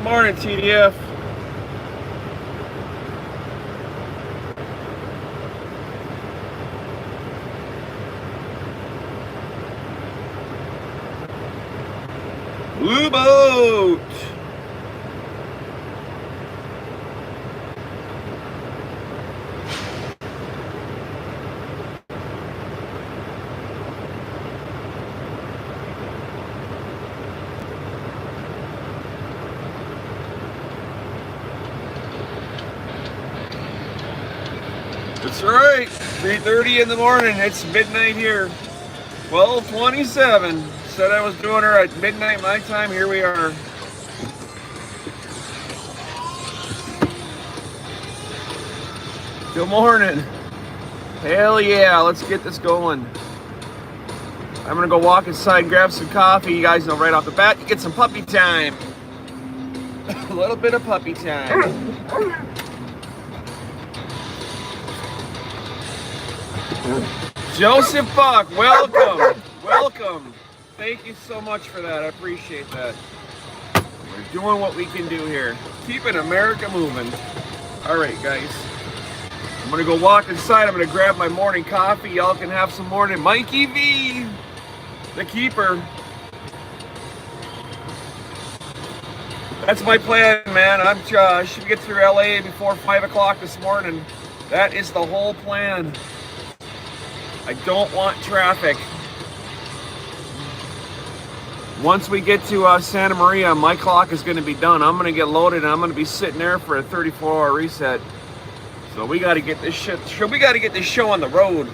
Morning, TDF. Blue boat. That's right. 3:30 in the morning. It's midnight here. 12:27. Said I was doing her at midnight my time. Here we are. Good morning. Hell yeah, let's get this going. I'm gonna go walk inside and grab some coffee. You guys know right off the bat, you get some puppy time. A little bit of puppy time. Joseph Buck, welcome. Welcome. Thank you so much for that. I appreciate that. We're doing what we can do here. Keeping America moving. All right, guys. I'm gonna go walk inside. I'm gonna grab my morning coffee. Y'all can have some morning. Mikey V, the keeper. That's my plan, man. I should get through LA before 5 o'clock this morning. That is the whole plan. I don't want traffic. Once we get to Santa Maria, my clock is going to be done. I'm going to get loaded, and I'm going to be sitting there for a 34-hour reset. So we got to get this we got to get this show on the road.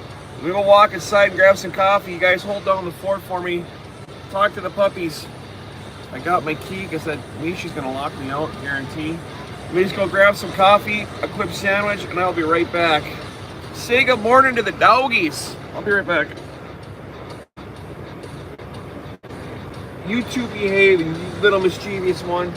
We're going to walk inside and grab some coffee. You guys hold down the fort for me. Talk to the puppies. I got my key because that Misha's going to lock me out, guarantee. We just go grab some coffee, a quick sandwich, and I'll be right back. Say good morning to the doggies. I'll be right back. You two behave, you little mischievous one.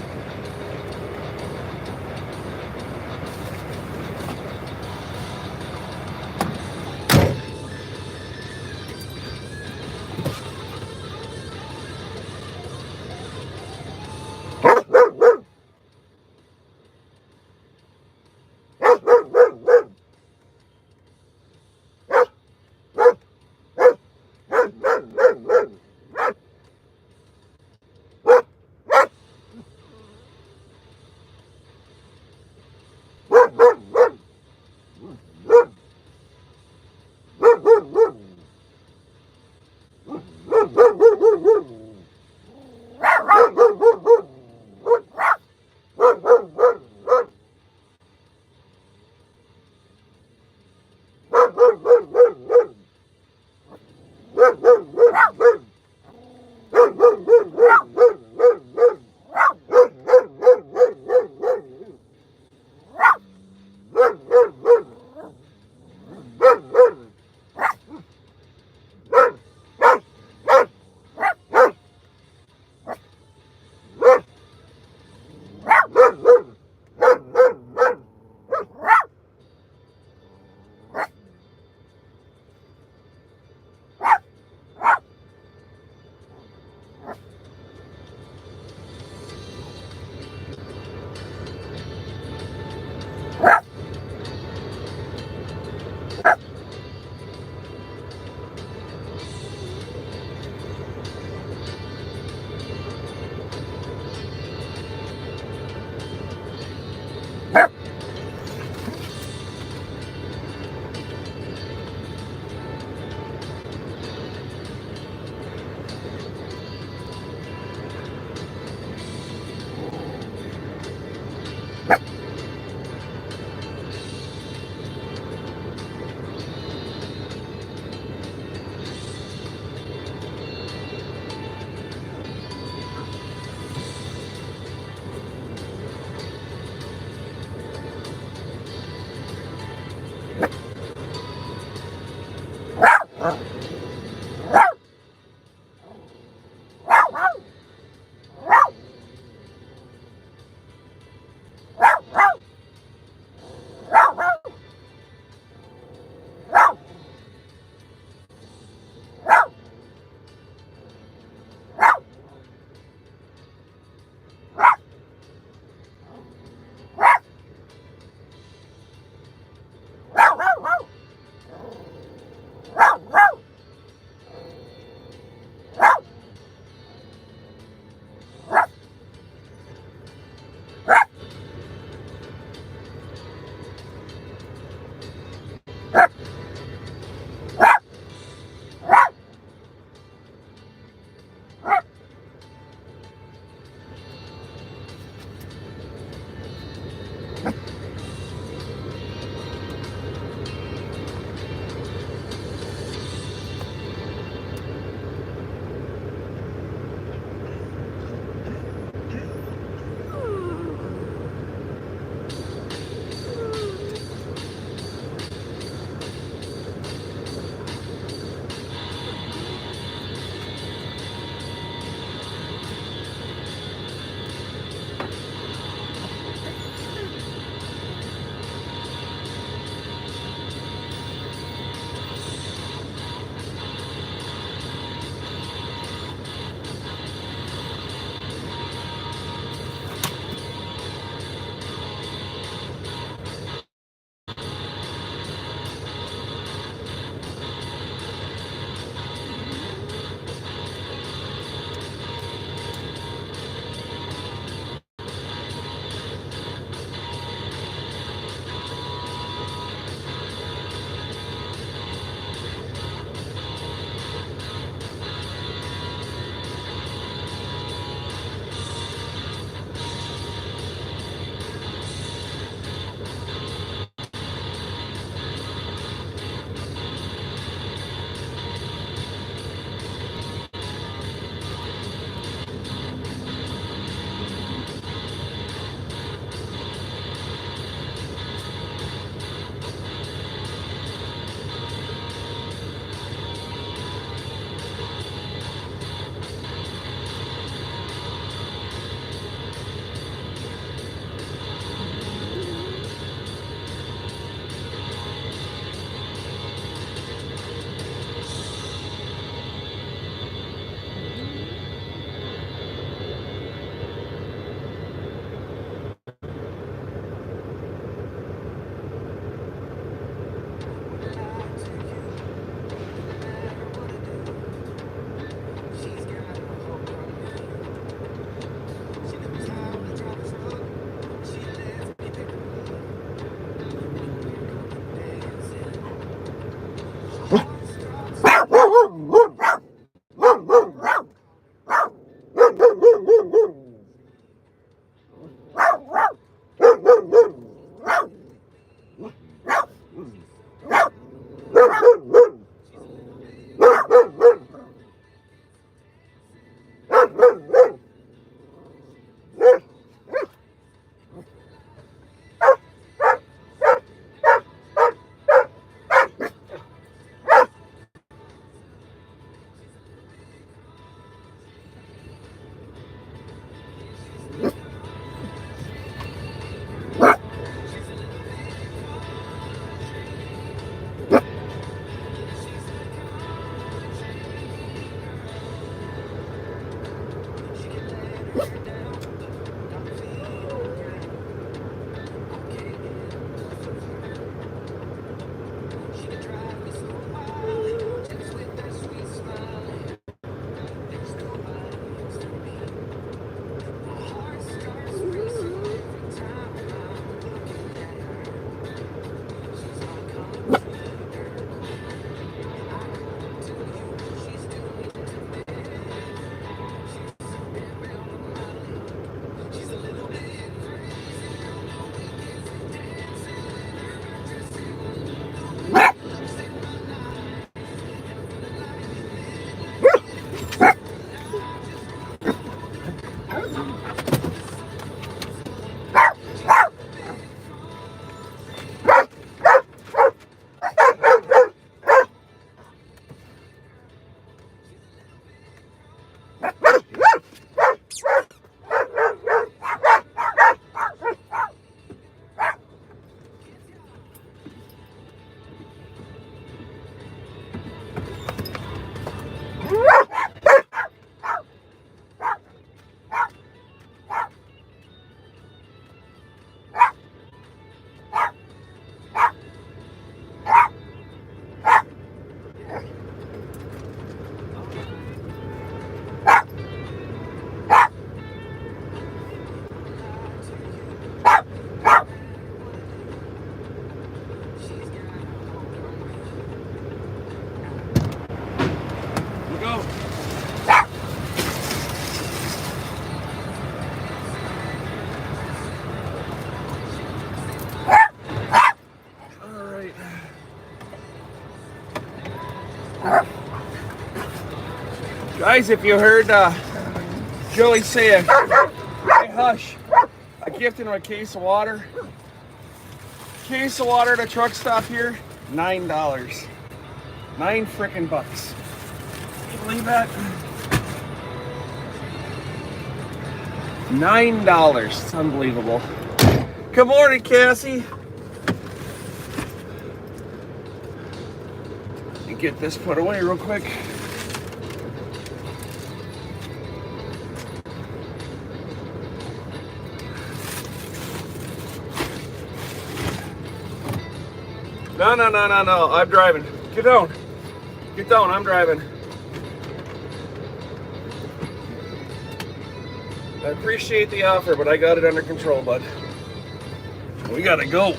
Guys, if you heard Joey say, hey, hush, I gifted him a case of water. Case of water at a truck stop here, $9. 9 frickin' bucks. Can you believe that? $9. It's unbelievable. Good morning, Cassie. And get this put away real quick. No. I'm driving. Get down. Get down. I'm driving. I appreciate the offer, but I got it under control, bud. We gotta go.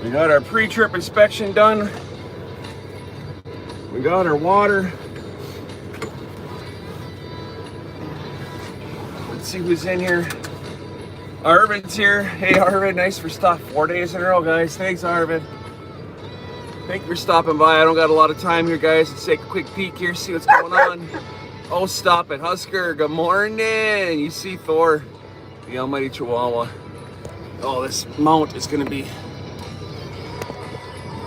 We got our pre-trip inspection done. We got our water. Let's see who's in here. Arvid's here. Hey, Arvid, nice for stop. 4 days in a row, guys. Thanks, Arvid. Thank you for stopping by. I don't got a lot of time here, guys. Let's take a quick peek here, see what's going on. Oh, stop it. Husker, good morning. You see Thor, the almighty Chihuahua. Oh, this mount is going to be...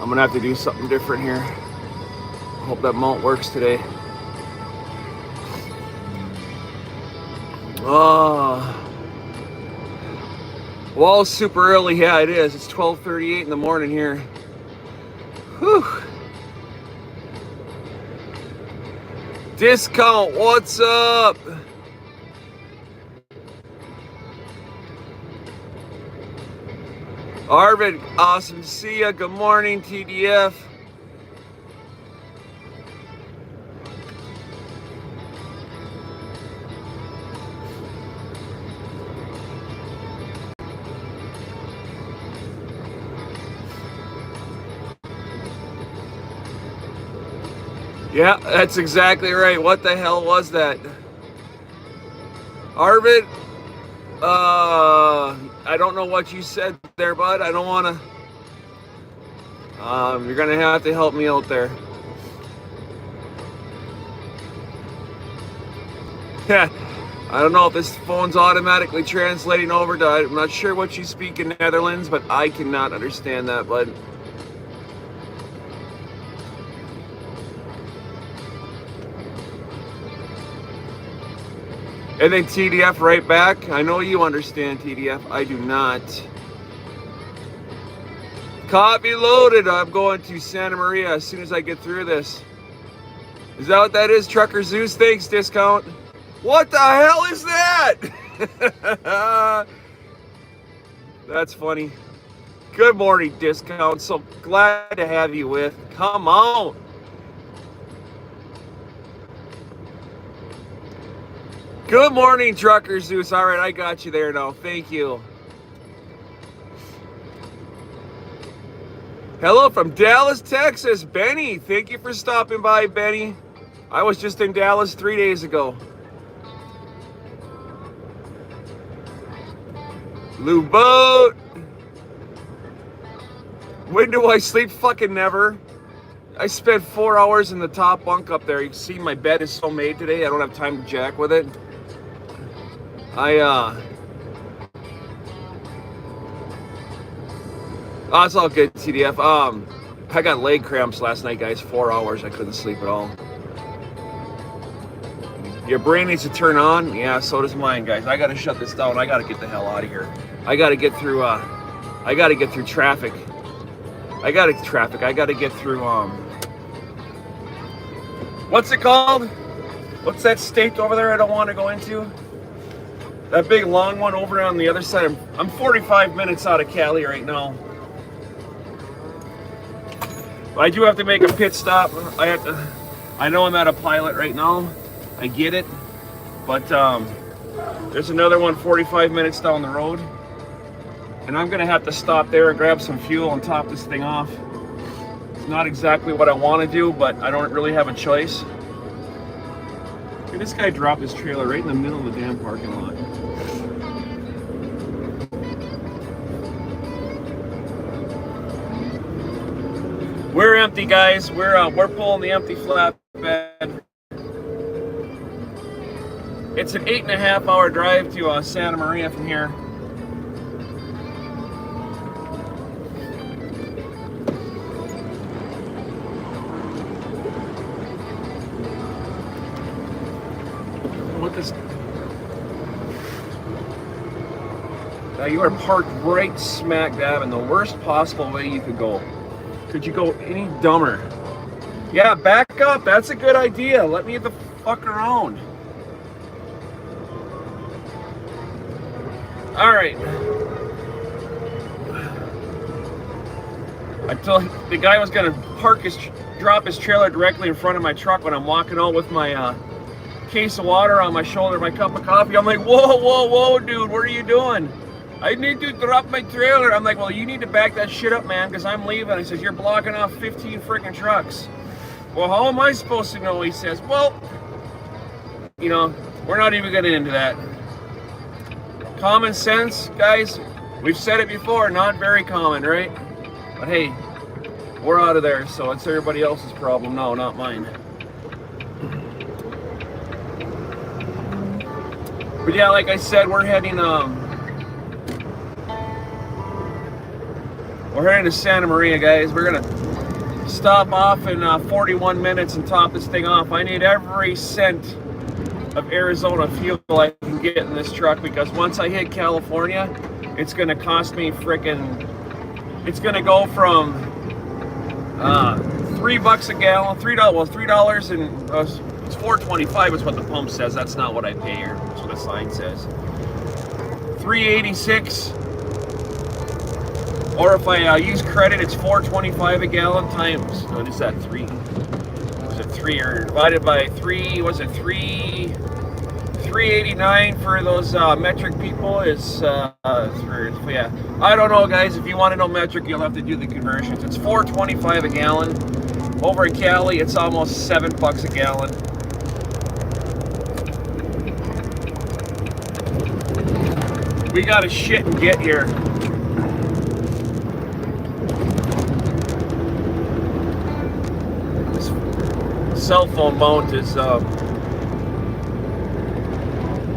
I'm going to have to do something different here. Hope that mount works today. Oh... Well, super early, yeah, it is. It's 12:38 in the morning here. Whew. Discount, what's up? Arvid, awesome to see ya. Good morning, TDF. Yeah, that's exactly right. What the hell was that? Arvid, I don't know what you said there, bud. I don't want to... you're going to have to help me out there. Yeah, I don't know if this phone's automatically translating over to... I'm not sure what you speak in Netherlands, but I cannot understand that, bud. And then TDF right back. I know you understand, TDF. I do not. Copy loaded. I'm going to Santa Maria as soon as I get through this. Is that what that is? Trucker Zeus, thanks, discount. What the hell is that? That's funny. Good morning, discount. So glad to have you with. Come on. Good morning, Trucker Zeus. All right, I got you there now. Thank you. Hello from Dallas, Texas. Benny, thank you for stopping by, Benny. I was just in Dallas 3 days ago. Lou Boat. When do I sleep? Fucking never. I spent 4 hours in the top bunk up there. You can see my bed is so made today. I don't have time to jack with it. Oh, it's all good, TDF. I got leg cramps last night, guys. 4 hours. I couldn't sleep at all. Your brain needs to turn on. Yeah, so does mine, guys. I gotta shut this down. I gotta get the hell out of here. I gotta get through traffic. I gotta get through what's it called? What's that state over there I don't want to go into? That big long one over on the other side. I'm 45 minutes out of Cali right now. But I do have to make a pit stop. I know I'm at a pilot right now. I get it. But there's another one 45 minutes down the road. And I'm gonna have to stop there and grab some fuel and top this thing off. It's not exactly what I want to do, but I don't really have a choice. Look, this guy dropped his trailer right in the middle of the damn parking lot. We're empty, guys. We're pulling the empty flatbed. It's an 8.5 hour drive to Santa Maria from here. What this? Now you are parked right smack dab in the worst possible way you could go. Could you go any dumber? Yeah, back up. That's a good idea. Let me get the fuck around. All right. I told the guy was gonna drop his trailer directly in front of my truck when I'm walking out with my case of water on my shoulder, my cup of coffee. I'm like, whoa, dude, what are you doing? I need to drop my trailer. I'm like, well, you need to back that shit up, man, because I'm leaving. He says, you're blocking off 15 freaking trucks. Well, how am I supposed to know? He says, well, you know, we're not even getting into that. Common sense, guys, we've said it before, not very common, right? But hey, we're out of there, so it's everybody else's problem. No, not mine. But yeah, like I said, we're heading to Santa Maria, guys. We're gonna stop off in 41 minutes and top this thing off. I need every cent of Arizona fuel I can get in this truck, because once I hit California, it's gonna cost me it's gonna go from $3 a gallon, $3 and it's $4.25 is what the pump says. That's not what I pay here. That's what the sign says. $3.86. Or if I use credit, it's $4.25 a gallon times. What is that? Was it 3 or divided by 3? Was it 3.89 for those metric people? Is yeah. I don't know, guys. If you want to know metric, you'll have to do the conversions. It's $4.25 a gallon. Over in Cali, it's almost $7 a gallon. We got to shit and get here. This cell phone mount is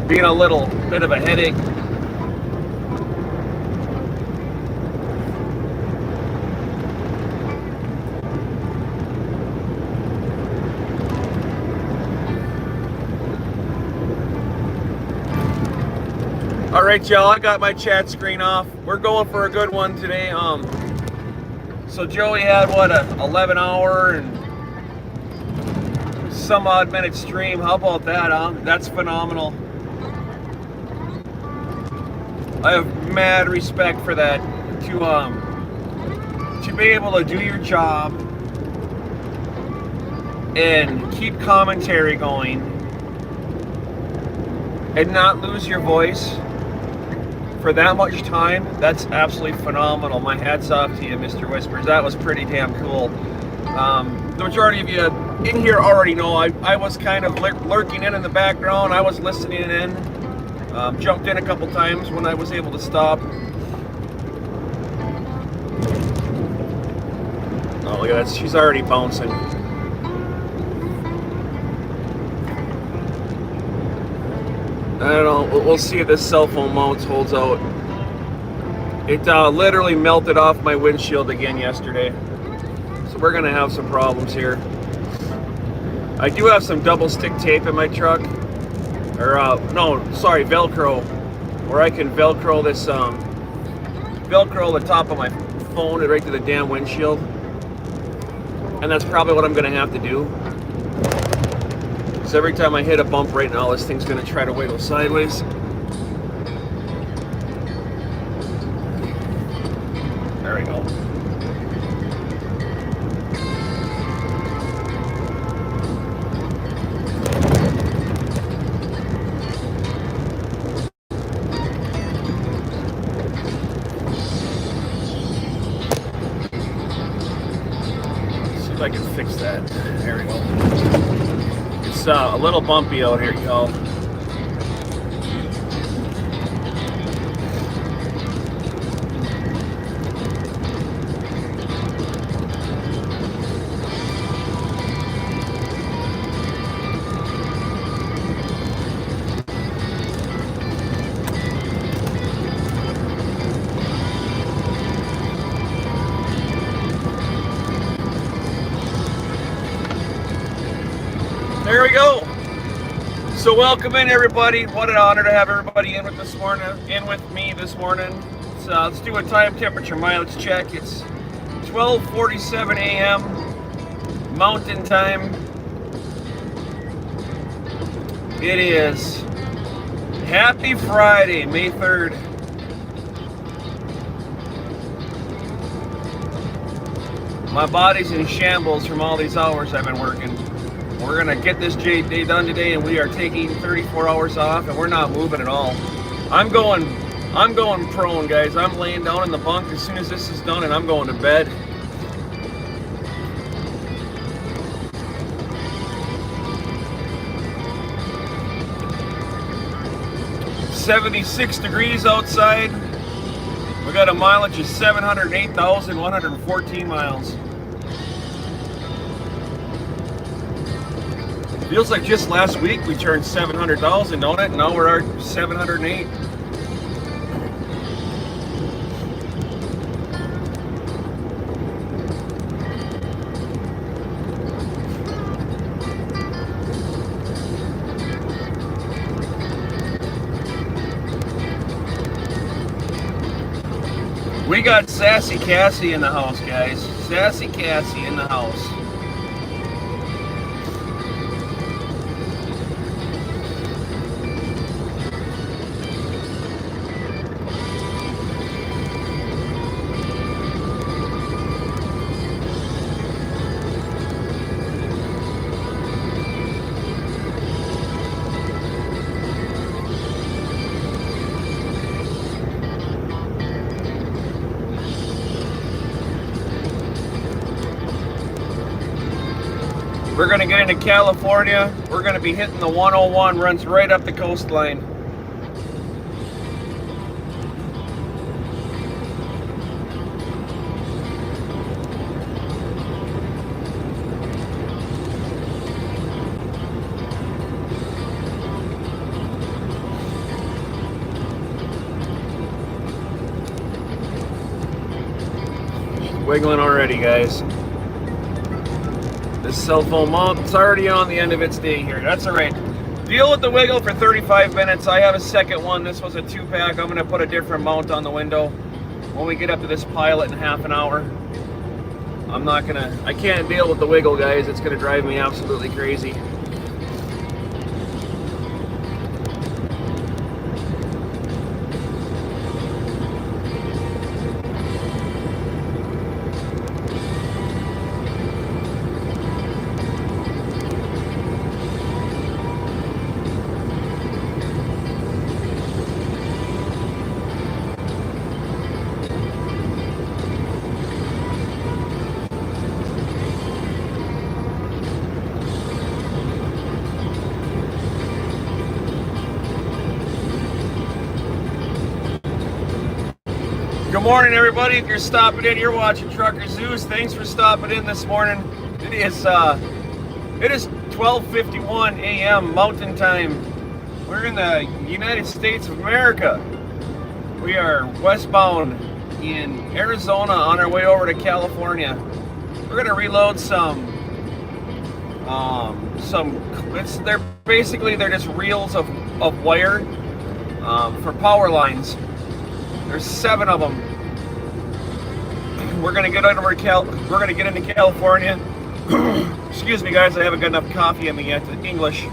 being a little bit of a headache. All right, y'all, I got my chat screen off. We're going for a good one today. So Joey had what, a 11-hour and some odd minute stream. How about that, huh? That's phenomenal. I have mad respect for that. To be able to do your job and keep commentary going and not lose your voice for that much time, that's absolutely phenomenal. My hat's off to you, Mr. Whispers. That was pretty damn cool. The majority of you in here already know I was kind of lurking in the background. I was listening in. Jumped in a couple times when I was able to stop. Oh, look at that. She's already bouncing. I don't know. We'll see if this cell phone mount holds out. It literally melted off my windshield again yesterday. So we're going to have some problems here. I do have some double stick tape in my truck. Or, no, sorry, Velcro. Where I can Velcro this, Velcro the top of my phone right to the damn windshield. And that's probably what I'm going to have to do. So every time I hit a bump right now, this thing's gonna try to wiggle sideways. There we go. Let's see if I can fix that. There we go. It's a little bumpy out here, y'all. So welcome in, everybody. What an honor to have everybody in with me this morning. Let's do a time, temperature, mileage check. It's 12:47 a.m. Mountain Time. It is Happy Friday, May 3rd. My body's in shambles from all these hours I've been working. We're gonna get this day done today, and we are taking 34 hours off, and we're not moving at all. I'm going prone, guys. I'm laying down in the bunk as soon as this is done, and I'm going to bed. It's 76 degrees outside. We got a mileage of 708,114 miles. Feels like just last week we turned 700,000, don't it? Now we're at 708. We got Sassy Cassie in the house, guys. Sassy Cassie in the house. We're going to get into California. We're going to be hitting the 101, runs right up the coastline. Wiggling already, guys. This cell phone mount, it's already on the end of its day here. That's all right. Deal with the wiggle for 35 minutes. I have a second one. This was a 2-pack. I'm going to put a different mount on the window when we get up to this pilot in half an hour. I can't deal with the wiggle, guys. It's going to drive me absolutely crazy. Good morning, everybody. If you're stopping in, you're watching Trucker Zeus. Thanks for stopping in this morning. It is 12:51 a.m. Mountain Time. We're in the United States of America. We are westbound in Arizona on our way over to California. We're gonna reload they're just reels of wire for power lines. There's 7 of them. We're gonna get into California. Excuse me, guys. I haven't got enough coffee in me yet. English.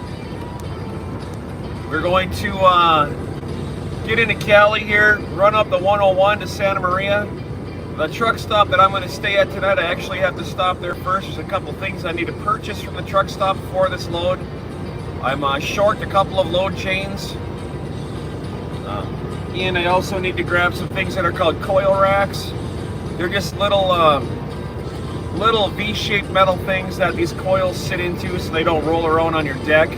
We're going to get into Cali here. Run up the 101 to Santa Maria. The truck stop that I'm going to stay at tonight, I actually have to stop there first. There's a couple things I need to purchase from the truck stop for this load. I'm short a couple of load chains. And I also need to grab some things that are called coil racks. They're just little V-shaped metal things that these coils sit into so they don't roll around on your deck.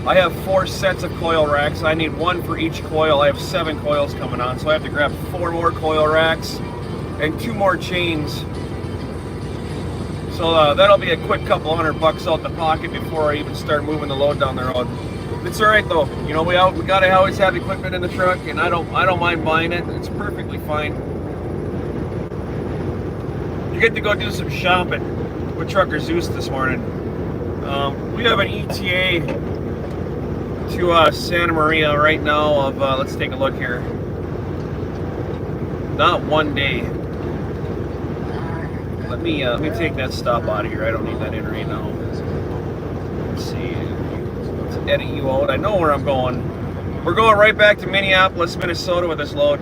I have 4 sets of coil racks. I need 1 for each coil. I have 7 coils coming on, so I have to grab 4 more coil racks and 2 more chains. So that'll be a quick couple $100 out the pocket before I even start moving the load down the road. It's all right though. You know, we gotta always have equipment in the truck, and I don't mind buying it. It's perfectly fine. You get to go do some shopping with Trucker Zeus this morning. We have an ETA to Santa Maria right now of, let's take a look here. Not one day. Let me take that stop out of here. I don't need that in right now. Let's see. Let's edit you out. I know where I'm going. We're going right back to Minneapolis, Minnesota with this load.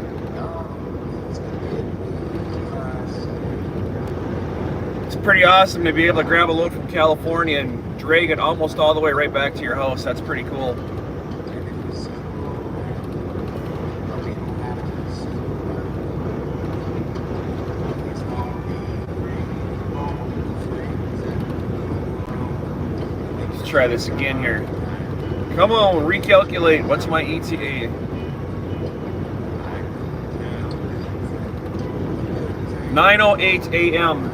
It's pretty awesome to be able to grab a load from California and drag it almost all the way right back to your house. That's pretty cool. Let's try this again here. Come on, recalculate. What's my ETA? 9:08 a.m.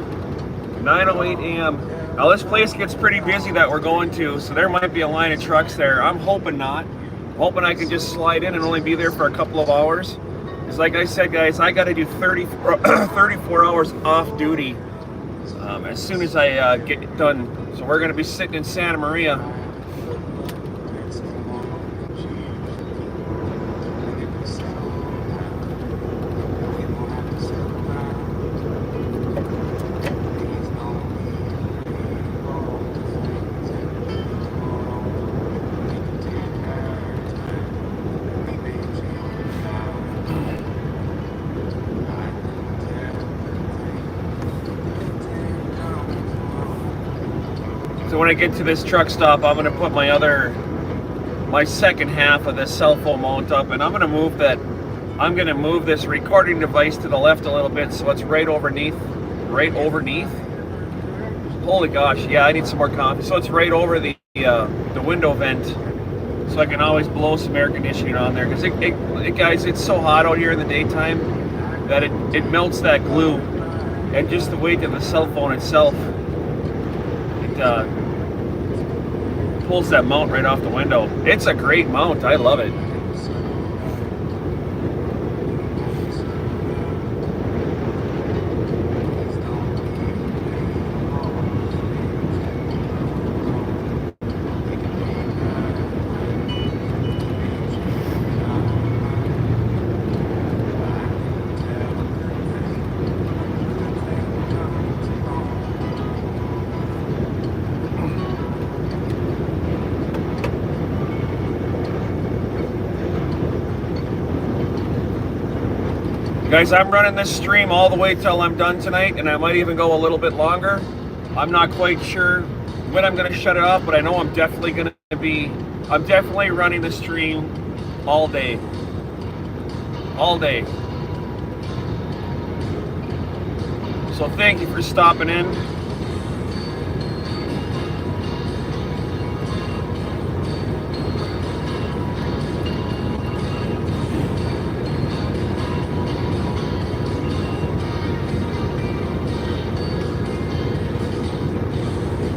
9:08 a.m. Now this place gets pretty busy that we're going to, so there might be a line of trucks there. I'm hoping not. I'm hoping I can just slide in and only be there for a couple of hours. Because like I said, guys, I got to do 34 hours off duty as soon as I get done. So we're going to be sitting in Santa Maria. So when I get to this truck stop, I'm going to put my second half of this cell phone mount up, and I'm going to move this recording device to the left a little bit so it's right overneath. Holy gosh, yeah, I need some more coffee. So it's right over the window vent, so I can always blow some air conditioning on there. Because guys, it's so hot out here in the daytime that it melts that glue, and just the weight of the cell phone itself, pulls that mount right off the window. It's a great mount. I love it. Guys, I'm running this stream all the way till I'm done tonight, and I might even go a little bit longer. I'm not quite sure when I'm going to shut it off, but I know I'm definitely running the stream all day. All day. So thank you for stopping in.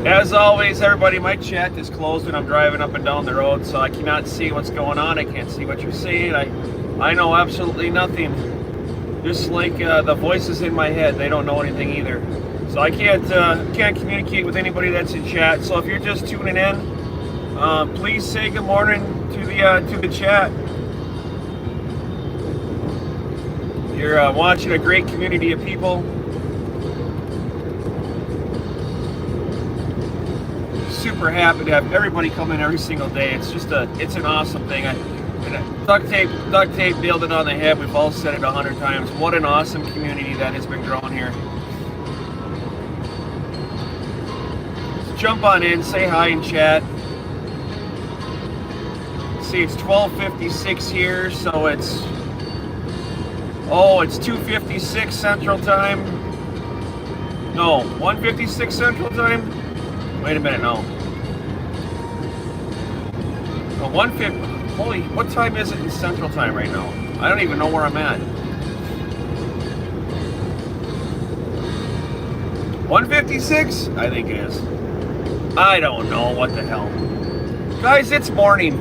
As always, everybody, my chat is closed when I'm driving up and down the road, so I cannot see what's going on. I can't see what you're saying. I know absolutely nothing. Just like the voices in my head, they don't know anything either. So I can't communicate with anybody that's in chat. So if you're just tuning in, please say good morning to the chat. You're watching a great community of people. Super happy to have everybody come in every single day. It's just it's an awesome thing. Duct tape nailed it on the head. We've all said it 100 times. What an awesome community that has been growing here. So jump on in, say hi in chat. See, it's 12:56 here, so it's 2:56 Central Time. No, 1:56 Central Time. Wait a minute, no. 1:50. Holy, what time is it in Central Time right now? I don't even know where I'm at. 1:56? I think it is. I don't know, what the hell. Guys, it's morning.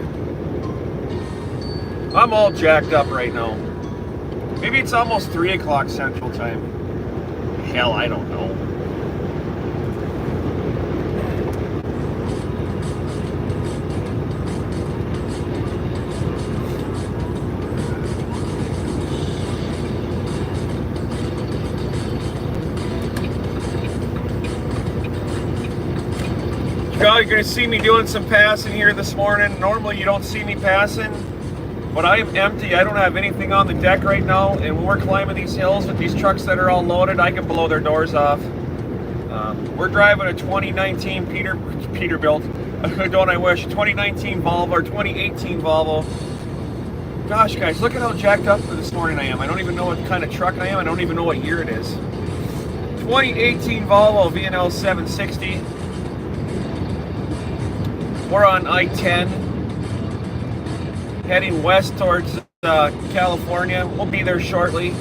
I'm all jacked up right now. Maybe it's almost 3 o'clock Central Time. Hell, I don't know. Well, you're going to see me doing some passing here this morning. Normally you don't see me passing, but I am empty. I don't have anything on the deck right now, and when we're climbing these hills with these trucks that are all loaded, I can blow their doors off. We're driving a 2019 Peterbilt, don't I wish, 2019 Volvo or 2018 Volvo. Gosh, guys, look at how jacked up this morning I am. I don't even know what kind of truck I am. I don't even know what year it is. 2018 Volvo VNL 760. We're on I-10, heading west towards California. We'll be there shortly.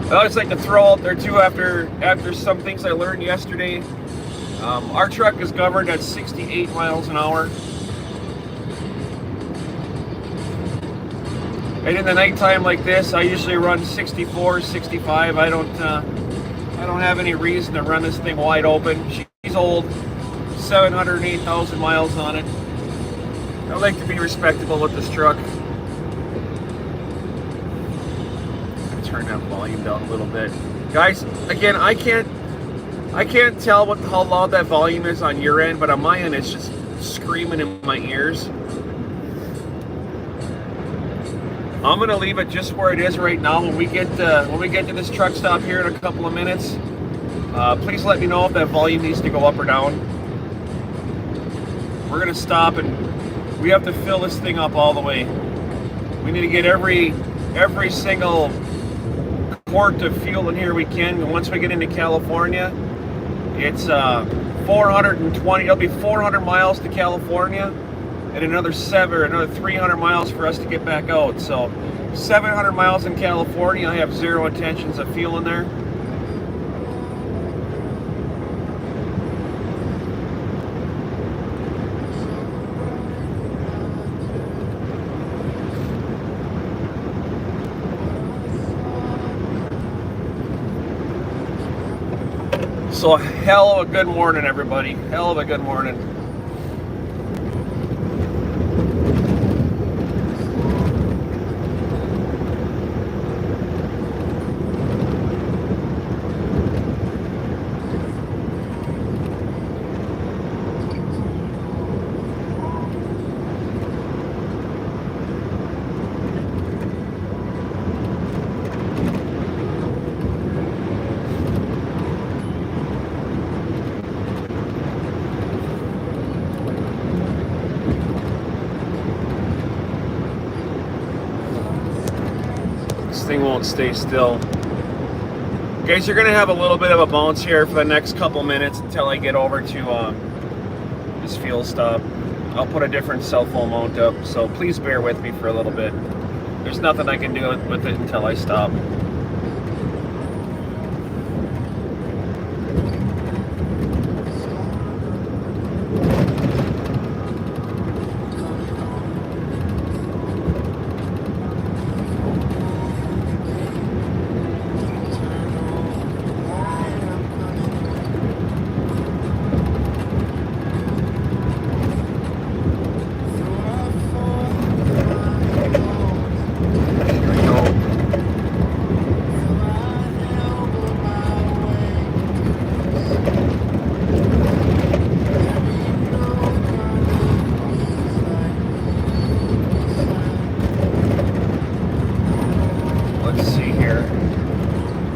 I always like to throw out there too, after some things I learned yesterday. Our truck is governed at 68 miles an hour. And in the nighttime like this, I usually run 64, 65. I don't have any reason to run this thing wide open. She's old, 708,000 miles on it. I like to be respectable with this truck. Turn that volume down a little bit, guys. Again, I can't tell how loud that volume is on your end, but on my end it's just screaming in my ears. I'm gonna leave it just where it is right now. When we get to this truck stop here in a couple of minutes, please let me know if that volume needs to go up or down. We're gonna stop and we have to fill this thing up all the way. We need to get every single quart of fuel in here we can. And once we get into California, it's 420. It'll be 400 miles to California, and another 300 miles for us to get back out. So 700 miles in California. I have zero intentions of fueling there. So hell of a good morning, everybody. Hell of a good morning. Thing won't stay still. Guys, you're gonna have a little bit of a bounce here for the next couple minutes until I get over to this fuel stop. I'll put a different cell phone mount up, so please bear with me for a little bit. There's nothing I can do with it until I stop.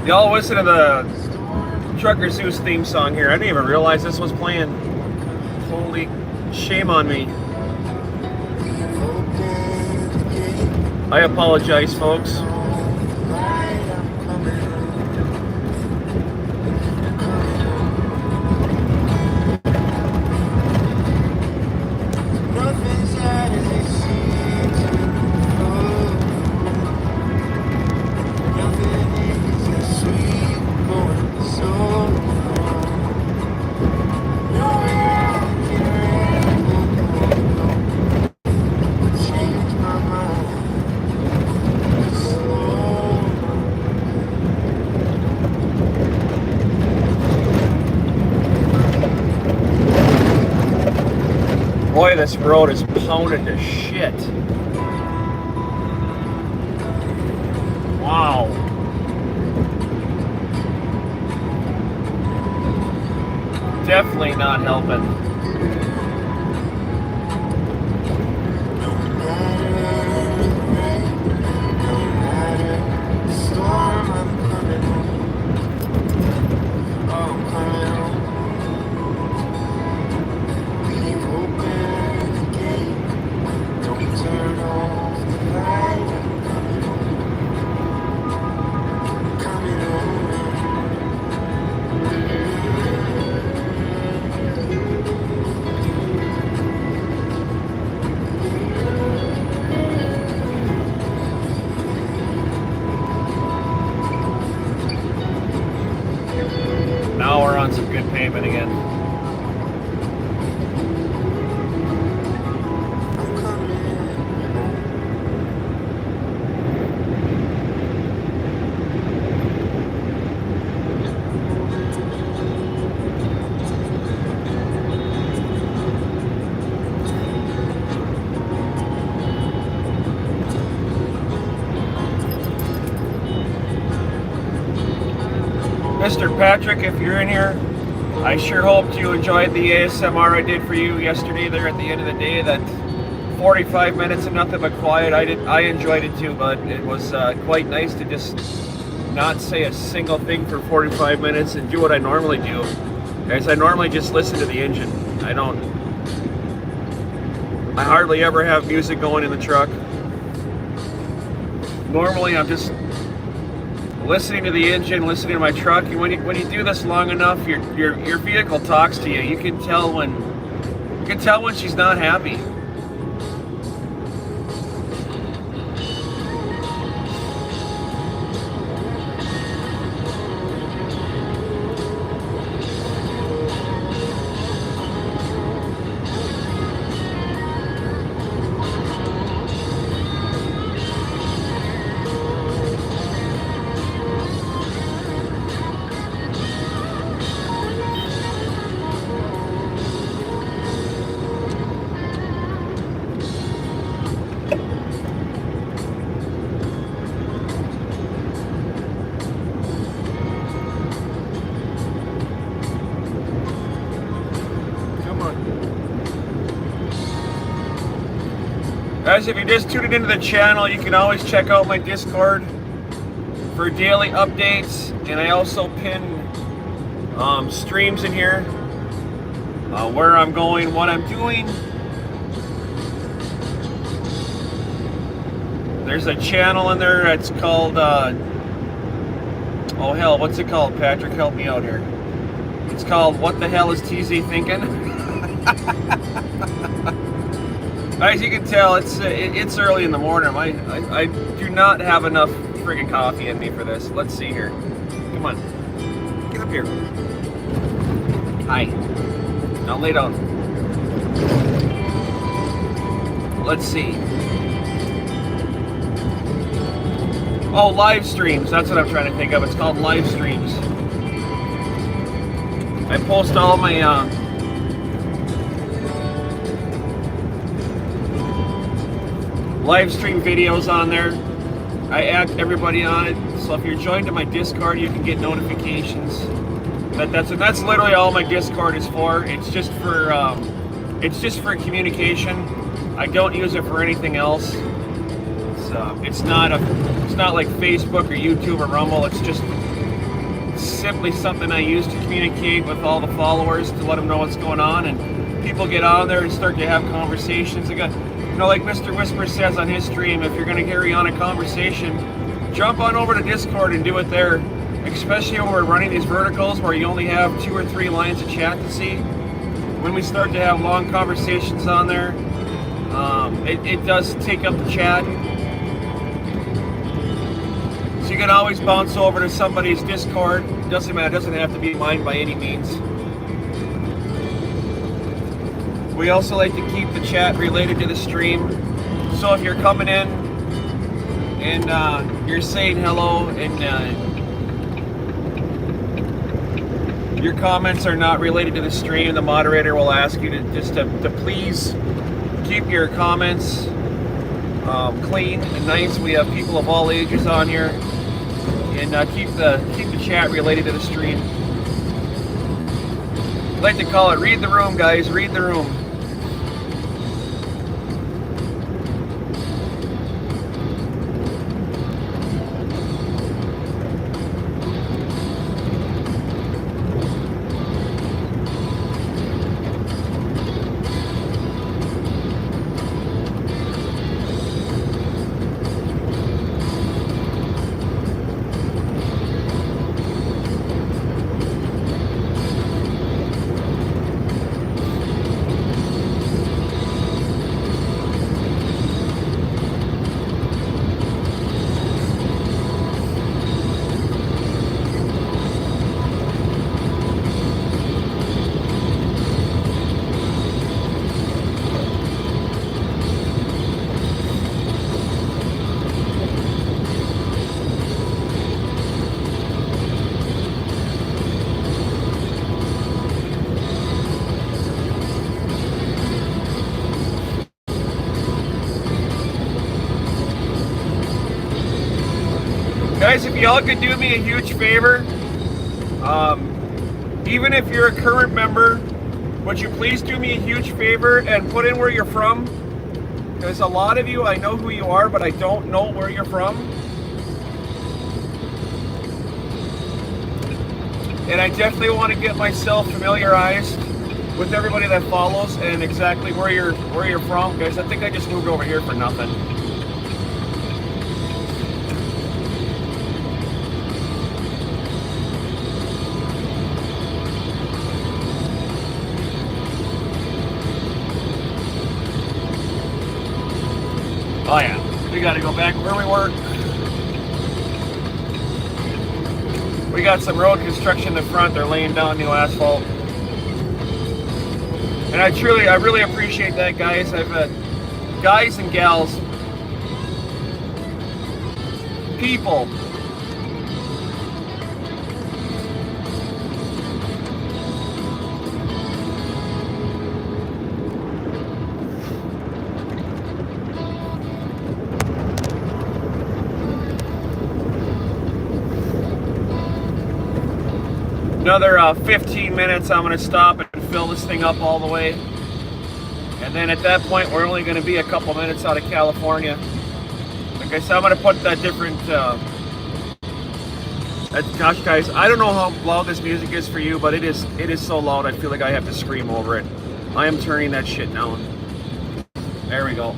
Y'all listen to the Trucker Zeus theme song here. I didn't even realize this was playing. Holy shame on me. I apologize, folks. Boy, this road is pounded to shit. Wow. Definitely not helping. Now we're on some good pavement again. Mr. Patrick, if you're in here, I sure hope you enjoyed the ASMR I did for you yesterday there at the end of the day. That 45 minutes of nothing but quiet, I enjoyed it too, but it was quite nice to just not say a single thing for 45 minutes and do what I normally do. As I normally just listen to the engine. I hardly ever have music going in the truck. Normally I'm just listening to the engine, listening to my truck. And when you do this long enough, your vehicle talks to you. You can tell when she's not happy. Guys, if you just tuned into the channel, you can always check out my Discord for daily updates, and I also pin streams in here, where I'm going, what I'm doing. There's a channel in there that's called, oh hell, what's it called, Patrick? Help me out here. It's called What the Hell is TZ Thinking? As you can tell, it's early in the morning. I do not have enough friggin' coffee in me for this. Let's see here. Come on. Get up here. Hi. Now lay down. Let's see. Oh, live streams. That's what I'm trying to think of. It's called live streams. I post all my live stream videos on there. I add everybody on it, so if you're joined to my Discord, you can get notifications. That's literally all my Discord is for. It's just for communication. I don't use it for anything else. It's not like Facebook or YouTube or Rumble. It's just simply something I use to communicate with all the followers, to let them know what's going on, and people get on there and start to have conversations. Like Mr. Whisper says on his stream, if you're going to carry on a conversation, jump on over to Discord and do it there. Especially when we're running these verticals where you only have 2 or 3 lines of chat to see. When we start to have long conversations on there, it does take up the chat. So you can always bounce over to somebody's Discord. Doesn't matter, it doesn't have to be mine by any means. We also like to keep the chat related to the stream. So if you're coming in and you're saying hello and your comments are not related to the stream, the moderator will ask you to please keep your comments clean and nice. We have people of all ages on here. and keep the chat related to the stream. I like to call it read the room, guys. Read the room. Guys, if y'all could do me a huge favor, even if you're a current member, would you please do me a huge favor and put in where you're from? Because a lot of you, I know who you are, but I don't know where you're from. And I definitely want to get myself familiarized with everybody that follows and exactly where you're from. Guys, I think I just moved over here for nothing. Oh yeah, we got to go back where we were. We got some road construction in the front. They're laying down new asphalt. And I really appreciate that, guys. I've guys and gals, people. Another 15 minutes, I'm going to stop and fill this thing up all the way. And then at that point, we're only going to be a couple minutes out of California. Like I said, I'm going to put that different... gosh, guys, I don't know how loud this music is for you, but it is so loud, I feel like I have to scream over it. I am turning that shit down. There we go.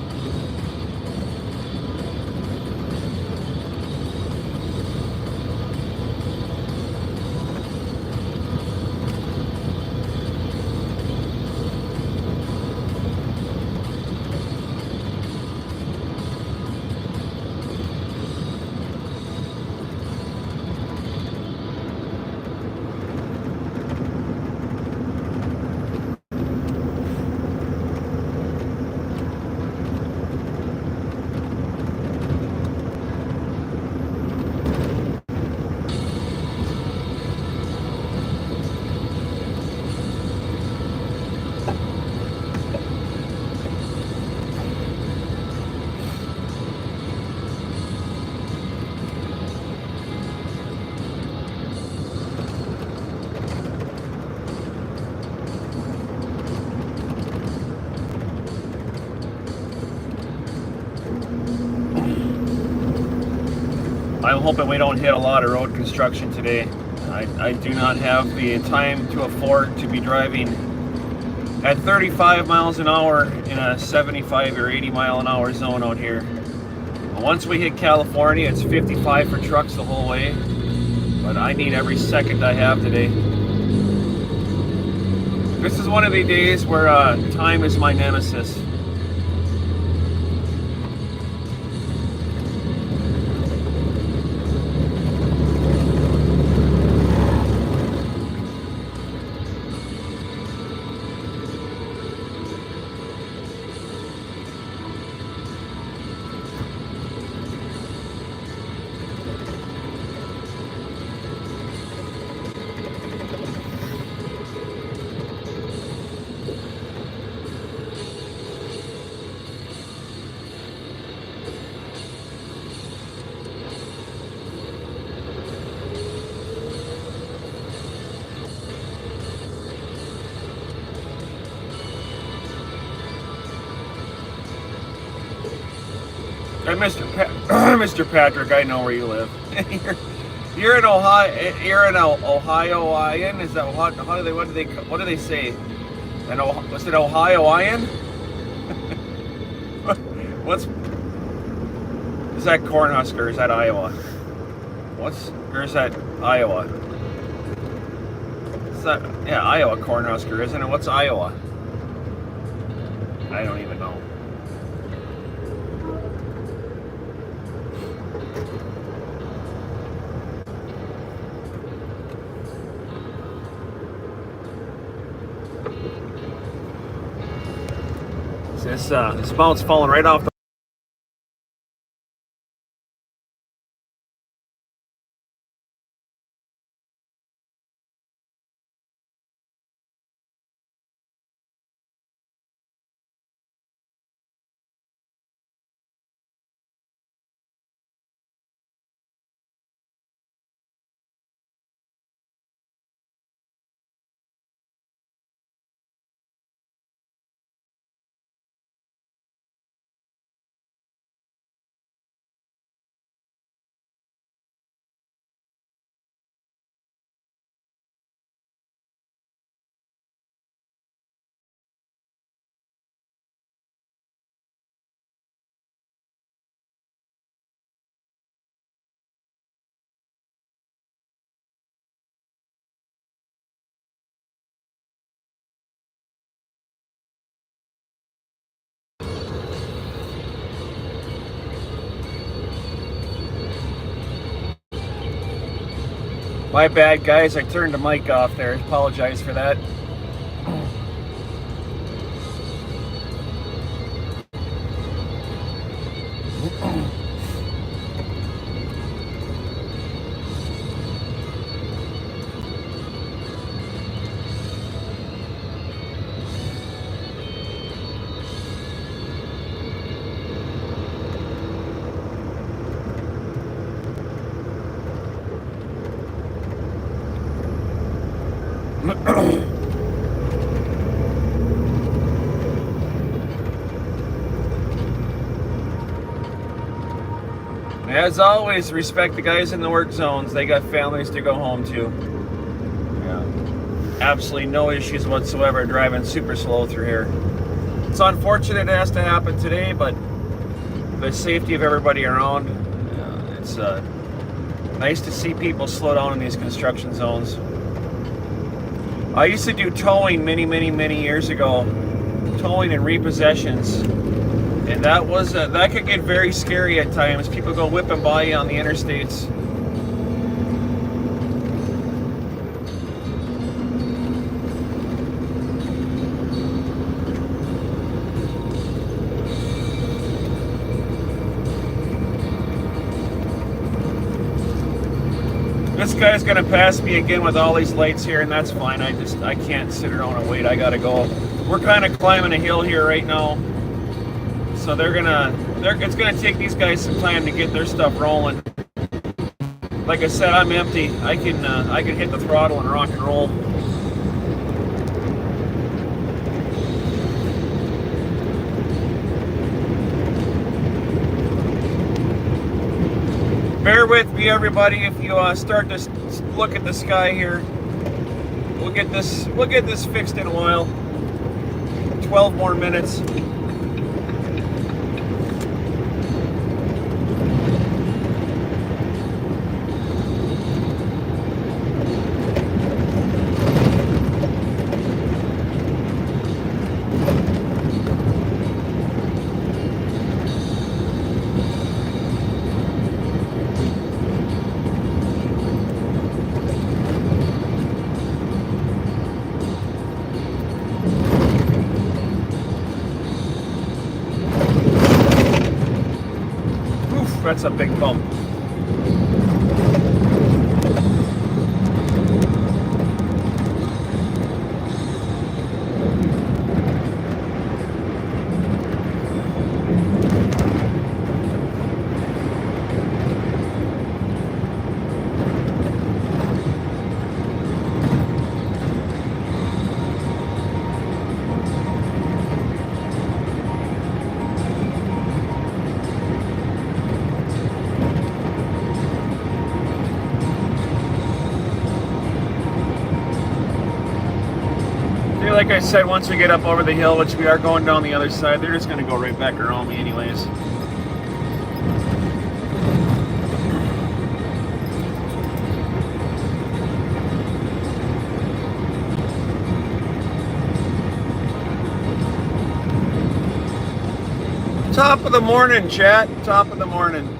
I'm hoping we don't hit a lot of road construction today. I do not have the time to afford to be driving at 35 miles an hour in a 75 or 80 mile an hour zone out here. Once we hit California, it's 55 for trucks the whole way, but I need every second I have today. This is one of the days where time is my nemesis. Mr. Patrick, I know where you live. you're in Ohio. You're an Ohioian. Is that what do they say? Was it Ohioian? Is that Cornhusker? Is that Iowa? Or is that Iowa? Is that, yeah, Iowa Cornhusker, isn't it? What's Iowa? I don't even know. This mountain's falling right off the. My bad, guys. I turned the mic off there. Apologize for that. As always, respect the guys in the work zones. They got families to go home to. Yeah. Absolutely no issues whatsoever driving super slow through here. It's unfortunate it has to happen today, but the safety of everybody around, it's nice to see people slow down in these construction zones. I used to do towing many years ago, towing and repossessions. And that could get very scary at times. People go whipping by you on the interstates. This guy's gonna pass me again with all these lights here, and that's fine. I can't sit around and wait. I gotta go. We're kind of climbing a hill here right now. So it's gonna take these guys some time to get their stuff rolling. Like I said, I'm empty. I can hit the throttle and rock and roll. Bear with me, everybody. If you start to look at the sky here, we'll get this fixed in a while. 12 more minutes. That's a big bump. like I said, once we get up over the hill, which we are going down the other side, they're just going to go right back around me anyways. Top of the morning, chat. Top of the morning.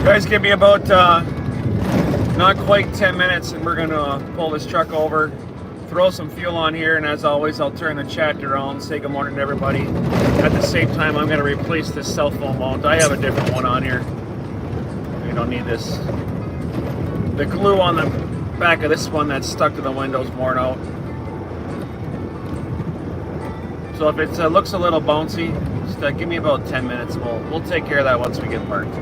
Guys, give me about not quite 10 minutes and we're gonna pull this truck over, throw some fuel on here, and as always I'll turn the chat around, say good morning to everybody. At the same time, I'm gonna replace this cell phone mount. I have a different one on here. We don't need this. The glue on the back of this one that's stuck to the window's worn out. So if it looks a little bouncy, just give me about 10 minutes. We'll take care of that once we get parked.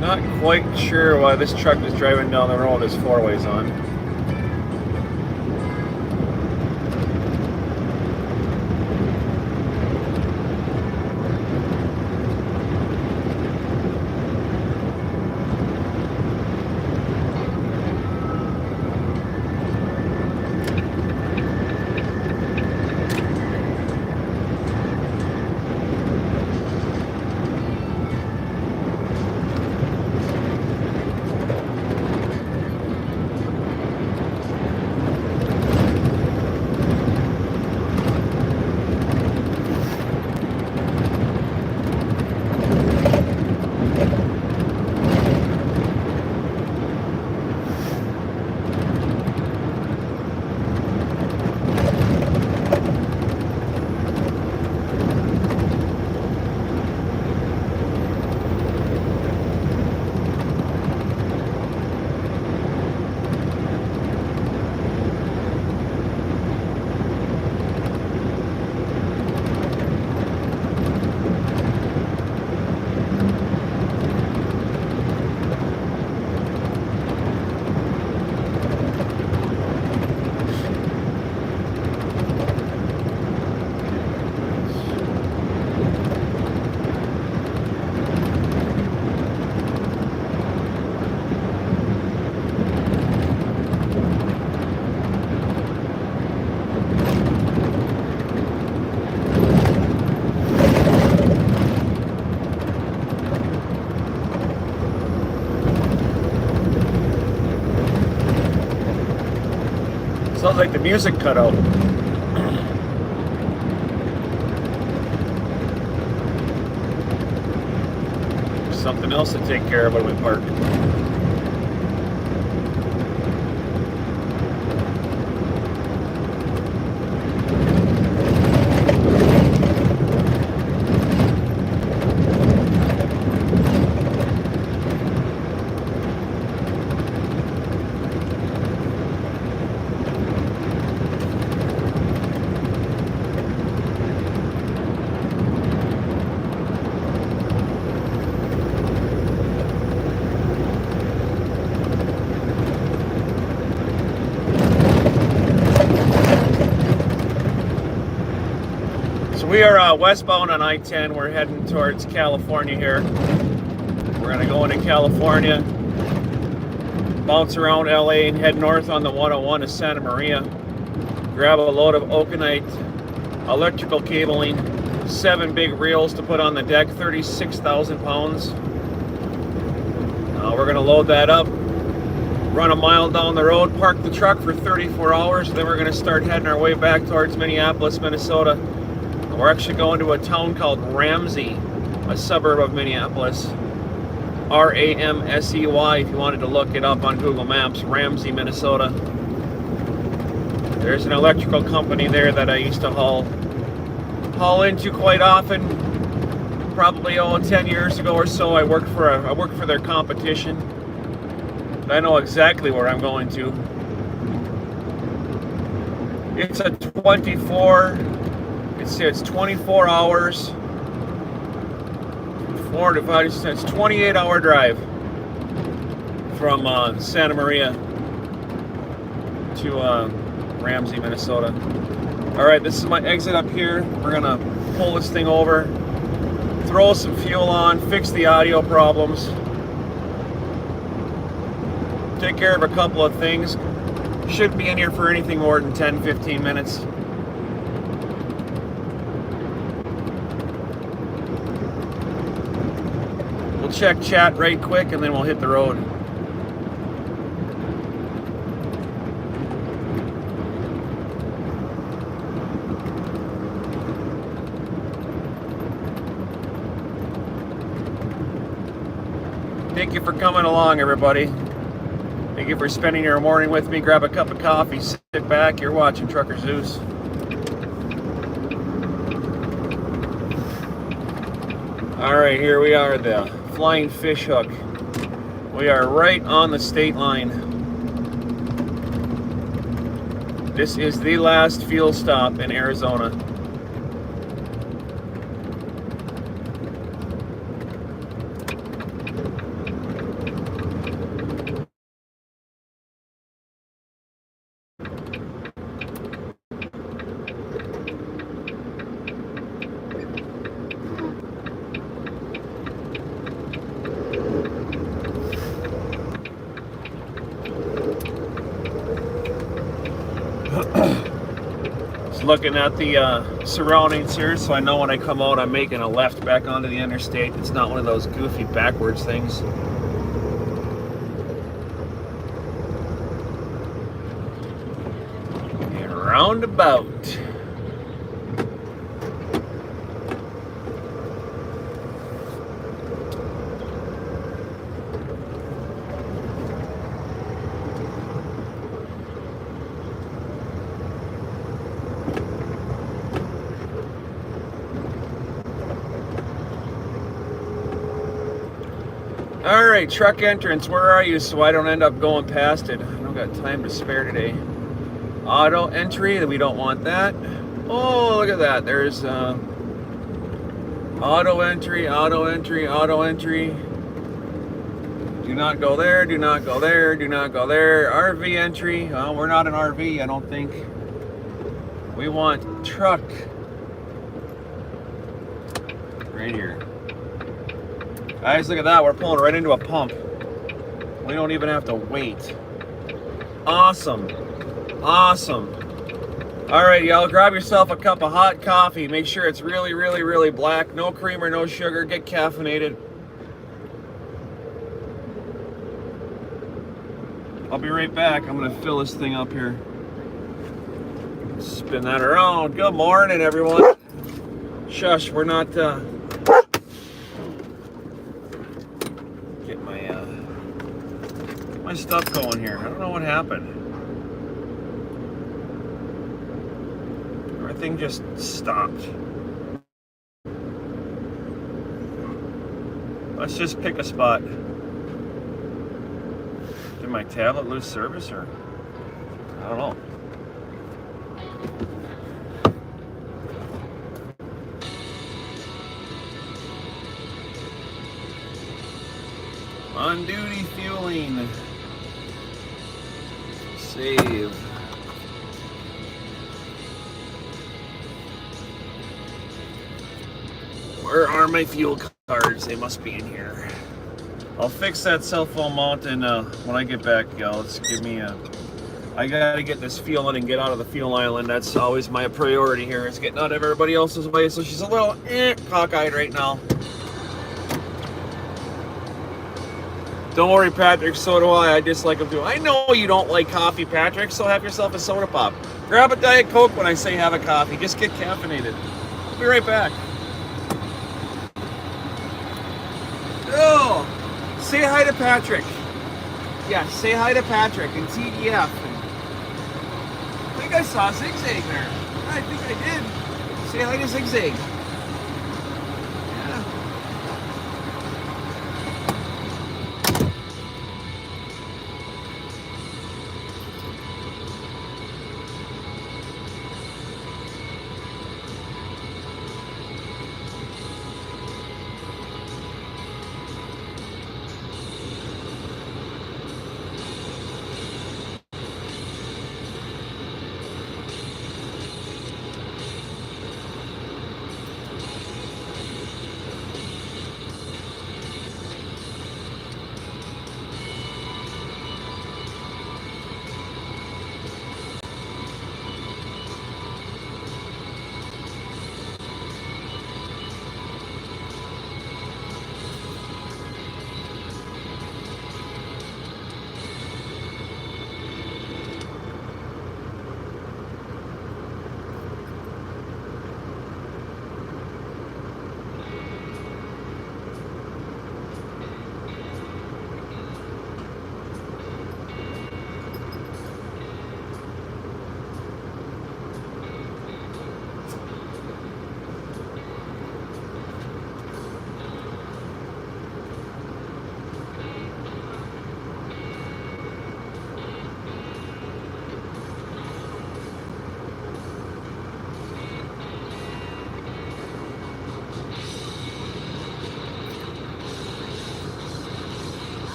Not quite sure why this truck is driving down the road as four ways on. like the music cut out. Something else to take care of when we park. We are westbound on I-10. We're heading towards California here. We're going to go into California, bounce around LA, and head north on the 101 to Santa Maria. Grab a load of Okonite electrical cabling, 7 big reels to put on the deck, 36,000 pounds. We're going to load that up, run a mile down the road, park the truck for 34 hours, then we're going to start heading our way back towards Minneapolis, Minnesota. We're actually going to a town called Ramsey, a suburb of Minneapolis. R-A-M-S-E-Y, if you wanted to look it up on Google Maps, Ramsey, Minnesota. There's an electrical company there that I used to haul into quite often. Probably 10 years ago or so, I worked for their competition. I know exactly where I'm going to. It's a 24 hours, 4 to 5 cents, 28-hour drive from Santa Maria to Ramsey, Minnesota. All right, this is my exit up here. We're gonna pull this thing over, throw some fuel on, fix the audio problems, take care of a couple of things. Shouldn't be in here for anything more than 10-15 minutes. Check chat right quick and then we'll hit the road. Thank you for coming along, everybody. Thank you for spending your morning with me. Grab a cup of coffee, sit back. You're watching Trucker Zeus. All right, here we are, the Flying Fish Hook. We are right on the state line. This is the last fuel stop in Arizona. Looking at the surroundings here, so I know when I come out I'm making a left back onto the interstate. It's not one of those goofy backwards things. And roundabout. Alright, truck entrance, where are you so I don't end up going past it? I don't got time to spare today. Auto entry, we don't want that. Oh, look at that. There's auto entry, auto entry, auto entry. Do not go there, do not go there, do not go there. RV entry. Well, we're not an RV, I don't think. We want truck. Right here. Guys, look at that. We're pulling right into a pump. We don't even have to wait. Awesome. Awesome. All right, y'all, grab yourself a cup of hot coffee. Make sure it's really, really, really black. No cream or no sugar. Get caffeinated. I'll be right back. I'm going to fill this thing up here. Spin that around. Good morning, everyone. Shush, we're not get my stuff going here. I don't know what happened. Everything just stopped. Let's just pick a spot. Did my tablet lose service, or I don't know. On duty fueling. Save. Where are my fuel cards? They must be in here. I'll fix that cell phone mount and when I get back, y'all. Let's give me a. I gotta get this fueling and get out of the fuel island. That's always my priority here. Is getting out of everybody else's way. So she's a little cockeyed right now. Don't worry, Patrick, so do I. I dislike them too. I know you don't like coffee, Patrick, so have yourself a soda pop. Grab a Diet Coke when I say have a coffee. Just get caffeinated. I'll be right back. Oh, say hi to Patrick. Yeah, say hi to Patrick and TDF. I think I saw Zigzag there. I think I did. Say hi to Zigzag.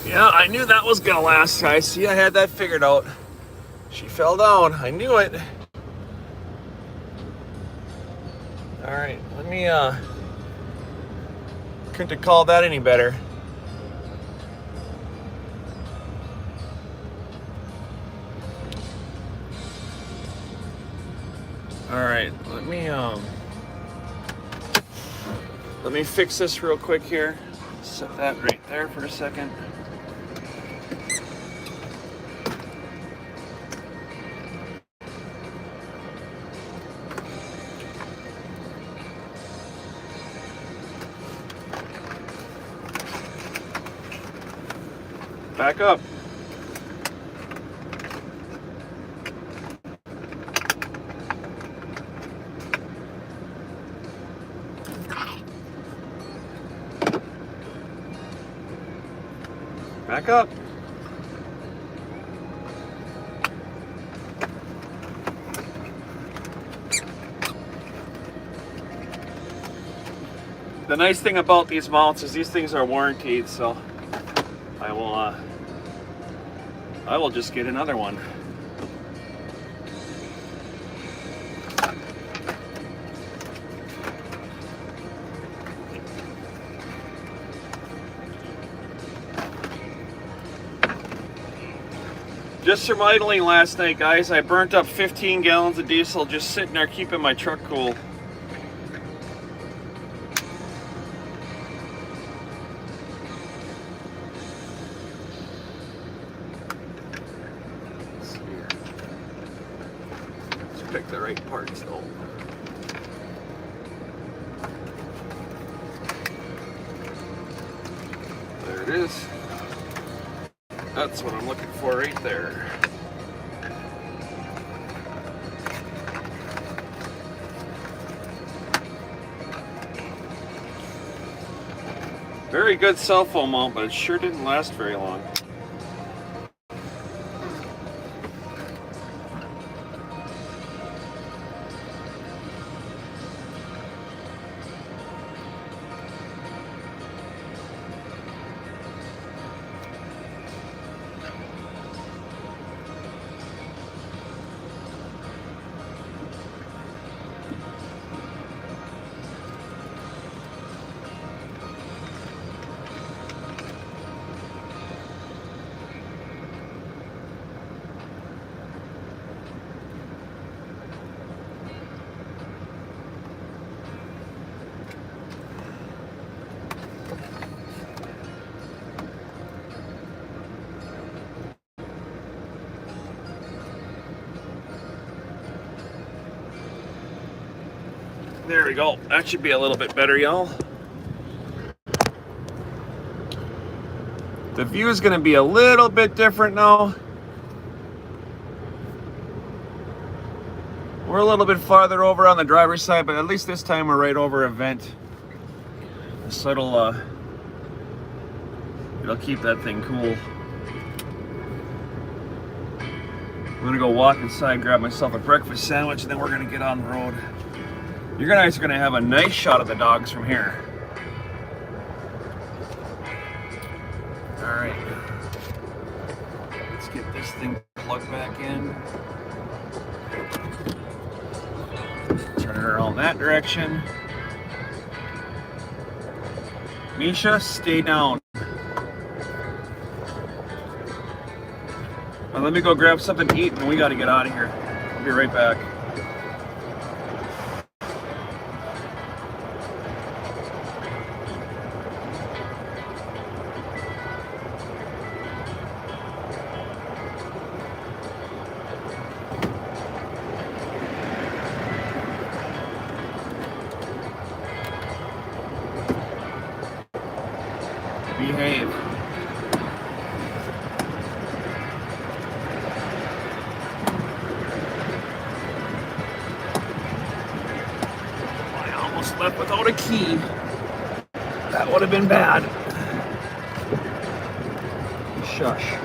Yeah, I knew that was gonna last, guys. See, I had that figured out. She fell down. I knew it. All right, let me, couldn't have called that any better. All right, let me fix this real quick here. Set that right there for a second. Back up. Back up. The nice thing about these mounts is these things are warranted, so I will just get another one. Just from idling last night, guys, I burnt up 15 gallons of diesel just sitting there keeping my truck cool. Let's see here. Let's pick the right parts though. There it is. That's what I'm looking for right there. Very good cell phone mount, but it sure didn't last very long. There we go. That should be a little bit better, y'all. The view is going to be a little bit different now. We're a little bit farther over on the driver's side, but at least this time we're right over a vent. So it'll keep that thing cool. I'm gonna go walk inside, grab myself a breakfast sandwich, and then we're gonna get on the road. You guys are gonna have a nice shot of the dogs from here. All right, let's get this thing plugged back in. Turn it around that direction. Misha, stay down. Well, let me go grab something to eat and we gotta get out of here. I'll be right back. Behave. I almost left without a key. That would have been bad. Shush.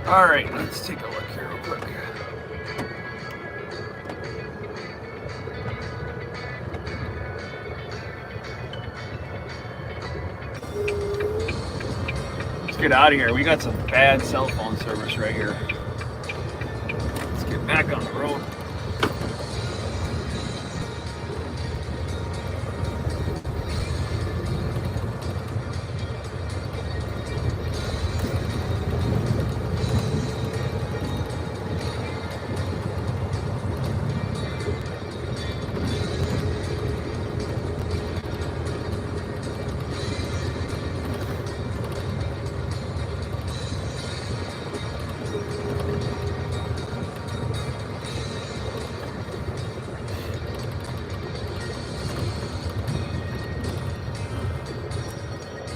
All right, let's take a look here real quick. Let's get out of here. We got some bad cell phone service right here. Let's get back on the road.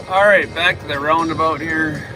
All right, back to the roundabout here.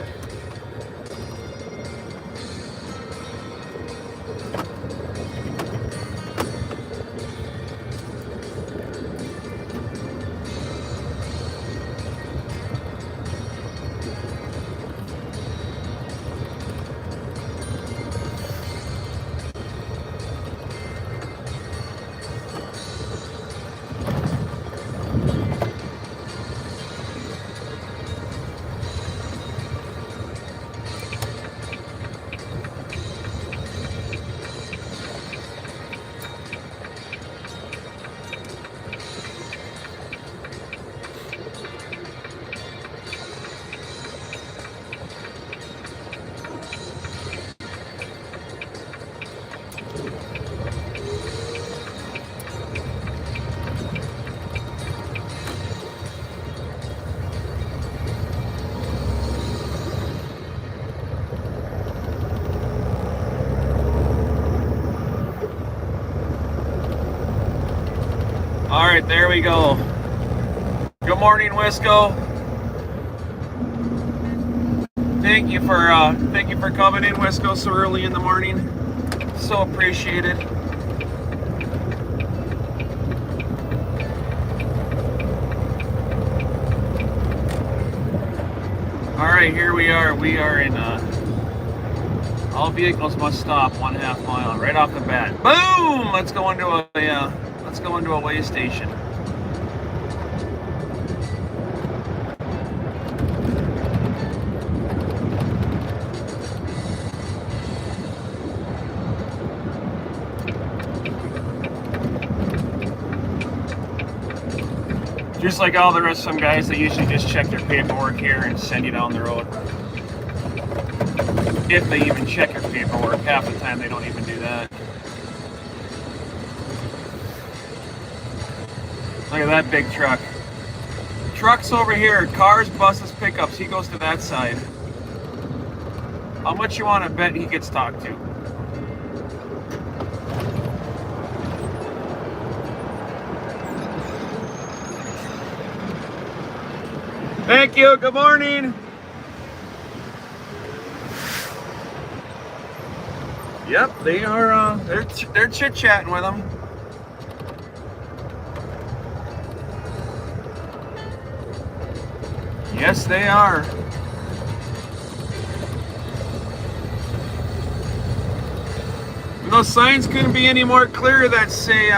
All right, there we go. Good morning, Wisco. Thank you for coming in, Wisco, so early in the morning. So appreciated. All right, here we are. We are in. All vehicles must stop 1/2 mile right off the bat. Boom! Let's go into a way station. Just like all the rest of some guys, they usually just check their paperwork here and send you down the road. If they even check your paperwork, half the time they don't even do that. Look at that big truck. Trucks over here, cars, buses, pickups. He goes to that side. How much you want to bet he gets talked to? Thank you. Good morning. Yep, they are. They're chit-chatting with them. Yes, they are. And those signs couldn't be any more clear that say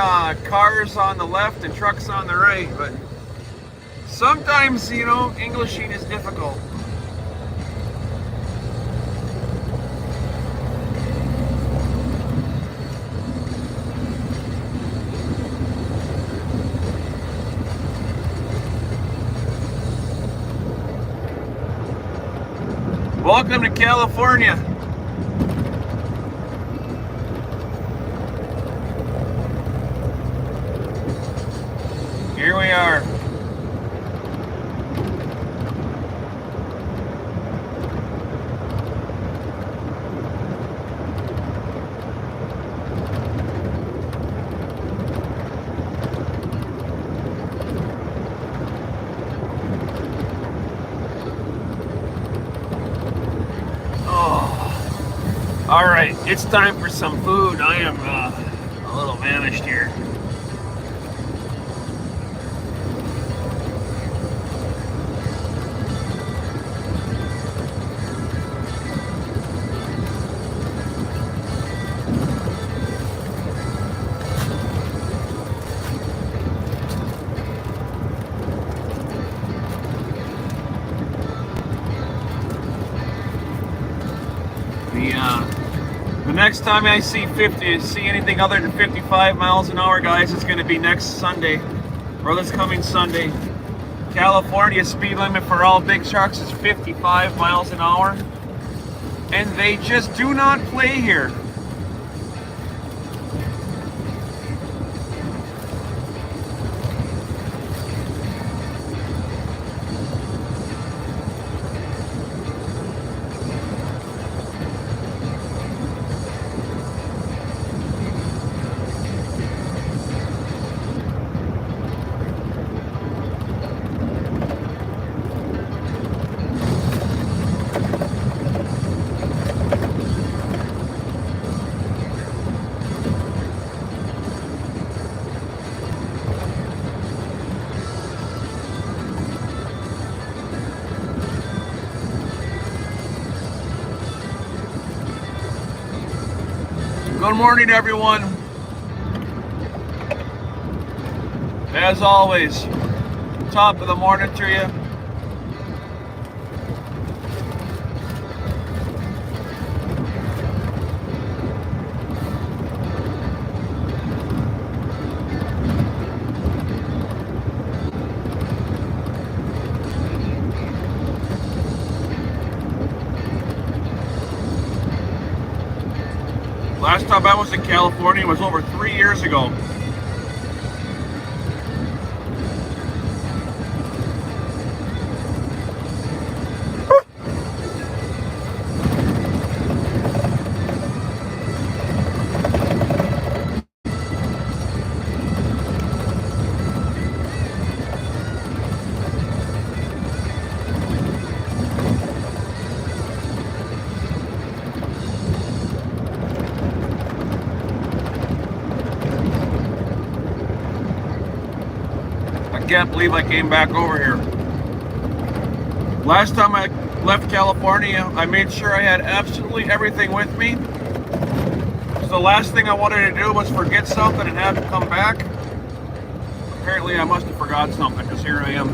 cars on the left and trucks on the right, but sometimes, you know, Englishing is difficult. Welcome to California. Here we are. All right, it's time for some food. I am a little vanished here. next time I see anything other than 55 miles an hour, guys, it's going to be next Sunday, or this coming Sunday. California speed limit for all big trucks is 55 miles an hour, and they just do not play here. Good morning, everyone. As always, top of the morning to you. Last time I was in California was over 3 years ago. I can't believe I came back over here. Last time I left California, I made sure I had absolutely everything with me. So the last thing I wanted to do was forget something and have to come back. Apparently I must have forgot something, because here I am.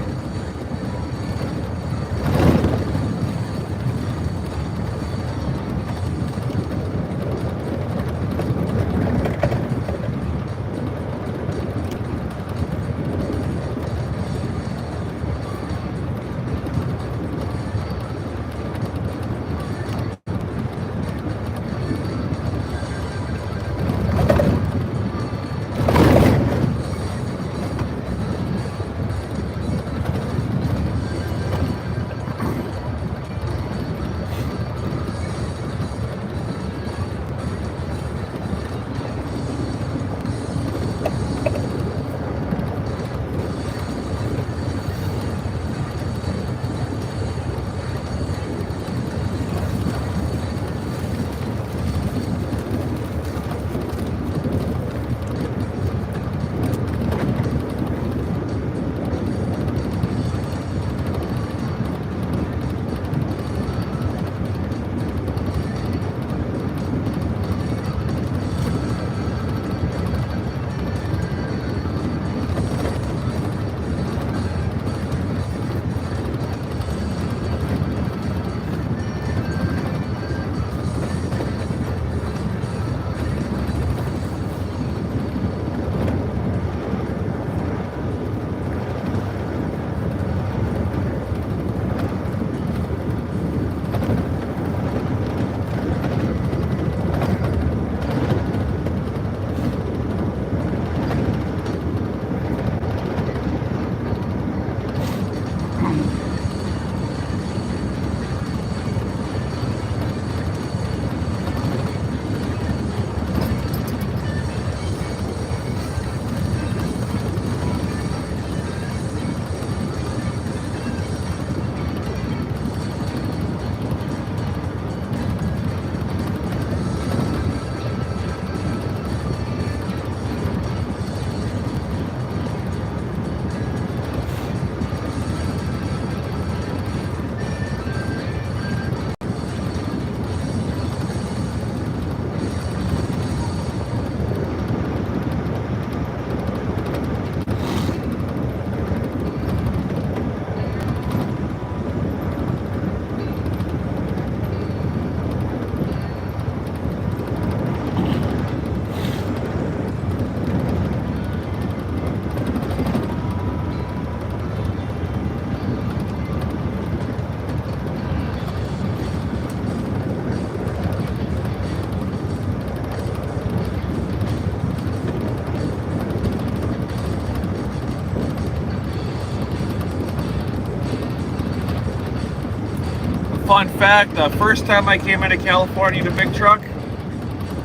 Fun fact, the first time I came into California in a big truck,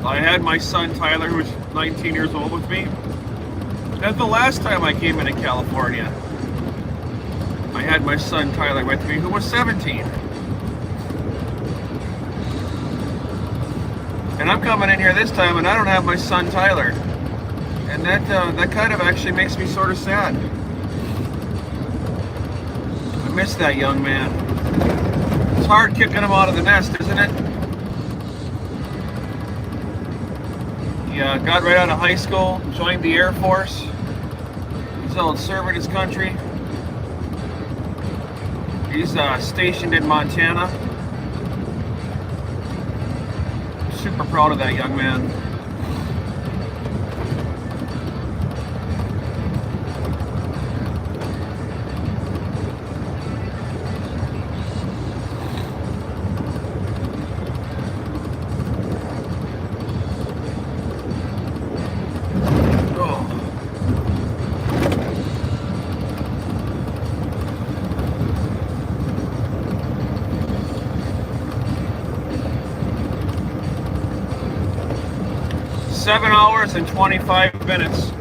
I had my son Tyler, who was 19 years old with me. That's the last time I came into California. I had my son Tyler with me, who was 17. And I'm coming in here this time and I don't have my son Tyler. And that kind of actually makes me sort of sad. I miss that young man. It's hard kicking him out of the nest, isn't it? He got right out of high school, joined the Air Force. He's out serving his country. He's stationed in Montana. Super proud of that young man. Oh. 7 hours and 25 minutes.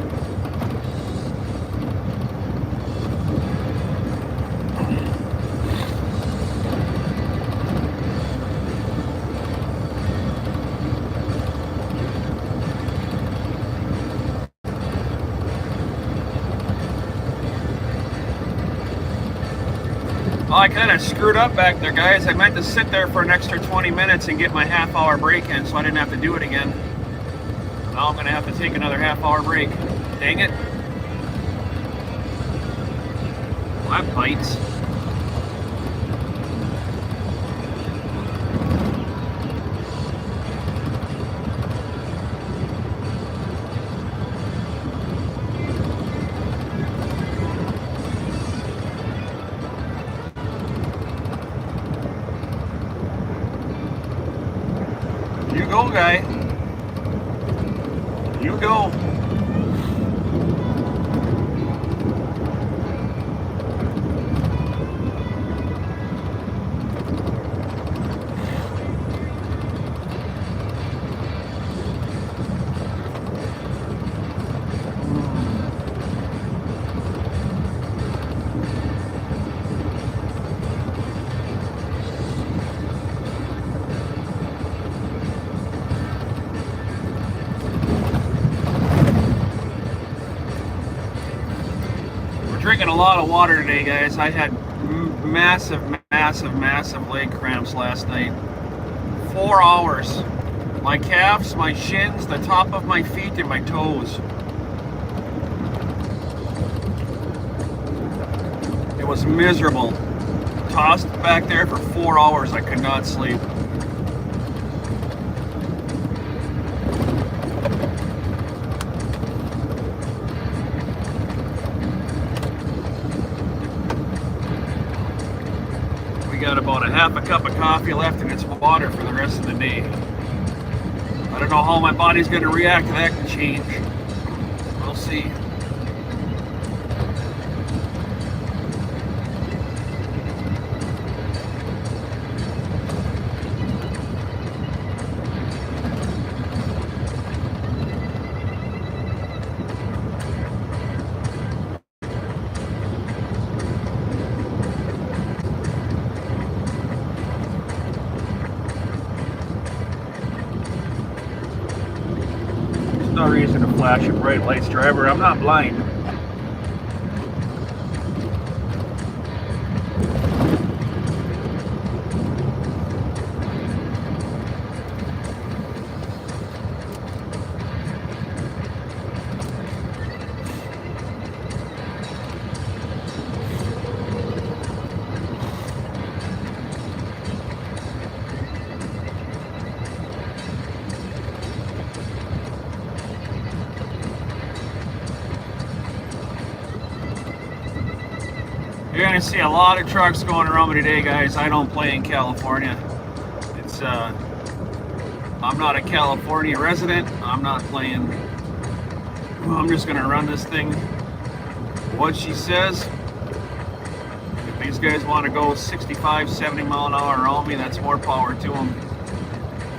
Well, I kind of screwed up back there, guys. I meant to sit there for an extra 20 minutes and get my half-hour break in so I didn't have to do it again. Now I'm going to have to take another half-hour break. Dang it. Well, that bites. You go, guy. You go. Drinking a lot of water today, guys. I had massive leg cramps last night. 4 hours. My calves, my shins, the top of my feet, and my toes. It was miserable. Tossed back there for 4 hours. I could not sleep. Got about a half a cup of coffee left and it's water for the rest of the day. I don't know how my body's going to react to that change. We'll see. No reason to flash at bright lights, driver. I'm not blind. You're gonna see a lot of trucks going around me today, guys. I don't play in California. It's I'm not a California resident. I'm not playing. I'm just gonna run this thing what she says. These guys want to go 65, 70 mile an hour around me. That's more power to them.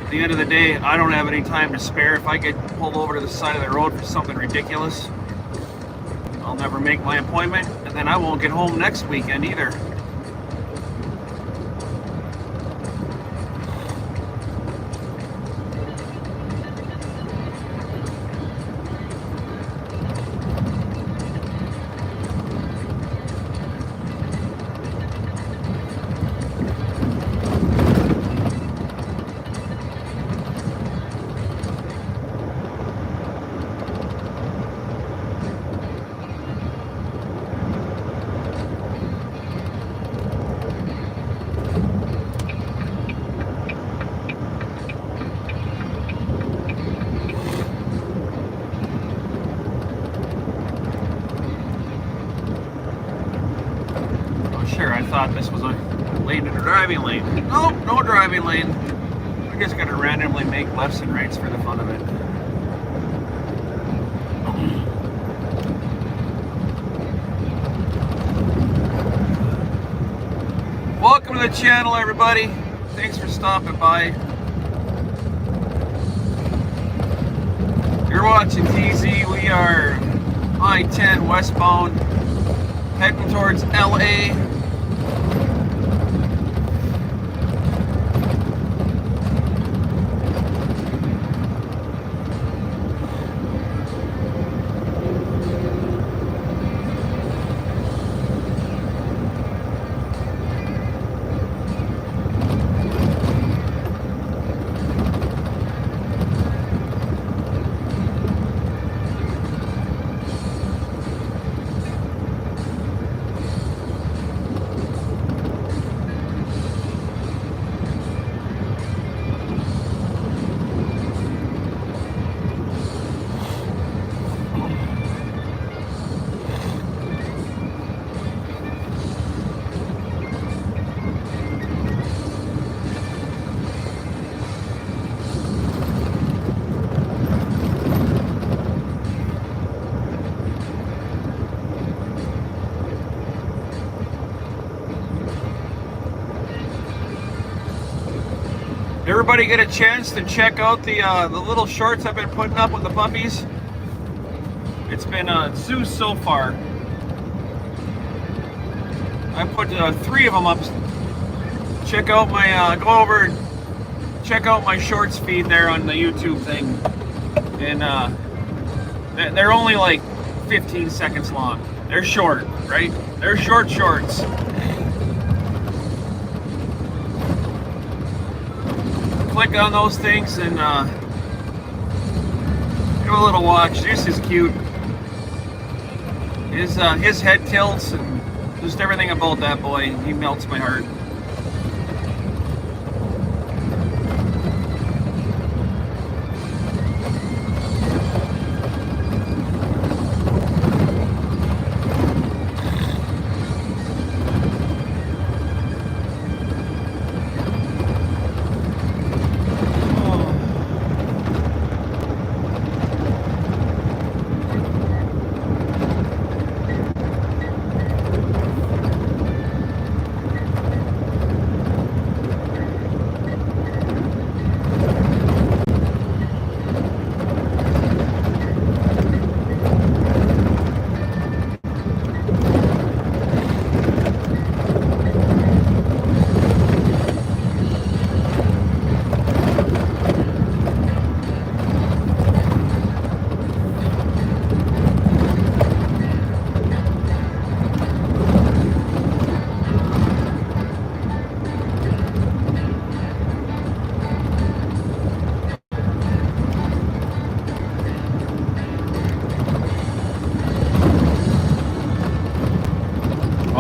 At the end of the day, I don't have any time to spare. If I get pulled over to the side of the road for something ridiculous, I'll never make my appointment, and then I won't get home next weekend either. Sure, I thought this was a lane to the driving lane. Nope, no driving lane. We're just gonna randomly make lefts and rights for the fun of it. Welcome to the channel, everybody. Thanks for stopping by. You're watching TZ. We are I-10 westbound, heading towards LA. Everybody get a chance to check out the little shorts I've been putting up with the puppies? It's been Zeus so far. I put 3 of them up. Check out my go over and check out my shorts feed there on the YouTube thing, and they're only like 15 seconds long. They're short, right? They're short shorts. Click on those things and give a little watch. This is cute. His head tilts and just everything about that boy. He melts my heart.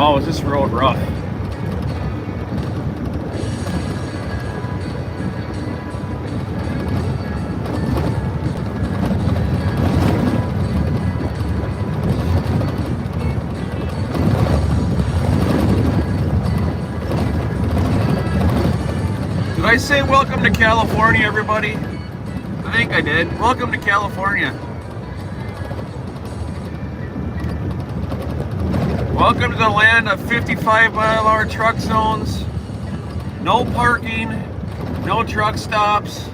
Oh, is this road rough? Did I say welcome to California, everybody? I think I did. Welcome to California. Welcome to the land of 55-mile-an-hour truck zones. No parking, no truck stops.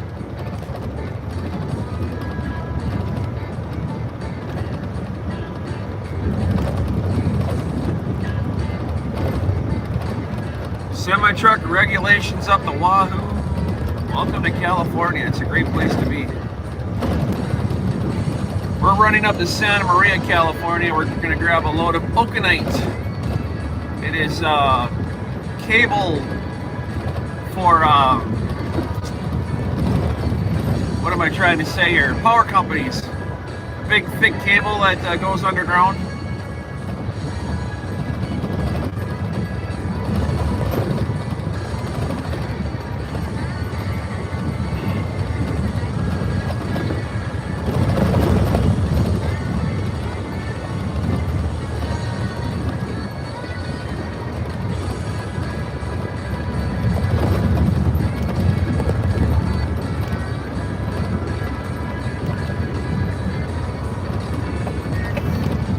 Semi-truck regulations up the wahoo. Welcome to California. It's a great place to be. We're running up to Santa Maria, California. We're going to grab a load of Okonite. It is cable for, what am I trying to say here? Power companies. Big, thick cable that goes underground.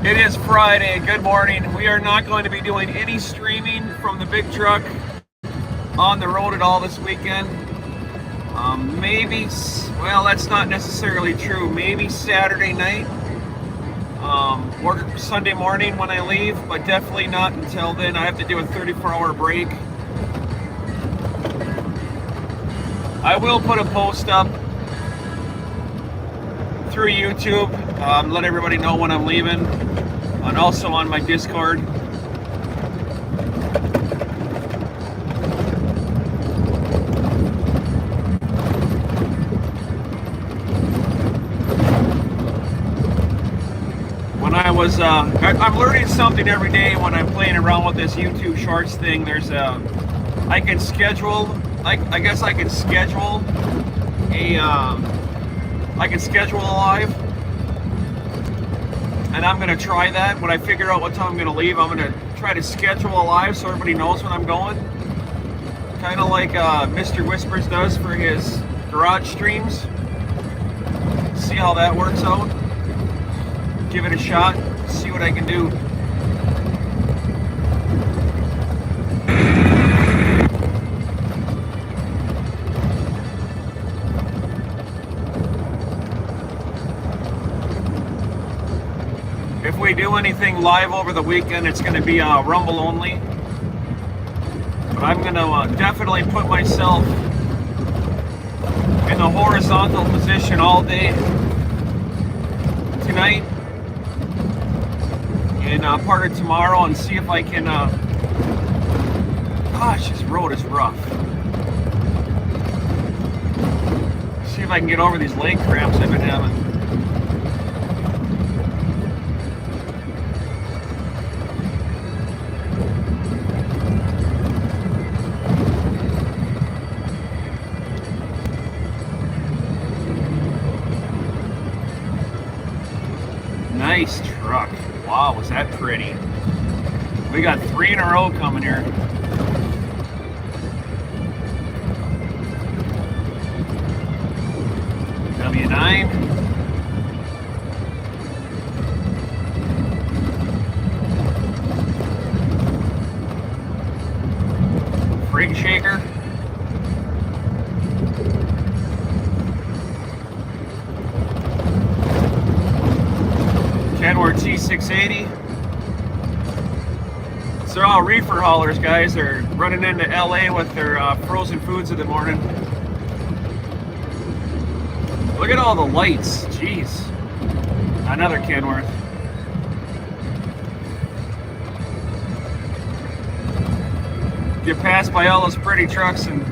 It is Friday. Good morning. We are not going to be doing any streaming from the big truck on the road at all this weekend. Maybe, well, that's not necessarily true. Maybe Saturday night or Sunday morning when I leave, but definitely not until then. I have to do a 34-hour break. I will put a post up through YouTube, let everybody know when I'm leaving, and also on my Discord. When I was, I'm learning something every day when I'm playing around with this YouTube Shorts thing. There's I can schedule, I guess I can schedule a live, and I'm going to try that. When I figure out what time I'm going to leave, I'm going to try to schedule a live so everybody knows when I'm going. Kind of like Mr. Whispers does for his garage streams. See how that works out. Give it a shot, see what I can do. If we do anything live over the weekend, it's going to be Rumble only. But I'm going to definitely put myself in the horizontal position all day tonight and part of tomorrow, and see if I can. Gosh, this road is rough. See if I can get over these leg cramps I've been having. Nice truck. Wow, was that pretty. We got 3 in a row coming here. W9. Frig shaker. Kenworth T680. So they're all reefer haulers, guys. They're running into LA with their frozen foods in the morning. Look at all the lights. Jeez. Another Kenworth. Get passed by all those pretty trucks, and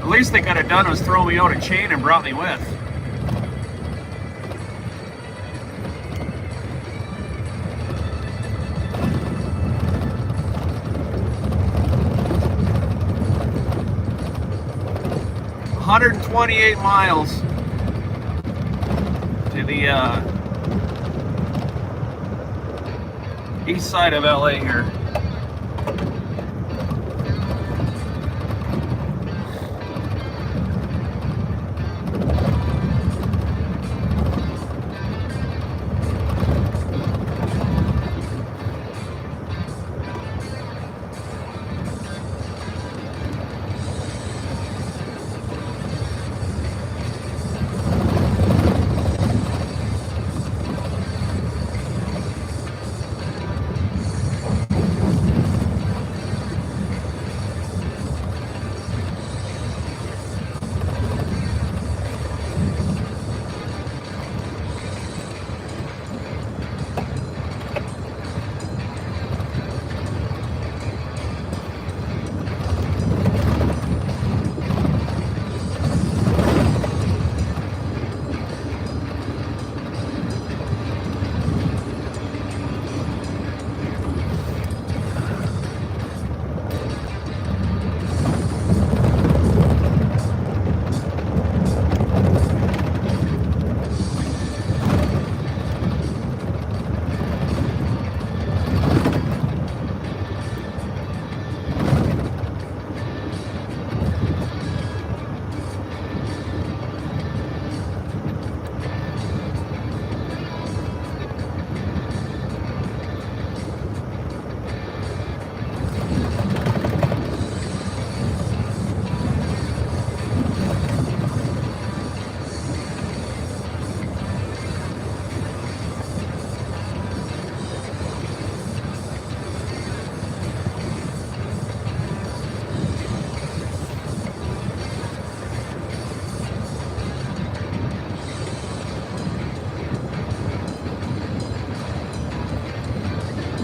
the least they could have done was throw me out a chain and brought me with. $128 miles to the east side of LA here.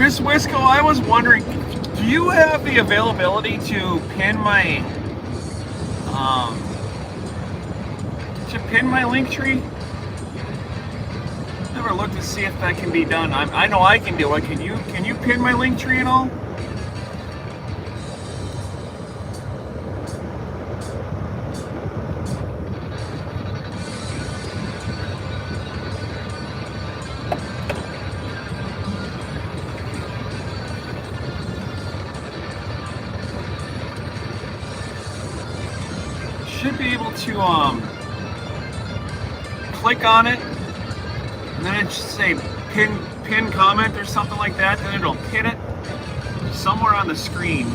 Miss Wisco, I was wondering, do you have the availability to pin my link tree? Never looked to see if that can be done. I know I can do it. Can you pin my link tree and all? Should be able to click on it, and then it should say pin comment or something like that. Then it'll pin it somewhere on the screen.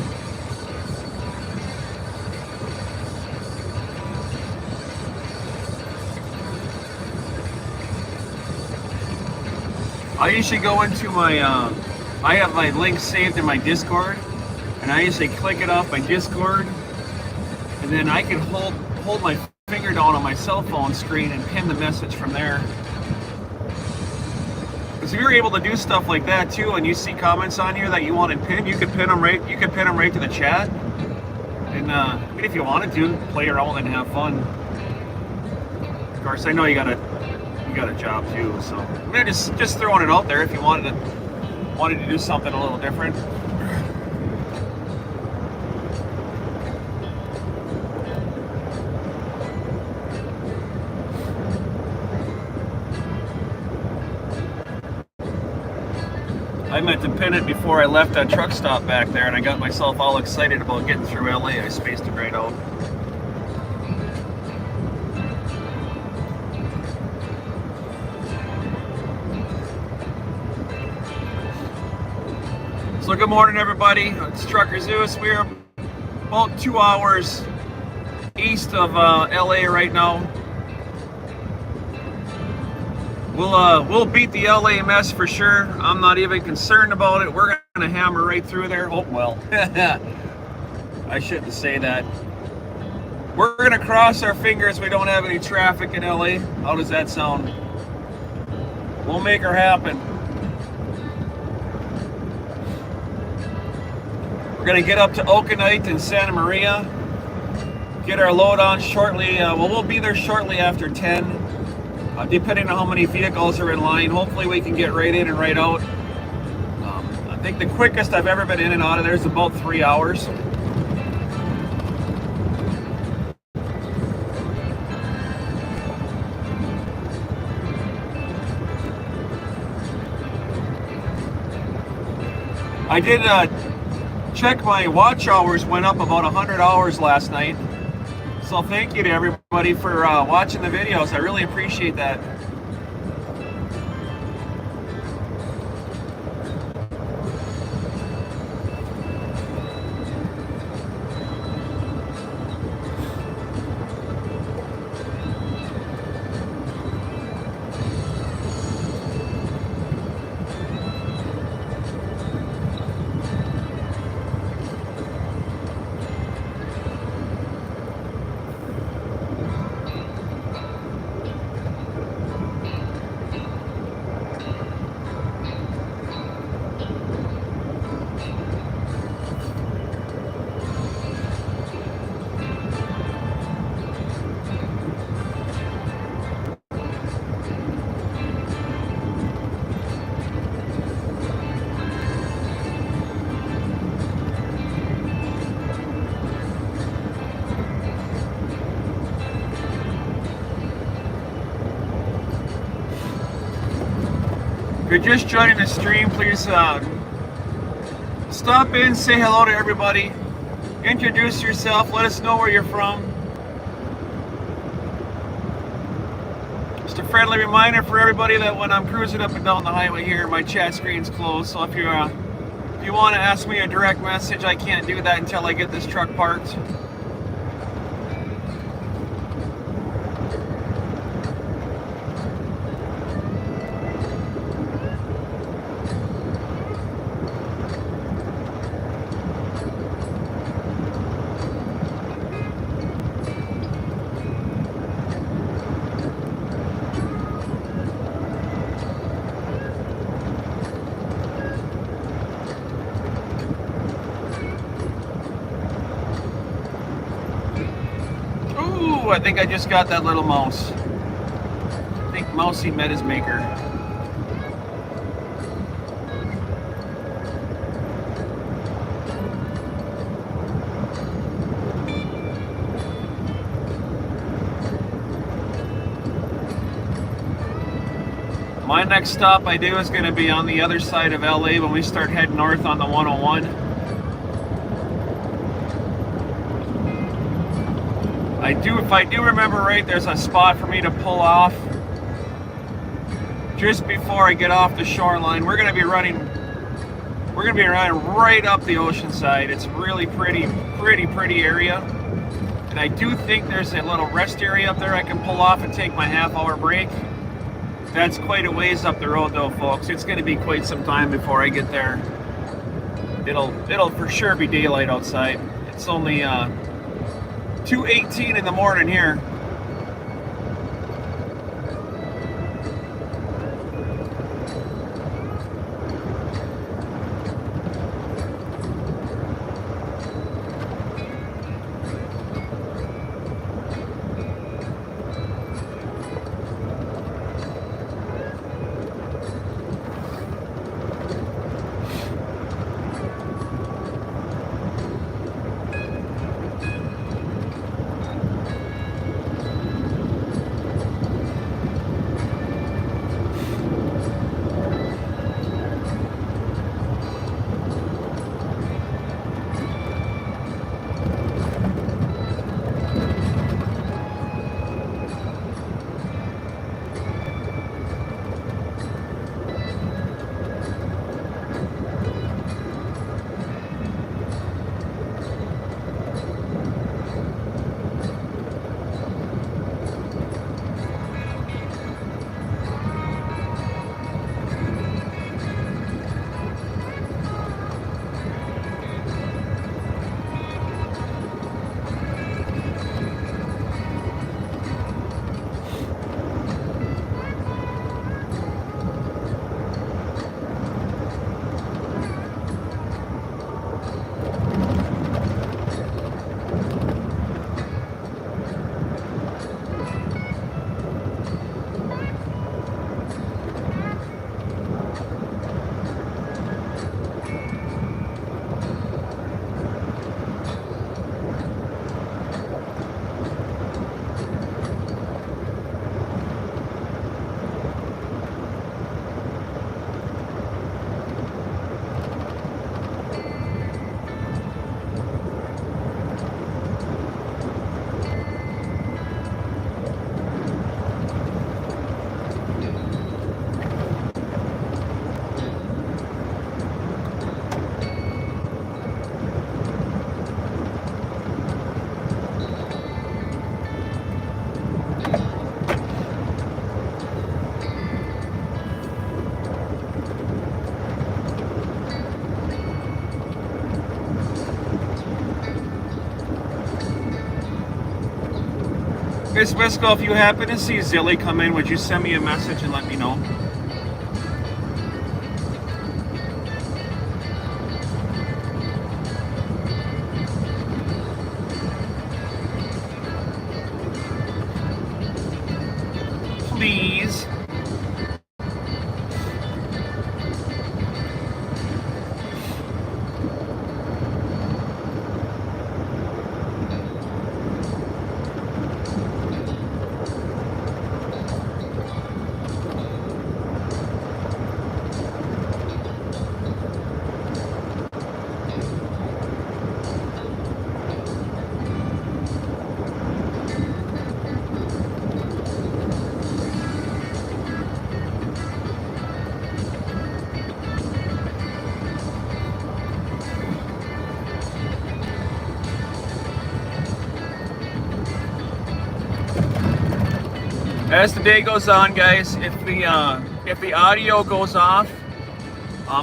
I usually go into my I have my link saved in my Discord, and I usually click it off my Discord. And then I can hold my finger down on my cell phone screen and pin the message from there. Because if you're able to do stuff like that too, and you see comments on here that you want to pin, you could pin them right. You could pin them right to the chat. And if you wanted to, play around and have fun. Of course, I know you got a job too, so I'm just throwing it out there if you wanted to do something a little different. I meant to pin it before I left that truck stop back there, and I got myself all excited about getting through LA. I spaced it right out. So good morning, everybody. It's Trucker Zeus. We're about 2 hours east of LA right now. We'll beat the LA mess for sure. I'm not even concerned about it. We're gonna hammer right through there. Oh well, I shouldn't say that. We're gonna cross our fingers we don't have any traffic in LA. How does that sound? We'll make her happen. We're gonna get up to Okonite and Santa Maria. Get our load on shortly. We'll be there shortly after 10. Depending on how many vehicles are in line, hopefully we can get right in and right out. I think the quickest I've ever been in and out of there is about 3 hours. I did check my watch hours, went up about 100 hours last night. So thank you to everybody for watching the videos. I really appreciate that. If you're just joining the stream, please stop in, say hello to everybody, introduce yourself, let us know where you're from. Just a friendly reminder for everybody that when I'm cruising up and down the highway here, my chat screen's closed, so if you want to ask me a direct message, I can't do that until I get this truck parked. Ooh, I think I just got that little mouse. I think Mousy met his maker. My next stop I do is going to be on the other side of LA when we start heading north on the 101. If I do remember right, there's a spot for me to pull off just before I get off the shoreline. We're going to be running right up the ocean side. It's really pretty area. And I do think there's a little rest area up there I can pull off and take my half-hour break. That's quite a ways up the road though, folks. It's going to be quite some time before I get there. It'll for sure be daylight outside. It's only 2:18 in the morning here. Miss Wisco, if you happen to see Zilly come in, would you send me a message and let me know? Please. As the day goes on, guys, if the audio goes off,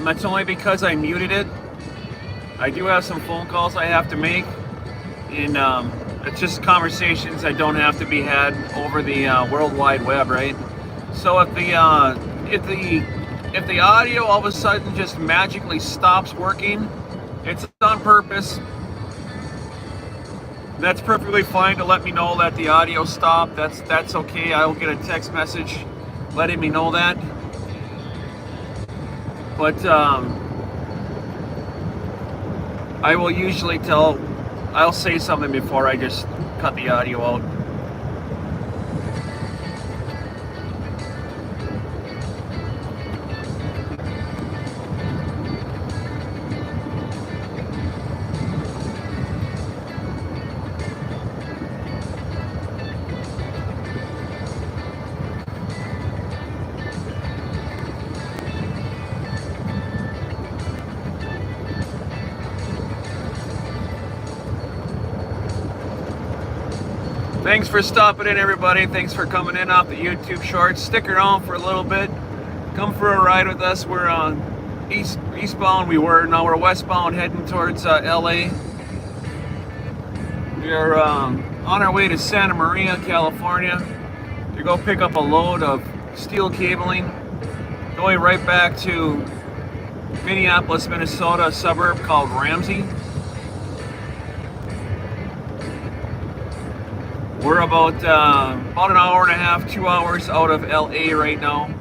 that's only because I muted it. I do have some phone calls I have to make, and it's just conversations that don't have to be had over the World Wide Web, right? So if the audio all of a sudden just magically stops working, it's on purpose. That's perfectly fine to let me know that the audio stopped. That's okay. I'll get a text message letting me know that. But I will usually I'll say something before I just cut the audio out. Thanks for stopping in, everybody. Thanks for coming in off the YouTube shorts. Stick around for a little bit. Come for a ride with us. We're eastbound. Now we're westbound, heading towards LA. We are on our way to Santa Maria, California, to go pick up a load of steel cabling, going right back to Minneapolis, Minnesota, a suburb called Ramsey. We're about an hour and a half, 2 hours out of LA right now.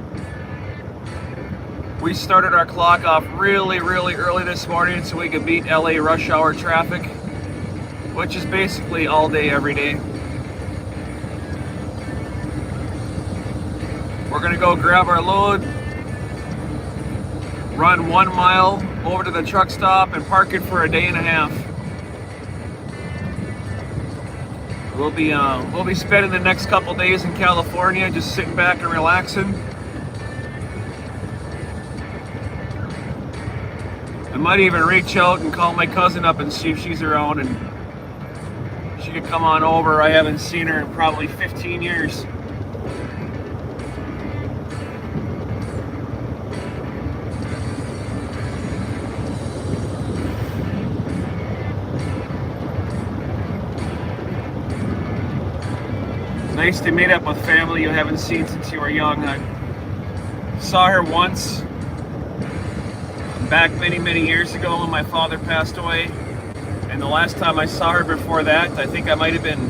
We started our clock off really early this morning so we could beat LA rush hour traffic, which is basically all day, every day. We're gonna go grab our load, run 1 mile over to the truck stop and park it for a day and a half. We'll be spending the next couple days in California, just sitting back and relaxing. I might even reach out and call my cousin up and see if she's around and she could come on over. I haven't seen her in probably 15 years. Nice to meet up with family you haven't seen since you were young. I saw her once back many years ago when my father passed away, and the last time I saw her before that, I think I might have been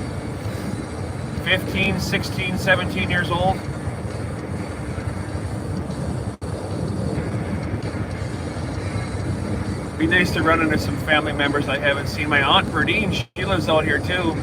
15, 16, 17 years old. Be nice to run into some family members I haven't seen. My aunt Berdine, she lives out here too.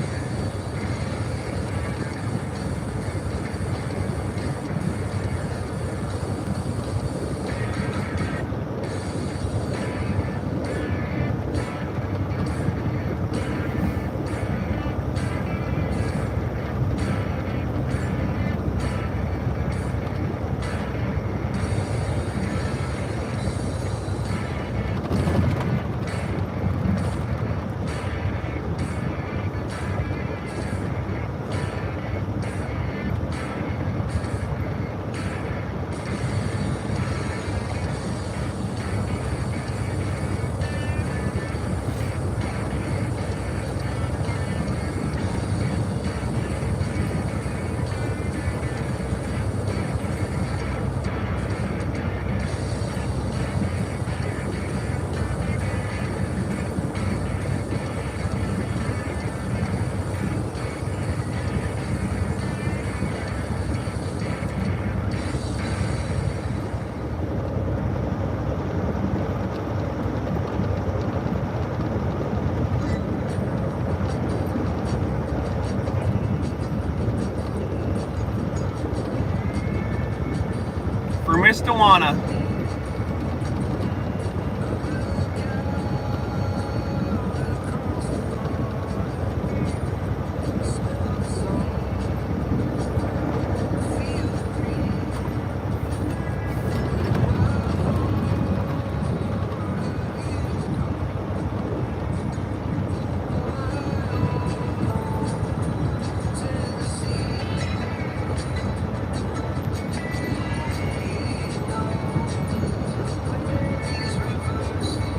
Miss Dewana.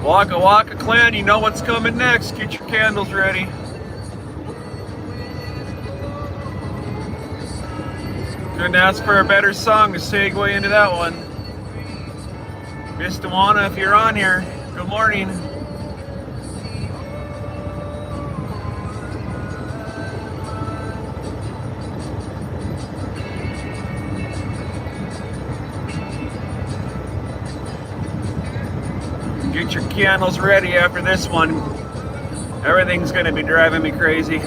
Waka Waka Clan, you know what's coming next. Get your candles ready. Couldn't ask for a better song to segue into that one. Miss Dewana, if you're on here, good morning. get your candles ready after this one. Everything's gonna be driving me crazy.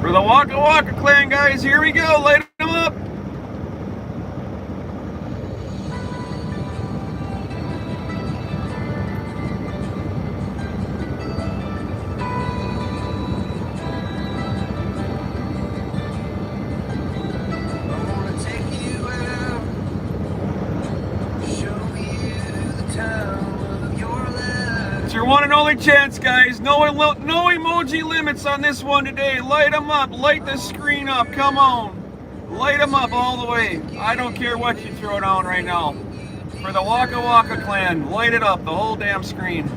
For the Waka Waka clan, guys, here we go. Light them up. It's your one and only chance, guys. No emoji limits on this one today. Light them up. Light the screen up. Come on. Light them up all the way. I don't care what you throw down right now. For the Waka Waka clan, light it up, the whole damn screen.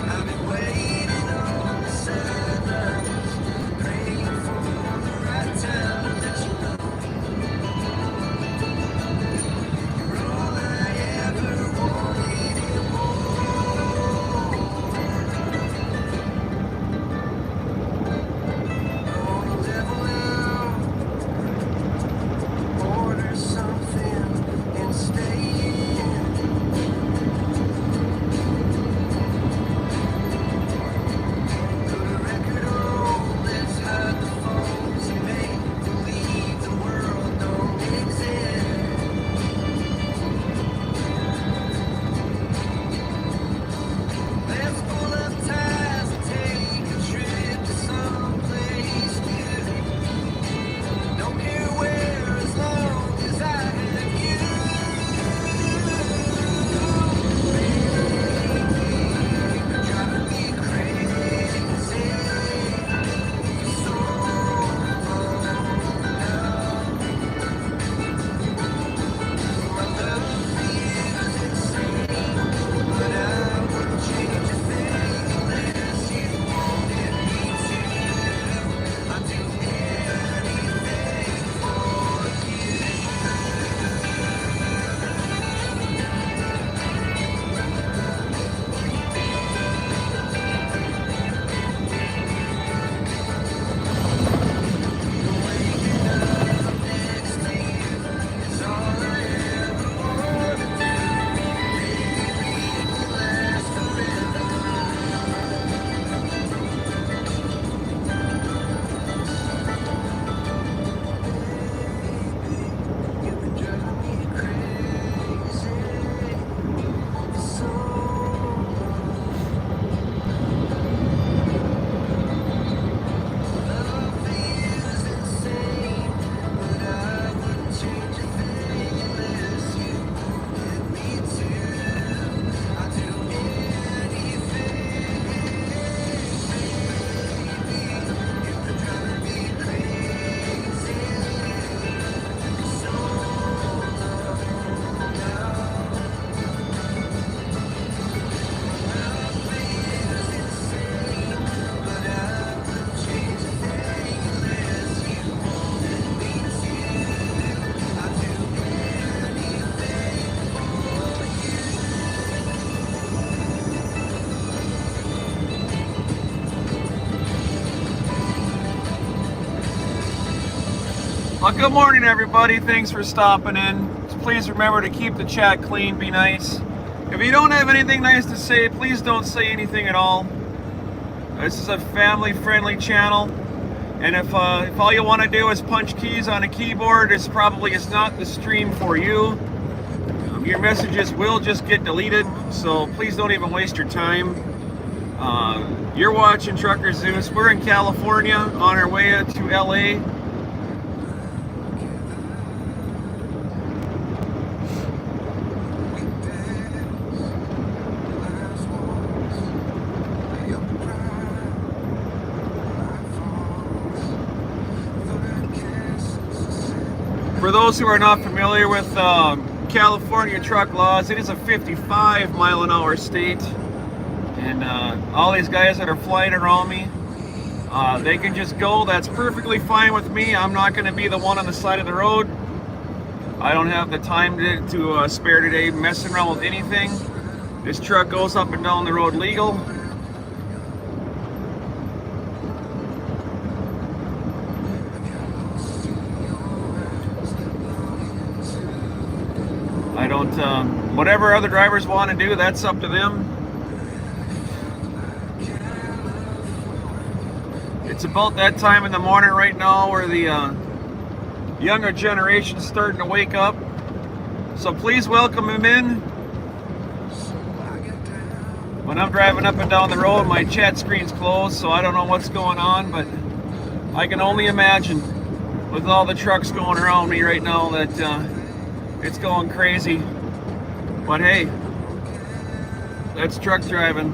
I've been waiting on Well, good morning, everybody. Thanks for stopping in. Please remember to keep the chat clean, be nice. If you don't have anything nice to say, please don't say anything at all. This is a family-friendly channel, and if all you want to do is punch keys on a keyboard, it's not the stream for you. Your messages will just get deleted, so please don't even waste your time. You're watching Trucker Zeus. We're in California on our way to LA. For those who are not familiar with California truck laws, it is a 55-mile-an-hour state, and all these guys that are flying around me, they can just go. That's perfectly fine with me. I'm not going to be the one on the side of the road. I don't have the time to spare today messing around with anything. This truck goes up and down the road legal. I don't, whatever other drivers want to do, that's up to them. It's about that time in the morning right now where the younger generation's starting to wake up. So please welcome them in. When I'm driving up and down the road, my chat screen's closed, so I don't know what's going on, but I can only imagine with all the trucks going around me right now that it's going crazy. But hey, that's truck driving.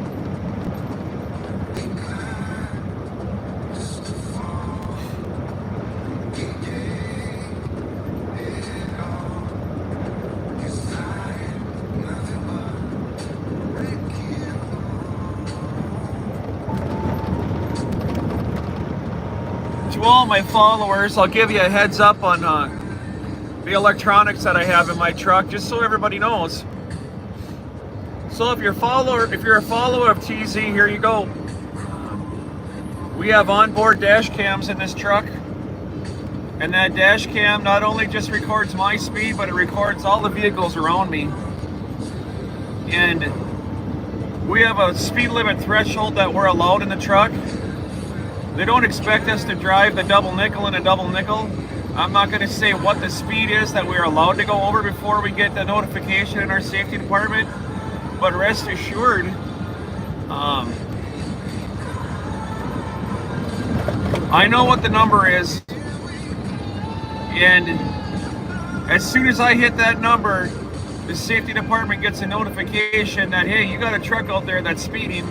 To all my followers, I'll give you a heads up on the electronics that I have in my truck, just so everybody knows. So if you're a follower of TZ, here you go. We have onboard dash cams in this truck, and that dash cam not only just records my speed, but it records all the vehicles around me. And we have a speed limit threshold that we're allowed in the truck. They don't expect us to drive the double nickel and a double nickel. I'm not going to say what the speed is that we're allowed to go over before we get the notification in our safety department, but rest assured, I know what the number is, and as soon as I hit that number, the safety department gets a notification that, hey, you got a truck out there that's speeding.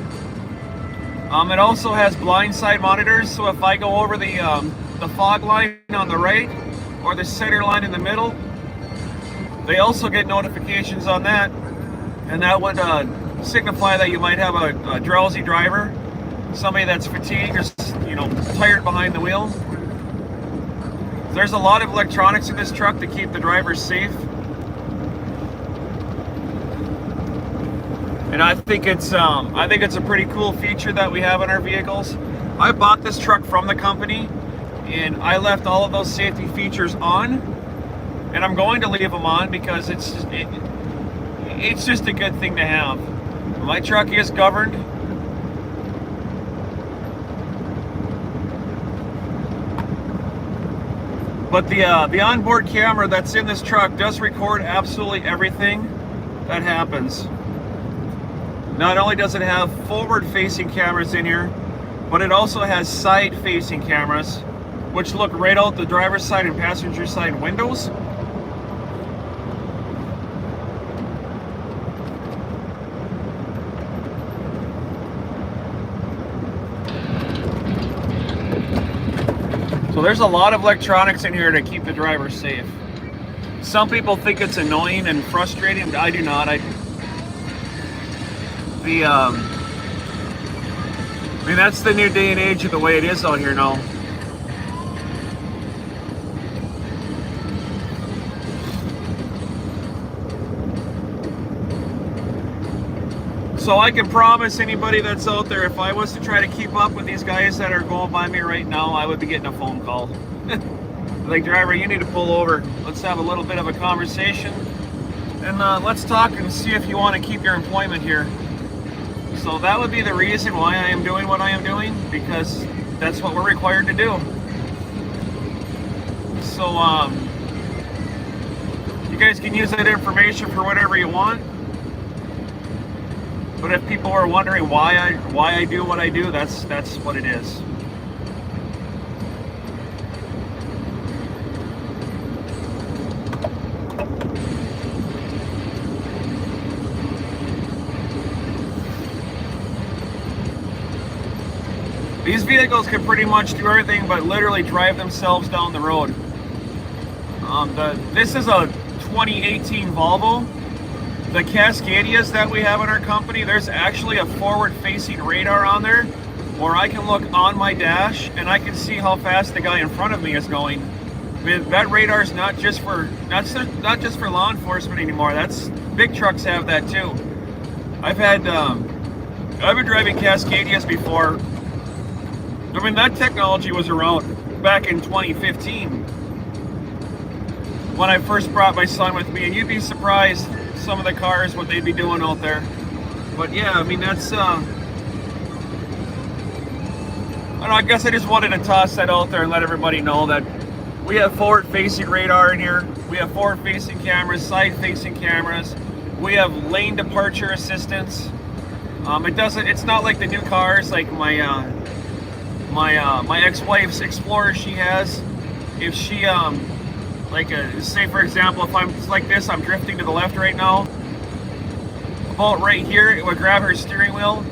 It also has blind side monitors, so if I go over the fog line on the right or the center line in the middle, they also get notifications on that, and that would signify that you might have a drowsy driver, somebody that's fatigued or tired behind the wheel. There's a lot of electronics in this truck to keep the drivers safe, and I think it's a pretty cool feature that we have in our vehicles. I bought this truck from the company, and I left all of those safety features on, and I'm going to leave them on because it's just a good thing to have. My truck is governed. But the onboard camera that's in this truck does record absolutely everything that happens. Not only does it have forward-facing cameras in here, but it also has side-facing cameras, which look right out the driver's side and passenger side windows. So there's a lot of electronics in here to keep the driver safe. Some people think it's annoying and frustrating. I do not. I mean, that's the new day and age of the way it is out here now. So I can promise anybody that's out there, if I was to try to keep up with these guys that are going by me right now, I would be getting a phone call. Like, driver, you need to pull over. Let's have a little bit of a conversation. And let's talk and see if you want to keep your employment here. So that would be the reason why I am doing what I am doing, because that's what we're required to do. So you guys can use that information for whatever you want. But if people are wondering why I do what I do, that's what it is. These vehicles can pretty much do everything but literally drive themselves down the road. This is a 2018 Volvo. The Cascadias that we have in our company, there's actually a forward-facing radar on there where I can look on my dash and I can see how fast the guy in front of me is going. I mean, that radar is not just for law enforcement anymore. That's big trucks have that too. I've been driving Cascadias before. I mean, that technology was around back in 2015 when I first brought my son with me, and you'd be surprised some of the cars, what they'd be doing out there. But yeah, I mean, that's, I don't know, I guess I just wanted to toss that out there and let everybody know that we have forward-facing radar in here. We have forward-facing cameras, side-facing cameras. We have lane departure assistance. It's not like the new cars, like my ex-wife's Explorer she has. If she, say for example, if I'm like this, I'm drifting to the left right now, about right here, it would grab her steering wheel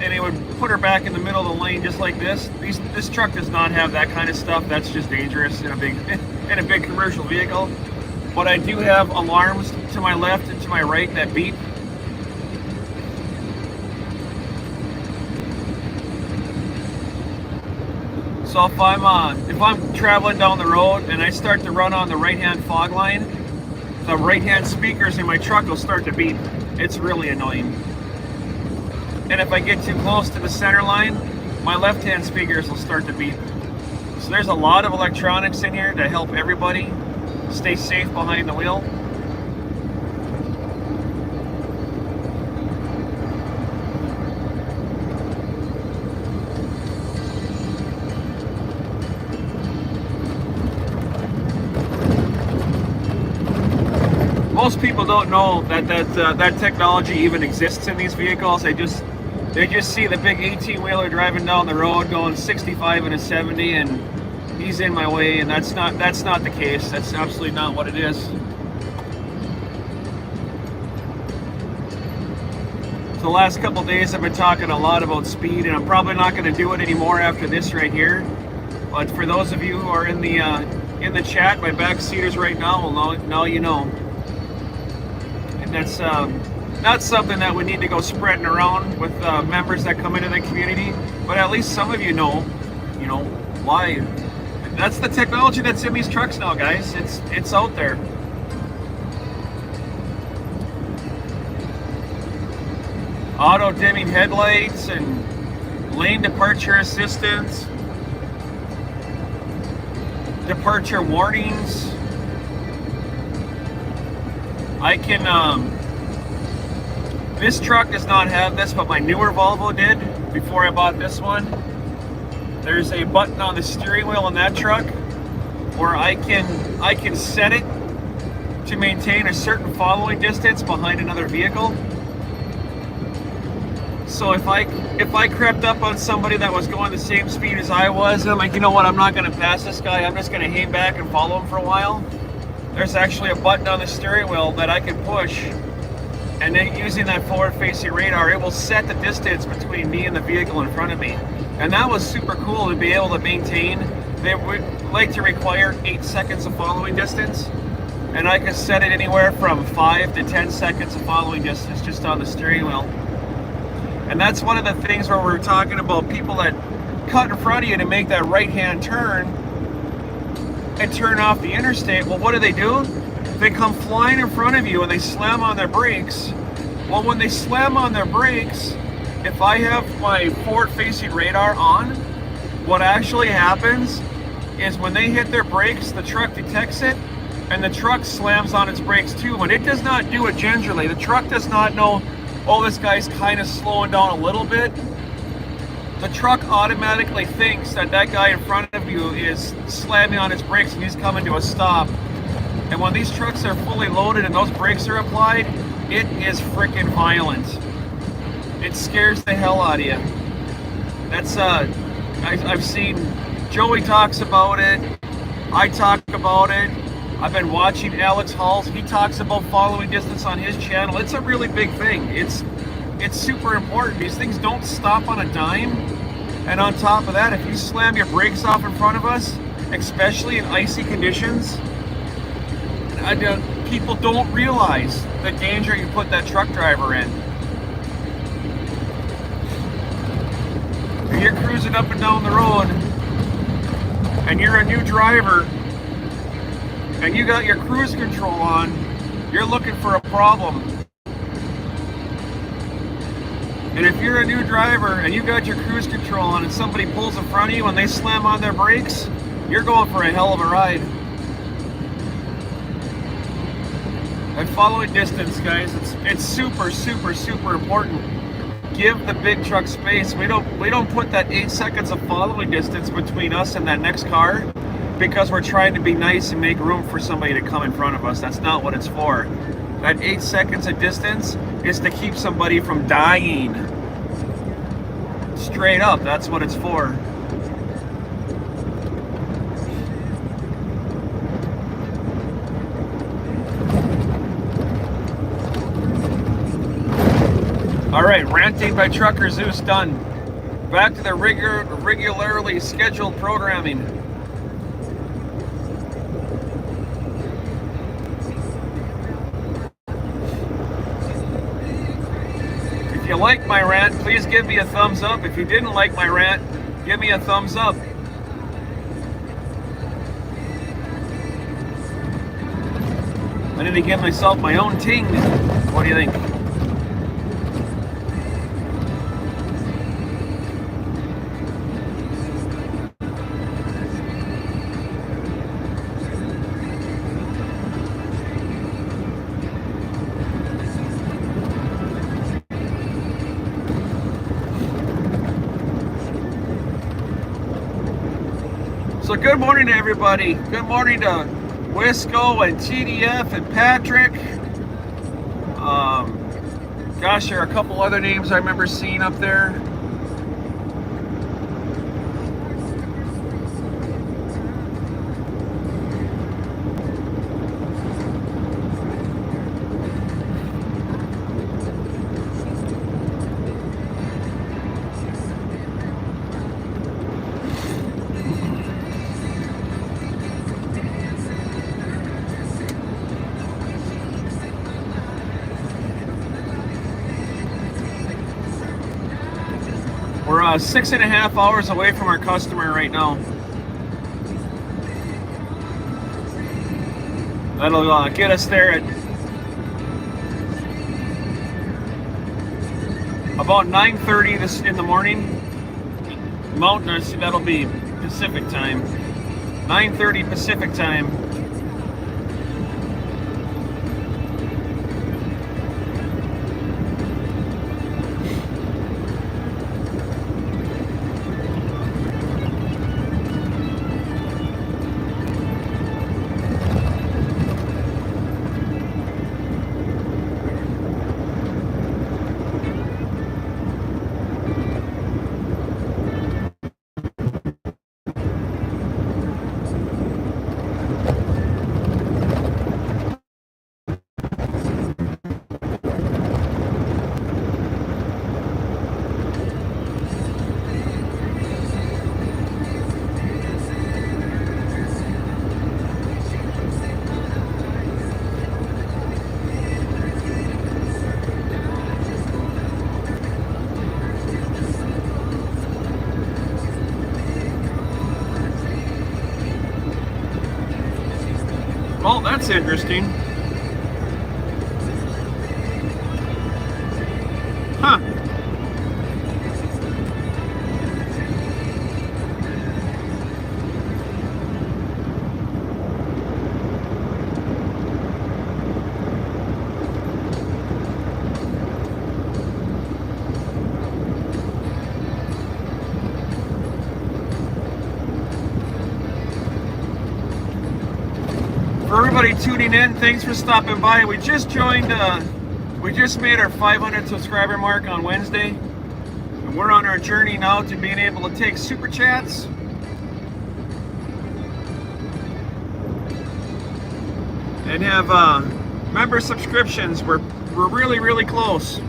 and it would put her back in the middle of the lane just like this. This truck does not have that kind of stuff. That's just dangerous in a big commercial vehicle. But I do have alarms to my left and to my right that beep. So if I'm traveling down the road and I start to run on the right-hand fog line, the right-hand speakers in my truck will start to beep. It's really annoying. And if I get too close to the center line, my left-hand speakers will start to beep. So there's a lot of electronics in here to help everybody stay safe behind the wheel. Most people don't know that technology even exists in these vehicles. They just see the big 18-wheeler driving down the road going 65 and a 70, and he's in my way, and that's not the case. That's absolutely not what it is. So the last couple of days I've been talking a lot about speed, and I'm probably not going to do it anymore after this right here. But for those of you who are in the chat, my backseaters right now, well, now you know. And that's not something that we need to go spreading around with members that come into the community, but at least some of you know why. That's the technology that's in these trucks now, guys. It's out there. Auto dimming headlights and lane departure assistance, departure warnings. I can, this truck does not have this, but my newer Volvo did before I bought this one. There's a button on the steering wheel in that truck where I can set it to maintain a certain following distance behind another vehicle. So if I crept up on somebody that was going the same speed as I was, and I'm like, you know what, I'm not going to pass this guy, I'm just going to hang back and follow him for a while. There's actually a button on the steering wheel that I can push, and then using that forward-facing radar, it will set the distance between me and the vehicle in front of me. And that was super cool to be able to maintain. They would like to require 8 seconds of following distance, and I can set it anywhere from 5 to 10 seconds of following distance just on the steering wheel. And that's one of the things where we're talking about people that cut in front of you to make that right-hand turn and turn off the interstate. Well, what do? They come flying in front of you and they slam on their brakes. Well, when they slam on their brakes, if I have my forward-facing radar on, what actually happens is when they hit their brakes, the truck detects it, and the truck slams on its brakes too. But it does not do it gingerly. The truck does not know, oh, this guy's kind of slowing down a little bit. The truck automatically thinks that that guy in front of you is slamming on his brakes and he's coming to a stop. And when these trucks are fully loaded and those brakes are applied, it is freaking violent. It scares the hell out of you. That's I've seen Joey talks about it. I talk about it. I've been watching Alex Halls. He talks about following distance on his channel. It's a really big thing. It's super important. These things don't stop on a dime. And on top of that, if you slam your brakes off in front of us, especially in icy conditions, people don't realize the danger you put that truck driver in. If you're cruising up and down the road and you're a new driver and you got your cruise control on, you're looking for a problem. And if you're a new driver and you got your cruise control on and somebody pulls in front of you and they slam on their brakes, you're going for a hell of a ride. And following distance, guys, it's super, super, super important. Give the big truck space. We don't put that 8 seconds of following distance between us and that next car because we're trying to be nice and make room for somebody to come in front of us. That's not what it's for. That 8 seconds of distance is to keep somebody from dying. Straight up, that's what it's for. All right, ranting by Trucker Zeus done. Back to the regularly scheduled programming. If you like my rant, please give me a thumbs up. If you didn't like my rant, give me a thumbs up. I need to give myself my own ting. What do you think? So good morning to everybody. Good morning to Wisco and TDF and Patrick. Gosh, there are a couple other names I remember seeing up there. We're 6.5 hours away from our customer right now. That'll get us there at about 9:30 this in the morning. Mountain, that'll be Pacific time. 9:30 Pacific time. Well, that's interesting. Huh. For everybody tuning in, thanks for stopping by. We just made our 500 subscriber mark on Wednesday. And we're on our journey now to being able to take super chats. And have member subscriptions. We're really, really close.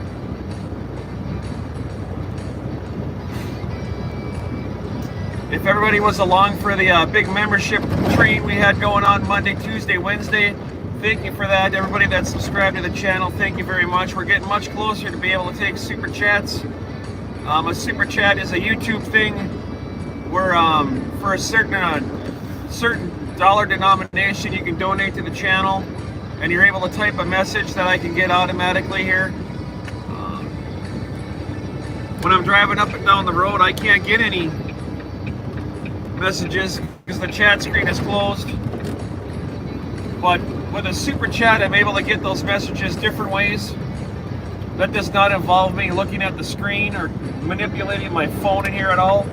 If everybody was along for the big membership train we had going on Monday, Tuesday, Wednesday, thank you for that. Everybody that's subscribed to the channel, thank you very much. We're getting much closer to be able to take super chats. A super chat is a YouTube thing where for a certain dollar denomination you can donate to the channel, and you're able to type a message that I can get automatically here. When I'm driving up and down the road, I can't get any messages because the chat screen is closed, but with a super chat I'm able to get those messages different ways. That does not involve me looking at the screen or manipulating my phone in here at all.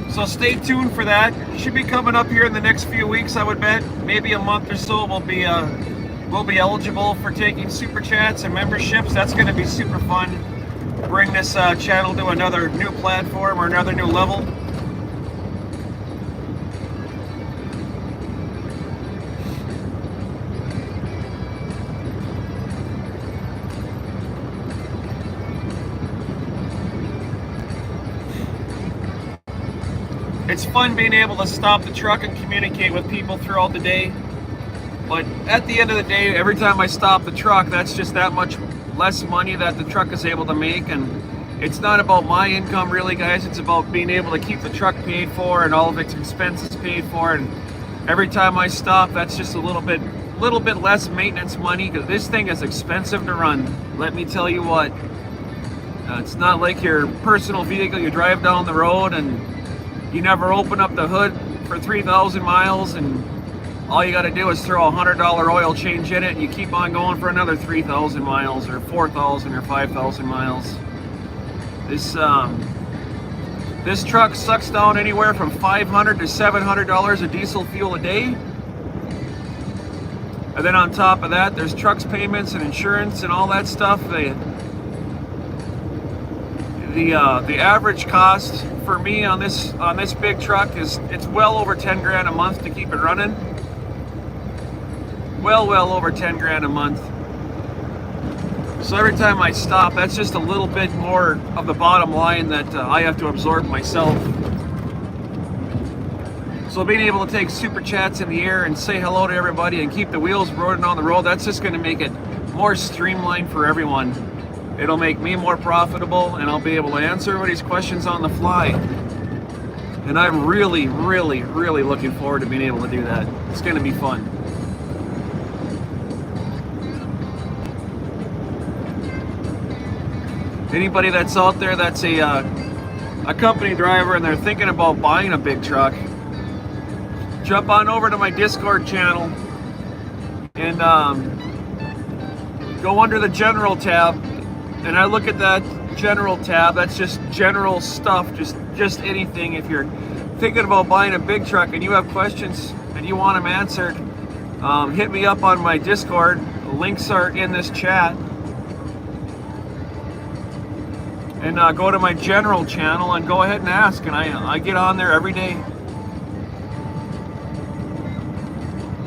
So stay tuned for that. It should be coming up here in the next few weeks, I would bet. Maybe a month or so we'll be eligible for taking super chats and memberships. That's going to be super fun. Bring this channel to another new platform or another new level. It's fun being able to stop the truck and communicate with people throughout the day. But at the end of the day, every time I stop the truck, that's just that much less money that the truck is able to make. And it's not about my income really, guys. It's about being able to keep the truck paid for and all of its expenses paid for. And every time I stop, that's just a little bit less maintenance money, because this thing is expensive to run. Let me tell you what. It's not like your personal vehicle. You drive down the road and you never open up the hood for 3,000 miles, and all you got to do is throw a $100 oil change in it, and you keep on going for another 3,000 miles, or 4,000, or 5,000 miles. This truck sucks down anywhere from $500 to $700 of diesel fuel a day. And then on top of that, there's trucks payments and insurance and all that stuff. The average cost for me on this big truck it's well over 10 grand a month to keep it running. Well over 10 grand a month. So every time I stop, that's just a little bit more of the bottom line that I have to absorb myself. So being able to take super chats in the air and say hello to everybody and keep the wheels rolling on the road, that's just going to make it more streamlined for everyone. It'll make me more profitable, and I'll be able to answer everybody's questions on the fly. And I'm really looking forward to being able to do that. It's going to be fun. Anybody that's out there that's a company driver and they're thinking about buying a big truck, jump on over to my Discord channel and go under the General tab. And I look at that General tab, that's just general stuff, just anything. If you're thinking about buying a big truck and you have questions and you want them answered, hit me up on my Discord. The links are in this chat. And go to my General channel and go ahead and ask. And I get on there every day.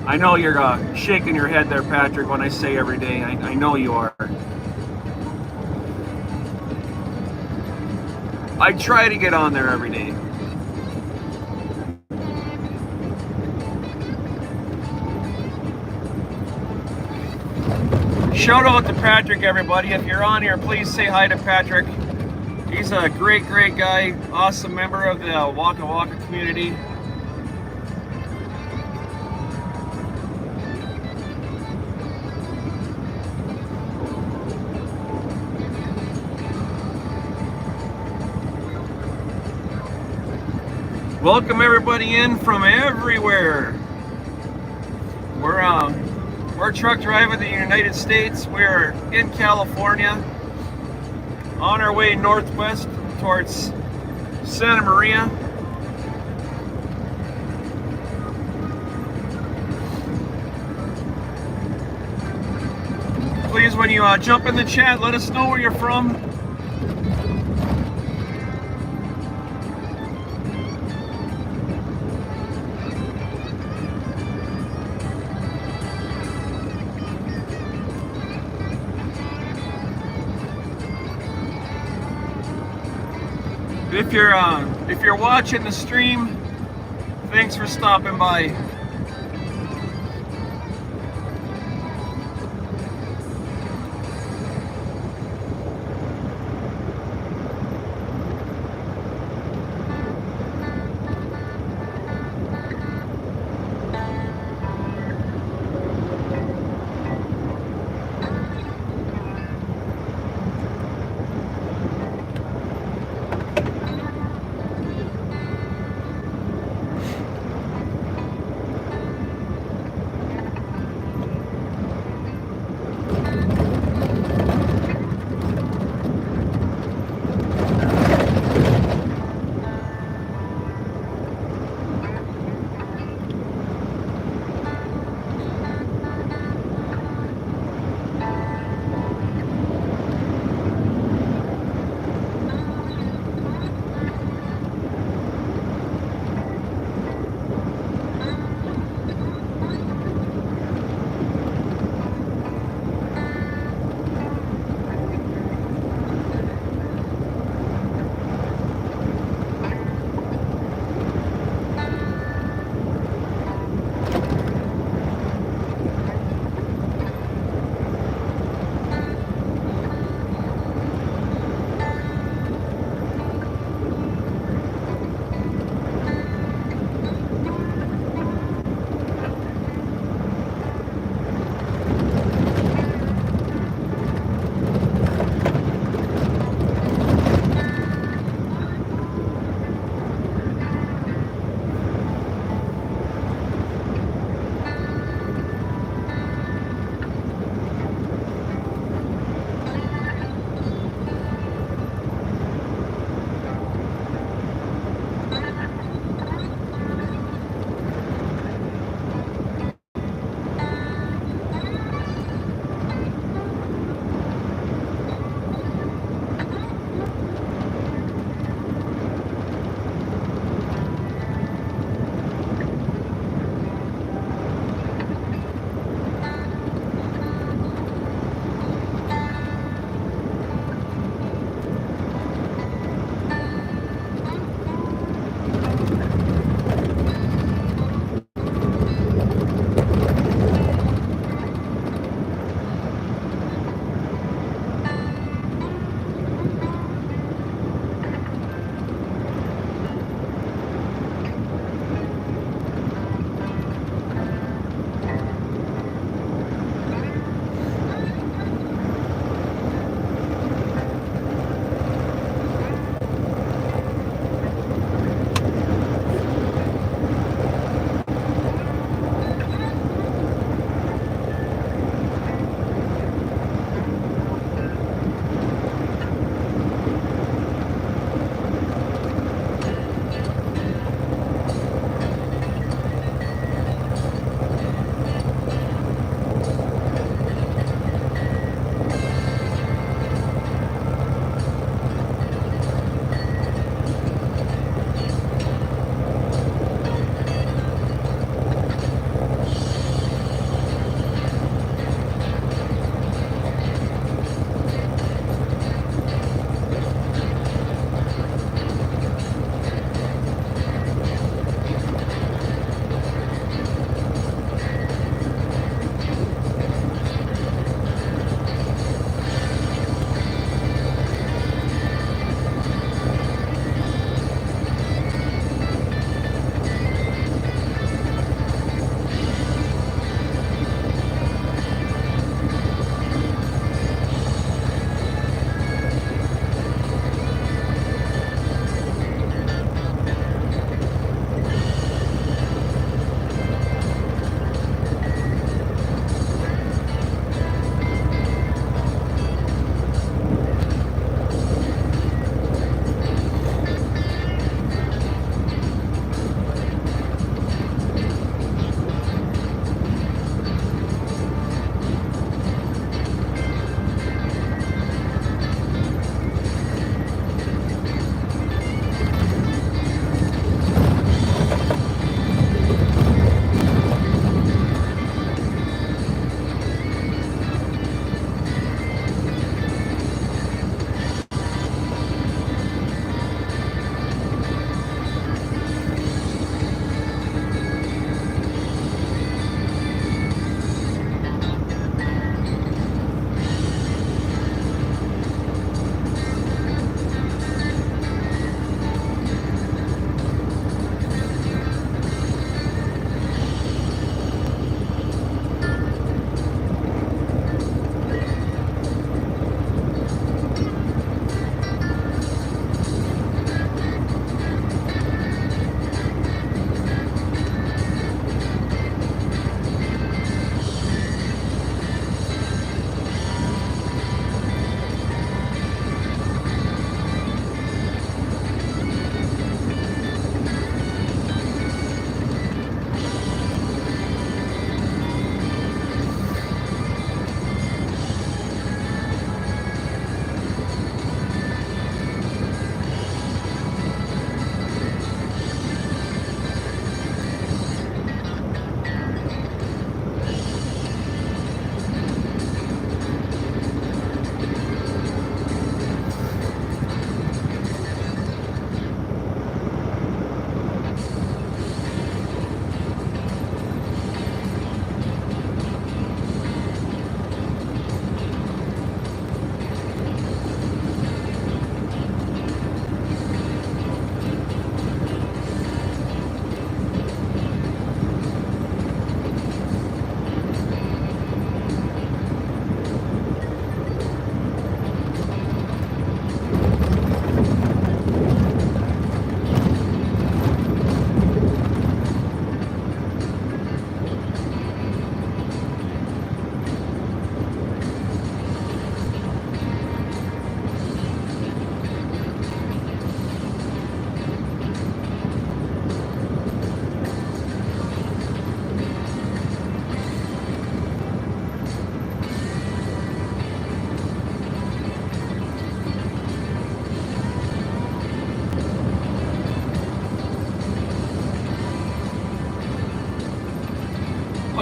I know you're shaking your head there, Patrick, when I say every day. I know you are. I try to get on there every day. Shout out to Patrick, everybody. If you're on here, please say hi to Patrick. He's a great guy, awesome member of the Waka Waka community. Welcome everybody in from everywhere. We're truck driving the United States. We're in California, on our way northwest towards Santa Maria. when you jump in the chat, let us know where you're from. If you're watching the stream, thanks for stopping by.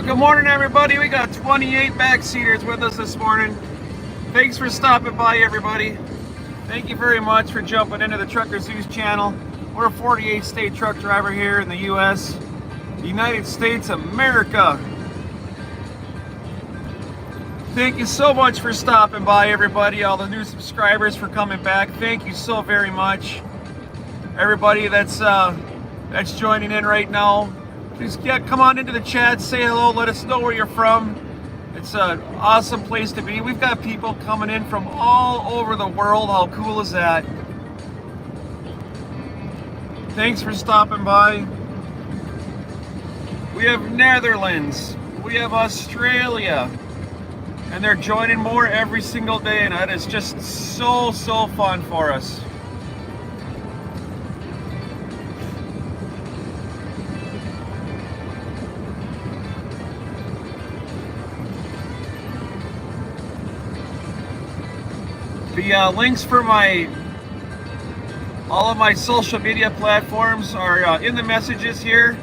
Well, good morning, everybody. We got 28 backseaters with us this morning. Thanks for stopping by, everybody. Thank you very much for jumping into the Trucker Zeus channel. We're a 48-state truck driver here in the U.S., the United States of America. Thank you so much for stopping by, everybody. All the new subscribers for coming back. Thank you so very much. Everybody that's joining in right now. Please come on into the chat, say hello, let us know where you're from. It's an awesome place to be. We've got people coming in from all over the world. How cool is that? Thanks for stopping by. We have Netherlands, we have Australia, and they're joining more every single day, and that is just so fun for us. The links for all of my social media platforms are in the messages here.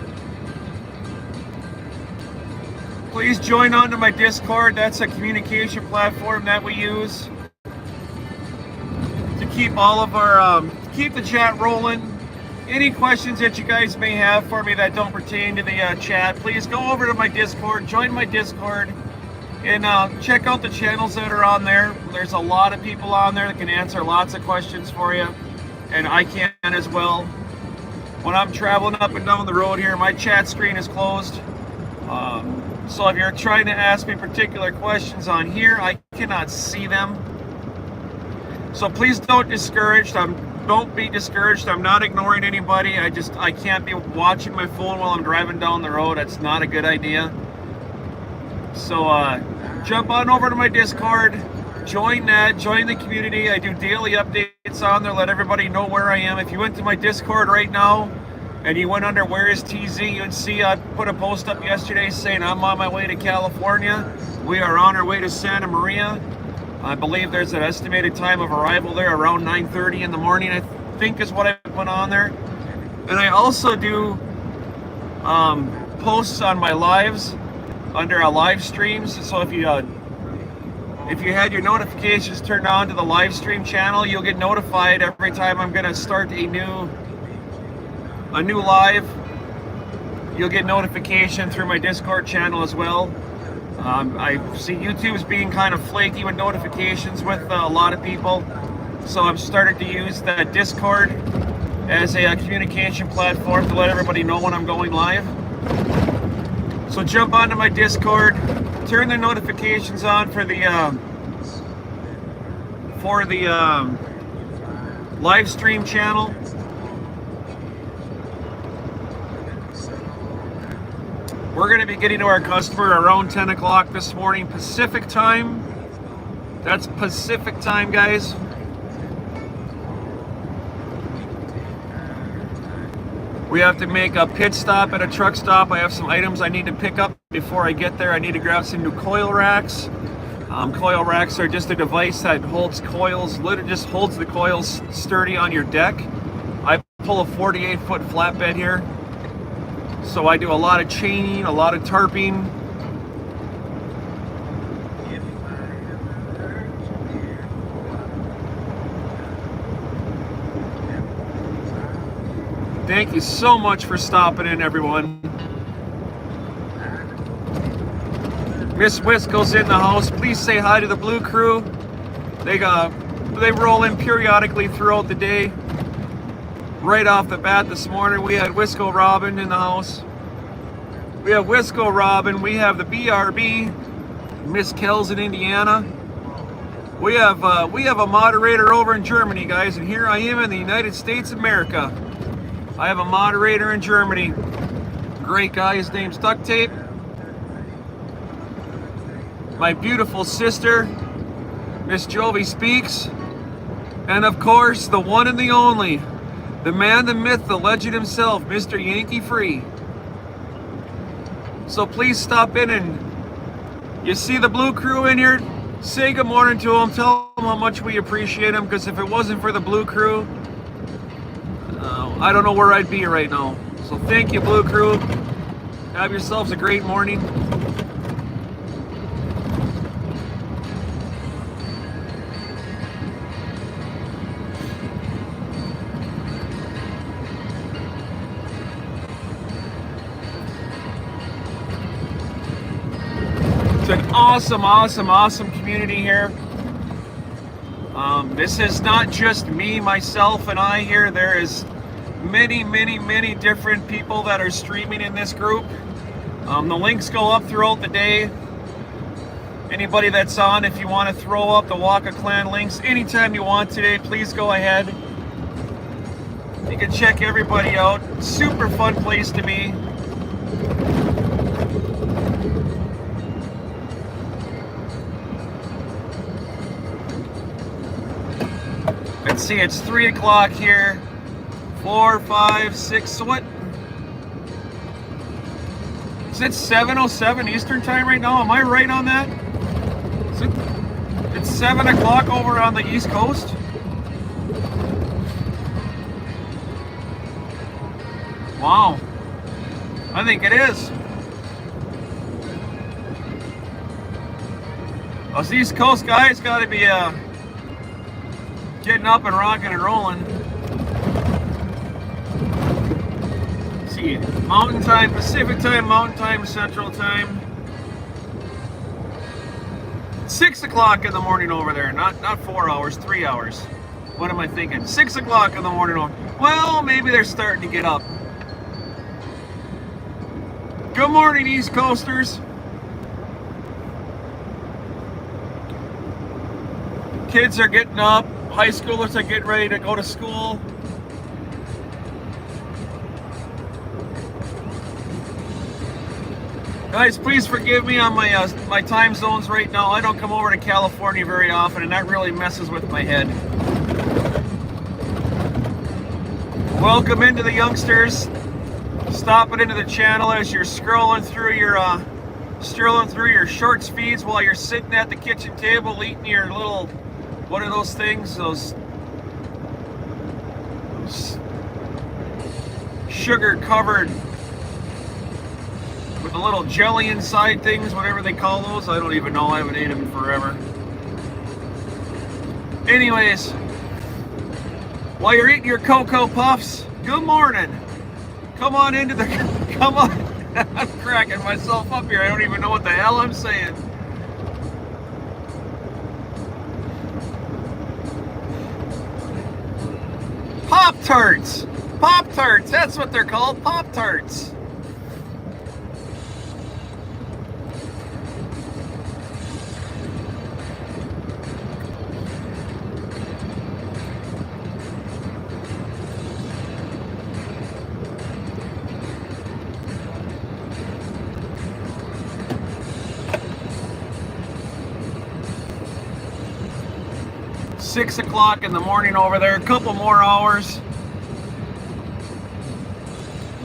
Please join on to my Discord. That's a communication platform that we use to keep all of our keep the chat rolling. Any questions that you guys may have for me that don't pertain to the chat, please go over to my Discord, join my Discord, and check out the channels that are on there. There's a lot of people on there that can answer lots of questions for you, and I can as well. When I'm traveling up and down the road here, my chat screen is closed. So if you're trying to ask me particular questions on here, I cannot see them. So please don't be discouraged. I'm not ignoring anybody. I can't be watching my phone while I'm driving down the road. That's not a good idea. So jump on over to my Discord, join the community. I do daily updates on there, let everybody know where I am. If you went to my Discord right now and you went under Where is TZ, you'd see I put a post up yesterday saying I'm on my way to California. We are on our way to Santa Maria. I believe there's an estimated time of arrival there around 9:30 in the morning, I think is what I put on there. And I also do posts on my lives under our live streams. So if you had your notifications turned on to the live stream channel, you'll get notified every time I'm going to start a new live. You'll get notification through my Discord channel as well. I see YouTube's being kind of flaky with notifications with a lot of people, so I've started to use the Discord as a communication platform to let everybody know when I'm going live. So jump onto my Discord, turn the notifications on for the live stream channel. We're going to be getting to our customer around 10 o'clock this morning Pacific time. That's Pacific time, guys. We have to make a pit stop at a truck stop. I have some items I need to pick up before I get there. I need to grab some new coil racks. Coil racks are just a device that holds coils, literally just holds the coils sturdy on your deck. I pull a 48-foot flatbed here. So I do a lot of chaining, a lot of tarping. Thank you so much for stopping in, everyone. Miss Wisco's in the house. Please say hi to the Blue Crew. They roll in periodically throughout the day. Right off the bat this morning, we had Wisco Robin in the house. We have Wisco Robin. We have the BRB, Miss Kells in Indiana. We have a moderator over in Germany, guys, and here I am in the United States of America. I have a moderator in Germany. Great guy, his name's Duct Tape. My beautiful sister, Miss Jovi Speaks. And of course, the one and the only, the man, the myth, the legend himself, Mr. Yankee Free. So please stop in, and you see the Blue Crew in here, say good morning to them, tell them how much we appreciate them, because if it wasn't for the Blue Crew, I don't know where I'd be right now. So thank you, Blue Crew. Have yourselves a great morning. It's an awesome community here. This is not just me, myself, and I here. There is many different people that are streaming in this group. The links go up throughout the day. Anybody that's on, if you want to throw up the Waka Clan links anytime you want today, please go ahead. You can check everybody out. Super fun place to be. Let's see, it's 3 o'clock here. 4, 5, 6, so what? Is it 7:07 Eastern time right now? Am I right on that? It's 7 o'clock over on the East Coast? Wow. I think it is. Us East Coast guys gotta be getting up and rocking and rolling. Let's see, Mountain Time, Pacific Time, Mountain Time, Central Time. 6 o'clock in the morning over there. Not 4 hours, 3 hours. What am I thinking? 6 o'clock in the morning over. Well, maybe they're starting to get up. Good morning, East Coasters. Kids are getting up. High schoolers are getting ready to go to school. Guys, please forgive me on my time zones right now. I don't come over to California very often, and that really messes with my head. Welcome into the youngsters. Stopping into the channel as you're scrolling through your shorts feeds while you're sitting at the kitchen table eating your little, what are those things? Those sugar-covered with a little jelly inside things, whatever they call those. I don't even know. I haven't ate them in forever. Anyways, while you're eating your Cocoa Puffs, good morning. Come on into the... Come on. I'm cracking myself up here. I don't even know what the hell I'm saying. Pop-Tarts. Pop-Tarts. That's what they're called. Pop-Tarts. Six o'clock in the morning over there, a couple more hours.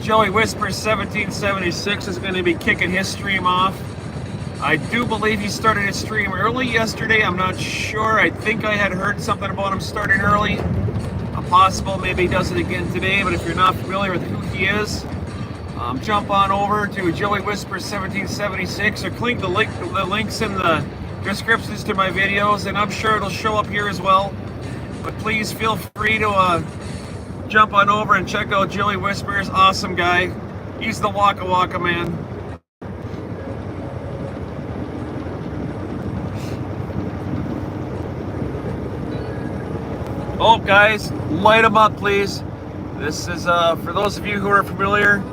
Joey Whispers 1776 is going to be kicking his stream off. I do believe he started his stream early yesterday. I'm not sure. I think I had heard something about him starting early. Possible maybe he does it again today, but if you're not familiar with who he is, jump on over to Joey Whispers 1776 or click the links in the descriptions to my videos, and I'm sure it'll show up here as well. But please feel free to jump on over and check out Joey Whispers. Awesome guy. He's the Waka Waka man. Oh, guys, light them up, please. This is for those of you who are familiar,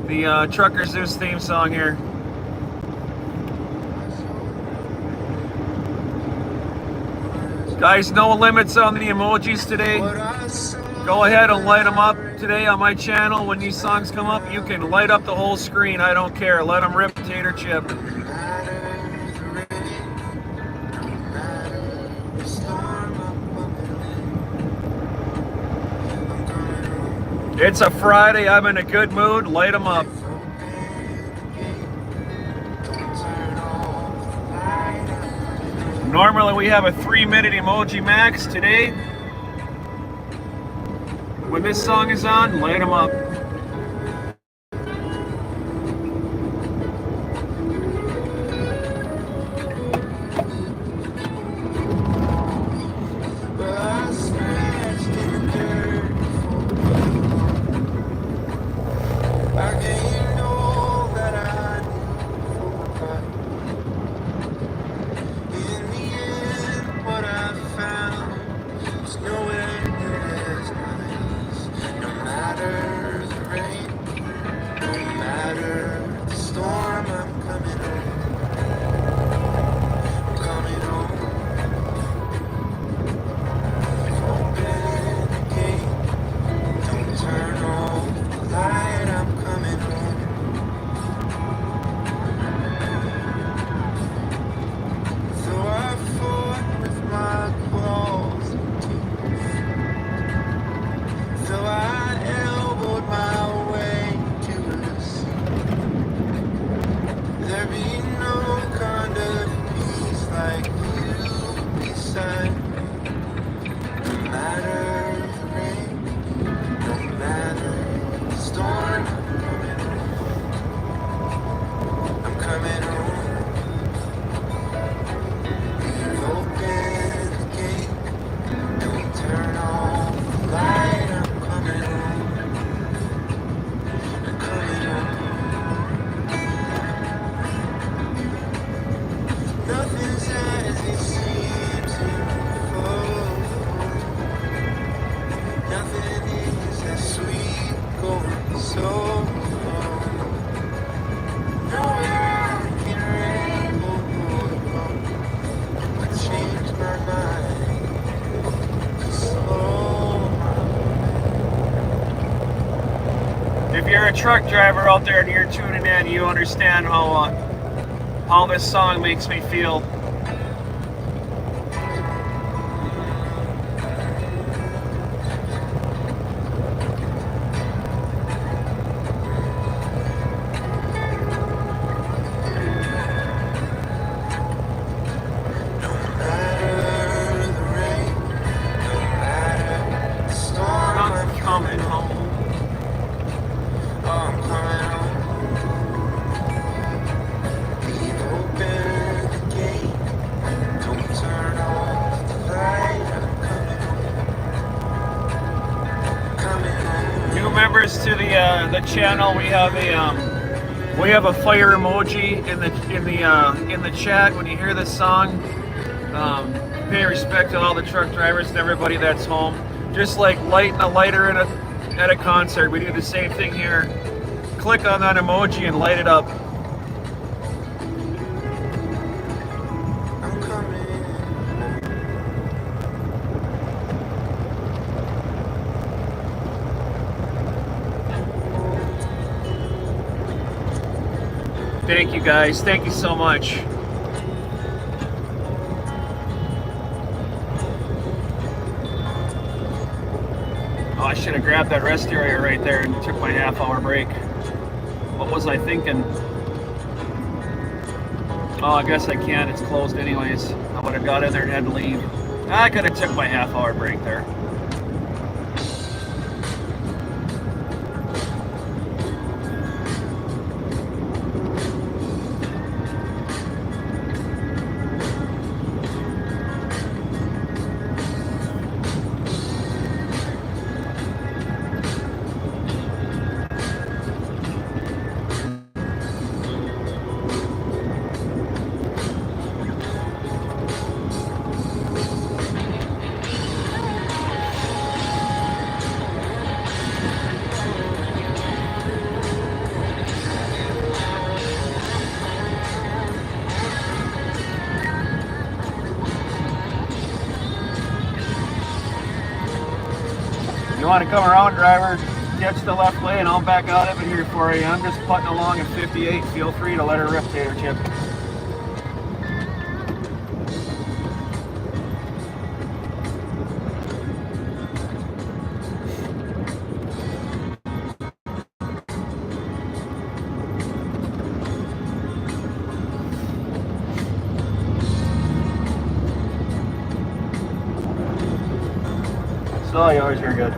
the Trucker Zeus theme song here. Guys, no limits on the emojis today. Go ahead and light them up today on my channel. When these songs come up, you can light up the whole screen. I don't care. Let them rip, tater chip. It's a Friday. I'm in a good mood. Light them up. Normally we have a 3-minute emoji max. Today, when this song is on, light them up. truck driver out there and you're tuning in, you understand how this song makes me feel. Members to the channel, we have a fire emoji in the chat when you hear this song. Pay respect to all the truck drivers and everybody that's home. Just like lighting a lighter at a concert, we do the same thing here. Click on that emoji and light it up. Thank you guys. Thank you so much. Oh, I should have grabbed that rest area right there and took my half-hour break. What was I thinking? Oh, I guess I can't. It's closed anyways. I would have got in there and had to leave. I could have took my half-hour break there. You want to come around, driver, catch the left lane, I'll back out of it here for you. I'm just putting along at 58. Feel free to let her rip, Tater Chip. So yours, you're good.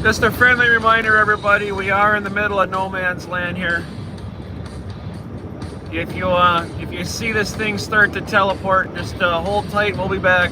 Just a friendly reminder, everybody, we are in the middle of no man's land here. If you see this thing start to teleport, just hold tight, we'll be back.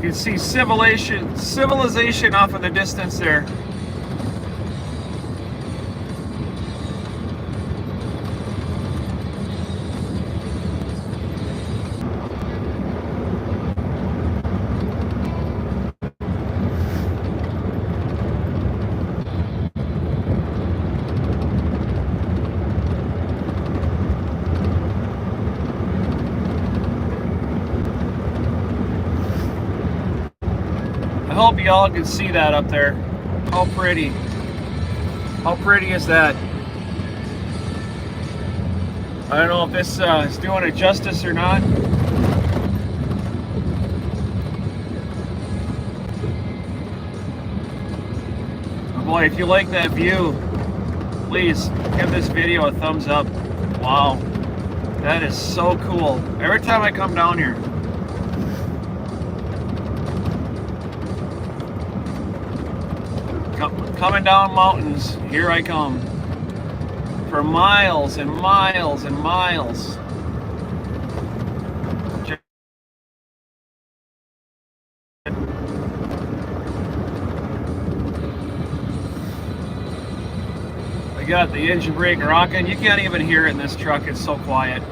can see civilization off in the distance there. I hope y'all can see that up there. How pretty. How pretty is that? I don't know if this is doing it justice or not. Oh boy, if you like that view, please give this video a thumbs up. Wow, that is so cool. Every time I come down here. Coming down mountains, here I come. For miles and miles and miles. I got the engine brake rocking. You can't even hear it in this truck, it's so quiet.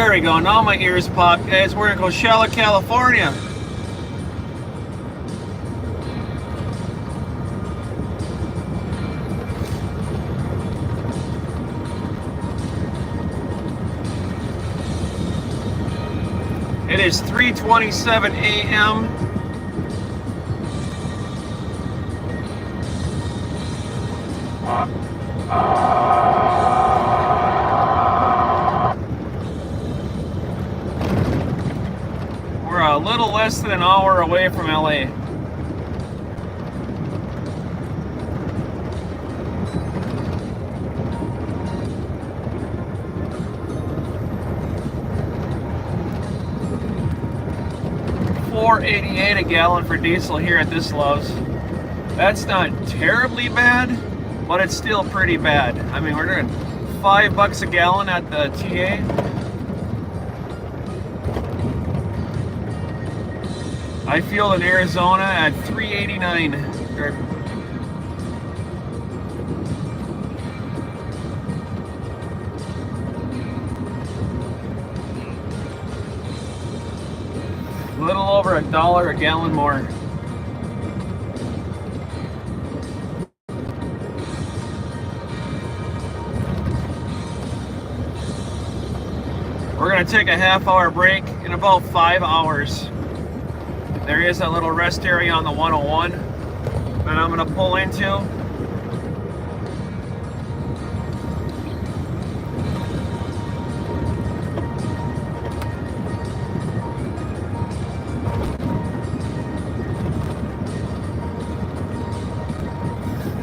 There we go. Now my ears pop, guys. We're in Coachella, California. It is 3:27 a.m. We're a little less than an hour away from LA. $4.88 a gallon for diesel here at this Love's. That's not terribly bad, but it's still pretty bad. I mean, we're doing $5 a gallon at the TA. I fueled in Arizona at $3.89. A little over $1 a gallon more. We're gonna take a half-hour break in about 5 hours. There is a little rest area on the 101 that I'm gonna pull into.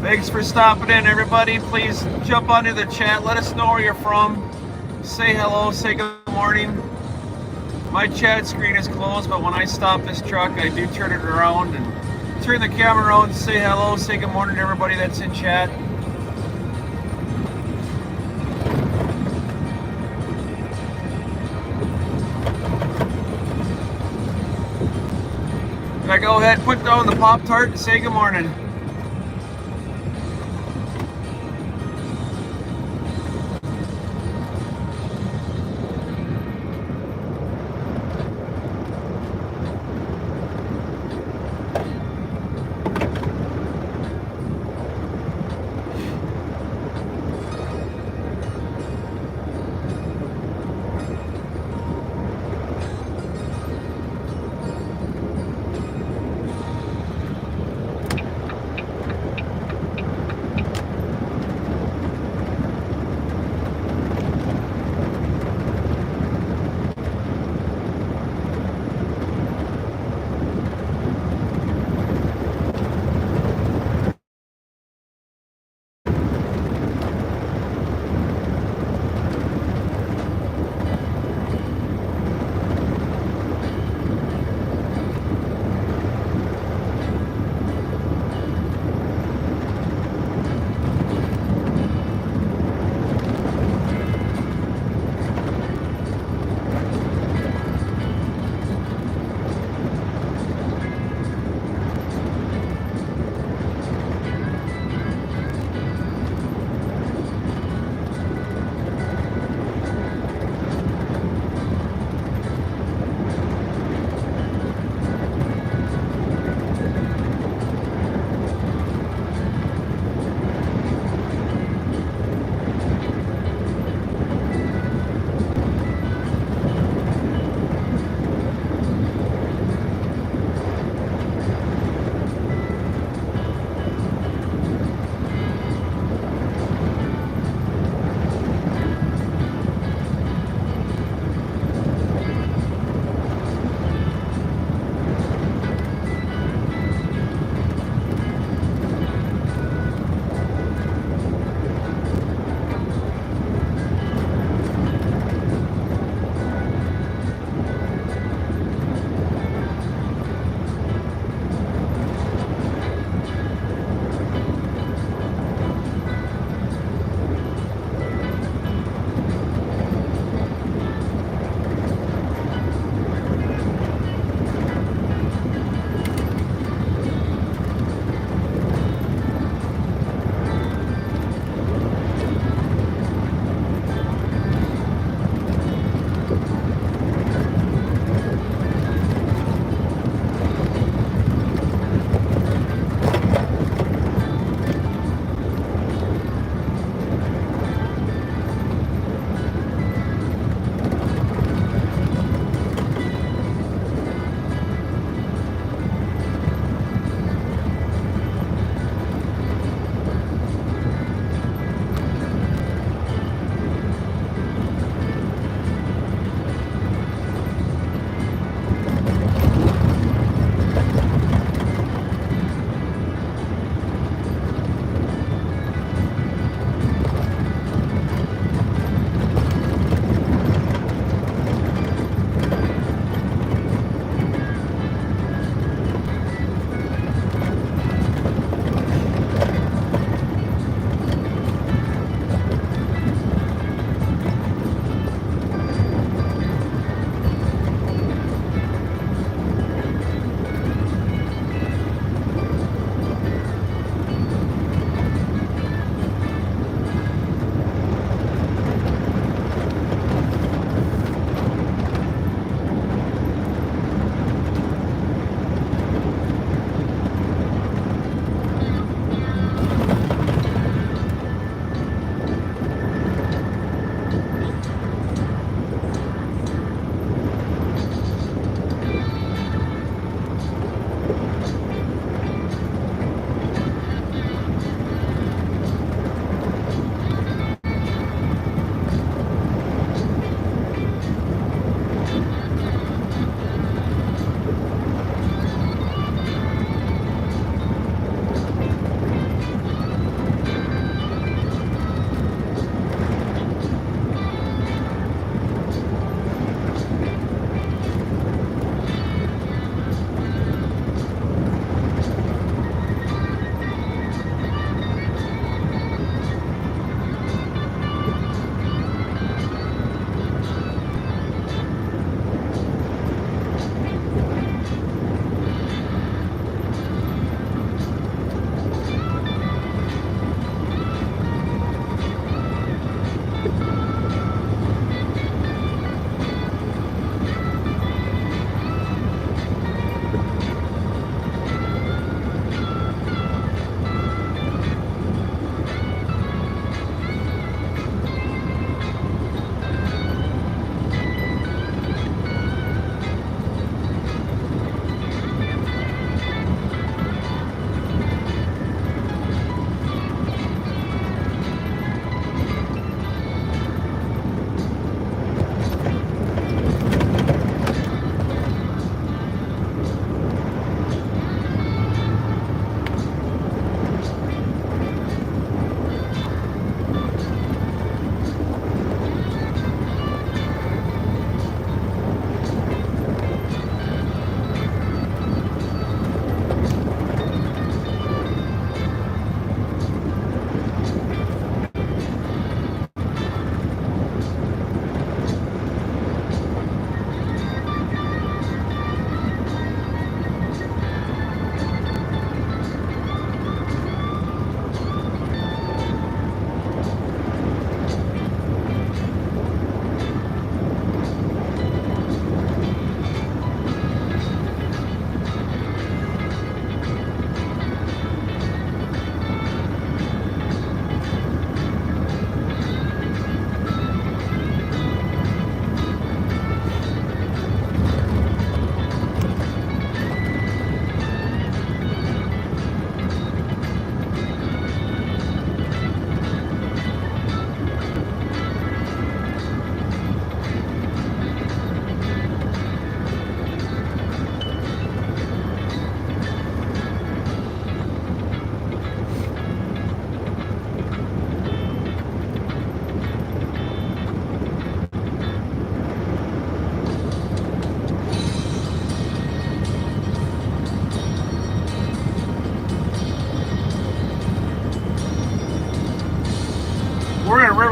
Thanks for stopping in, everybody. Please jump onto the chat. Let us know where you're from. Say hello, say good morning. My chat screen is closed, but when I stop this truck, I do turn it around and turn the camera around, say hello, say good morning to everybody that's in chat. Can I go ahead and put down the Pop-Tart and say good morning?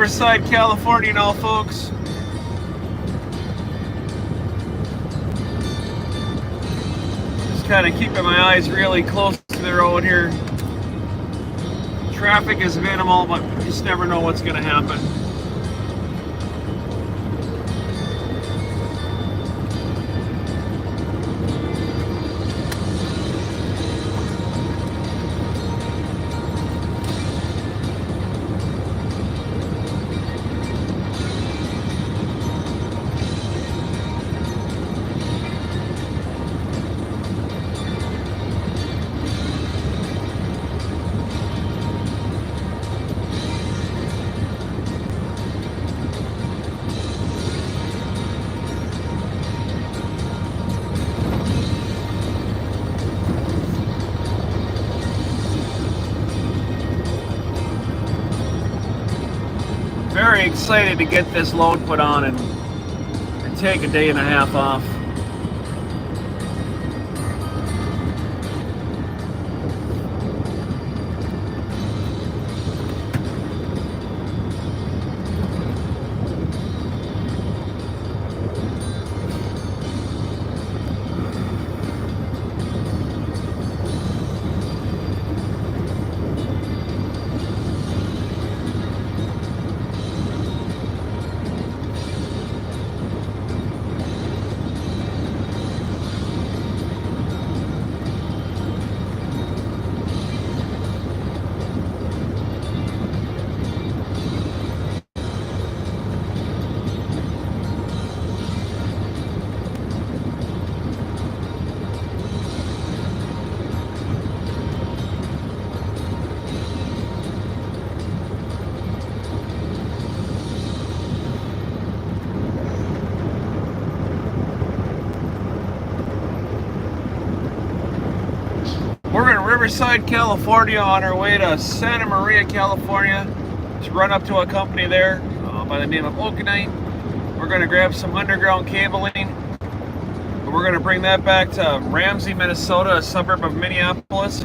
Riverside, California now, folks. Just kind of keeping my eyes really close to the road here. Traffic is minimal, but you just never know what's going to happen. Very excited to get this load put on and take a day and a half off. We're in Riverside, California on our way to Santa Maria, California to run up to a company there by the name of Okonite. We're going to grab some underground cabling. We're going to bring that back to Ramsey, Minnesota, a suburb of Minneapolis.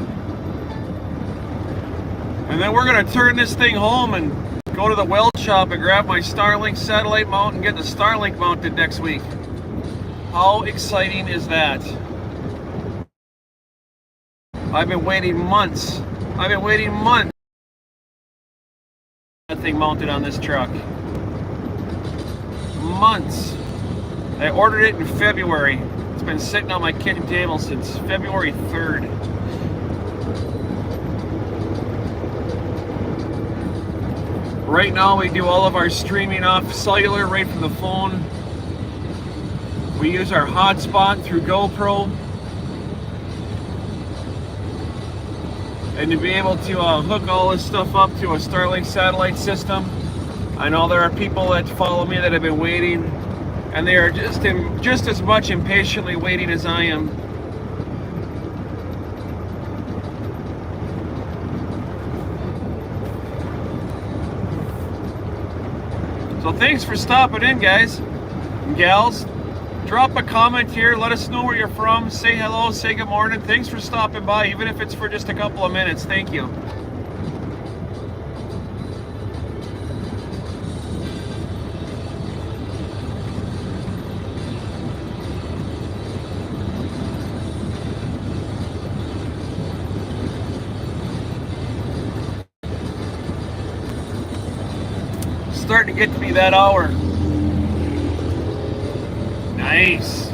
And then we're going to turn this thing home and go to the weld shop and grab my Starlink satellite mount and get the Starlink mounted next week. How exciting is that? I've been waiting months. That thing mounted on this truck. Months. I ordered it in February. It's been sitting on my kitchen table since February 3rd. Right now we do all of our streaming off cellular right from the phone. We use our hotspot through GoPro. And to be able to hook all this stuff up to a Starlink satellite system. I know there are people that follow me that have been waiting, and they are just as much impatiently waiting as I am. So thanks for stopping in, guys and gals. Drop a comment here, let us know where you're from, say hello, say good morning. Thanks for stopping by, even if it's for just a couple of minutes. Thank you. Starting to get to be that hour. Nice.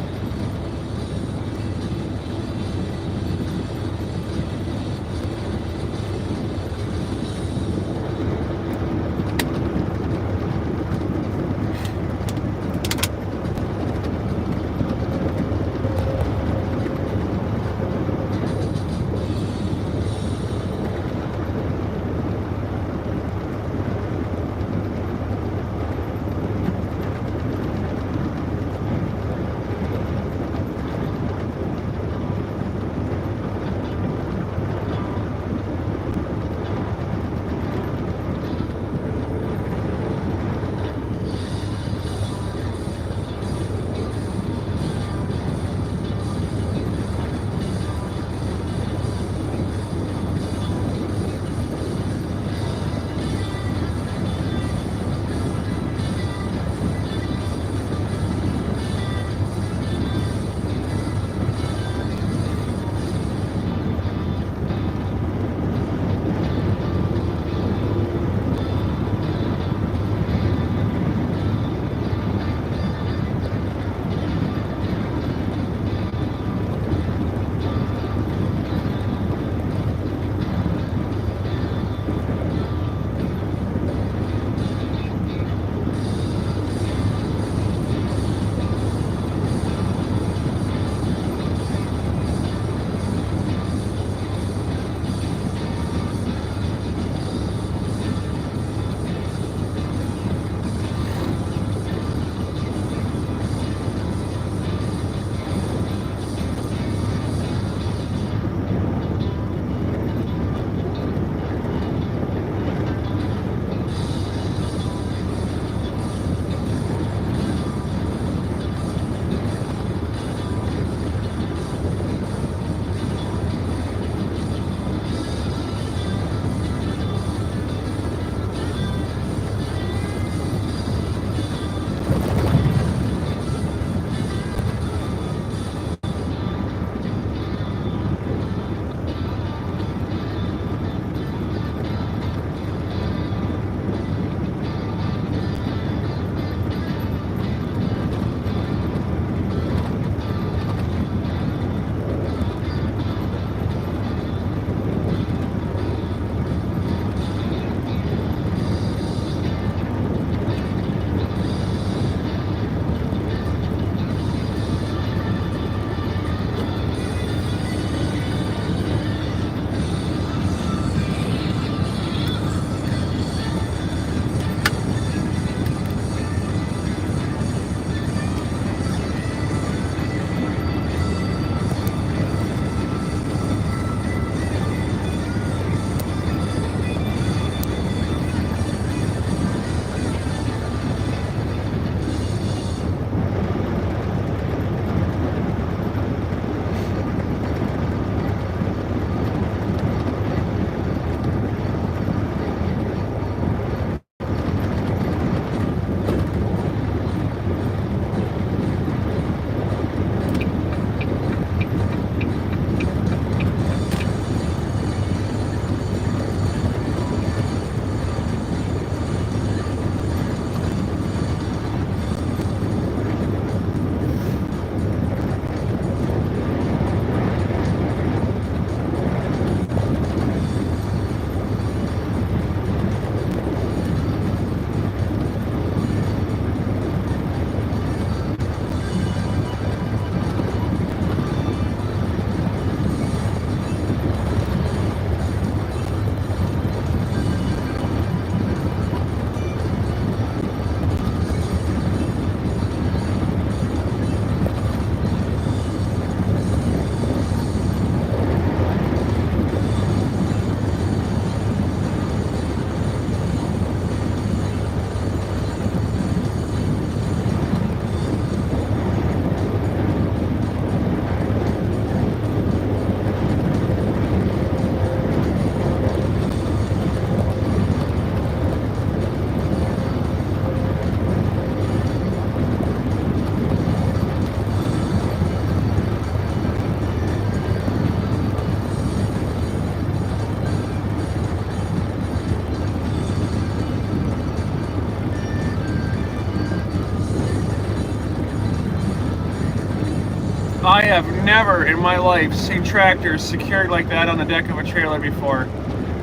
have never in my life seen tractors secured like that on the deck of a trailer before.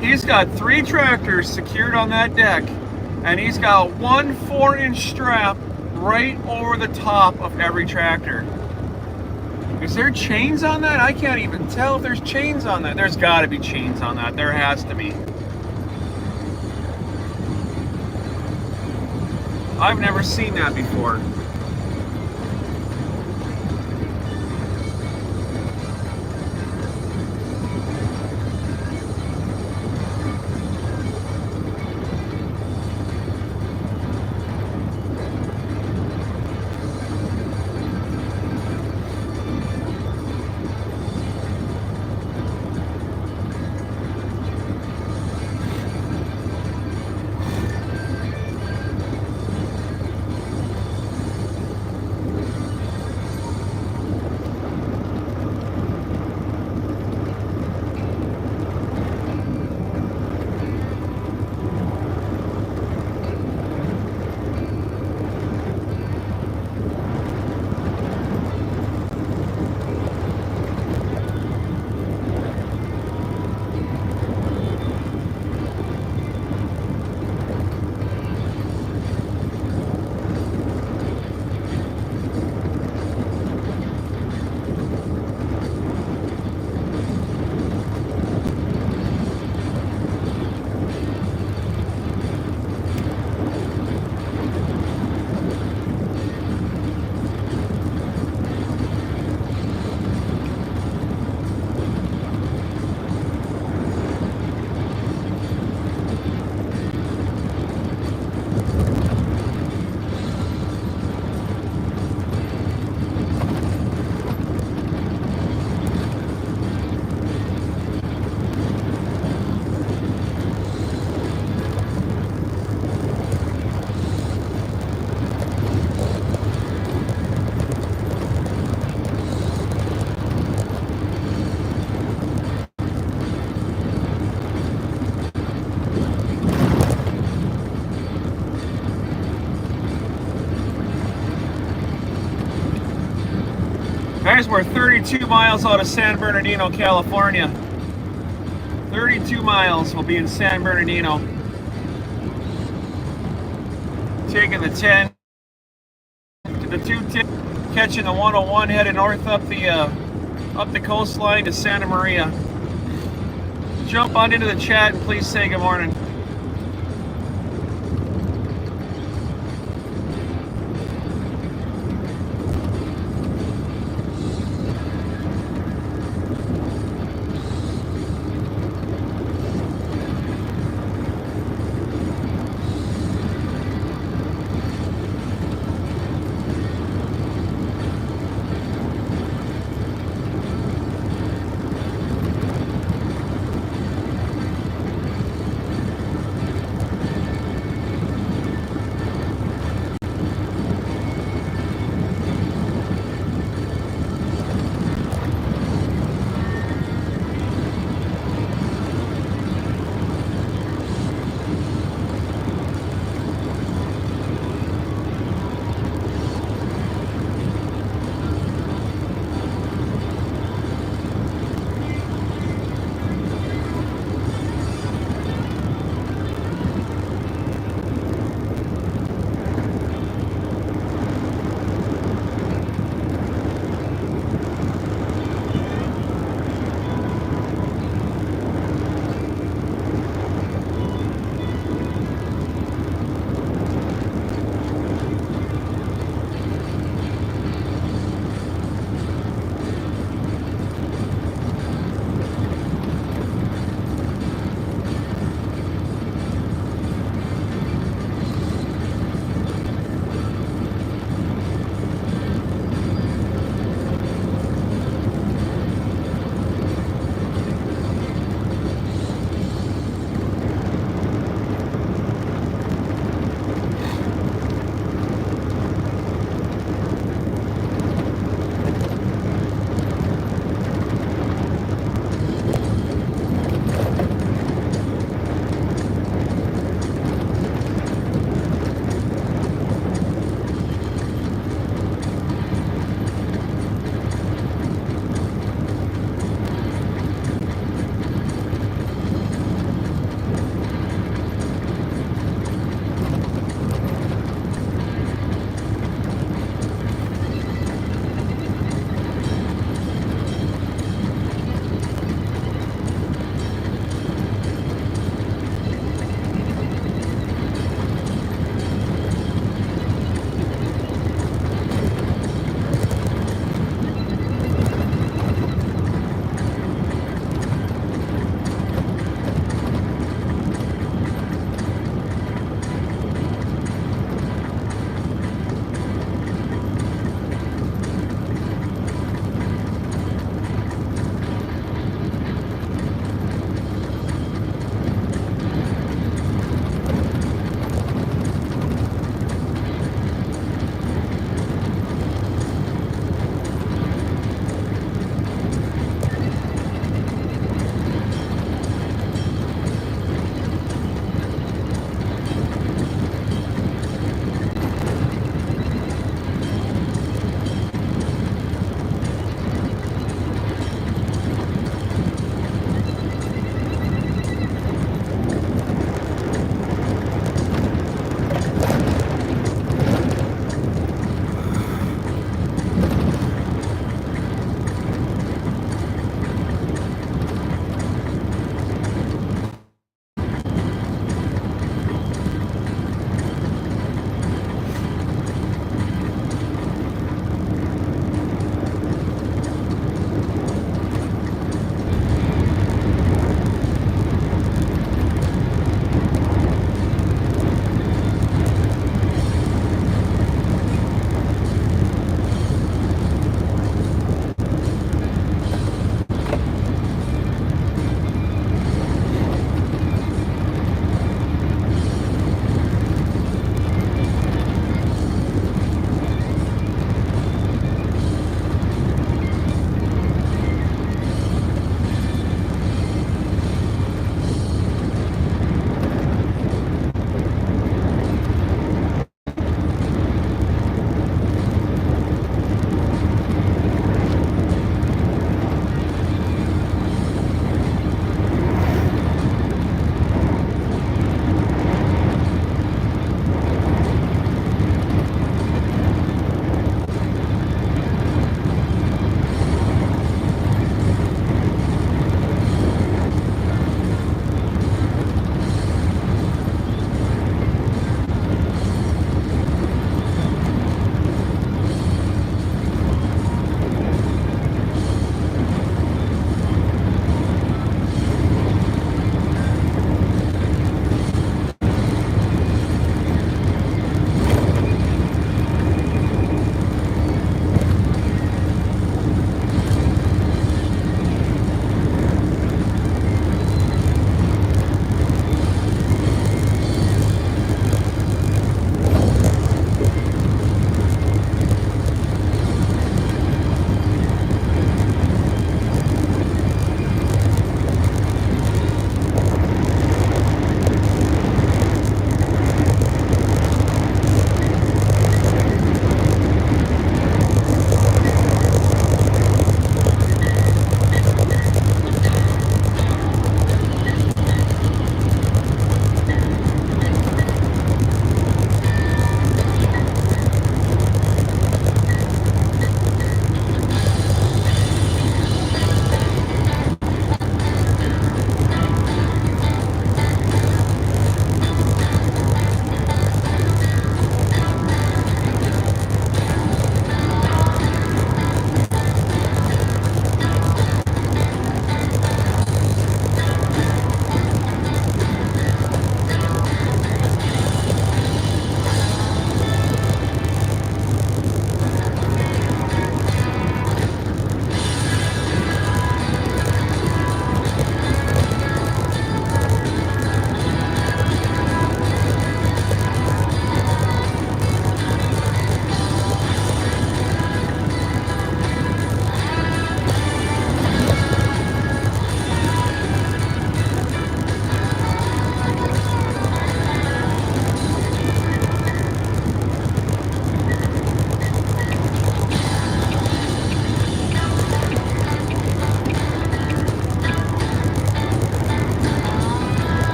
He's got 3 tractors secured on that deck, and he's got one 4-inch strap right over the top of every tractor. Is there chains on that? I can't even tell if there's chains on that. There's got to be chains on that. There has to be. I've never seen that before. Guys, we're 32 miles out of San Bernardino, California. 32 miles, we'll be in San Bernardino. Taking the 10 to the 210, catching the 101, heading north up the coastline to Santa Maria. Jump on into the chat and please say good morning.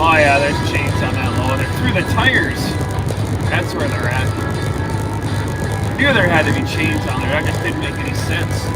Oh yeah, there's chains on that low. They're through the tires. That's where they're at. I knew there had to be chains on there. That just didn't make any sense.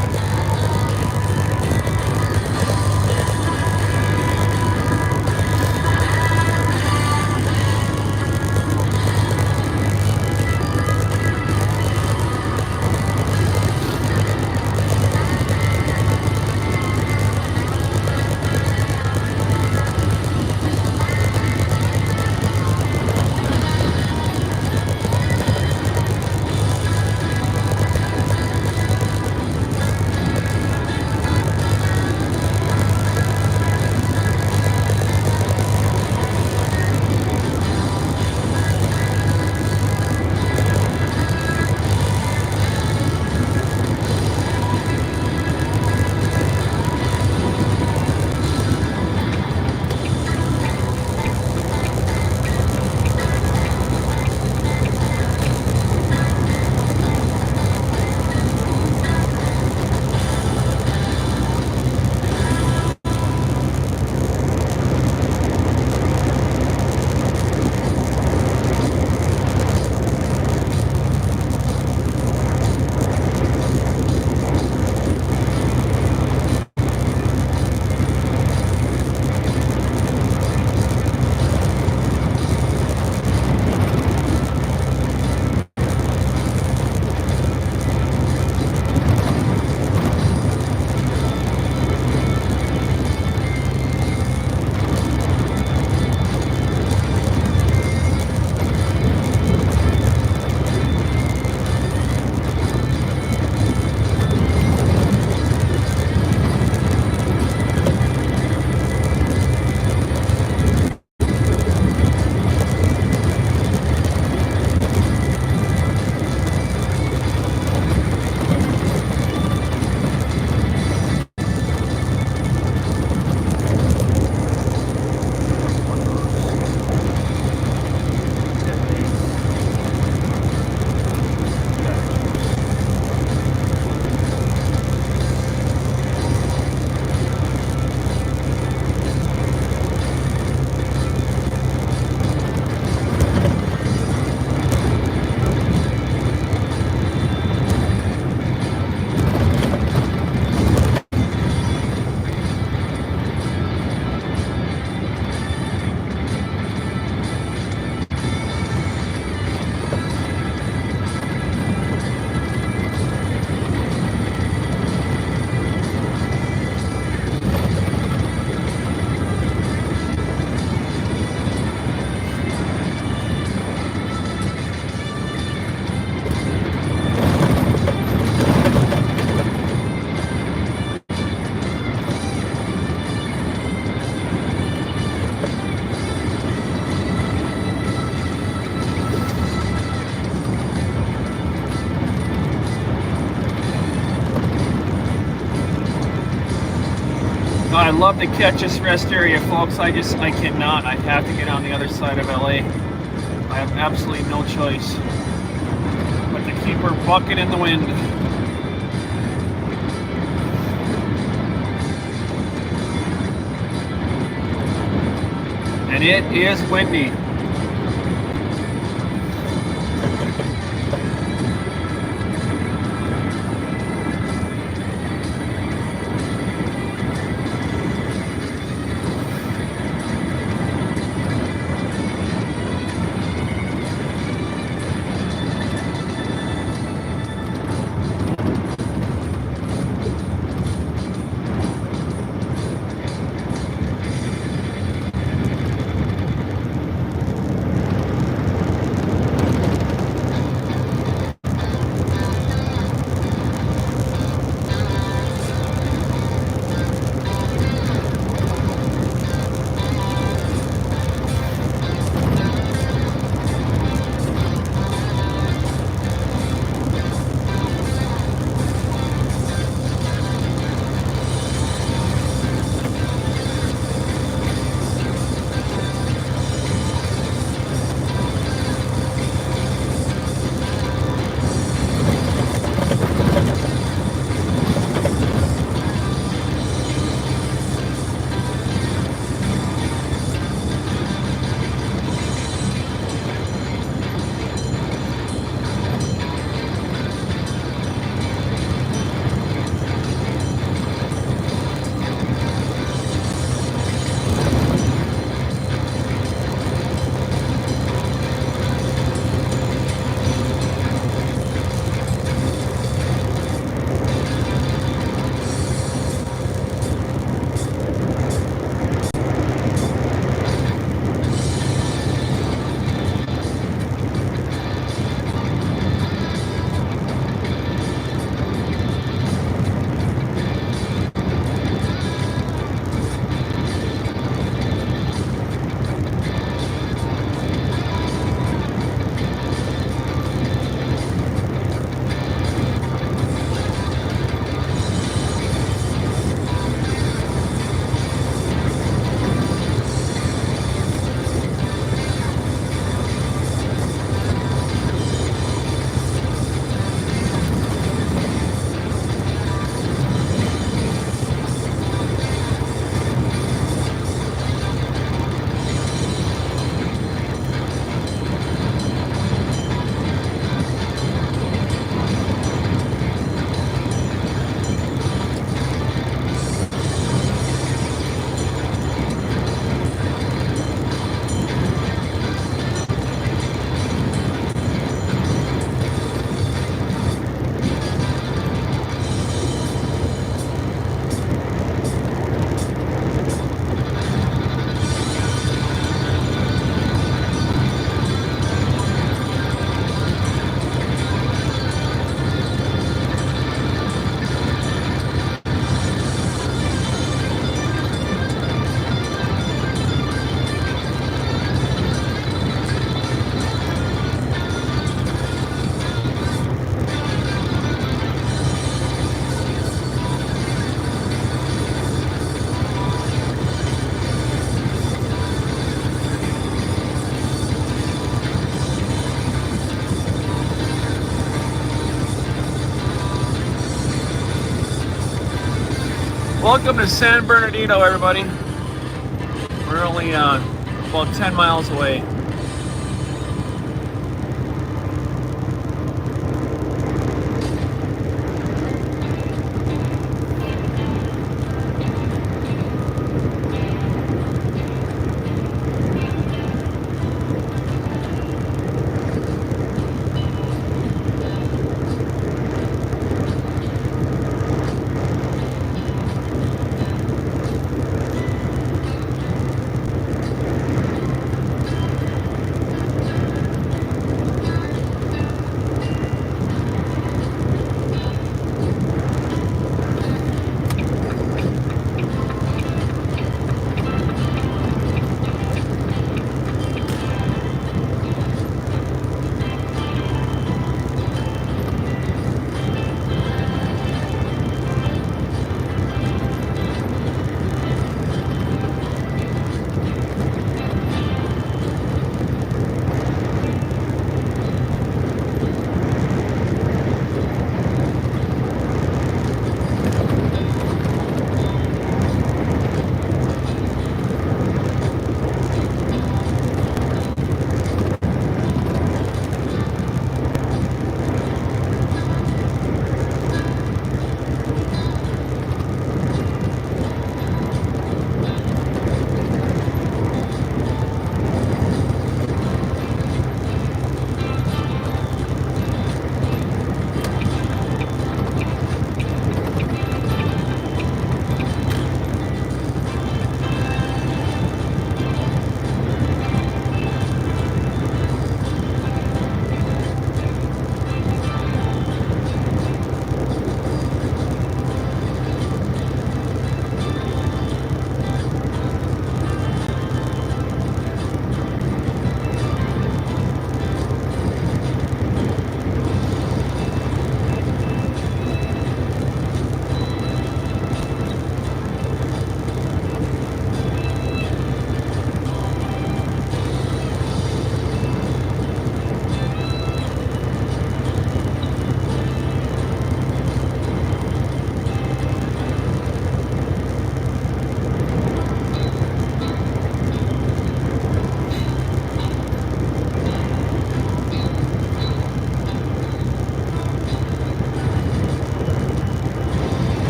I'd love to catch this rest area, folks. I cannot. I have to get on the other side of LA. I have absolutely no choice but to keep her bucking in the wind. And it is windy. Welcome to San Bernardino, everybody. We're only about 10 miles away.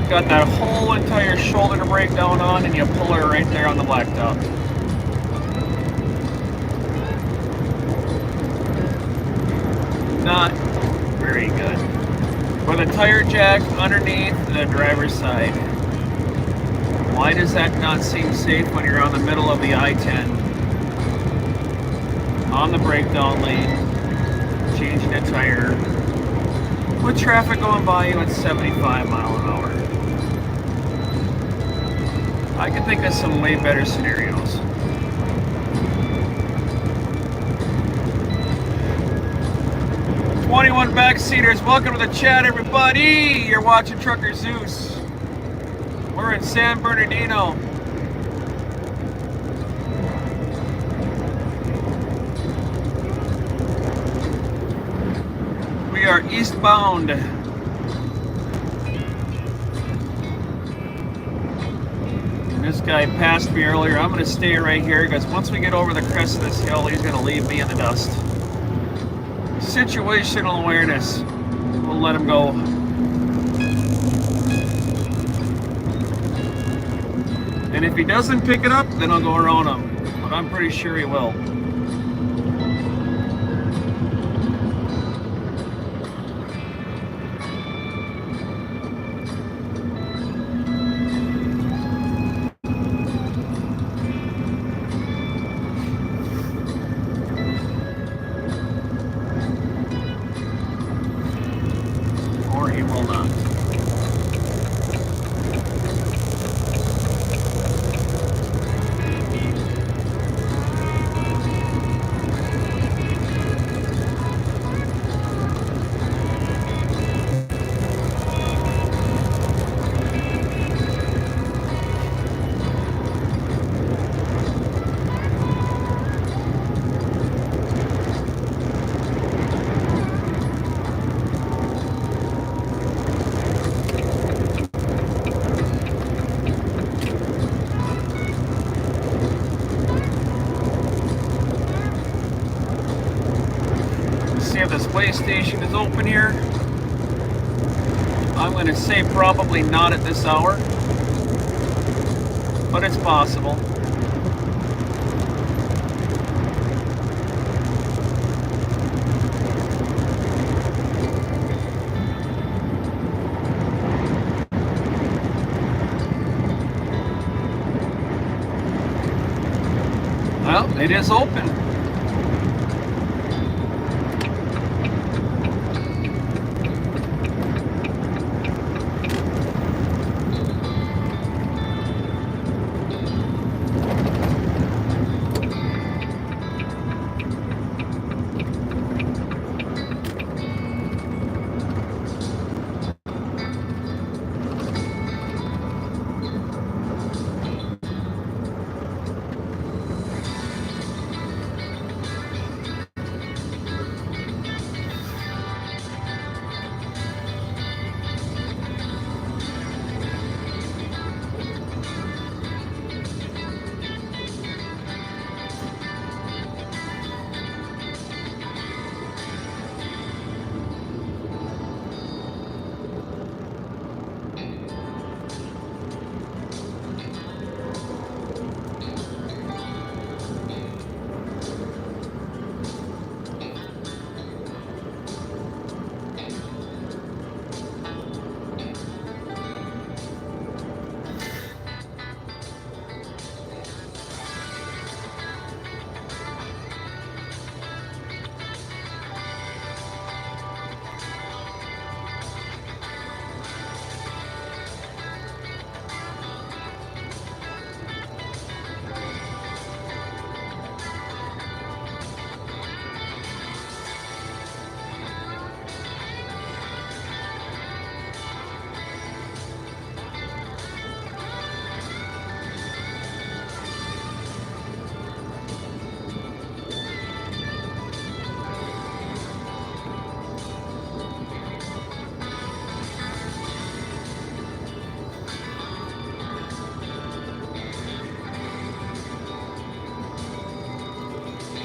Got that whole entire shoulder to break down on, and you pull her right there on the blacktop. Not very good. With a tire jack underneath the driver's side. Why does that not seem safe when you're on the middle of the I-10? On the breakdown lane, changing a tire, with traffic going by you at 75 miles an hour. I can think of some way better scenarios. "21 backseaters, welcome to the chat, everybody. You're watching Trucker Zeus. in San Bernardino. We are eastbound. And this guy passed me earlier. I'm going to stay right here because once we get over the crest of this hill, he's going to leave me in the dust. Situational awareness. We'll let him go. And if he doesn't pick it up, then I'll go around him. But I'm pretty sure he will. Or he will not. See if this way station is open here. I'm going to say probably not at this hour, but it's possible. Well, it is open.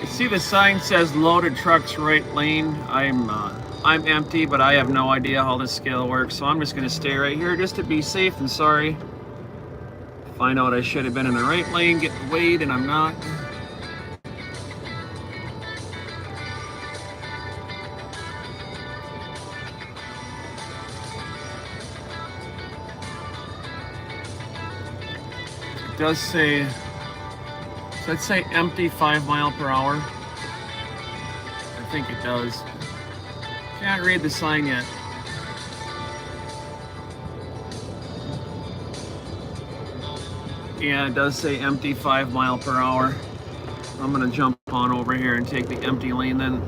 See, the sign says loaded trucks right lane. I'm empty, but I have no idea how this scale works, so I'm just going to stay right here just to be safe and sorry. Find out I should have been in the right lane, getting weighed, and I'm not. It does say, does that say empty 5 mile per hour? I think it does. Can't read the sign yet. Yeah, it does say empty 5 mile per hour. I'm gonna jump on over here and take the empty lane then.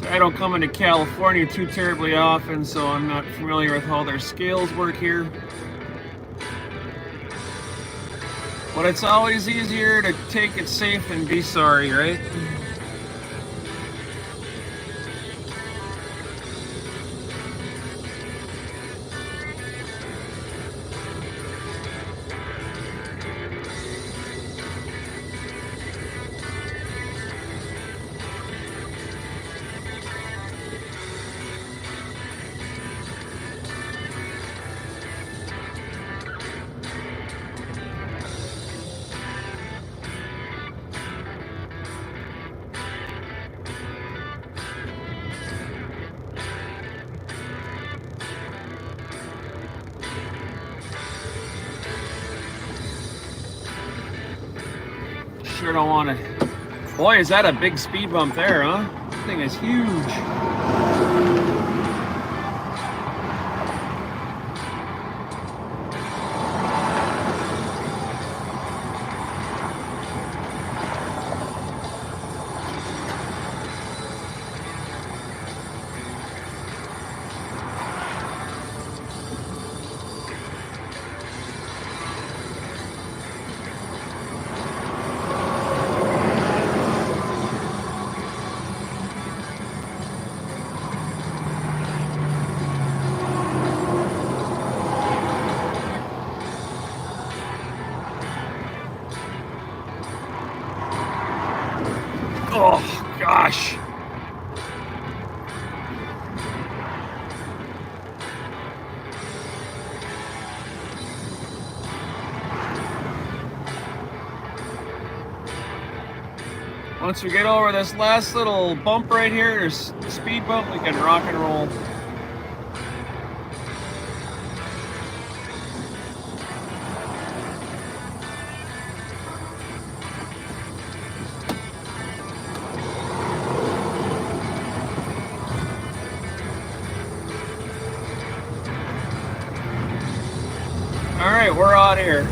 I don't come into California too terribly often, so I'm not familiar with how their scales work here. But it's always easier to take it safe than be sorry, right? Sure don't want to. Boy, is that a big speed bump there, huh? This thing is huge. Oh, gosh. Once we get over this last little bump right here, there's speed bump, we can rock and roll. All right, we're out here.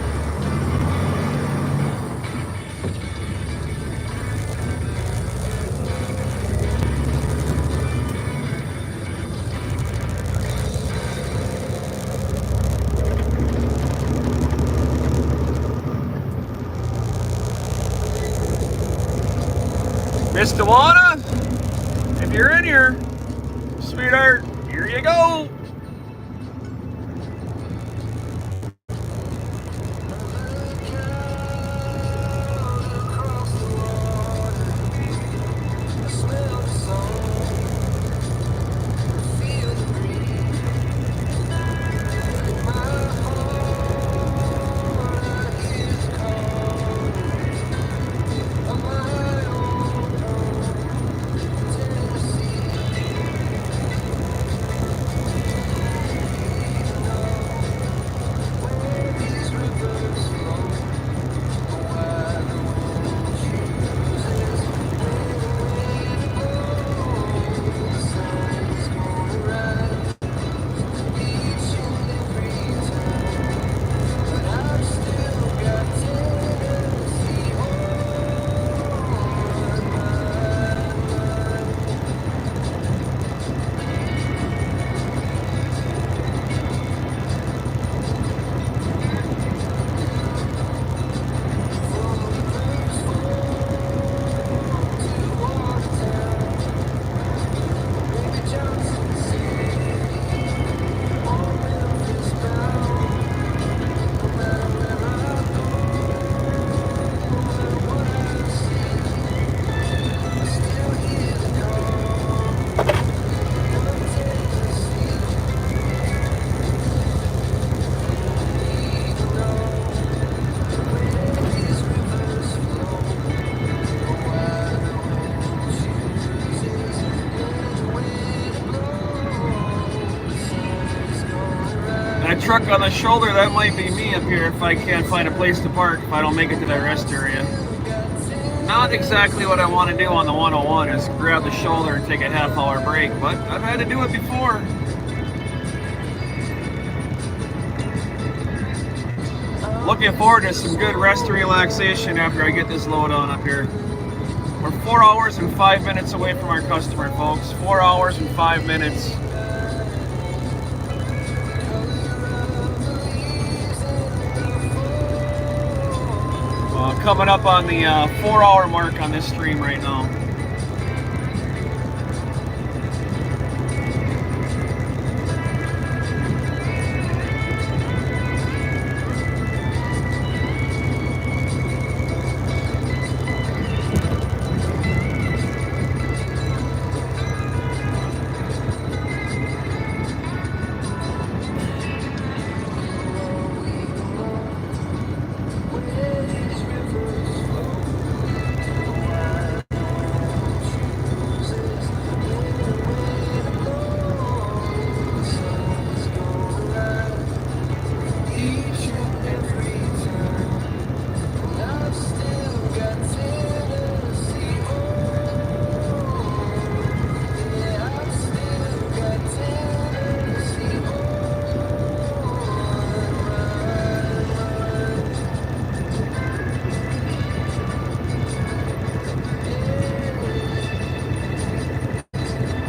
Miss Tawana, if you're in here, sweetheart, here you go. That truck on the shoulder, that might be me up here if I can't find a place to park, if I don't make it to that rest area. Not exactly what I want to do on the 101 is grab the shoulder and take a half-hour break, but I've had to do it before. Looking forward to some good rest and relaxation after I get this load on up here. We're 4 hours and 5 minutes away from our customer, folks. 4 hours and 5 minutes. Coming up on the 4-hour mark on this stream right now.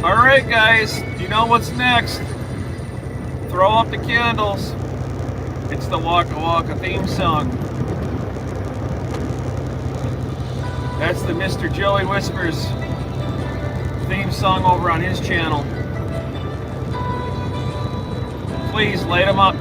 Alright guys, you know what's next? Throw up the candles. It's the Waka Waka theme song. That's the Mr. Joey Whispers theme song over on his channel. Please light them up.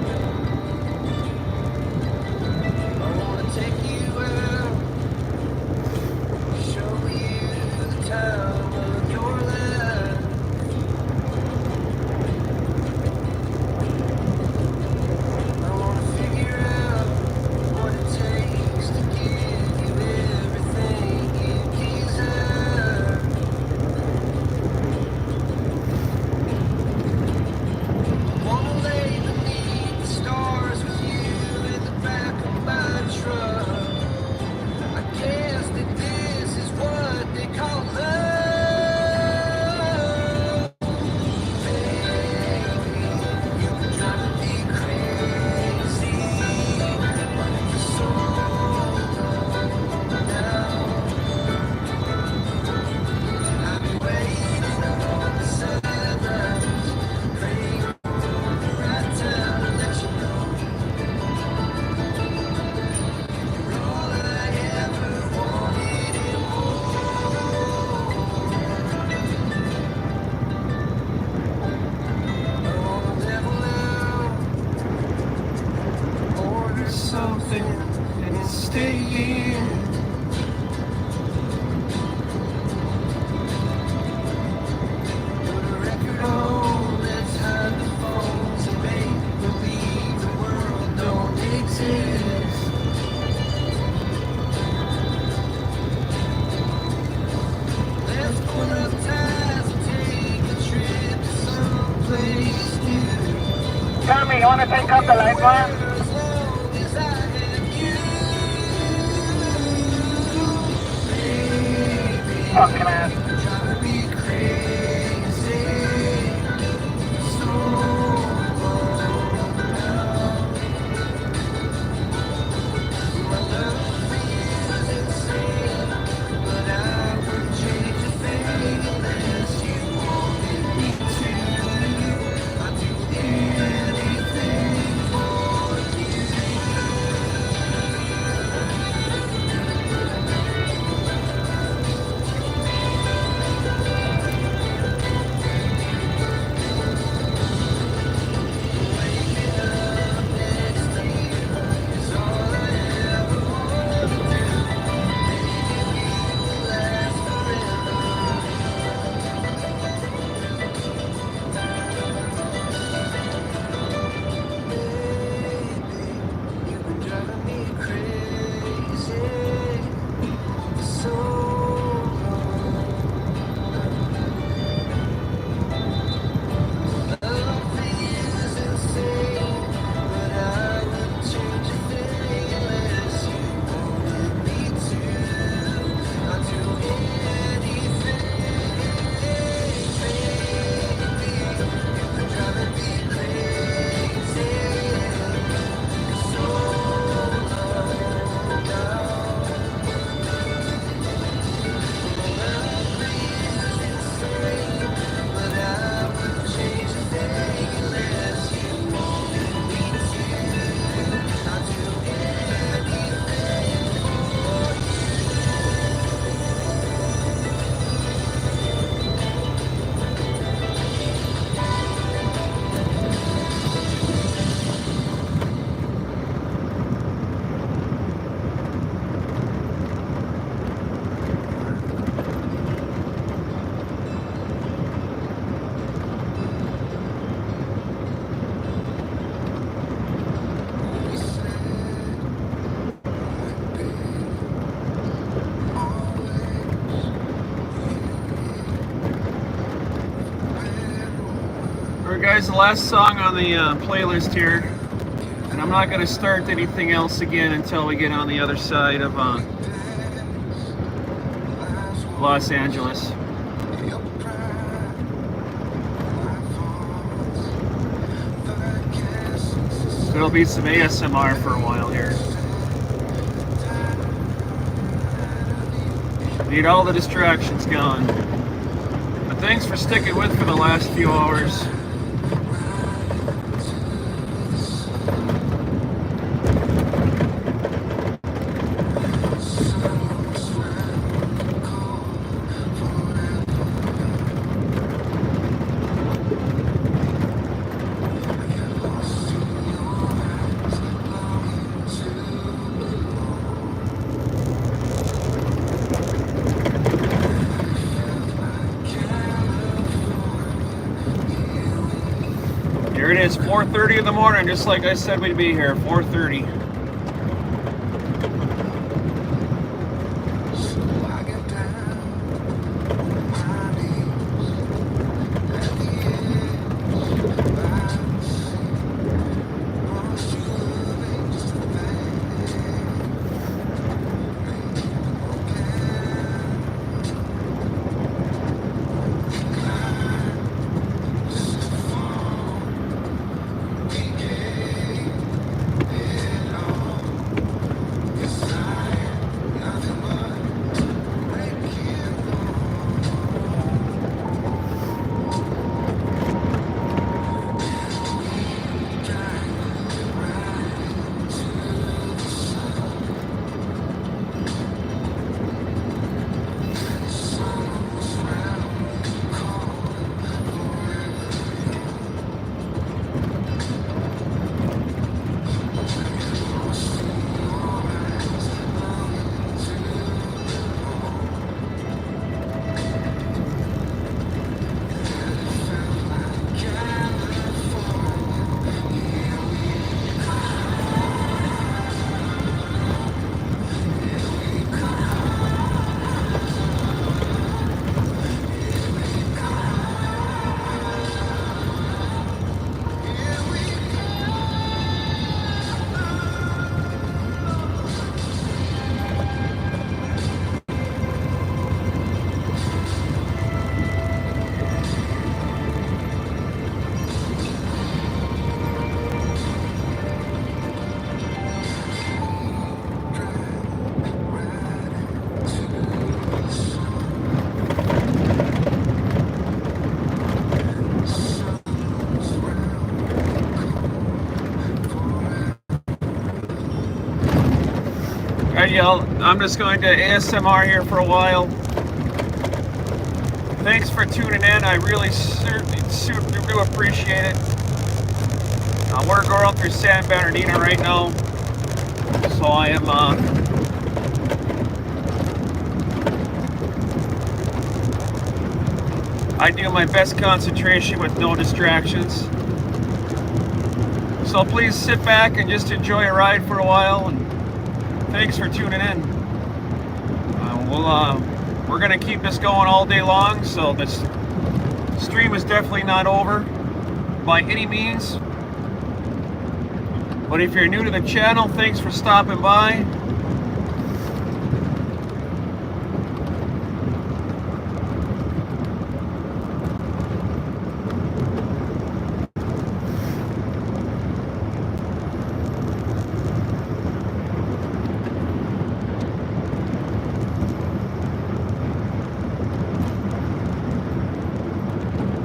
Tommy, you want to take up the light bar? Fucking ass. Alright guys, the last song on the playlist here, and I'm not going to start anything else again until we get on the other side of Los Angeles. There'll be some ASMR for a while here. Need all the distractions gone. But thanks for sticking with for the last few hours. Here it is, 4:30 in the morning, just like I said we'd be here, 4:30. Alright y'all, I'm just going to ASMR here for a while. Thanks for tuning in, I really do appreciate it. We're going through San Bernardino right now, so I am I do my best concentration with no distractions. So please sit back and just enjoy a ride for a while, and thanks for tuning in. We're gonna keep this going all day long, so this stream is definitely not over by any means. But if you're new to the channel, thanks for stopping by.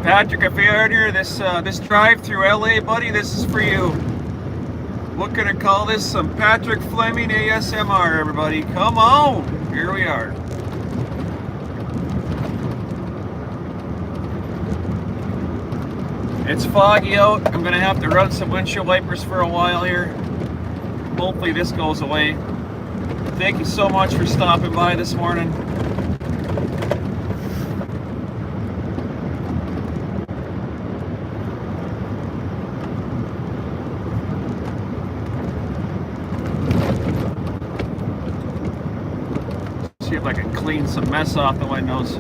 Patrick, if you're out here, this drive through LA, buddy, this is for you. What can I call this? Some Patrick Fleming ASMR, everybody. Come on! Here we are. It's foggy out. I'm gonna have to run some windshield wipers for a while here. Hopefully this goes away. Thank you so much for stopping by this morning. See if I can clean some mess off the windows.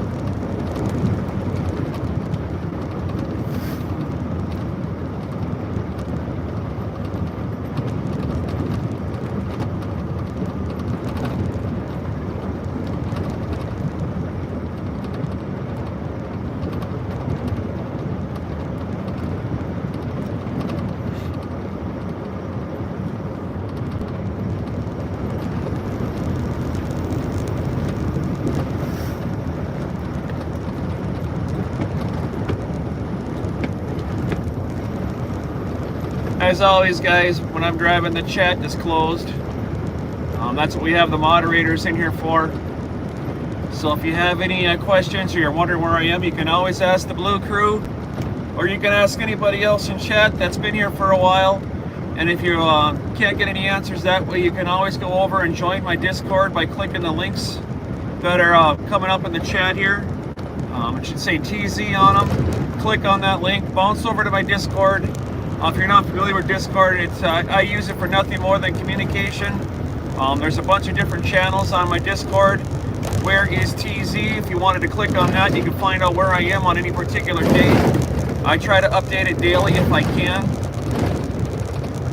As always, guys, when I'm driving, the chat is closed. That's what we have the moderators in here for. So if you have any questions or you're wondering where I am, you can always ask the Blue Crew, or you can ask anybody else in chat that's been here for a while. And if you can't get any answers that way, you can always go over and join my Discord by clicking the links that are coming up in the chat here. It should say TZ on them. Click on that link, bounce over to my Discord. If you're not familiar with Discord, it's I use it for nothing more than communication. There's a bunch of different channels on my Discord. Where is TZ? If you wanted to click on that, you can find out where I am on any particular day. I try to update it daily if I can.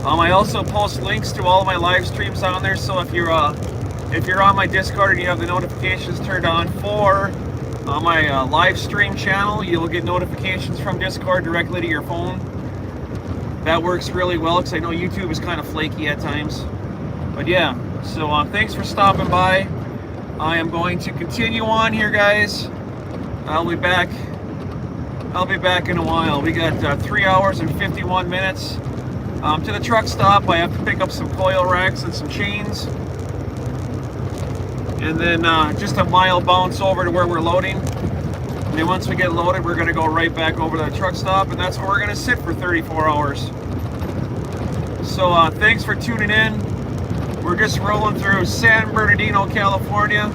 I also post links to all of my live streams on there, so if you're on my Discord and you have the notifications turned on for my live stream channel, you will get notifications from Discord directly to your phone. That works really well because I know YouTube is kind of flaky at times. But yeah, so thanks for stopping by. I am going to continue on here, guys. I'll be back in a while. We got 3 hours and 51 minutes to the truck stop. I have to pick up some coil racks and some chains, and then just a mile bounce over to where we're loading. And then once we get loaded, we're going to go right back over to the truck stop, and that's where we're going to sit for 34 hours. So thanks for tuning in. We're just rolling through San Bernardino, California,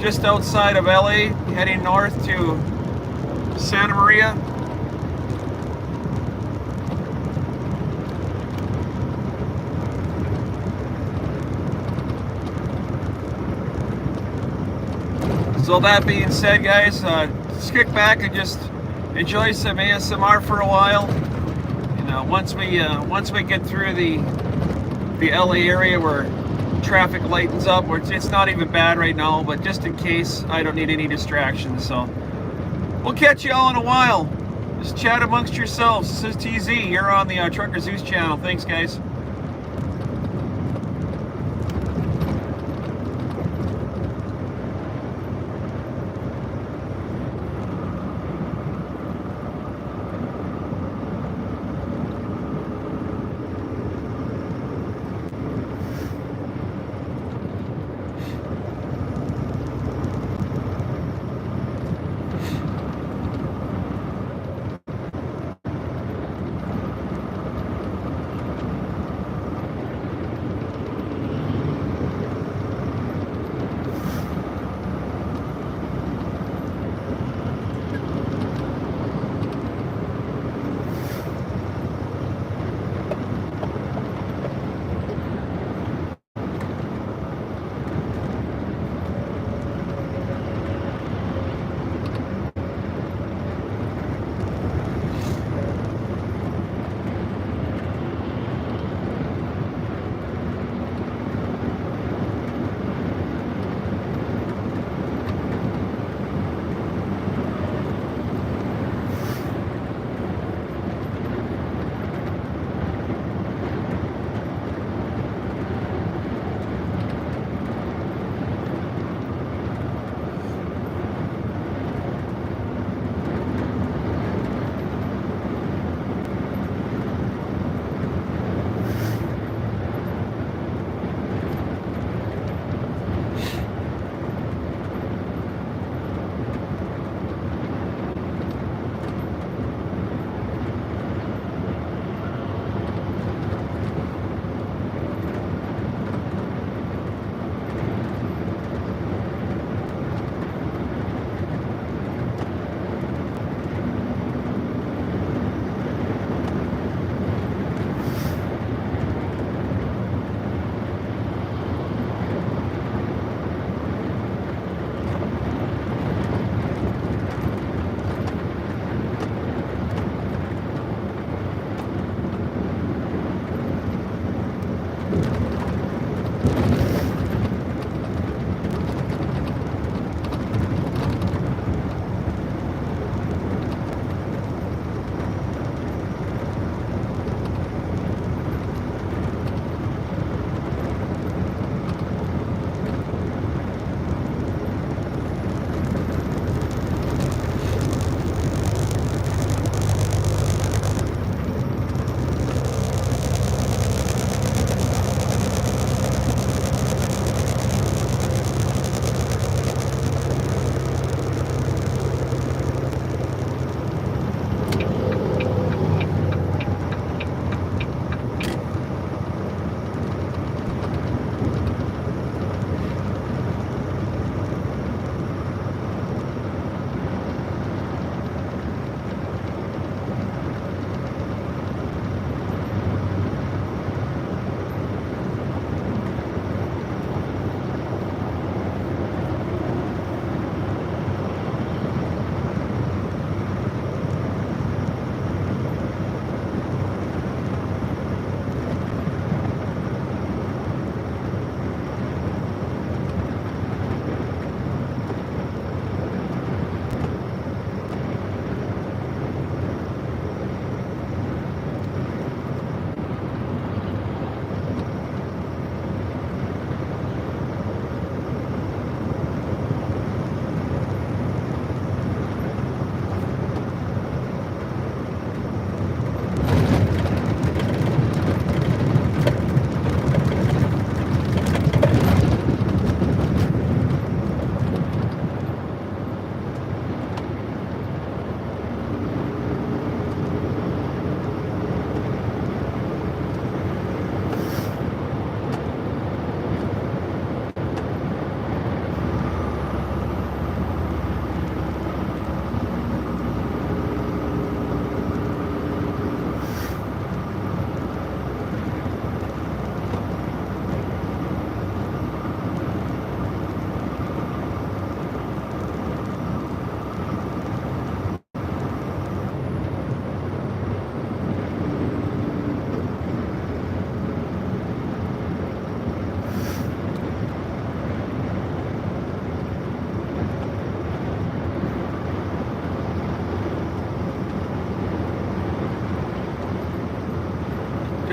just outside of LA, heading north to Santa Maria. So that being said, guys, just kick back and just enjoy some ASMR for a while. You know, once we get through the LA area where traffic lightens up, where it's not even bad right now, but just in case, I don't need any distractions. So we'll catch you all in a while. Just chat amongst yourselves. This is TZ. You're on the Trucker Zeus channel. Thanks, guys.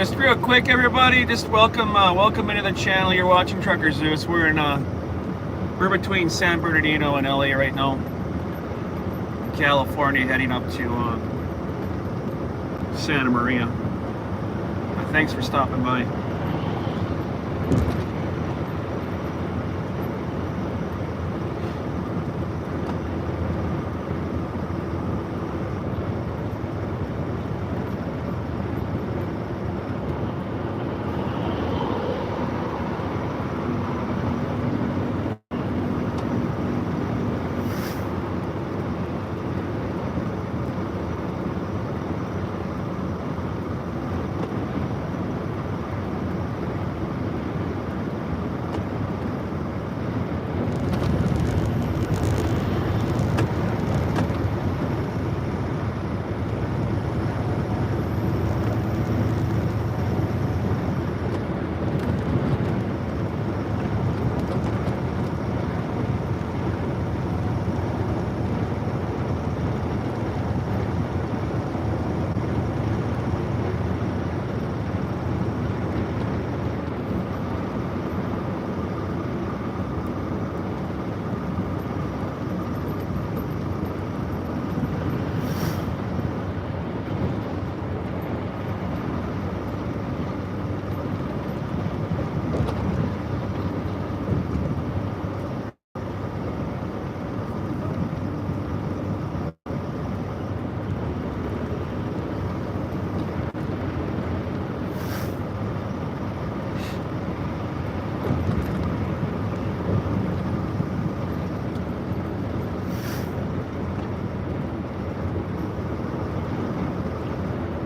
Just real quick, everybody, just welcome into the channel. You're watching Trucker Zeus. We're between San Bernardino and LA right now. California, heading up to Santa Maria. Thanks for stopping by.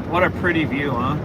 What a pretty view, huh?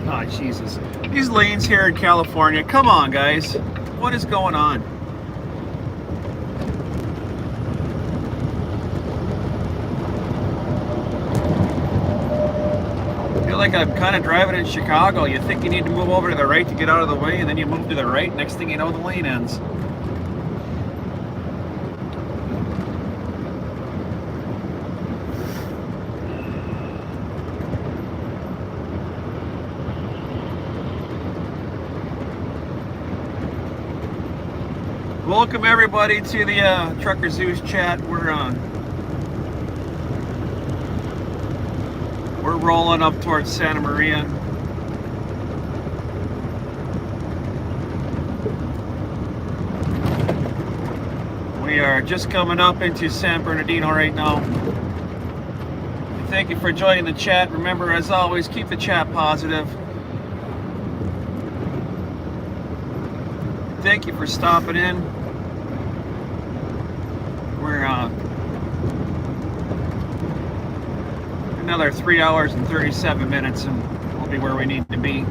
Oh, Jesus. These lanes here in California, come on, guys. What is going on? I feel like I'm kind of driving in Chicago. You think you need to move over to the right to get out of the way, and then you move to the right. Next thing you know, the lane ends. Welcome everybody to the Trucker Zeus chat. We're rolling up towards Santa Maria. We are just coming up into San Bernardino right now. Thank you for joining the chat. Remember, as always, keep the chat positive. Thank you for stopping in. We're another 3 hours and 37 minutes and we'll be where we need to be.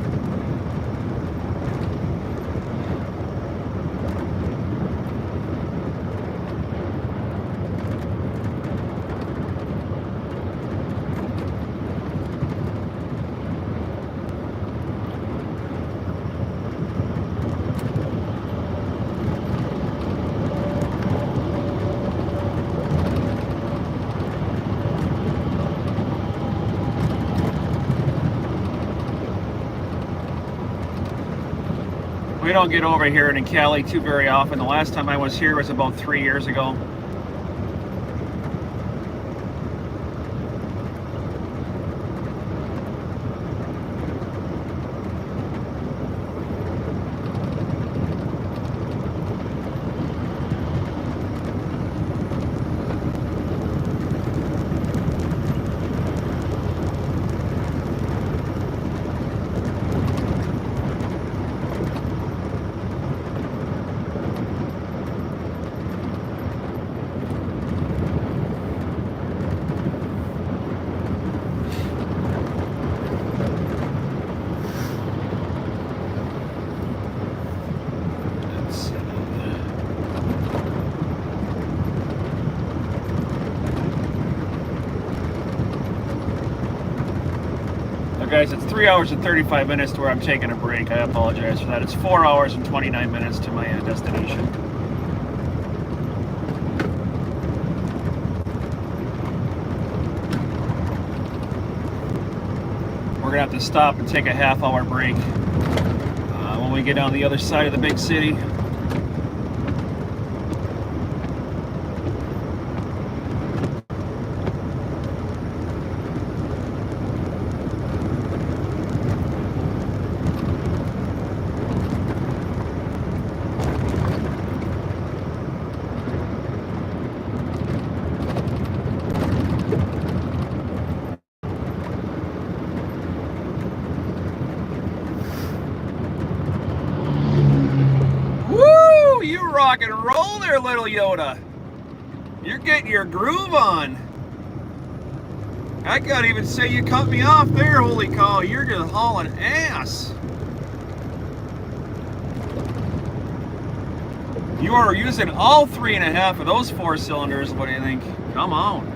We don't get over here in Cali too very often. The last time I was here was about 3 years ago. Guys, it's 3 hours and 35 minutes to where I'm taking a break. I apologize for that. It's 4 hours and 29 minutes to my destination. We're gonna have to stop and take a half-hour break when we get on the other side of the big city. Rock and roll there, little Yoda. You're getting your groove on. I can't even say you cut me off there, holy cow. You're just hauling ass. You are using all 3.5 of those 4 cylinders. What do you think? Come on.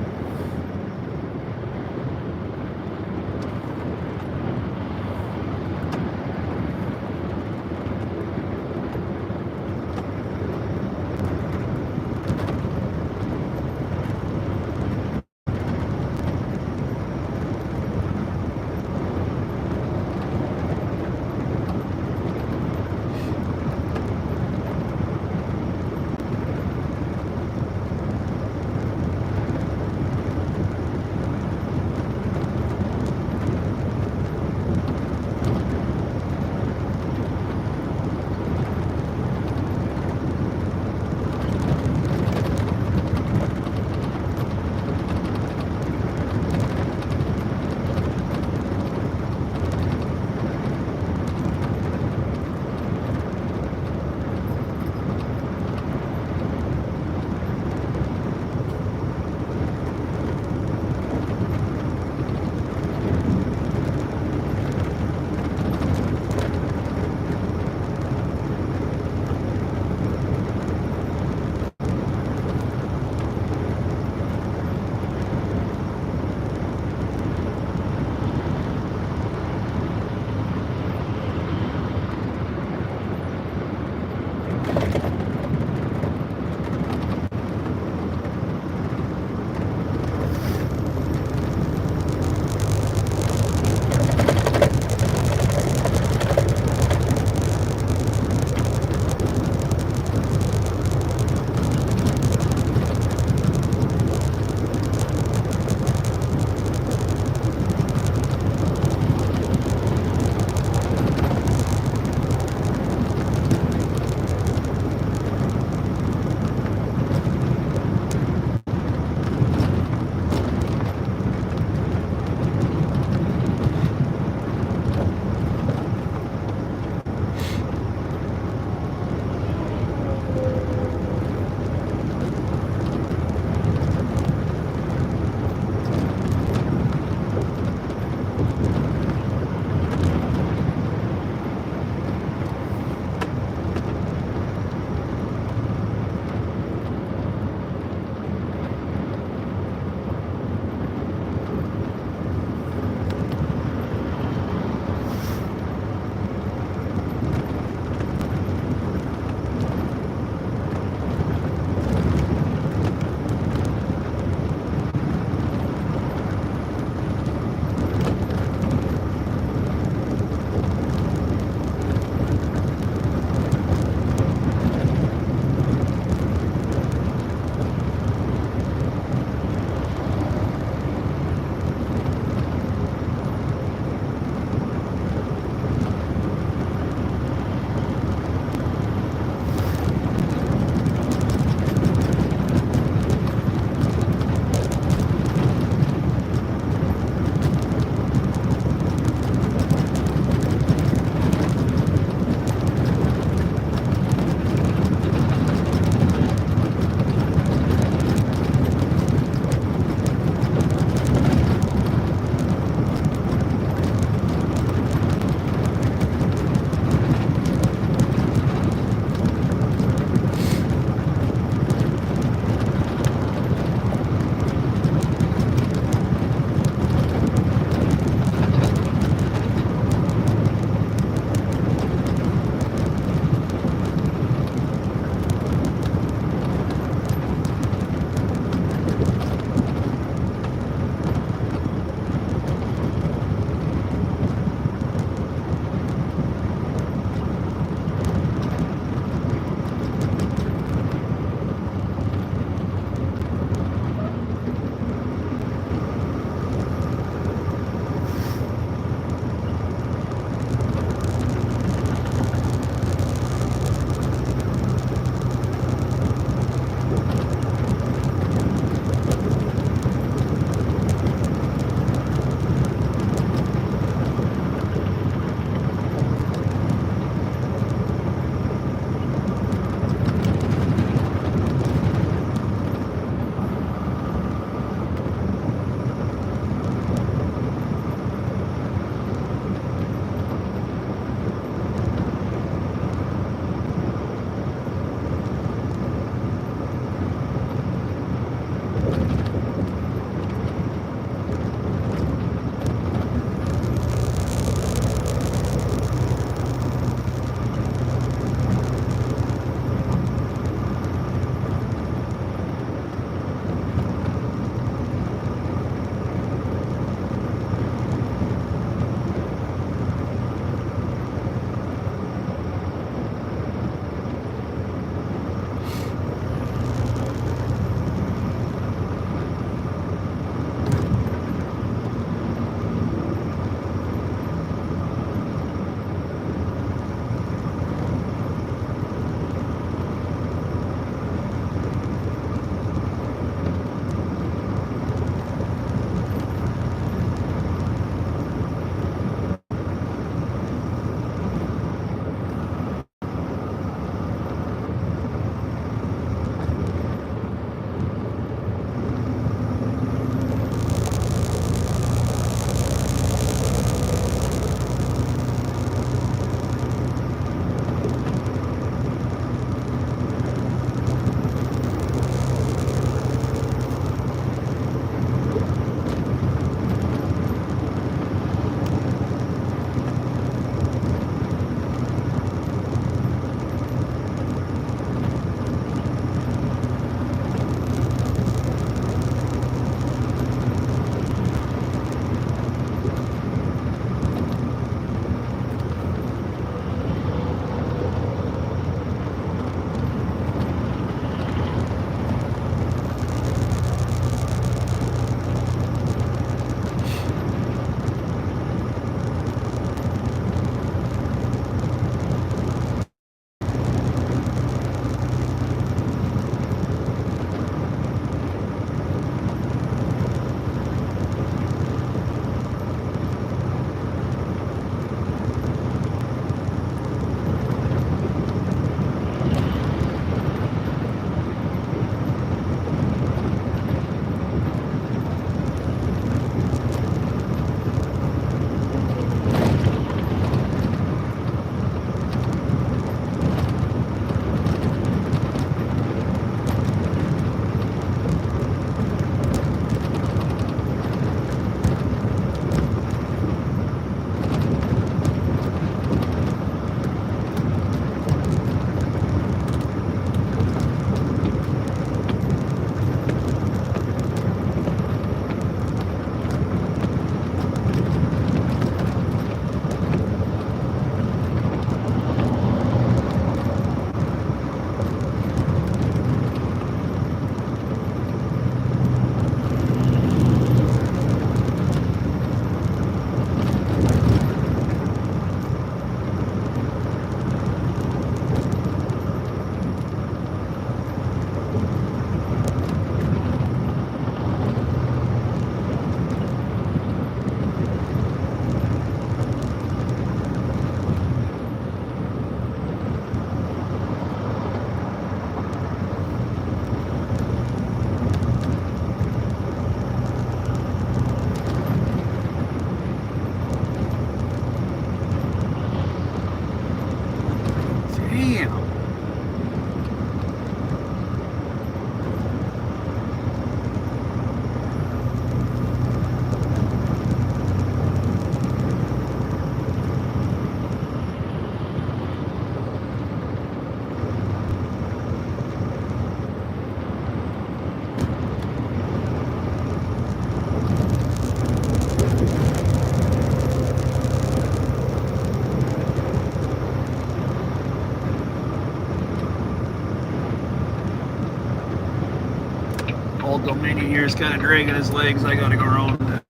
old Dominion here is kind of dragging his legs. I gotta go around.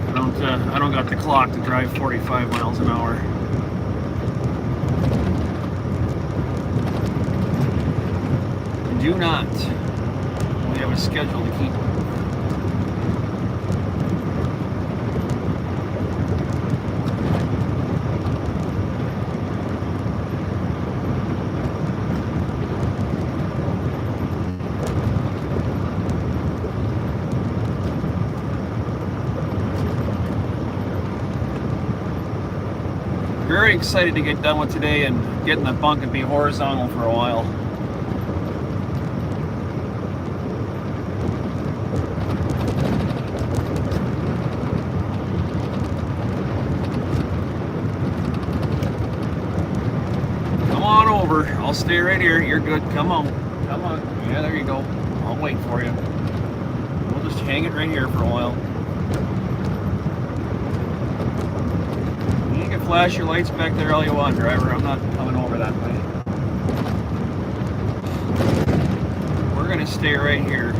I don't got the clock to drive 45 miles an hour. Do not. We have a schedule to keep. Very excited to get done with today and get in the bunk and be horizontal for a while. Come on over. I'll stay right here. You're good. Come on. Come on. Yeah, there you go. I'll wait for you. We'll just hang it right here for a while. You can flash your lights back there all you want, driver. I'm not coming over that way. We're gonna stay right here.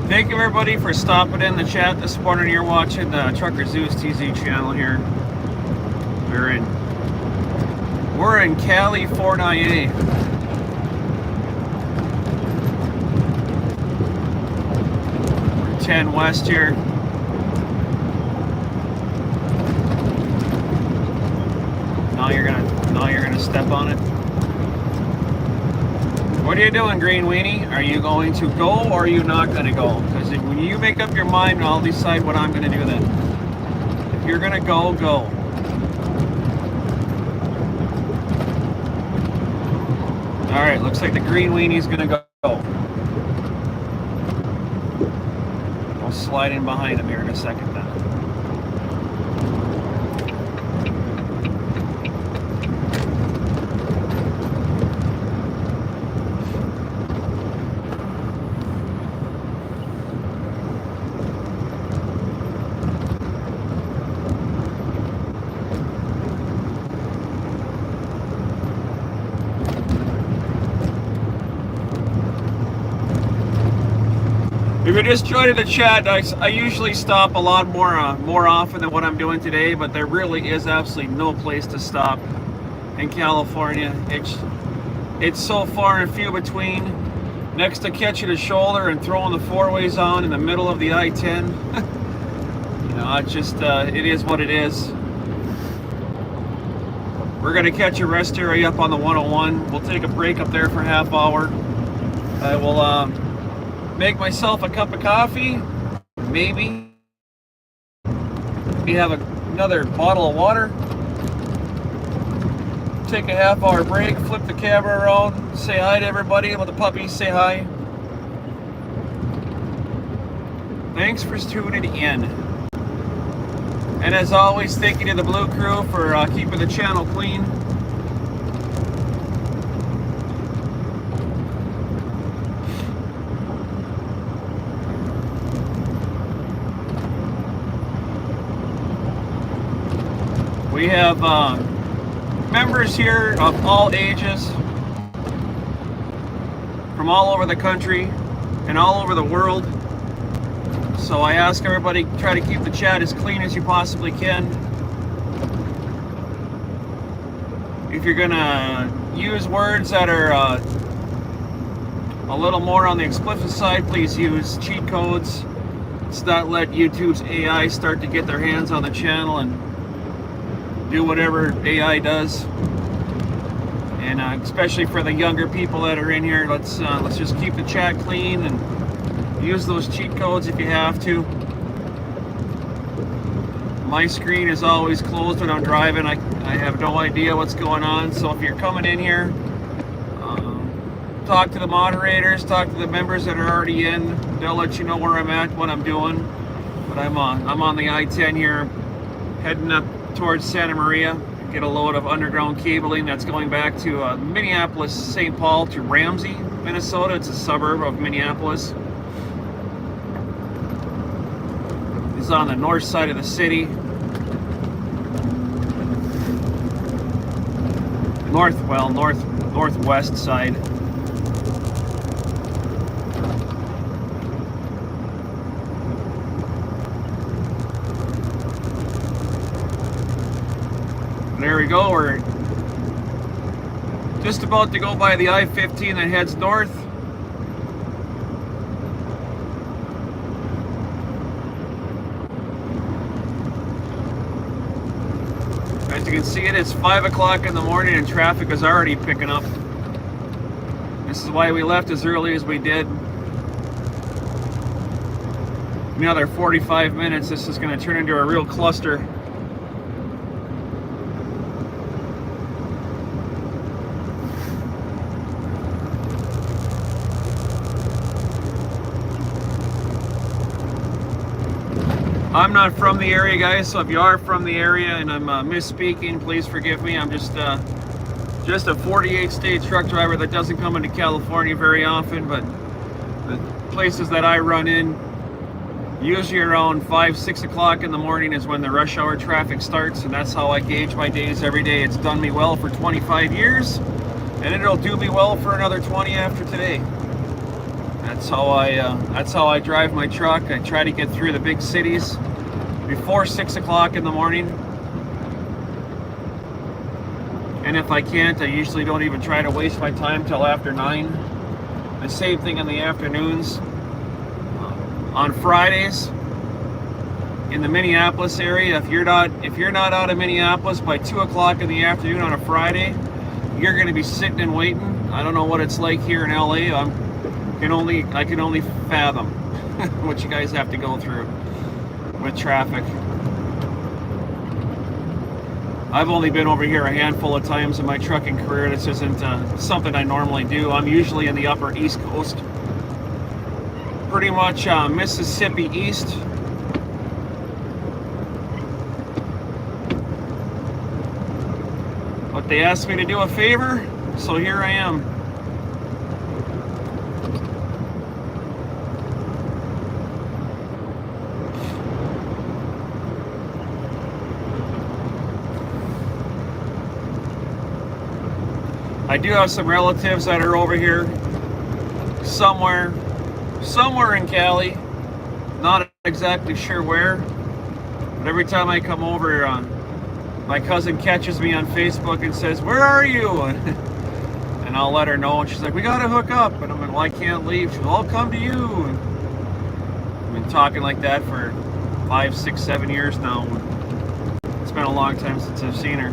Thank you everybody for stopping in the chat this morning. You're watching the Trucker Zeus TZ channel here. We're in California. 10 west here. Now you're gonna step on it. What are you doing, Green Weenie? Are you going to go or are you not going to go? Because when you make up your mind, I'll decide what I'm going to do then. If you're going to go, go. Alright, looks like the Green Weenie's going to go. I'll slide in behind him here in a second then. If you're just joining the chat, I usually stop a lot more often than what I'm doing today, but there really is absolutely no place to stop in California. It's so far and few between. Next to catching a shoulder and throwing the four-ways on in the middle of the I-10. You know, it's just, it is what it is. We're gonna catch a rest area up on the 101. We'll take a break up there for a half hour. I will, make myself a cup of coffee, maybe have another bottle of water, take a half-hour break, flip the camera around, say hi to everybody, let the puppies say hi. Thanks for tuning in. And as always, thank you to the Blue Crew for keeping the channel clean. We have members here of all ages, from all over the country and all over the world. So I ask everybody, try to keep the chat as clean as you possibly can. If you're gonna use words that are a little more on the explicit side, please use cheat codes. Let's not let YouTube's AI start to get their hands on the channel and do whatever AI does. And especially for the younger people that are in here, let's just keep the chat clean and use those cheat codes if you have to. My screen is always closed when I'm driving. I have no idea what's going on, so if you're coming in here, talk to the moderators, talk to the members that are already in. They'll let you know where I'm at, what I'm doing. But I'm on the I-10 here, heading up towards Santa Maria. Get a load of underground cabling that's going back to Minneapolis, St. Paul to Ramsey, Minnesota. It's a suburb of Minneapolis. It's on the north side of the city. Northwest side. There we go. We're just about to go by the I-15 that heads north. As you can see, it is 5 o'clock in the morning and traffic is already picking up. This is why we left as early as we did. Another 45 minutes, this is going to turn into a real cluster. I'm not from the area, guys, so if you are from the area and I'm misspeaking, please forgive me. I'm just a 48-state truck driver that doesn't come into California very often, but the places that I run in, usually around 5, 6 o'clock in the morning is when the rush hour traffic starts, and that's how I gauge my days every day. It's done me well for 25 years, and it'll do me well for another 20 after today. That's how I drive my truck. I try to get through the big cities before 6 o'clock in the morning. And if I can't, I usually don't even try to waste my time till after 9. The same thing in the afternoons. On Fridays in the Minneapolis area, if you're not out of Minneapolis by 2 o'clock in the afternoon on a Friday, you're going to be sitting and waiting. I don't know what it's like here in LA. I can only fathom what you guys have to go through with traffic. I've only been over here a handful of times in my trucking career. This isn't something I normally do. I'm usually in the upper East Coast, pretty much Mississippi East. But they asked me to do a favor, so here I am. I do have some relatives that are over here somewhere in Cali. Not exactly sure where, but every time I come over, my cousin catches me on Facebook and says, "Where are you?" And I'll let her know, and she's like, "We gotta hook up." And I'm like, "Well, I can't leave." She's like, "I'll come to you." And I've been talking like that for 5, 6, 7 years now. It's been a long time since I've seen her.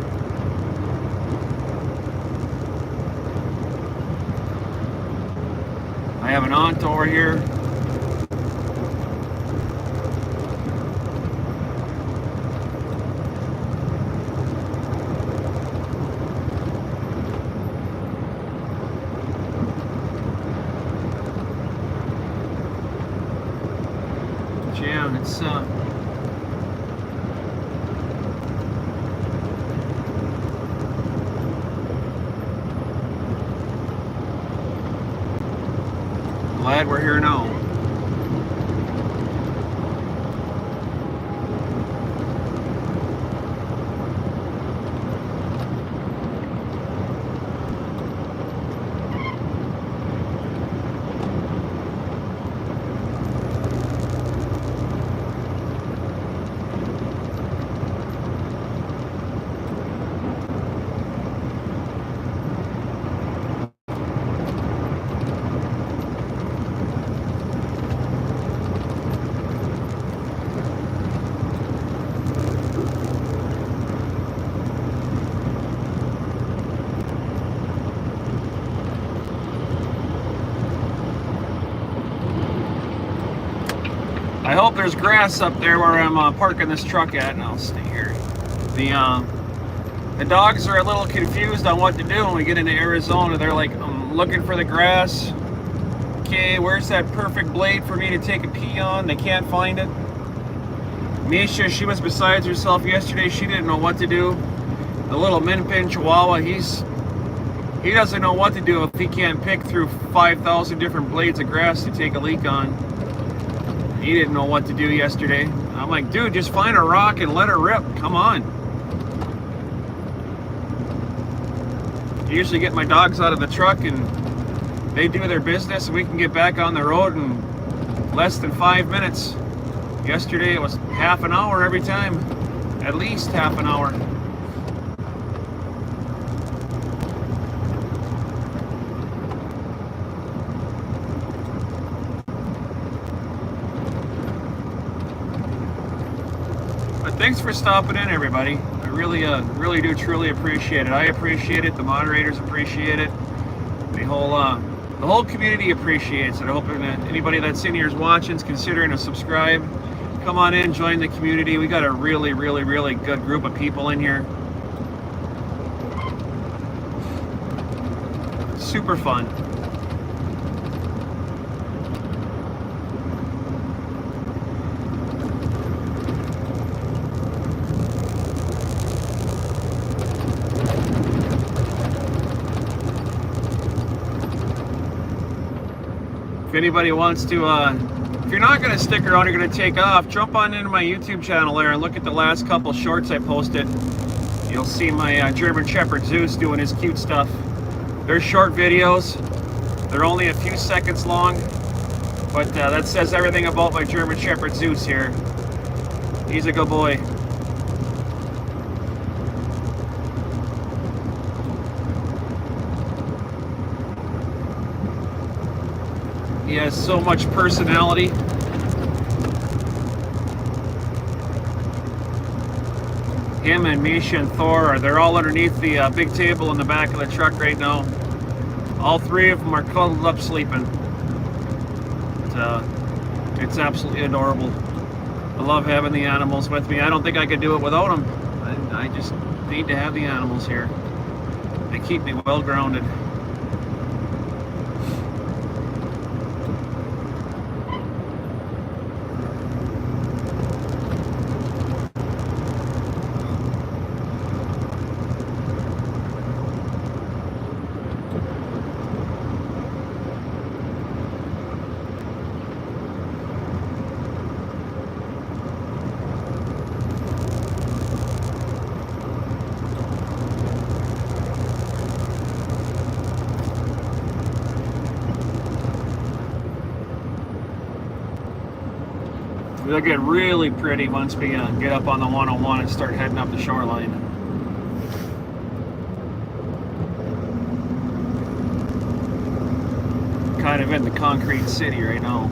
I have an aunt over here. Yeah, it's glad we're here now. I hope there's grass up there where I'm parking this truck at, and I'll stay here. The dogs are a little confused on what to do when we get into Arizona. They're like, looking for the grass. Okay, where's that perfect blade for me to take a pee on? They can't find it. Misha, she was besides herself yesterday. She didn't know what to do. The little Min Pin Chihuahua, he doesn't know what to do if he can't pick through 5,000 different blades of grass to take a leak on. He didn't know what to do yesterday. I'm like, dude, just find a rock and let her rip. Come on. I usually get my dogs out of the truck and they do their business and we can get back on the road in less than 5 minutes. Yesterday it was half an hour every time. At least half an hour. But thanks for stopping in, everybody. I really do truly appreciate it. I appreciate it. The moderators appreciate it. The whole community appreciates it. I hope anybody that's in here is watching is considering a subscribe. Come on in, join the community. We got a really good group of people in here. Super fun. If anybody wants to, if you're not going to stick around, you're going to take off, jump on into my YouTube channel there and look at the last couple shorts I posted. You'll see my German Shepherd Zeus doing his cute stuff. They're short videos. They're only a few seconds long, but that says everything about my German Shepherd Zeus here. He's a good boy. He has so much personality. Him and Misha and Thor, they're all underneath the big table in the back of the truck right now. All three of them are cuddled up sleeping. It's absolutely adorable. I love having the animals with me. I don't think I could do it without them. I just need to have the animals here. They keep me well grounded. They'll get really pretty once we get up on the 101 and start heading up the shoreline. Kind of in the concrete city right now.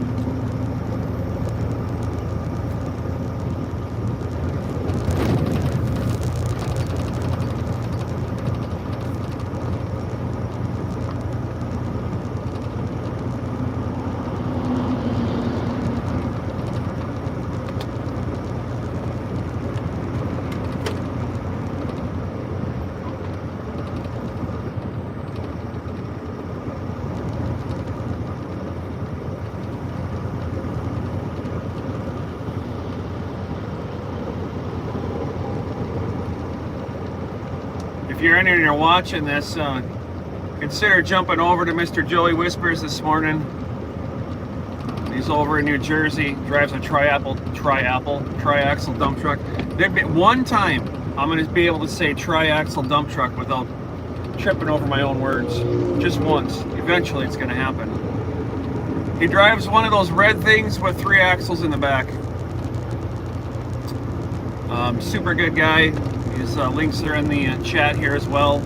If you're in here and you're watching this, consider jumping over to Mr. Joey Whispers this morning. He's over in New Jersey, drives a triaxle dump truck. There'd be one time I'm going to be able to say triaxle dump truck without tripping over my own words. Just once. Eventually it's going to happen. He drives one of those red things with 3 axles in the back. Super good guy. His links are in the chat here as well.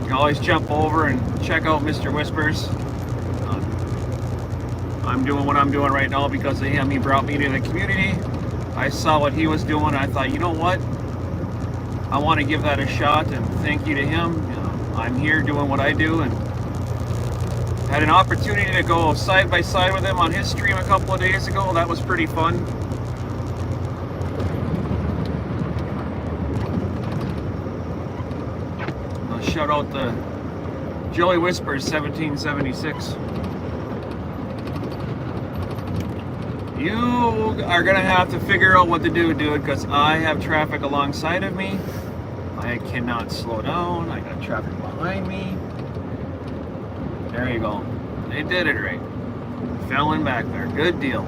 You can always jump over and check out Mr. Whispers. I'm doing what I'm doing right now because of him. He brought me to the community. I saw what he was doing. I thought, you know what? I want to give that a shot, and thank you to him. I'm here doing what I do, and had an opportunity to go side by side with him on his stream a couple of days ago. That was pretty fun. Joey Whispers 1776. You are gonna have to figure out what to do, dude, because I have traffic alongside of me. I cannot slow down. I got traffic behind me. There you go. They did it right. Fell in back there. Good deal.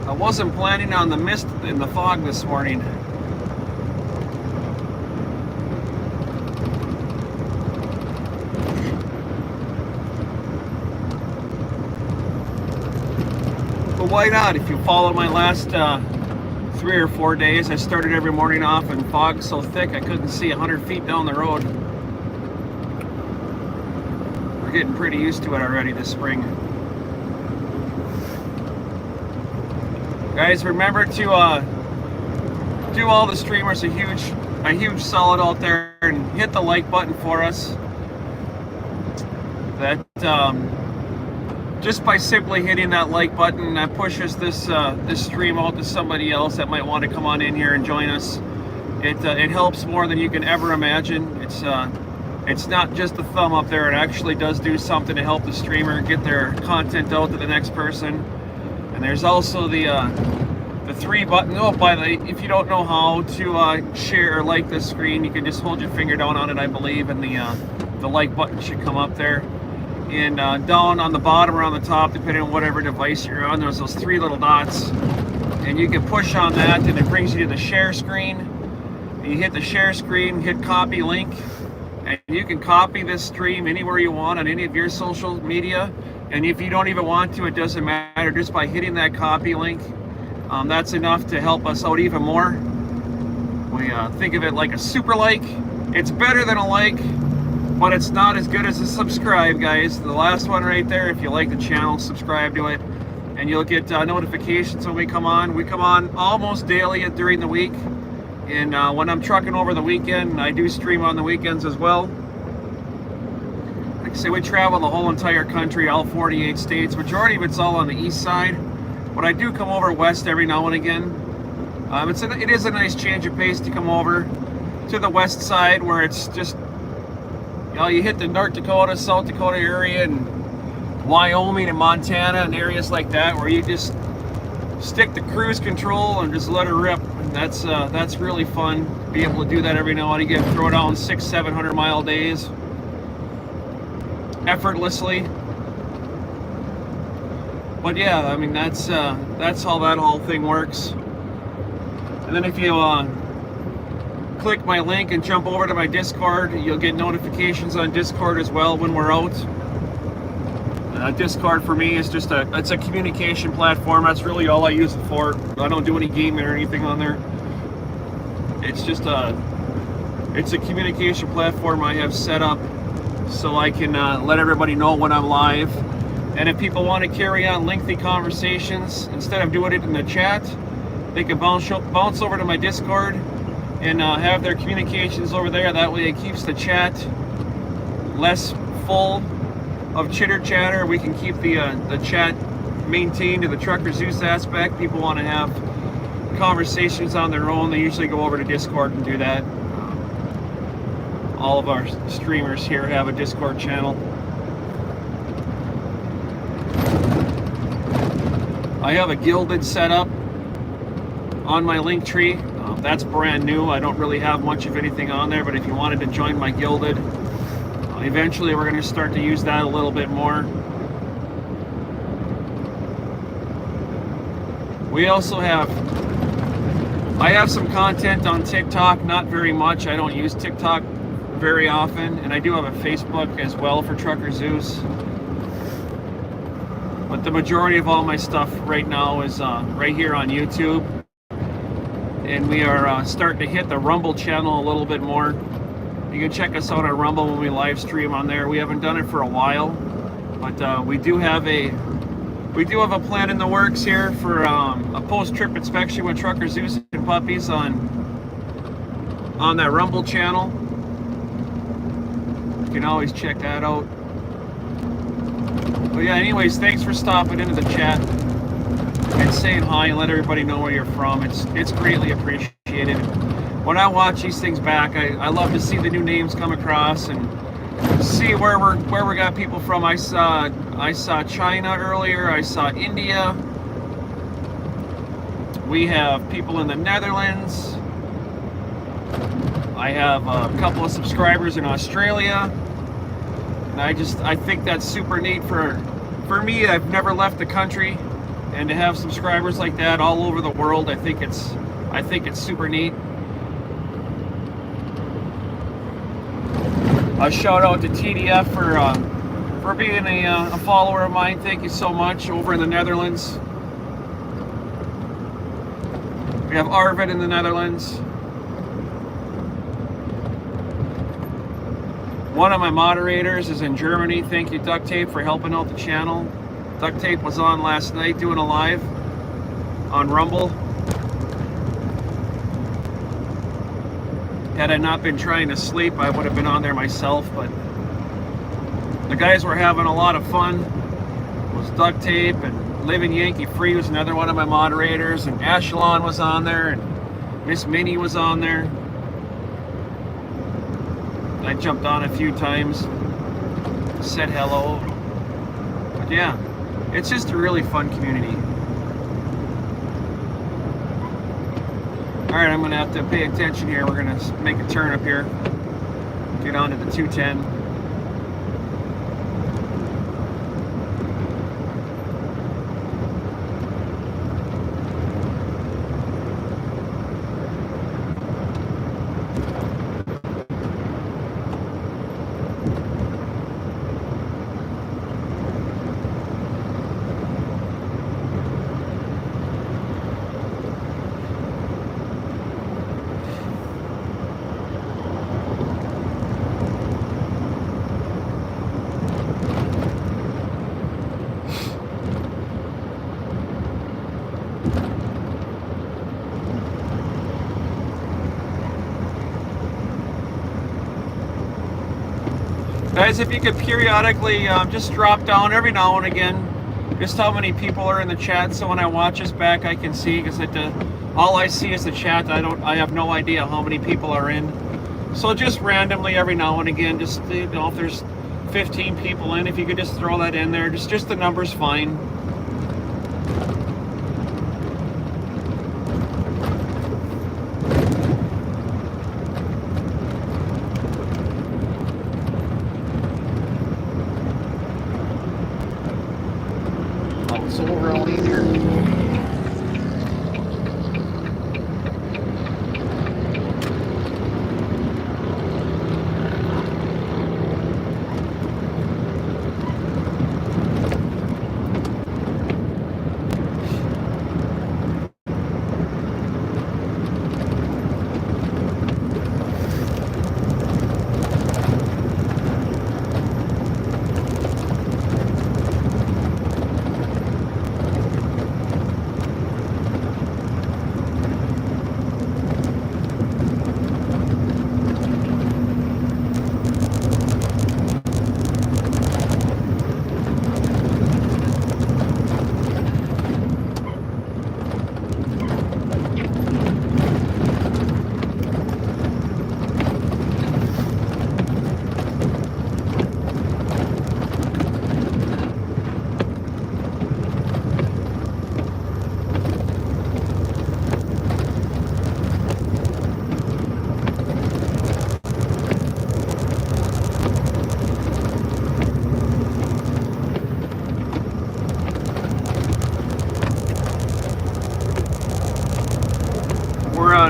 I wasn't planning on the mist in the fog this morning. But why not? If you follow my last 3 or 4 days, I started every morning off in fog so thick I couldn't see 100 feet down the road. We're getting pretty used to it already this spring. Guys, remember to do all the streamers a huge solid out there and hit the like button for us. That just by simply hitting that like button, that pushes this stream out to somebody else that might want to come on in here and join us. It helps more than you can ever imagine. It's not just a thumb up there. It actually does do something to help the streamer get their content out to the next person. And there's also the 3 button. Oh, by the way, if you don't know how to share or like this screen, you can just hold your finger down on it, I believe, and the like button should come up there. And down on the bottom or on the top, depending on whatever device you're on, there's those 3 little dots, and you can push on that, and it brings you to the share screen. And you hit the share screen, hit copy link, and you can copy this stream anywhere you want on any of your social media. And if you don't even want to, it doesn't matter. Just by hitting that copy link, that's enough to help us out even more. We think of it like a super like. It's better than a like, but it's not as good as a subscribe, guys. The last one right there, if you like the channel, subscribe to it, and you'll get notifications when we come on. We come on almost daily during the week, and when I'm trucking over the weekend, I do stream on the weekends as well. Like I say, we travel the whole entire country, all 48 states. Majority of it's all on the east side, but I do come over west every now and again. It is a nice change of pace to come over to the west side, where it's just, you hit the North Dakota, South Dakota area, and Wyoming and Montana and areas like that, where you just stick to cruise control and just let her rip. And that's really fun to be able to do that every now and again. Throw down 600-700 mile days effortlessly. But yeah, I mean, that's how that whole thing works. And then if you click my link and jump over to my Discord, you'll get notifications on Discord as well when we're out. Discord for me is just it's a communication platform. That's really all I use it for. I don't do any gaming or anything on there. It's just it's a communication platform I have set up so I can let everybody know when I'm live. And if people want to carry on lengthy conversations, instead of doing it in the chat, they can bounce over to my Discord and have their communications over there. That way it keeps the chat less full of chitter chatter. We can keep the chat maintained to the Trucker Zeus aspect. People want to have conversations on their own, they usually go over to Discord and do that. All of our streamers here have a Discord channel. I have a Gilded set up on my link tree. That's brand new. I don't really have much of anything on there, but if you wanted to join my Gilded, eventually we're going to start to use that a little bit more. We also I have some content on TikTok, not very much. I don't use TikTok very often, and I do have a Facebook as well for Trucker Zeus. But the majority of all my stuff right now is right here on YouTube. and we are starting to hit the Rumble channel a little bit more. You can check us out on Rumble when we live stream on there. We haven't done it for a while, but we do have a plan in the works here for a post-trip inspection with Trucker Zeus and Puppies on that Rumble channel. You can always check that out. But yeah, anyways, thanks for stopping into the chat and saying hi and let everybody know where you're from. It's greatly appreciated. When I watch these things back, I love to see the new names come across and see where we got people from. I saw China earlier. I saw India. We have people in the Netherlands. I have a couple of subscribers in Australia. And I think that's super neat for me. I've never left the country, and to have subscribers like that all over the world, I think it's super neat. A shout out to TDF for being a follower of mine. Thank you so much over in the Netherlands. We have Arvid in the Netherlands. One of my moderators is in Germany. Thank you, Duct Tape, for helping out the channel. Duct Tape was on last night doing a live on Rumble. Had I not been trying to sleep, I would have been on there myself, but the guys were having a lot of fun. It was Duct Tape and Living Yankee Free was another one of my moderators, and Ashelon was on there, and Miss Minnie was on there. I jumped on a few times, said hello. But yeah, it's just a really fun community. Alright, I'm going to have to pay attention here. We're going to make a turn up here. Get onto the 210. Guys, if you could periodically just drop down every now and again, just how many people are in the chat, so when I watch this back I can see, because all I see is the chat. I have no idea how many people are in. So just randomly every now and again, just, you know, if there's 15 people in, if you could just throw that in there, just the number's fine.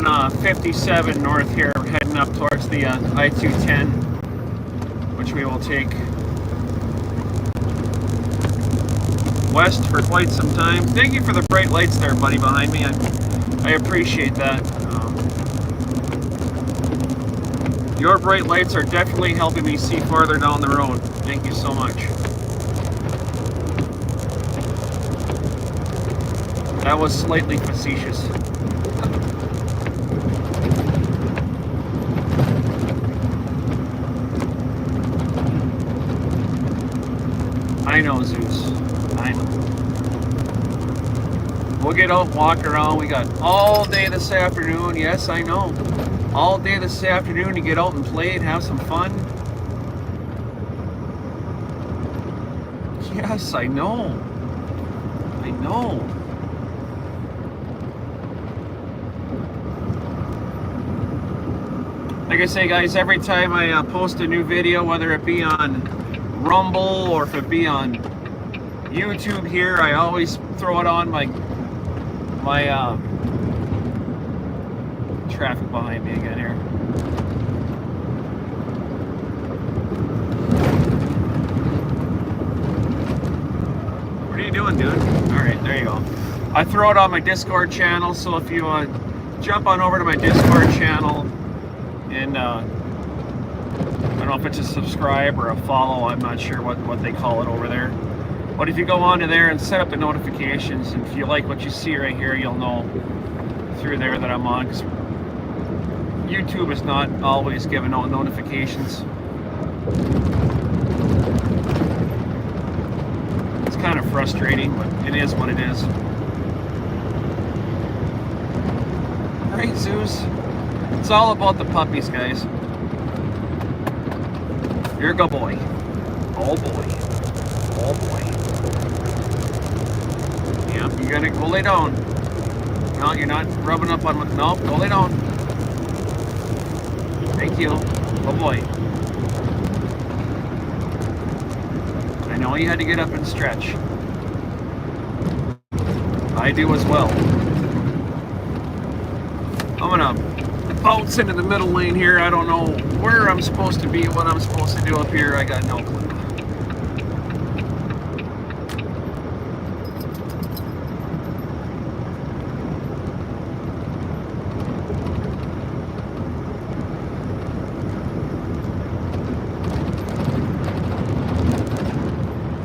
on 57 north here, heading up towards the I-210, which we will take west for quite some time. Thank you for the bright lights there, buddy, behind me. I appreciate that. Your bright lights are definitely helping me see farther down the road. Thank you so much. That was slightly facetious. I know, Zeus. I know. We'll get out, walk around. We got all day this afternoon. Yes, I know. All day this afternoon to get out and play and have some fun. Yes, I know. I know. Like I say, guys, every time I post a new video, whether it be on Rumble or if it be on YouTube here, I always throw it on my traffic behind me again here. What are you doing, dude? Alright, there you go. I throw it on my Discord channel, so if you jump on over to my Discord channel and I don't know if it's a subscribe or a follow, I'm not sure what they call it over there. But if you go onto there and set up the notifications, and if you like what you see right here, you'll know through there that I'm on. 'Cause YouTube is not always giving out notifications. It's kind of frustrating, but it is what it is. Alright, Zeus. It's all about the puppies, guys. You're a good boy. Oh boy. Oh boy. Yep, you gotta go lay down. No, you're not rubbing up on my... No, go lay down. Thank you. Good boy. I know you had to get up and stretch. I do as well. I'm gonna bounce into the middle lane here. I don't know where I'm supposed to be, what I'm supposed to do up here. I got no clue.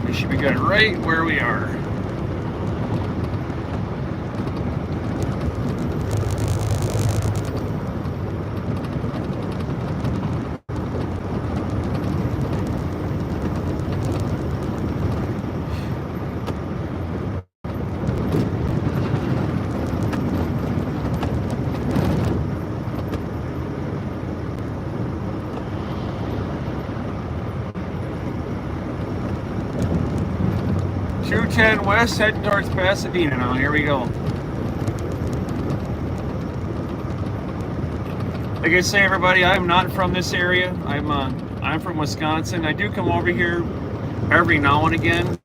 We should be good right where we are. West, heading towards Pasadena now. Here we go. Like I say, everybody, I'm not from this area. I'm from Wisconsin. I do come over here every now and again.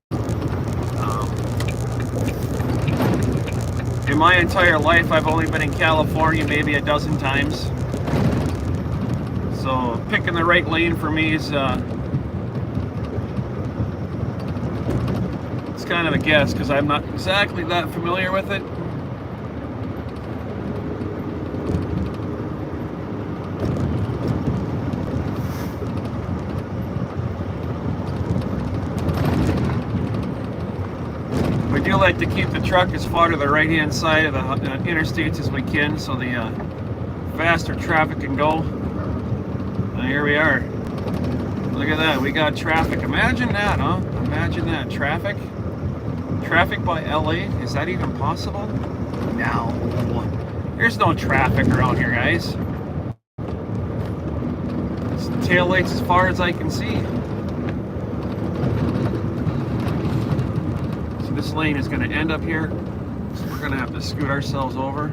In my entire life, I've only been in California maybe a dozen times. So picking the right lane for me is kind of a guess because I'm not exactly that familiar with it. We do like to keep the truck as far to the right hand side of the interstates as we can so the faster traffic can go. And here we are. Look at that, we got traffic. Imagine that, huh? Imagine that, traffic. Traffic by LA? Is that even possible? No. There's no traffic around here, guys. It's tail lights as far as I can see. So this lane is going to end up here. So we're going to have to scoot ourselves over.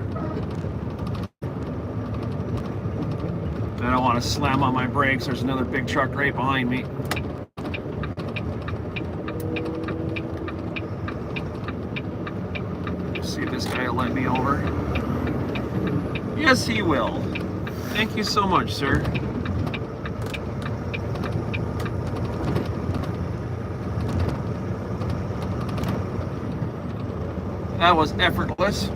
I don't want to slam on my brakes. There's another big truck right behind me. This guy will let me over. Yes, he will. Thank you so much, sir. That was effortless.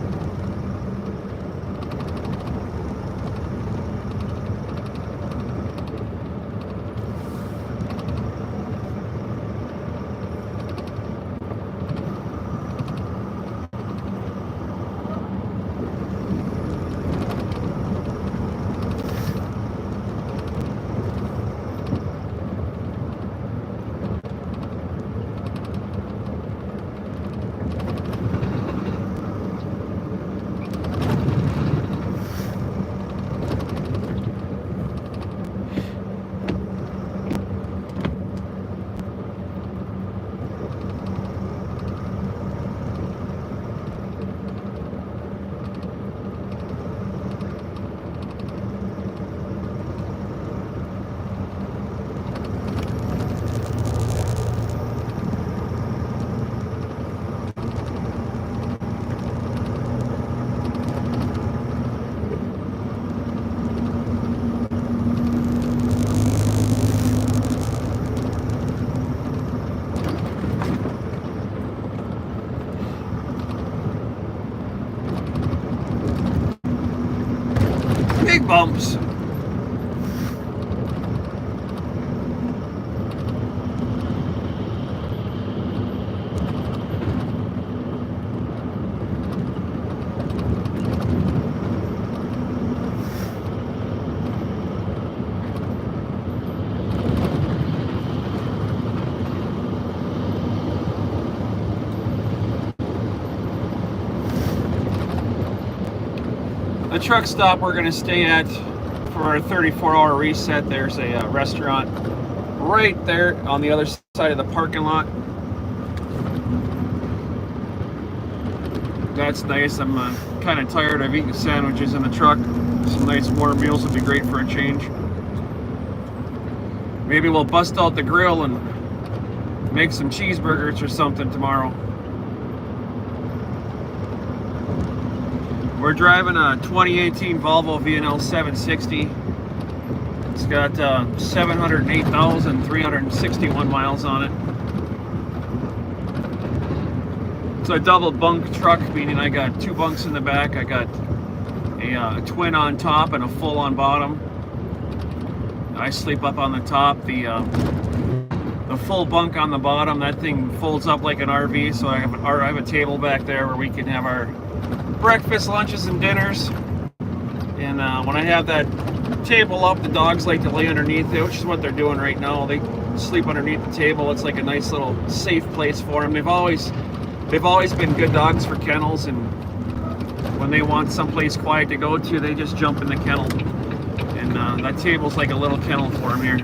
bumps. The truck stop we're going to stay at for our 34-hour reset, there's a restaurant right there on the other side of the parking lot. That's nice. I'm kind of tired of eating sandwiches in the truck. Some nice warm meals would be great for a change. Maybe we'll bust out the grill and make some cheeseburgers or something tomorrow. We're driving a 2018 Volvo V&L 760. It's got 708,361 miles on it. It's a double bunk truck, meaning I got 2 bunks in the back. I got a twin on top and a full on bottom. I sleep up on the top. The full bunk on the bottom, that thing folds up like an RV, so I have a table back there where we can have our breakfast, lunches, and dinners. And when I have that table up, the dogs like to lay underneath it, which is what they're doing right now. They sleep underneath the table. It's like a nice little safe place for them. They've always been good dogs for kennels, and when they want someplace quiet to go to, they just jump in the kennel. And that table's like a little kennel for them here.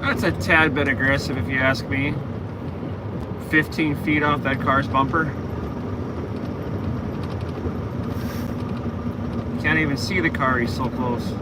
That's a tad bit aggressive if you ask me. 15 feet off that car's bumper. Can't even see the car, he's so close.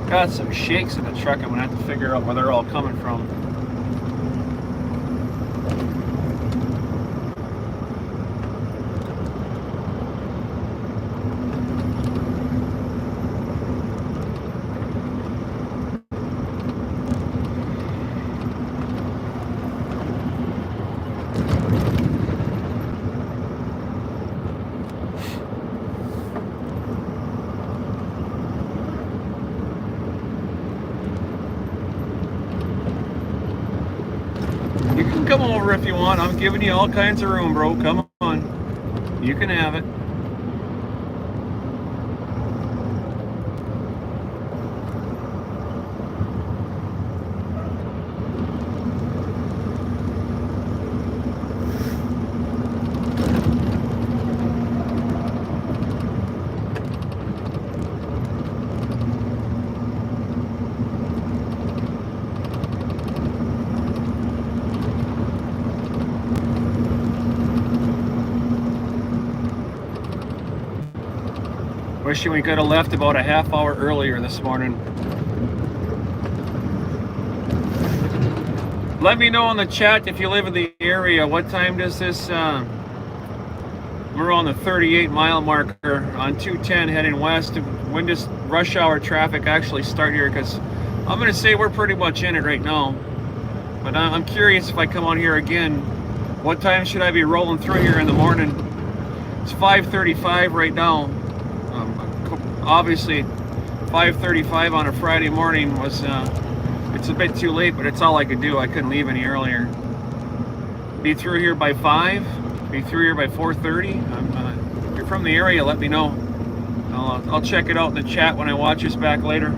Got some shakes in the truck. I'm gonna have to figure out where they're all coming from. Come over if you want. I'm giving you all kinds of room, bro. Come on. You can have it. Wishing we could have left about a half hour earlier this morning. Let me know in the chat if you live in the area. What time does this, we're on the 38 mile marker on 210 heading west. When does rush hour traffic actually start here? Because I'm going to say we're pretty much in it right now. But I'm curious if I come on here again, what time should I be rolling through here in the morning? It's 5:35 right now. Obviously, 5:35 on a Friday morning was, it's a bit too late, but it's all I could do. I couldn't leave any earlier. Be through here by 5, be through here by 4:30. If you're from the area, let me know. I'll check it out in the chat when I watch this back later.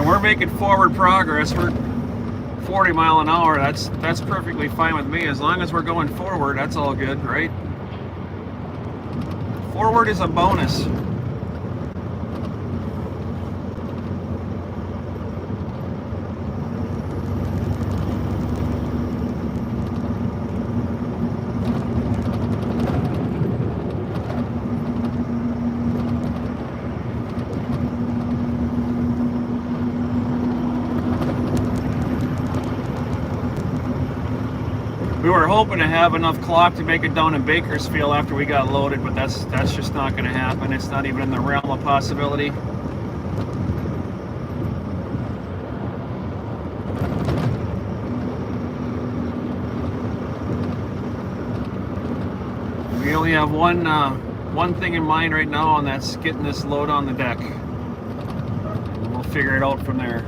We're making forward progress. We're 40 mile an hour. That's perfectly fine with me. As long as we're going forward, that's all good, right? Forward is a bonus. We were hoping to have enough clock to make it down in Bakersfield after we got loaded, but that's just not going to happen. It's not even in the realm of possibility. We only have one thing in mind right now, and that's getting this load on the deck. We'll figure it out from there.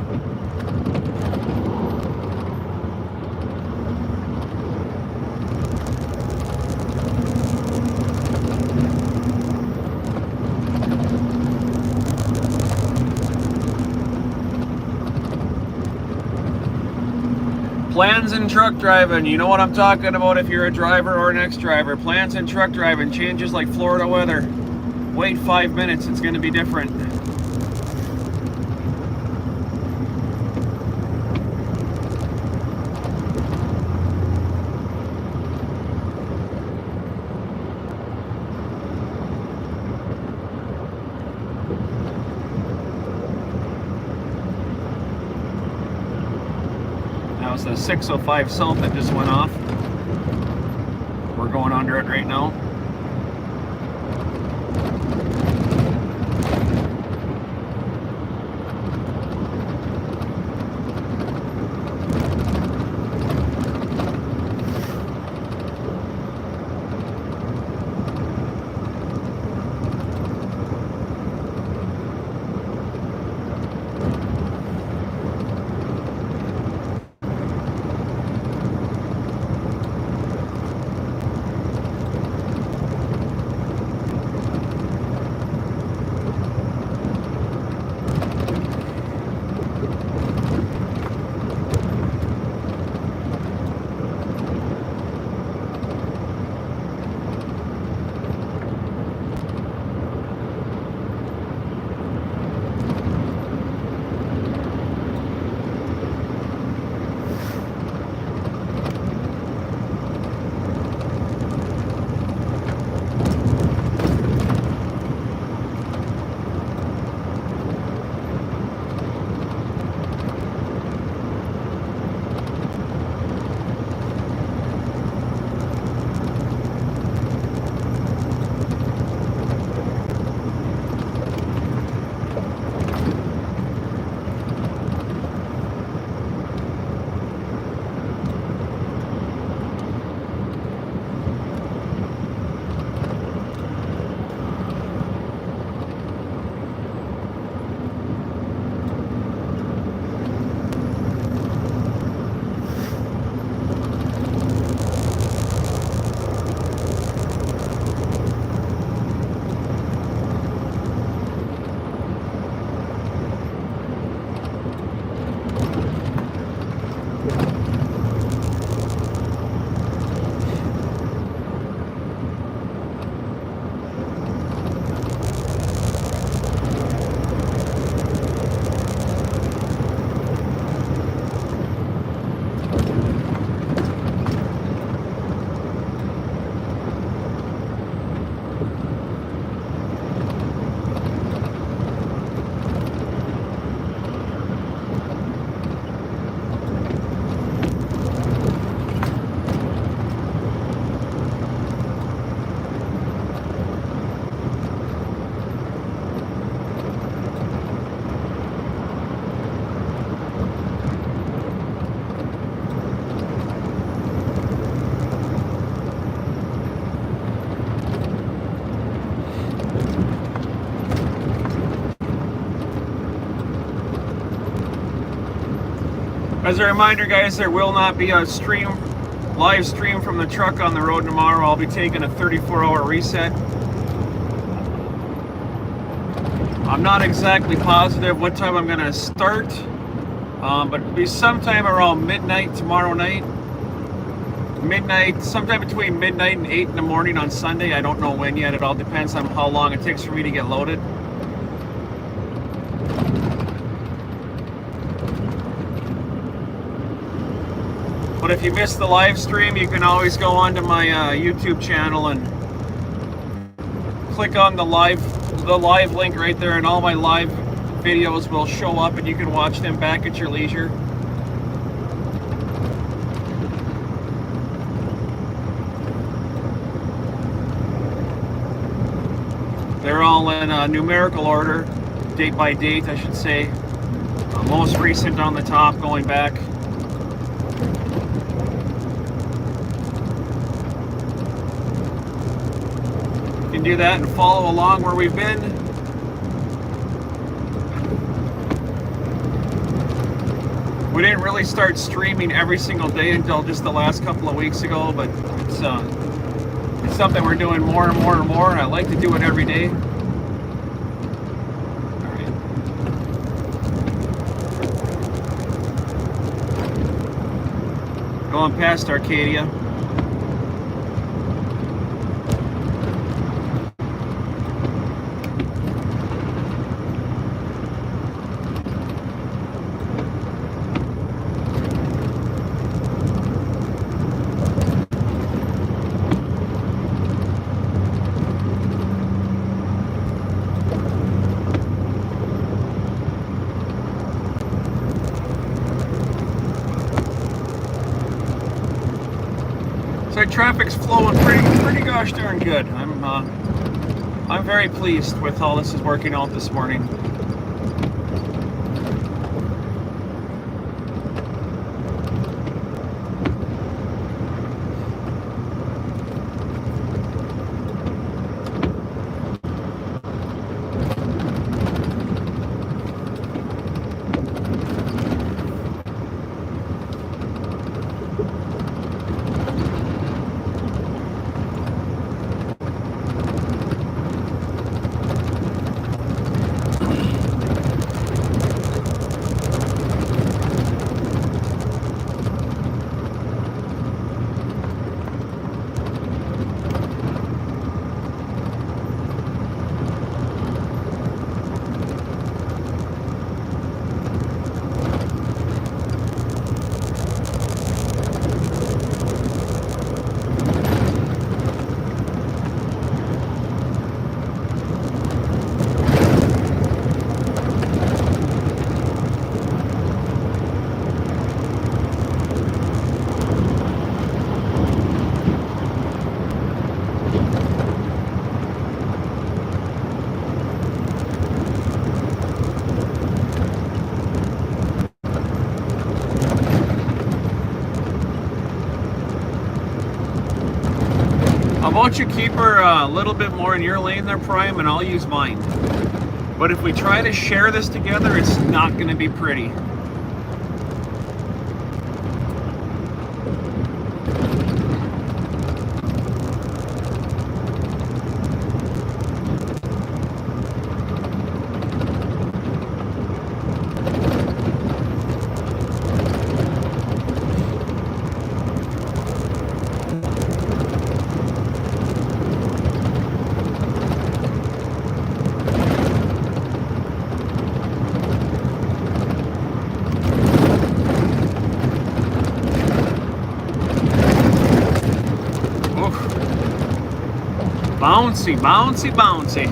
Plans in truck driving, you know what I'm talking about if you're a driver or an ex-driver. Plans in truck driving changes like Florida weather. Wait 5 minutes, it's going to be different. That was the 605 South that just went off. We're going under it right now. As a reminder, guys, there will not be a live stream from the truck on the road tomorrow. I'll be taking a 34-hour reset. I'm not exactly positive what time I'm going to start, but it'll be sometime around midnight tomorrow night. Sometime between midnight and 8 in the morning on Sunday. I don't know when yet. It all depends on how long it takes for me to get loaded. But if you missed the live stream, you can always go onto my YouTube channel and click on the live link right there, and all my live videos will show up and you can watch them back at your leisure. They're all in numerical order, date by date, I should say. Most recent on the top, going back. You can do that and follow along where we've been. We didn't really start streaming every single day until just the last couple of weeks ago, but it's something we're doing more and more and more, and I like to do it every day. All right. Going past Arcadia. Traffic's flowing pretty gosh darn good. I'm very pleased with how this is working out this morning. How about you keep her a little bit more in your lane there, Prime, and I'll use mine. But if we try to share this together, it's not going to be pretty. Bouncy, bouncy, bouncy.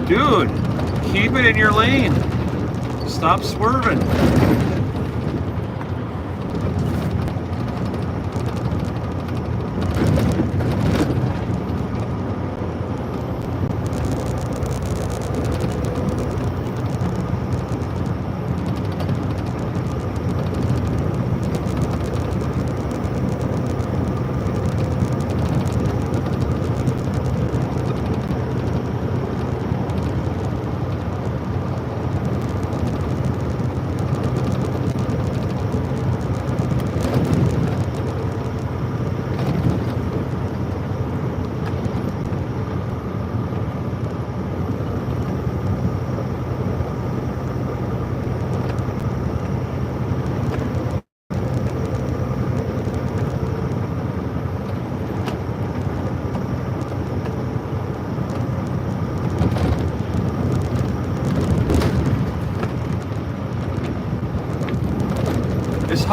Dude, keep it in your lane. Stop swerving.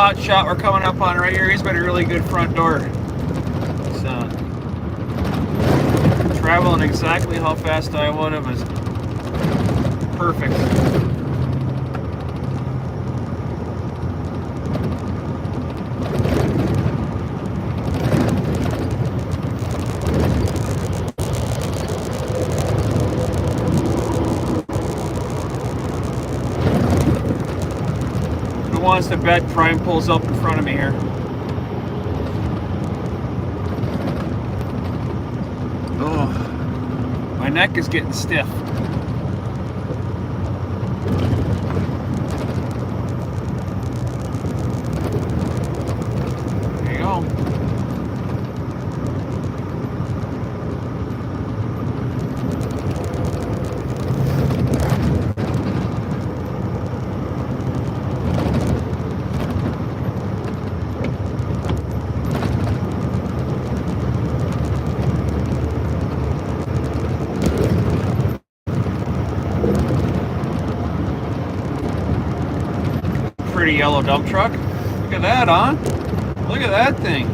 hot shot we're coming up on right here, he's got a really good front door. He's traveling exactly how fast I want him. Is perfect. Who wants to bet Prime pulls up in front of me here? Oh, my neck is getting stiff. There you go. Pretty yellow dump truck. Look at that, huh? Look at that thing.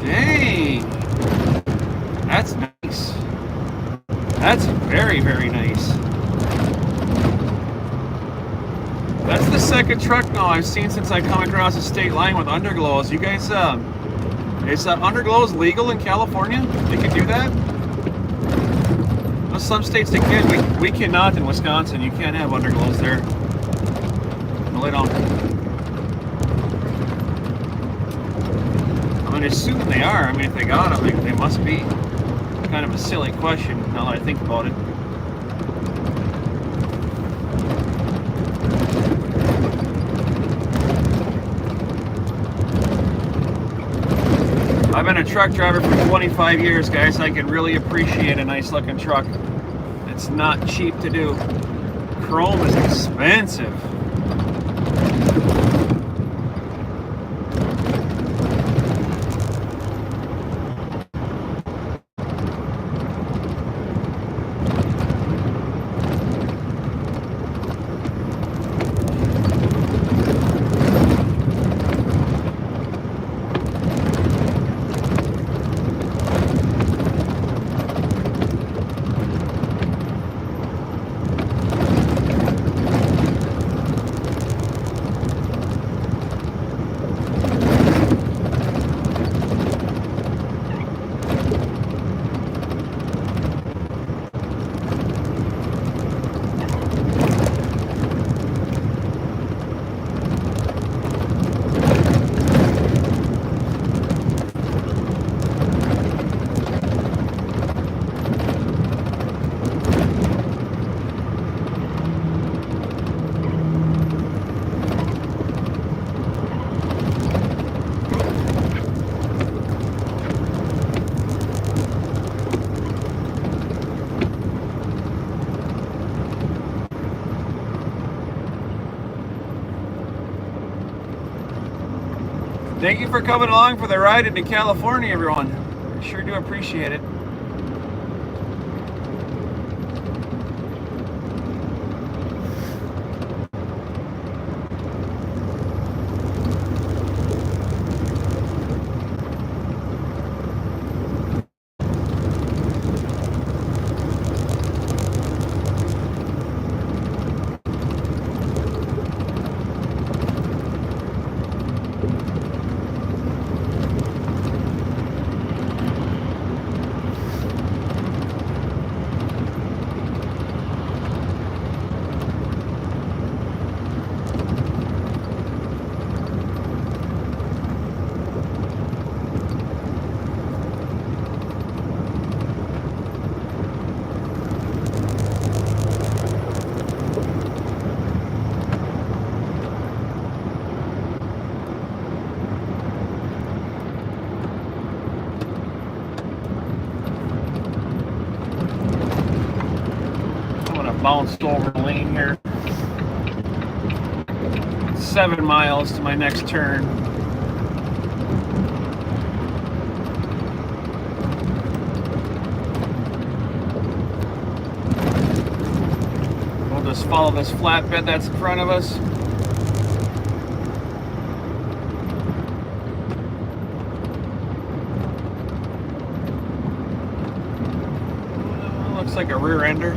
Dang. That's nice. That's very, very nice. That's the second truck now I've seen since I come across the state line with underglows. You guys, is underglows legal in California? You can do that? Well, some states they can. We cannot in Wisconsin. You can't have underglows there. They don't. I mean, assuming they are. I mean, if they got them, they must be. Kind of a silly question now that I think about it. I've been a truck driver for 25 years, guys. I can really appreciate a nice looking truck. It's not cheap to do. Chrome is expensive. Thank you for coming along for the ride into California, everyone. I sure do appreciate it. Bounced over the lane here. 7 miles to my next turn. We'll just follow this flatbed that's in front of us. Looks like a rear ender.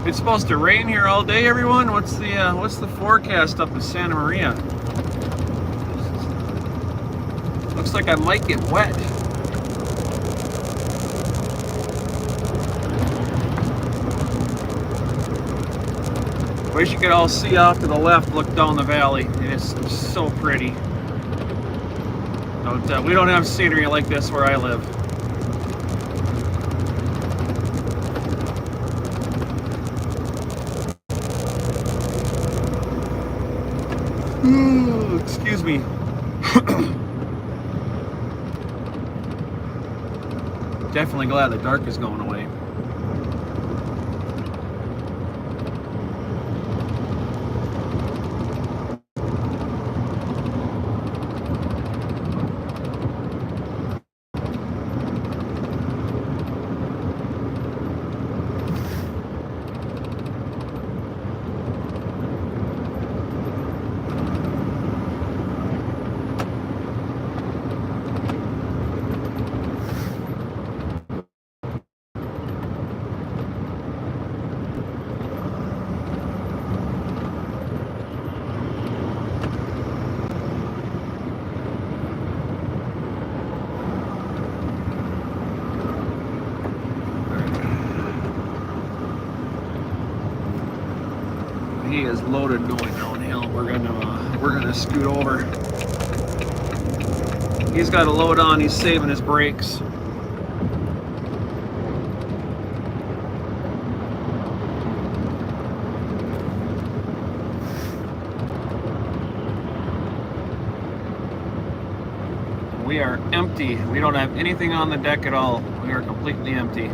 It's supposed to rain here all day, everyone. What's the forecast up in Santa Maria? Looks like I might get wet. Wish you could all see off to the left, look down the valley. It's so pretty. We don't have scenery like this where I live. Excuse me. Definitely glad the dark is going away. He is loaded going downhill. We're gonna scoot over. He's got a load on. He's saving his brakes. We are empty. We don't have anything on the deck at all. We are completely empty.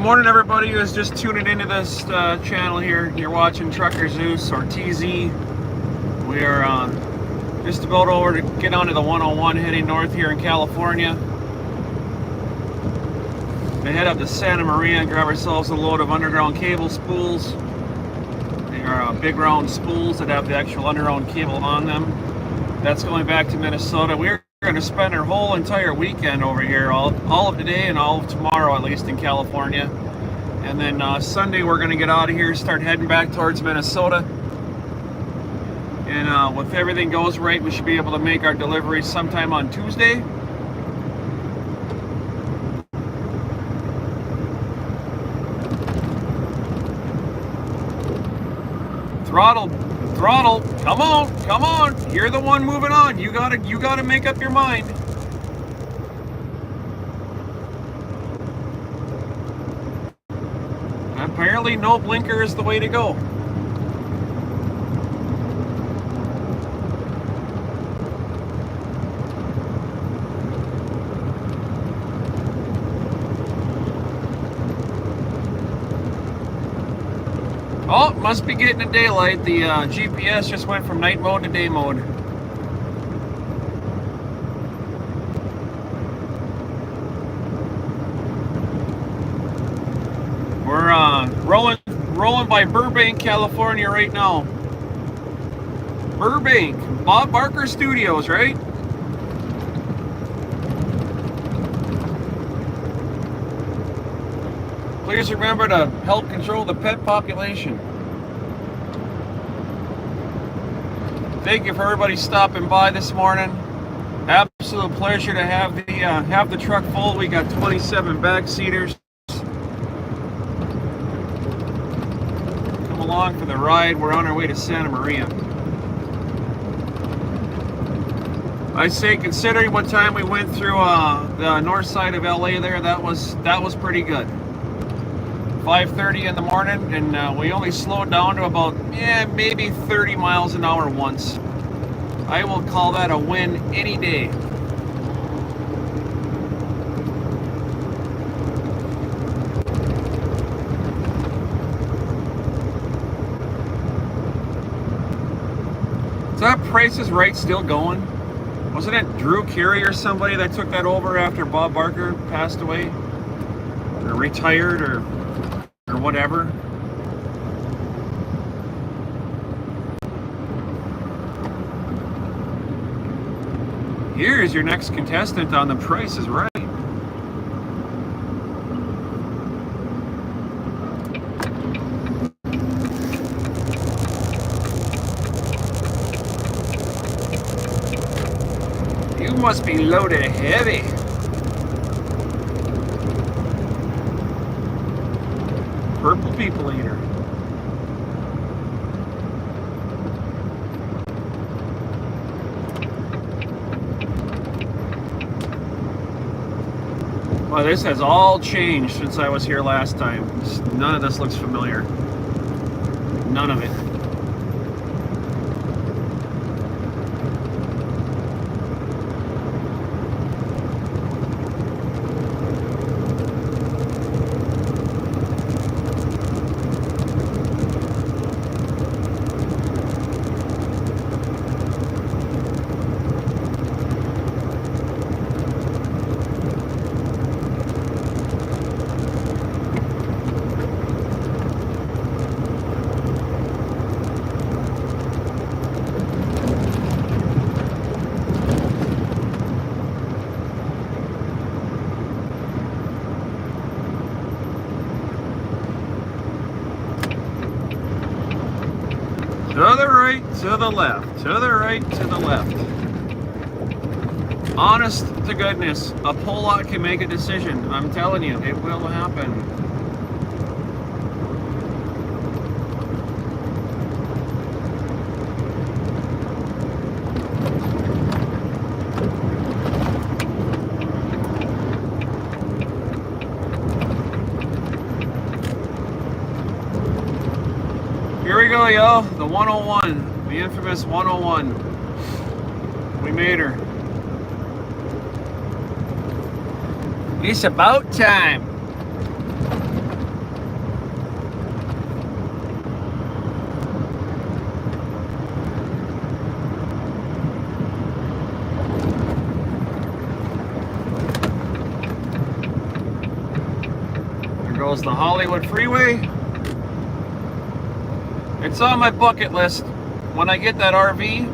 morning, everybody who's just tuning into this channel here. You're watching Trucker Zeus or TZ. We are just about over to get onto the 101 heading north here in California. We head up to Santa Maria and grab ourselves a load of underground cable spools. They are big round spools that have the actual underground cable on them. That's going back to Minnesota. We're going to spend our whole entire weekend over here, all of today and all of tomorrow, at least in California. And then Sunday we're going to get out of here, start heading back towards Minnesota. And if everything goes right, we should be able to make our delivery sometime on Tuesday. Throttle, come on, you're the one moving on. You gotta make up your mind. Apparently no blinker is the way to go. Oh, must be getting to daylight. The GPS just went from night mode to day mode. We're rolling by Burbank, California right now. Burbank, Bob Barker Studios, right? Please remember to help control the pet population. Thank you for everybody stopping by this morning. Absolute pleasure to have the truck full. We got 27 back seaters. Come along for the ride. We're on our way to Santa Maria. I say, considering what time we went through the north side of LA there, that was pretty good. 5:30 in the morning, and we only slowed down to about maybe 30 miles an hour once. I will call that a win any day. Is that Price is Right still going? Wasn't it Drew Carey or somebody that took that over after Bob Barker passed away? Or retired or whatever. Here's your next contestant on The Price is Right. You must be loaded heavy. Purple people eater. Well, this has all changed since I was here last time. None of this looks familiar. None of it. To the right, to the left, to the right, to the left. Honest to goodness, a pull-out can make a decision. I'm telling you, it will happen. Here we go, yo. The 101. The infamous 101. We made her. It's about time. miles the Hollywood Freeway. It's on my bucket list. When I get that RV,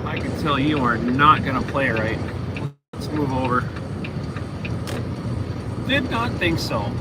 I can tell you are not gonna play right. Let's move over. Did not think so.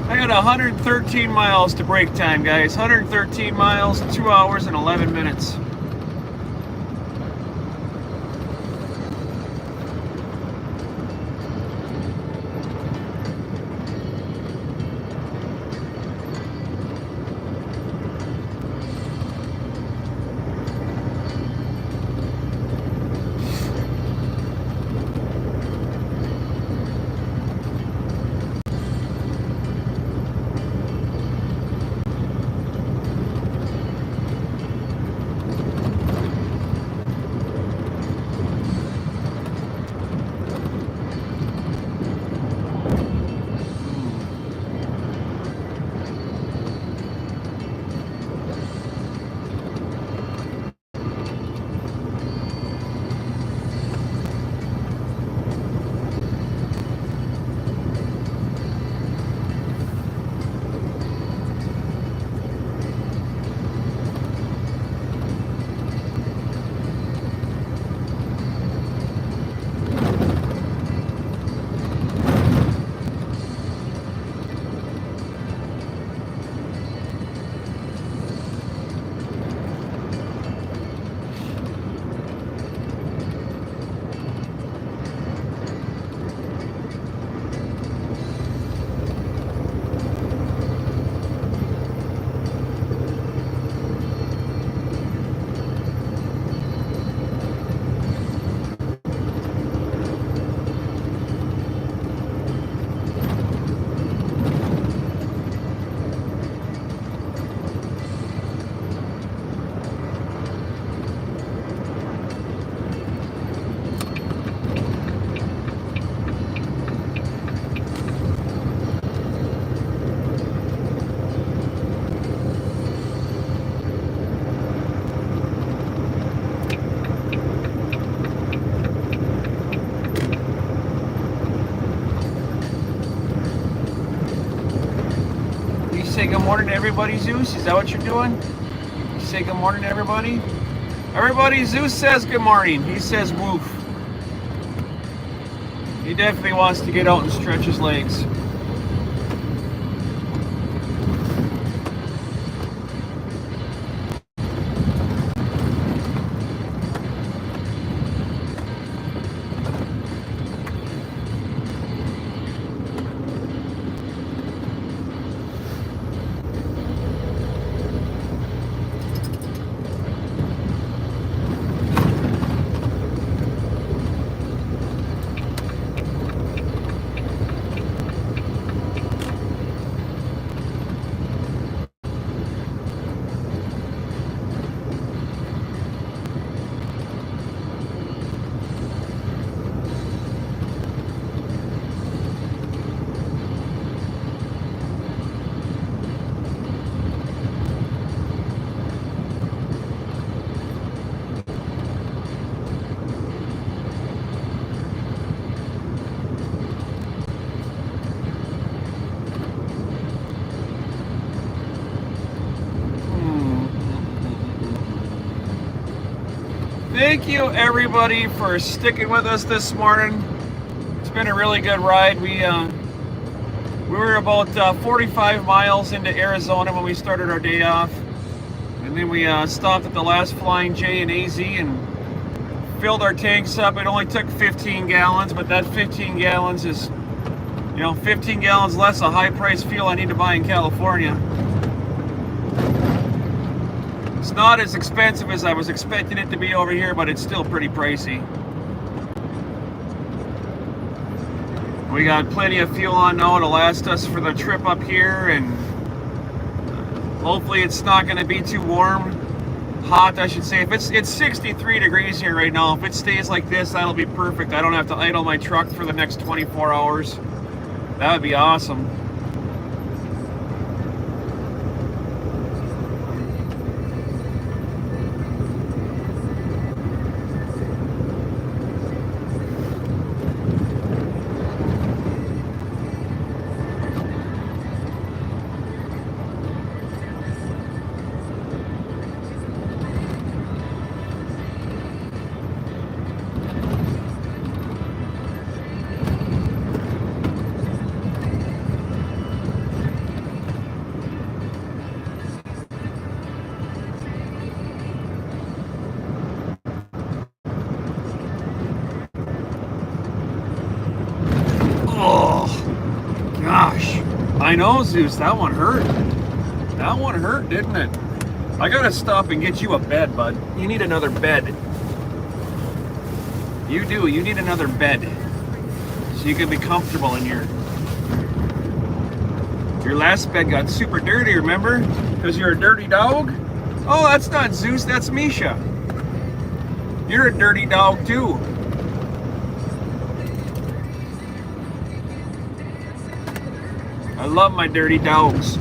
I got 113 miles to break time, guys. 113 miles, 2 hours and 11 minutes. say good morning to everybody, Zeus? Is that what you're doing? You say good morning to everybody? Everybody, Zeus says good morning. He says woof. He definitely wants to get out and stretch his legs. Thank you everybody for sticking with us this morning. It's been a really good ride. We were about 45 miles into Arizona when we started our day off, and then we stopped at the last Flying J in AZ and filled our tanks up. It only took 15 gallons, but that 15 gallons is, 15 gallons less a high price fuel I need to buy in California. It's not as expensive as I was expecting it to be over here, but it's still pretty pricey. We got plenty of fuel on now to last us for the trip up here, and hopefully it's not going to be too hot I should say. If it's 63 degrees here right now. If it stays like this, that'll be perfect. I don't have to idle my truck for the next 24 hours. That would be awesome. I know, Zeus, that one hurt. That one hurt, didn't it? I gotta stop and get you a bed, bud. You need another bed. You do, you need another bed. So you can be comfortable in here. Your last bed got super dirty, remember? Because you're a dirty dog? Oh, that's not Zeus, that's Misha. You're a dirty dog too. I love my dirty dogs.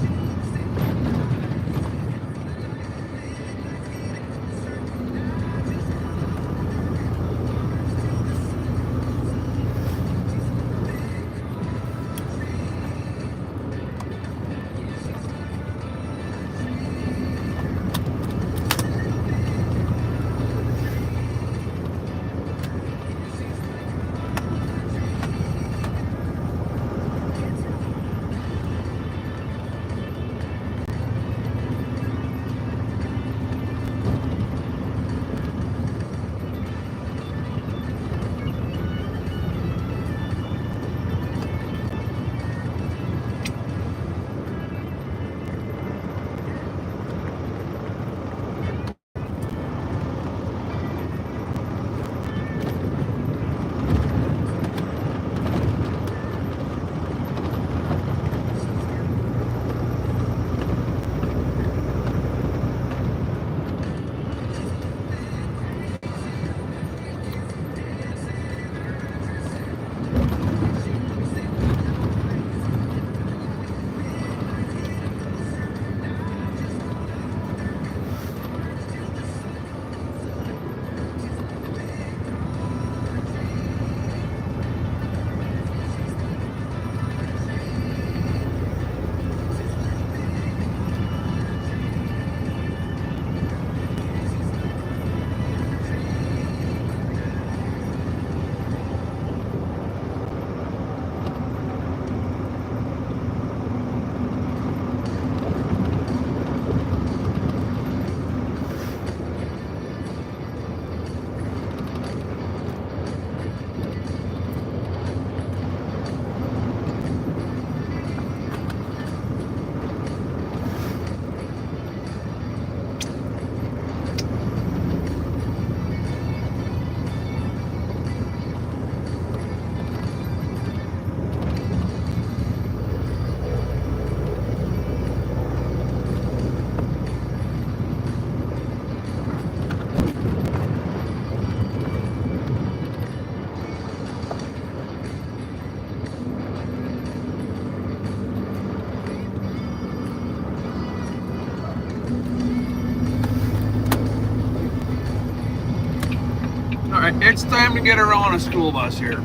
It's time to get her on a school bus here.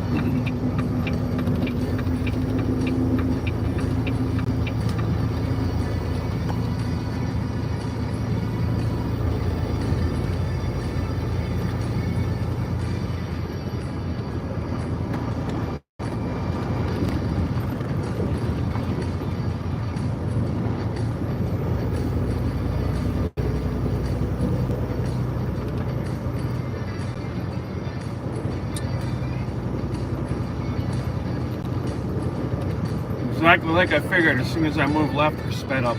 Exactly like I figured, as soon as I move left, her sped up.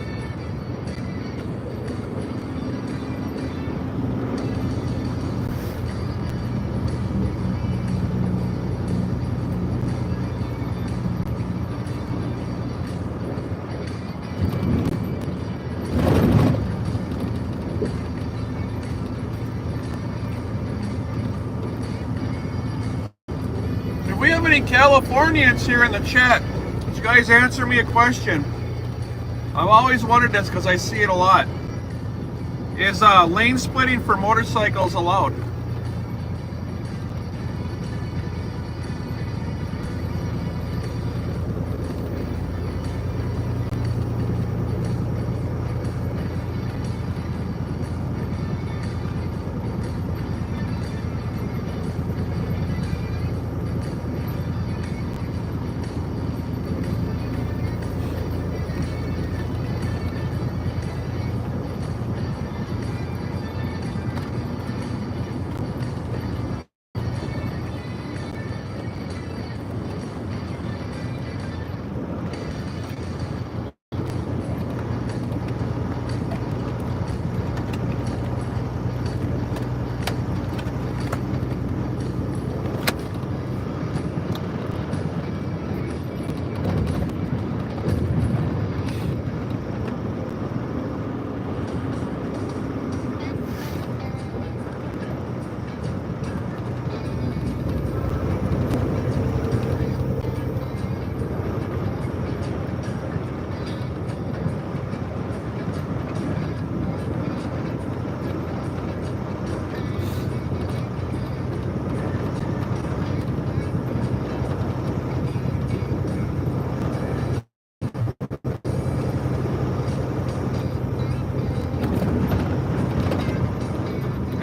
Do we have any Californians here in the chat? You guys answer me a question. I've always wondered this because I see it a lot. Is lane splitting for motorcycles allowed?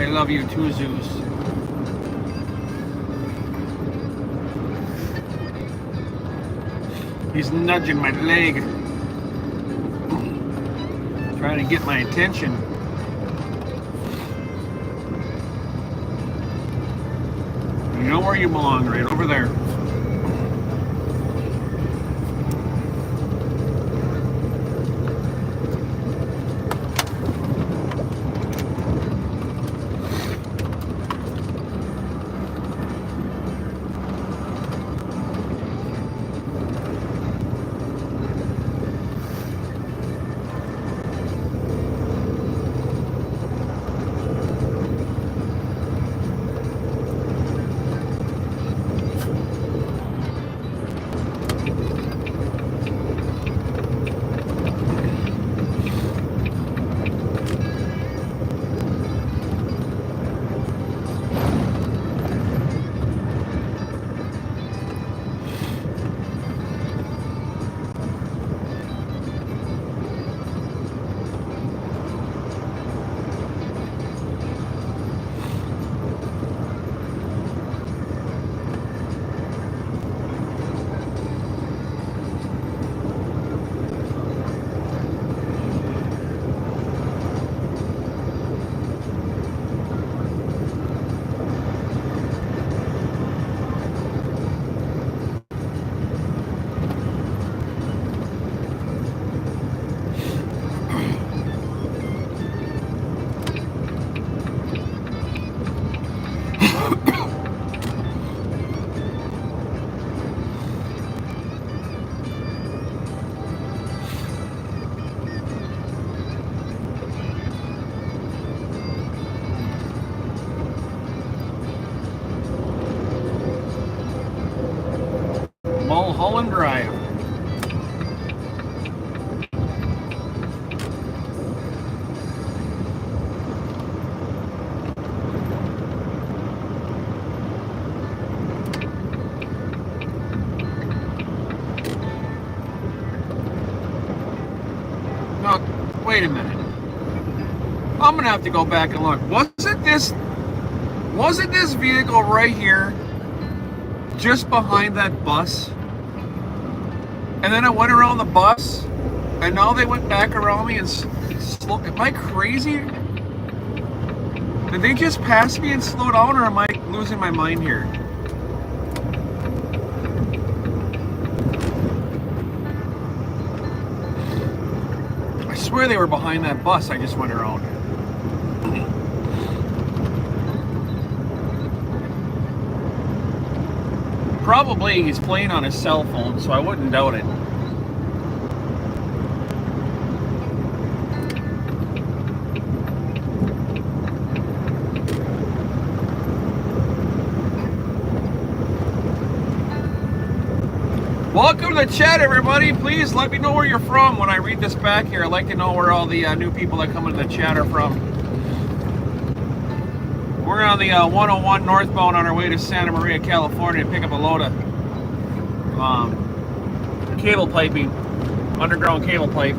I love you too, Zeus. He's nudging my leg, trying to get my attention. You know where you belong, right over there. wait a minute. I'm gonna have to go back and look. Wasn't this vehicle right here just behind that bus? And then I went around the bus, and now they went back around me and slow. Am I crazy? Did they just pass me and slow down, or am I losing my mind here? I swear they were behind that bus I just went around. Probably he's playing on his cell phone, so I wouldn't doubt it. Welcome to the chat, everybody. Please let me know where you're from when I read this back here. I'd like to know where all the new people that come into the chat are from. We're on the 101 northbound on our way to Santa Maria, California to pick up a load of cable piping, underground cable pipe.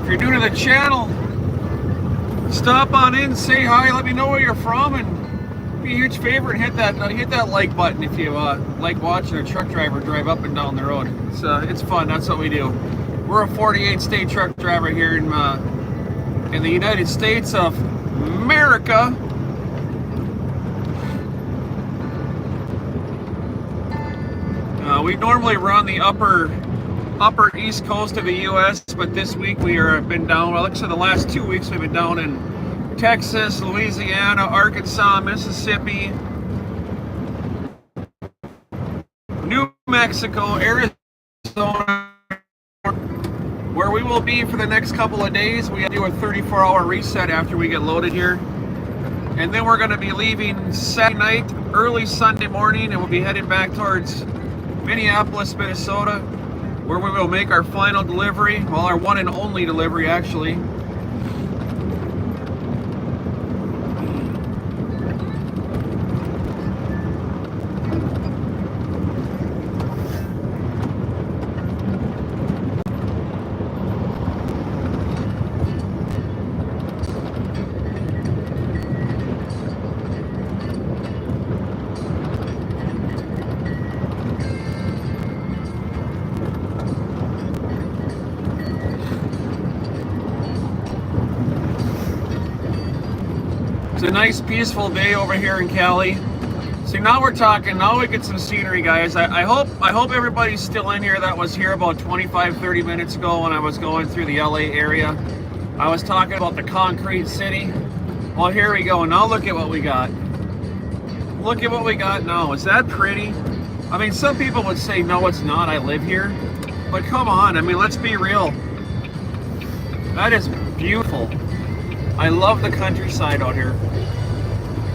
If you're new to the channel, stop on in, say hi, let me know where you're from, and be a huge favor and hit that like button if you like watching a truck driver drive up and down the road. It's fun. That's what we do. We're a 48 state truck driver here in the United States of America. We normally run the upper east coast of the U.S., but this week we have been down. Well, actually, the last 2 weeks we've been down in Texas, Louisiana, Arkansas, Mississippi, New Mexico, Arizona, where we will be for the next couple of days. We do a 34-hour reset after we get loaded here, and then we're going to be leaving Saturday night, early Sunday morning, and we'll be heading back towards Minneapolis, Minnesota, where we will make our final delivery, well, our one and only delivery, actually. It's a nice peaceful day over here in Cali. See, now we're talking, now we get some scenery, guys. I hope everybody's still in here that was here about 25-30 minutes ago when I was going through the LA area. I was talking about the concrete city. Well, here we go. Now look at what we got. Look at what we got now. Is that pretty? I mean, some people would say, no, it's not. I live here. But come on. I mean, let's be real. That is beautiful. I love the countryside out here.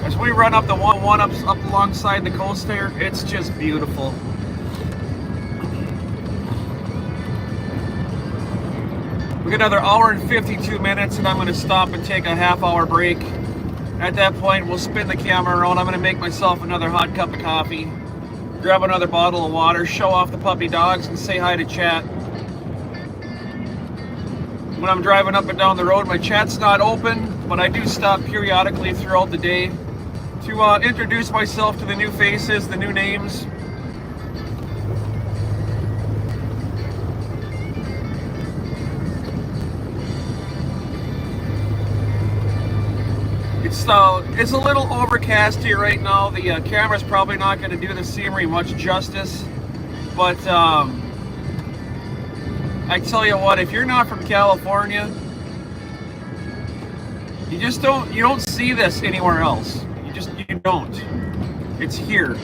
As we run up the one up alongside the coast there, it's just beautiful. We got another hour and 52 minutes, and I'm going to stop and take a half-hour break. At that point, we'll spin the camera around. I'm going to make myself another hot cup of coffee, grab another bottle of water, show off the puppy dogs, and say hi to chat. When I'm driving up and down the road, my chat's not open, but I do stop periodically throughout the day to introduce myself to the new faces, the new names. It's a little overcast here right now. The camera's probably not going to do the scenery much justice, but I tell you what, if you're not from California, you don't see this anywhere else. You don't. It's here.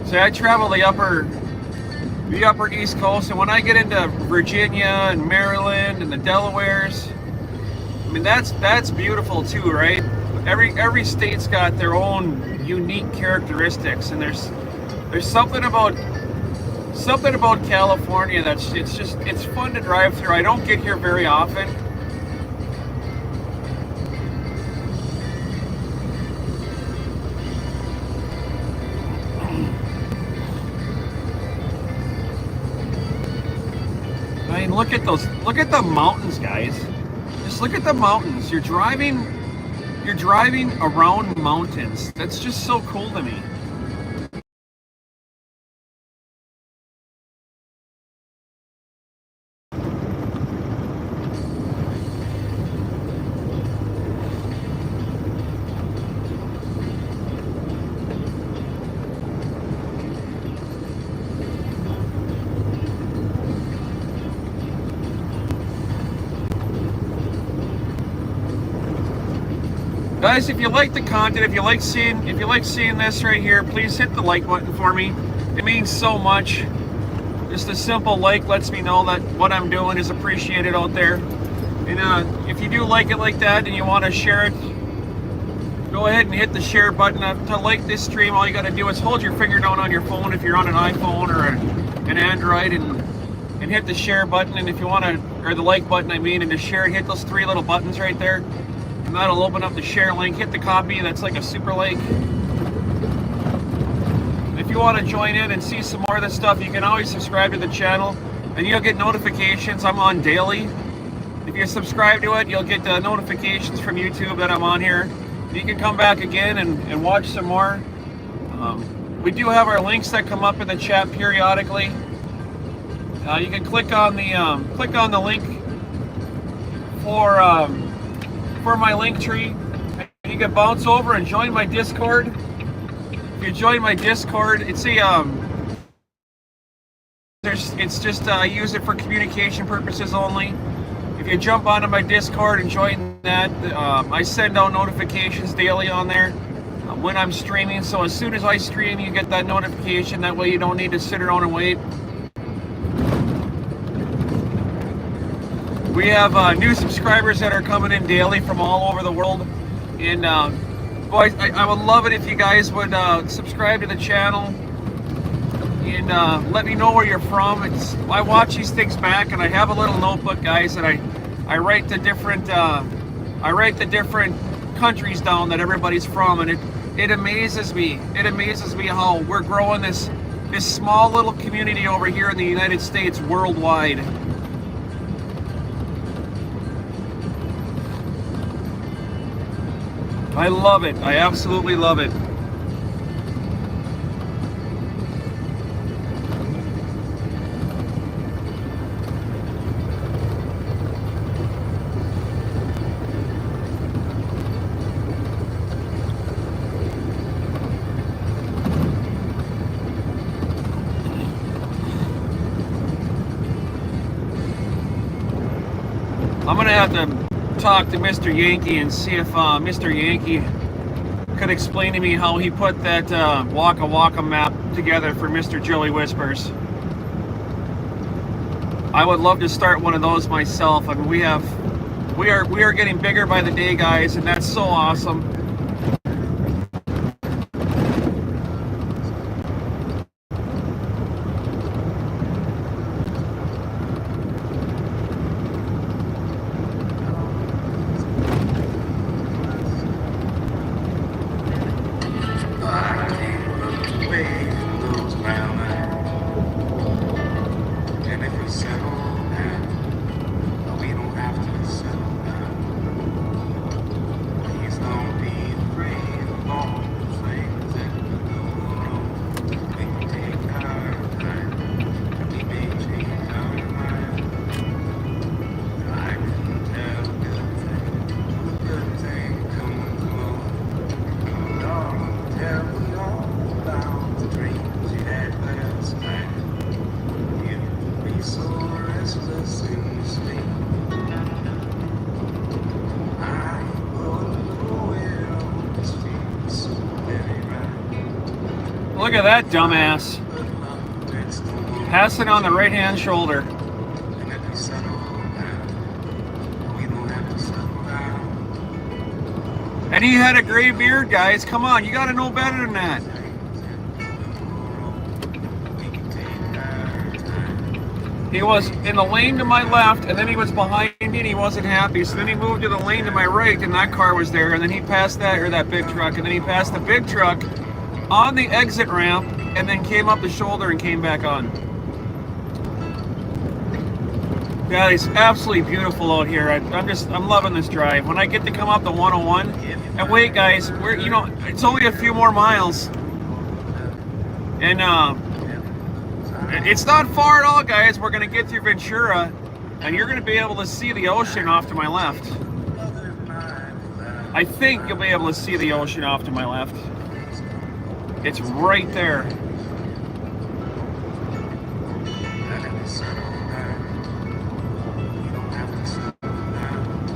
So I travel the upper East Coast, and when I get into Virginia and Maryland and the Delawares, I mean that's beautiful too, right? every state's got their own unique characteristics, and there's something about California that's it's fun to drive through. I don't get here very often. I mean, look at the mountains, guys. Just look at the mountains. You're driving around mountains. That's just so cool to me. Guys, if you like the content, if you like seeing this right here, please hit the like button for me. It means so much. Just a simple like lets me know that what I'm doing is appreciated out there. And if you do like it like that and you want to share it, go ahead and hit the share button. To like this stream, all you got to do is hold your finger down on your phone if you're on an iPhone or an Android, and hit the share button. And if you want to, or the like button, I mean, and to share it, hit those three little buttons right there. And that'll open up the share link. Hit the copy, that's like a super like. If you want to join in and see some more of this stuff, you can always subscribe to the channel and you'll get notifications. I'm on daily. If you subscribe to it, you'll get the notifications from YouTube that I'm on here. You can come back again and watch some more. We do have our links that come up in the chat periodically. You can click on the link for my link tree, and you can bounce over and join my Discord. If you join my Discord, I use it for communication purposes only. If you jump onto my Discord and join that, I send out notifications daily on there when I'm streaming. So as soon as I stream, you get that notification. That way you don't need to sit around and wait. We have new subscribers that are coming in daily from all over the world. And boys, I would love it if you guys would subscribe to the channel and let me know where you're from. I watch these things back, and I have a little notebook, guys, that I write the different countries down that everybody's from, and it amazes me. It amazes me how we're growing this small little community over here in the United States worldwide. I love it. I absolutely love it. I'm gonna have to talk to Mr. Yankee and see if Mr. Yankee could explain to me how he put that Waka Waka map together for Mr. Joey Whispers. I would love to start one of those myself. I mean, we are getting bigger by the day, guys, and that's so awesome. Look at that dumbass. Passing on the right-hand shoulder. And he had a gray beard, guys. Come on, you gotta know better than that. He was in the lane to my left, and then he was behind me, and he wasn't happy. So then he moved to the lane to my right, and that car was there. And then he passed that big truck, and then he passed the big truck on the exit ramp, and then came up the shoulder and came back on. Yeah, it's absolutely beautiful out here. I'm loving this drive. When I get to come up the 101, and wait, guys, it's only a few more miles, and it's not far at all, guys. We're gonna get through Ventura, and you're gonna be able to see the ocean off to my left. I think you'll be able to see the ocean off to my left. It's right there.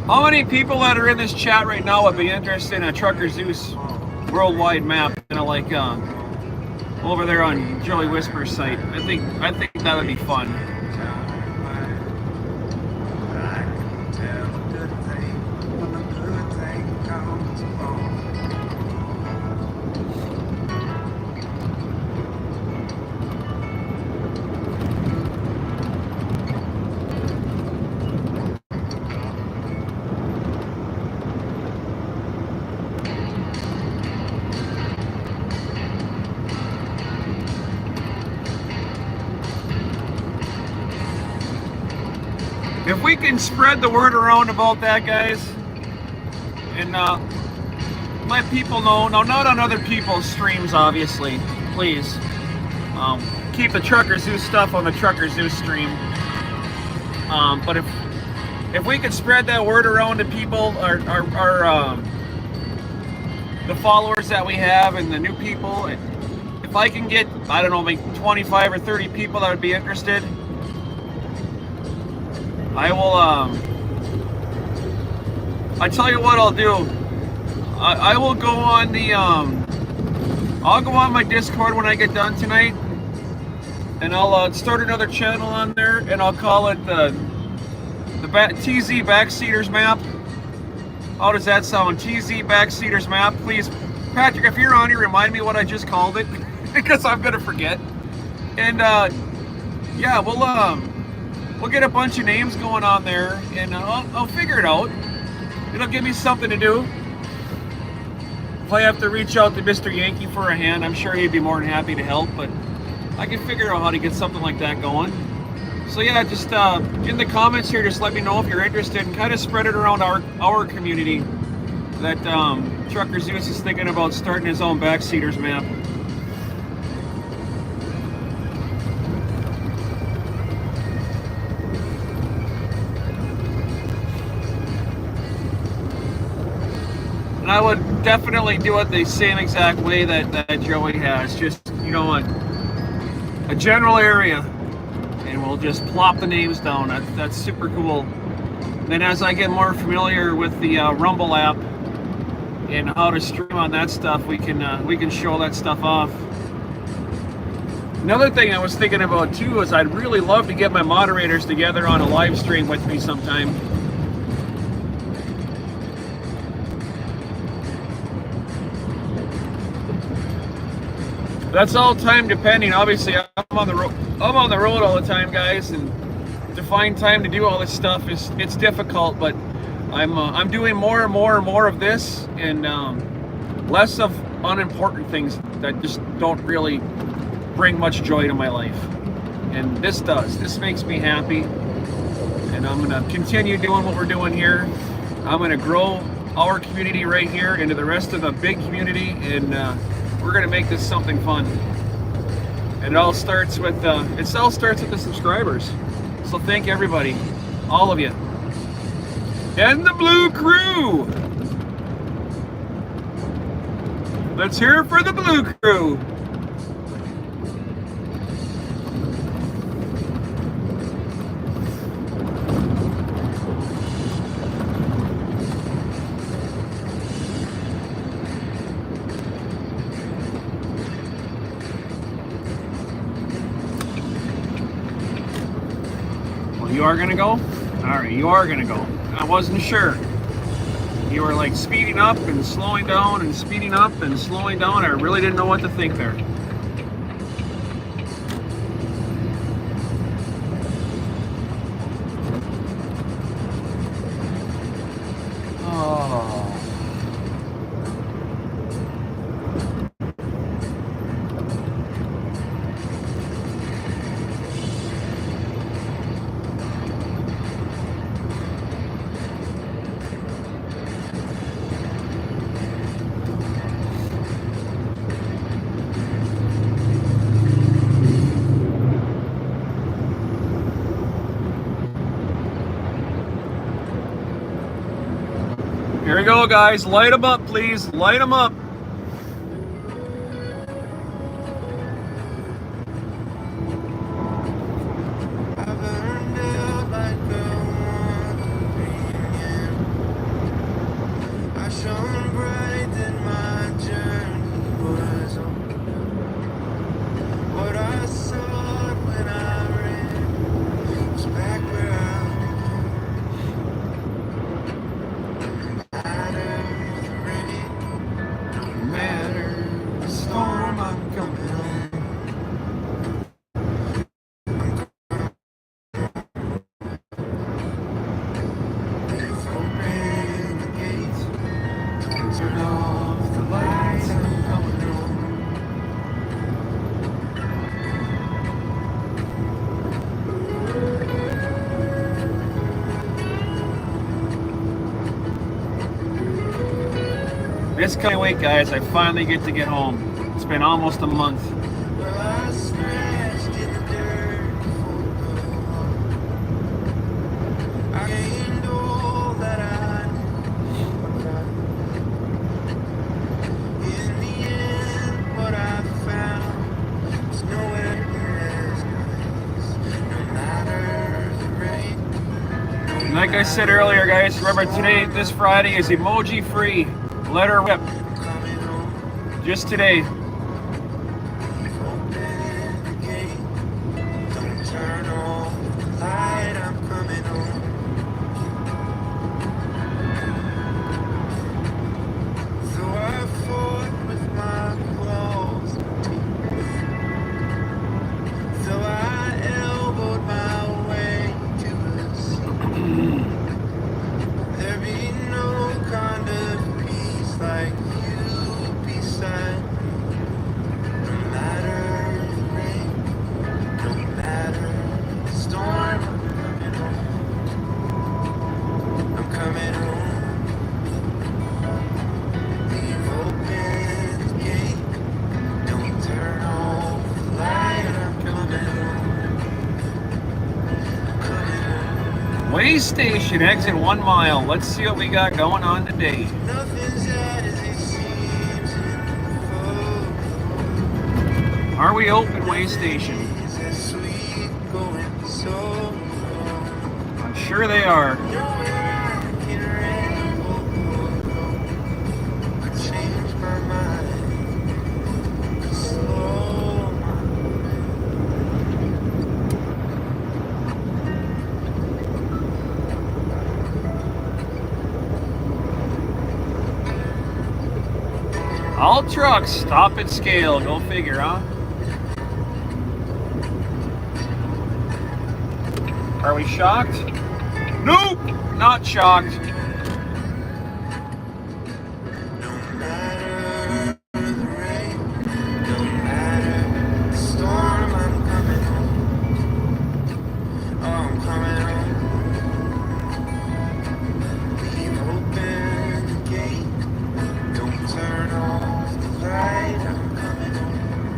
How many people that are in this chat right now would be interested in a Trucker Zeus worldwide map? Like over there on Joey Whisper's site. I think that would be fun. If we can spread the word around about that, guys, and let people know, no, not on other people's streams, obviously, please. Keep the Trucker Zeus stuff on the Trucker Zeus stream. But if we could spread that word around to people, the followers that we have and the new people, if I can get, I don't know, maybe 25 or 30 people that would be interested, I will, I tell you what I'll do. I will go on the, I'll go on my Discord when I get done tonight, and I'll start another channel on there, and I'll call it the TZ Backseaters Map. How does that sound? TZ Backseaters Map. Please, Patrick, if you're on here, remind me what I just called it, because I'm gonna forget. And yeah, we'll get a bunch of names going on there, and I'll figure it out. It'll give me something to do. If I have to reach out to Mr. Yankee for a hand, I'm sure he'd be more than happy to help, but I can figure out how to get something like that going. So yeah, just in the comments here, just let me know if you're interested, and kind of spread it around our community that Trucker Zeus is thinking about starting his own Backseaters map. And I would definitely do it the same exact way that Joey has. Just, you know, a general area. And we'll just plop the names down. That's super cool. Then as I get more familiar with the Rumble app and how to stream on that stuff, we can show that stuff off. Another thing I was thinking about too is I'd really love to get my moderators together on a live stream with me sometime. That's all time depending. Obviously, I'm on the road all the time, guys, and to find time to do all this stuff it's difficult. But I'm doing more and more and more of this, and less of unimportant things that just don't really bring much joy to my life. And this does. This makes me happy, and I'm gonna continue doing what we're doing here. I'm gonna grow our community right here into the rest of the big community, and we're gonna make this something fun. And it all starts with the subscribers. So thank everybody, all of you, and the Blue Crew. Let's hear it for the Blue Crew. You are gonna go? All right, you are gonna go. I wasn't sure. You were like speeding up and slowing down and speeding up and slowing down. I really didn't know what to think there. Oh. Here we go, guys. Light them up, please. Light them up. This can't wait, guys. I finally get to get home. It's been almost a month. Like I said earlier, guys, remember today, this Friday, is emoji free. Let her whip. Just today. Way station, exit 1 mile. Let's see what we got going on today. Are we open, way station? I'm sure they are. All trucks stop at scale. Go figure, huh? Are we shocked? Nope, not shocked.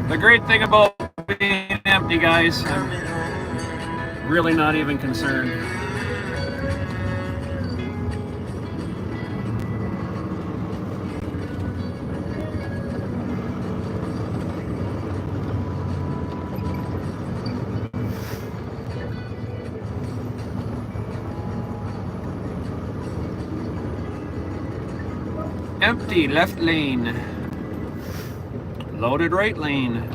The great thing about being empty, guys, I'm really not even concerned. Empty left lane. Loaded right lane.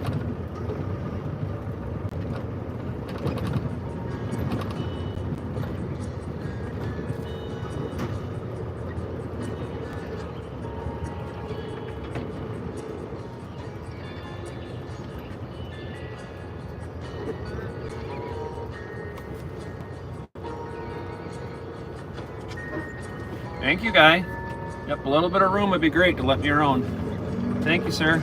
Thank you, guy. Yep, a little bit of room would be great to let me around. Thank you, sir.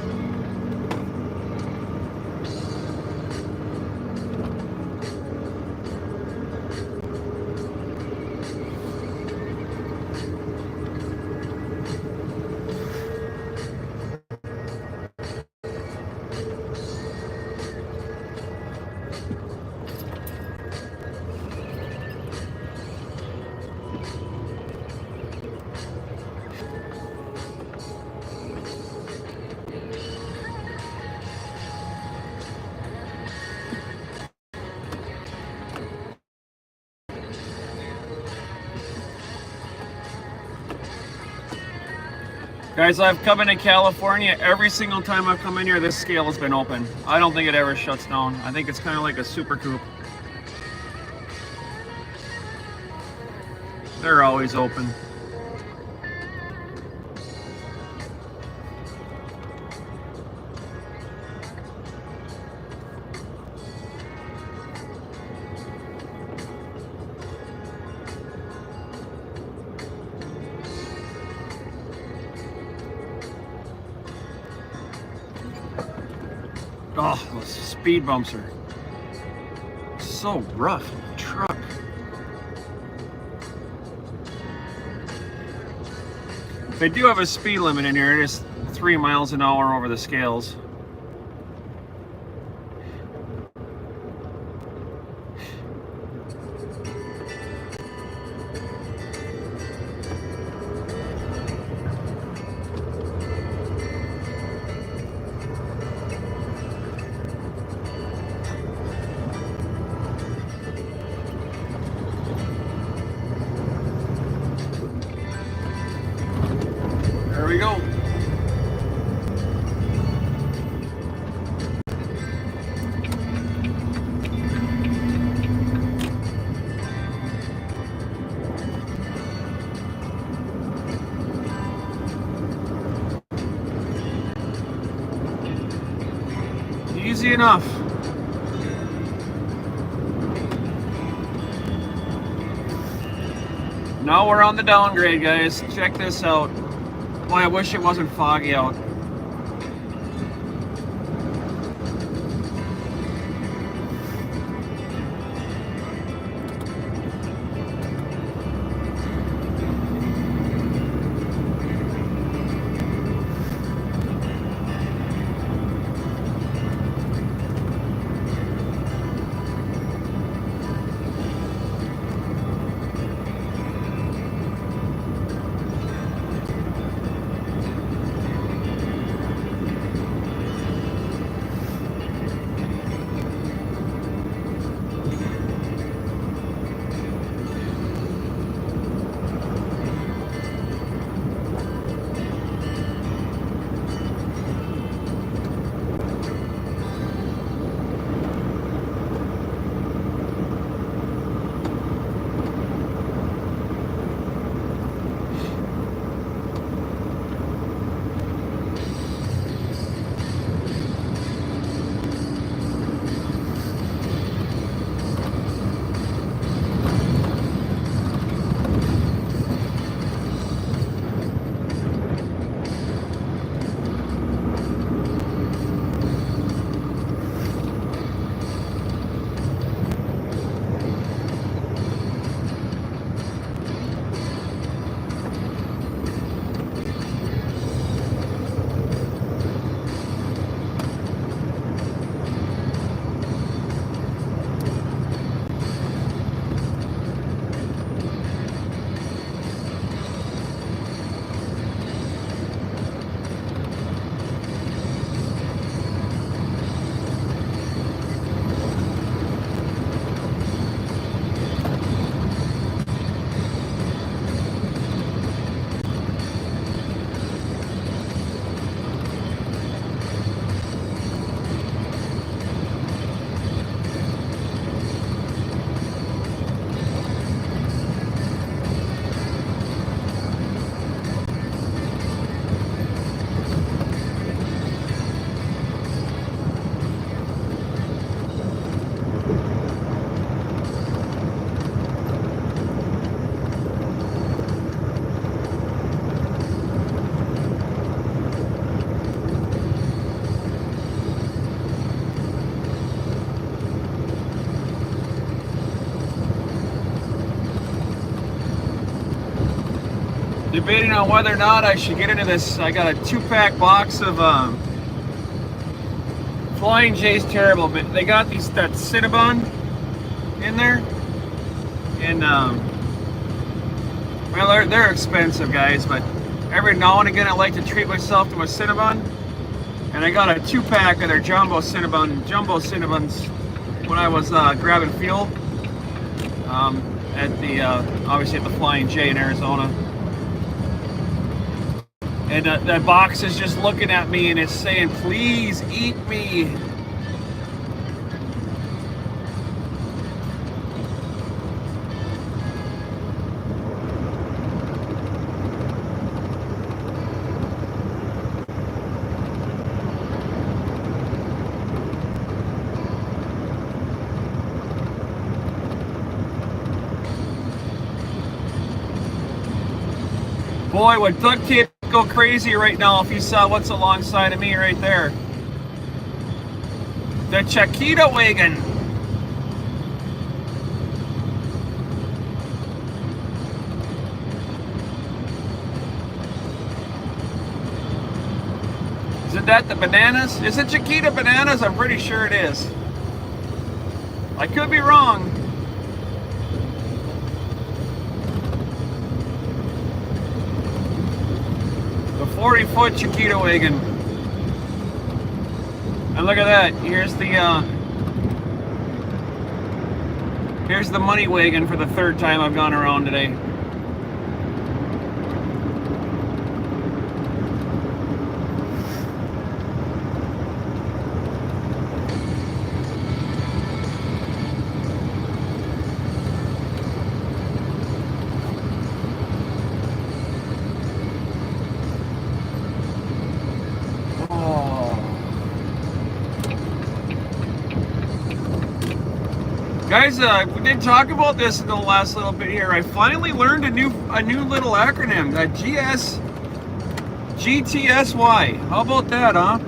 Guys, I've come into California. Every single time I've come in here, this scale has been open. I don't think it ever shuts down. I think it's kind of like a super coupe. They're always open. Oh, those speed bumps are so rough in the truck. They do have a speed limit in here. It is 3 miles an hour over the scales. There we go. Easy enough. Now we're on the downgrade, guys. Check this out. Boy, I wish it wasn't foggy out. debating on whether or not I should get into this. I got a 2-pack box of Flying J's terrible, but they got that Cinnabon in there, and well, they're expensive, guys, but every now and again I like to treat myself to a Cinnabon, and I got a 2-pack of their jumbo Cinnabons when I was grabbing fuel at the obviously at the Flying J in Arizona. And that box is just looking at me and it's saying, please eat me. Boy, would duct tape go crazy right now if you saw what's alongside of me right there. The Chiquita wagon. Isn't that the bananas? Is it Chiquita bananas? I'm pretty sure it is. I could be wrong. The 40-foot Chiquita wagon. And look at that. Here's the money wagon for the 3rd time I've gone around today. Guys, we did talk about this in the last little bit here. I finally learned a new little acronym, that GTSY. How about that, huh?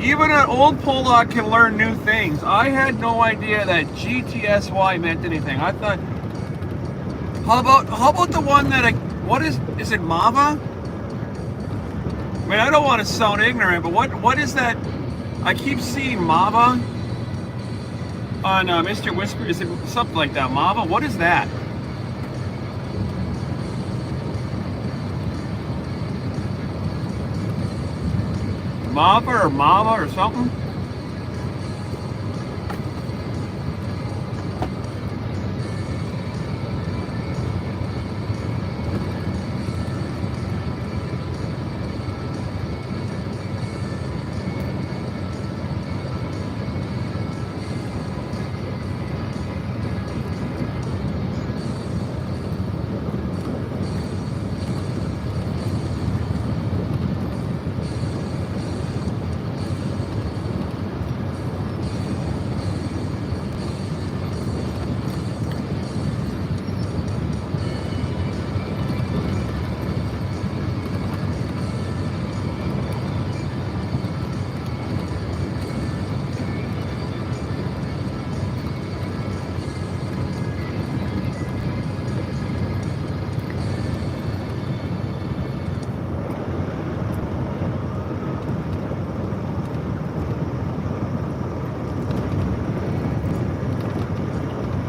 Even an old Pollock can learn new things. I had no idea that GTSY meant anything. I thought, how about the one that what is it MAVA? I mean, I don't want to sound ignorant, but what is that? I keep seeing MAVA on Mr. Whisper. Is it something like that? MAVA? What is that? MAVA or MAVA or something?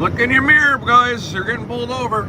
Look in your mirror, guys. You're getting pulled over.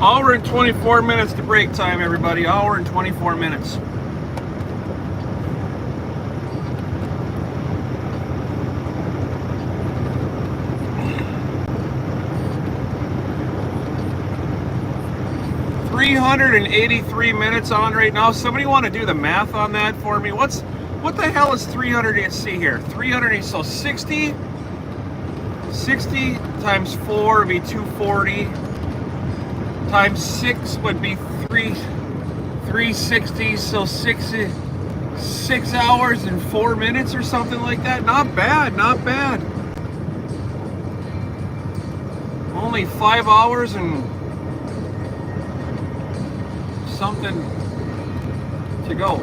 Hour and 24 minutes to break time, everybody. Hour and 24 minutes. $383 minutes on right now. Somebody want to do the math on that for me? What the hell is 300? Let's see here. 300, so 60 times 4 would be 240. Times 6 would be 360. So 6 hours and 4 minutes or something like that. Not bad, not bad. Only 5 hours and something to go.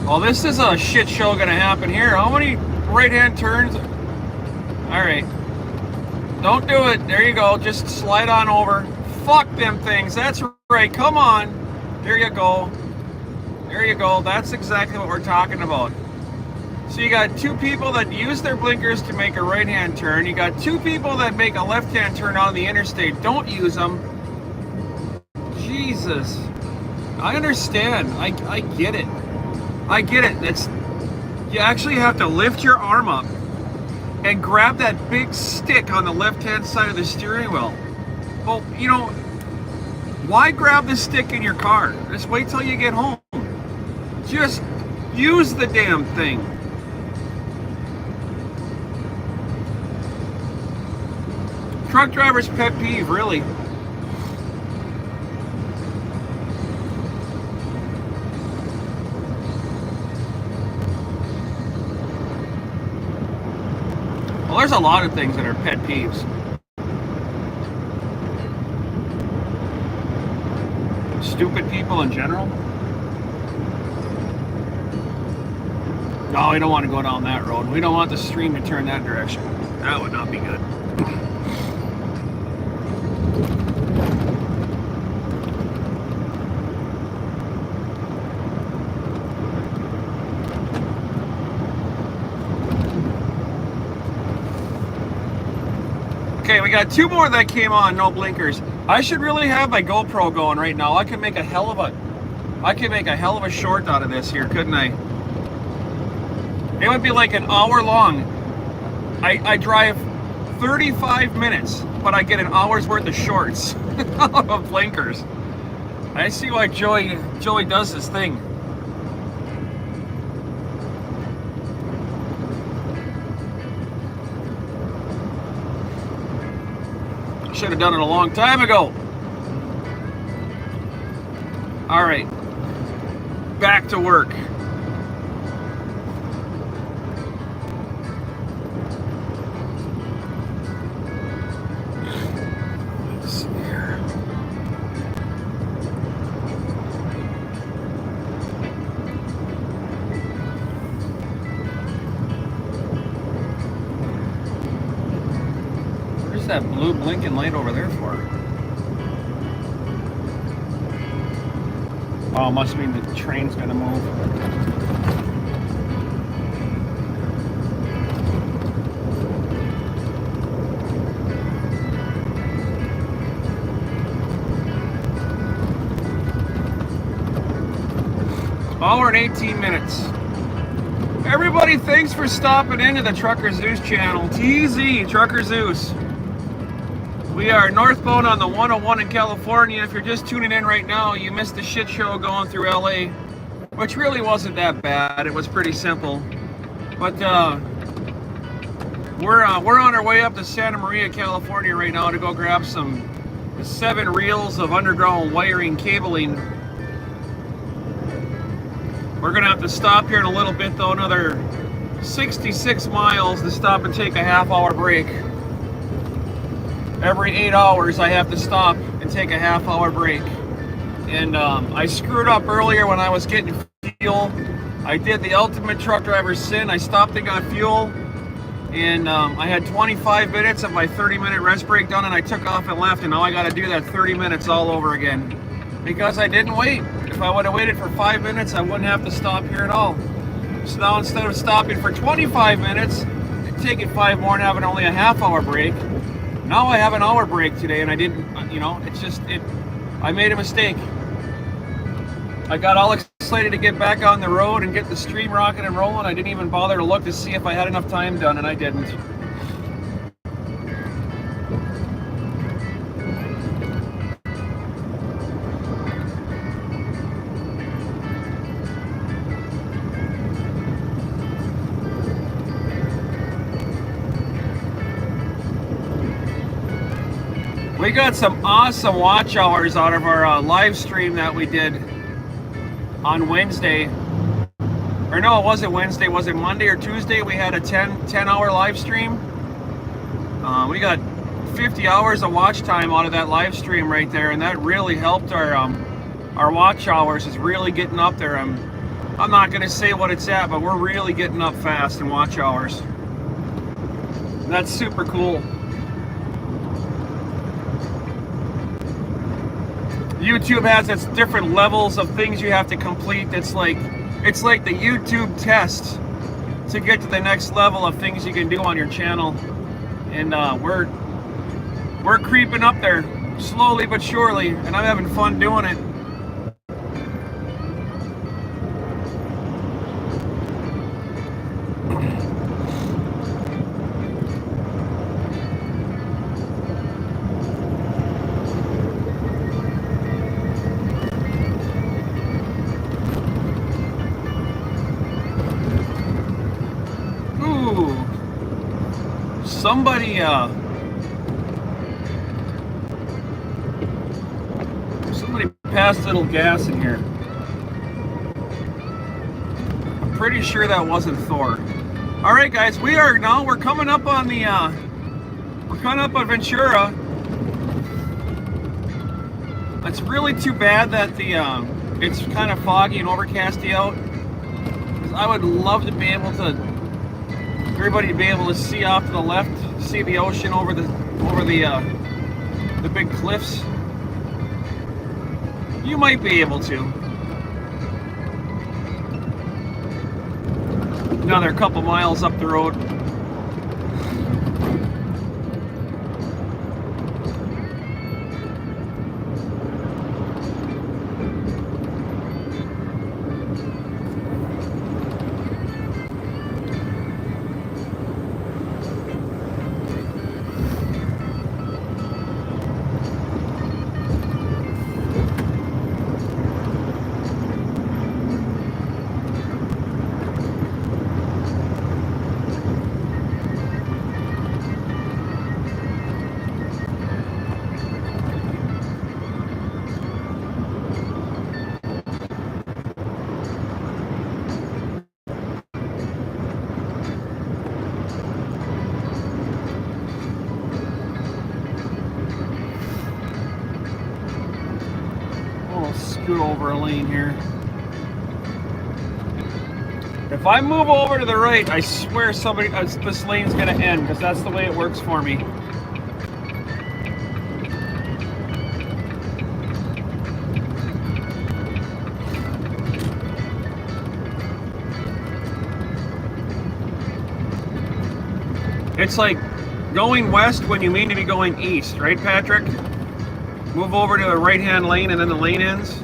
Well, this is a shit show gonna happen here. How many right-hand turns? All right. Don't do it. There you go. Just slide on over. Fuck them things. That's right. Come on. There you go. There you go. That's exactly what we're talking about. So you got two people that use their blinkers to make a right-hand turn. You got two people that make a left-hand turn on the interstate. Don't use them. Jesus. I understand. I get it. I get it. You actually have to lift your arm up and grab that big stick on the left-hand side of the steering wheel. Well, you know, why grab the stick in your car? Just wait till you get home. Just use the damn thing. Truck driver's pet peeve, really. Well, there's a lot of things that are pet peeves. Stupid people in general. No, we don't want to go down that road. We don't want the stream to turn that direction. That would not be good. Okay, we got two more that came on, no blinkers. I should really have my GoPro going right now. I could make a hell of a short out of this here, couldn't I? It would be like an hour long. I drive 35 minutes, but I get an hour's worth of shorts out of blinkers. I see why Joey does this thing. Should have done it a long time ago. All right, back to work. Let's see here. Where's that blue blinking light over there for? Oh, must mean the train's gonna move. Hour and 18 minutes. Everybody, thanks for stopping into the Trucker Zeus channel. TZ, Trucker Zeus. We are northbound on the 101 in California. If you're just tuning in right now, you missed the shit show going through LA, which really wasn't that bad. It was pretty simple. But we're on our way up to Santa Maria, California right now to go grab some 7 reels of underground wiring cabling. We're gonna have to stop here in a little bit though, another 66 miles to stop and take a half-hour break. Every 8 hours I have to stop and take a half-hour break. And I screwed up earlier when I was getting fuel. I did the ultimate truck driver sin. I stopped and got fuel, and I had 25 minutes of my 30-minute rest break done, and I took off and left, and now I got to do that 30 minutes all over again because I didn't wait. If I would have waited for 5 minutes, I wouldn't have to stop here at all. So now instead of stopping for 25 minutes, taking 5 more and having only a half-hour break, now I have an hour break today, and I didn't, you know, it's just, I made a mistake. I got all excited to get back on the road and get the stream rocking and rolling. I didn't even bother to look to see if I had enough time done, and I didn't. We got some awesome watch hours out of our live stream that we did on Wednesday. Or no, it wasn't Wednesday. Was it Monday or Tuesday? We had a 10-hour live stream. We got 50 hours of watch time out of that live stream right there, and that really helped our watch hours is really getting up there. I'm not going to say what it's at, but we're really getting up fast in watch hours. That's super cool. YouTube has its different levels of things you have to complete. It's like the YouTube test to get to the next level of things you can do on your channel. And we're creeping up there slowly but surely, and I'm having fun doing it. Somebody passed a little gas in here. I'm pretty sure that wasn't Thor. All right, guys, we're coming up on the we're coming up on Ventura. It's really too bad that the it's kind of foggy and overcasty out. I would love to be able to. Everybody to be able to see off to the left, see the ocean over the big cliffs. You might be able to. Another couple miles up the road. Scoot over a lane here. If I move over to the right, I swear this lane's gonna end because that's the way it works for me. It's like going west when you mean to be going east, right, Patrick? Move over to the right-hand lane and then the lane ends.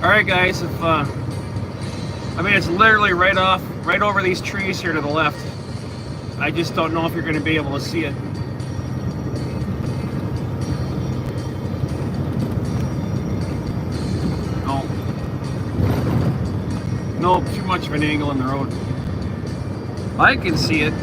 All right, guys. If I mean, it's literally right over these trees here to the left. I just don't know if you're going to be able to see it. No, too much of an angle in the road. I can see it.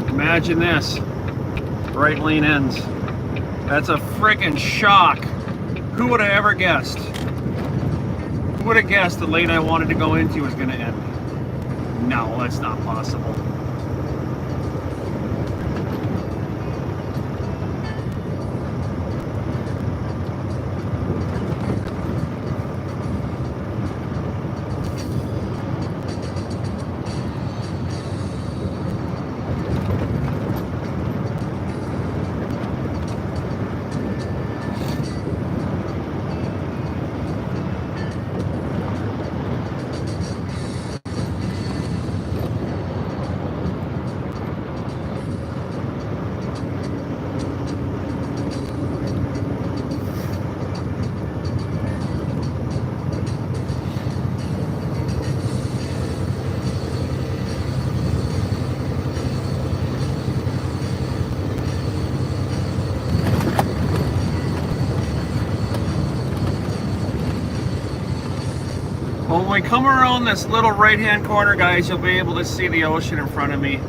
Imagine this, right lane ends. That's a freaking shock. Who would have ever guessed? Who would have guessed the lane I wanted to go into was going to end? No, that's not possible. When we come around this little right-hand corner, guys, you'll be able to see the ocean in front of me.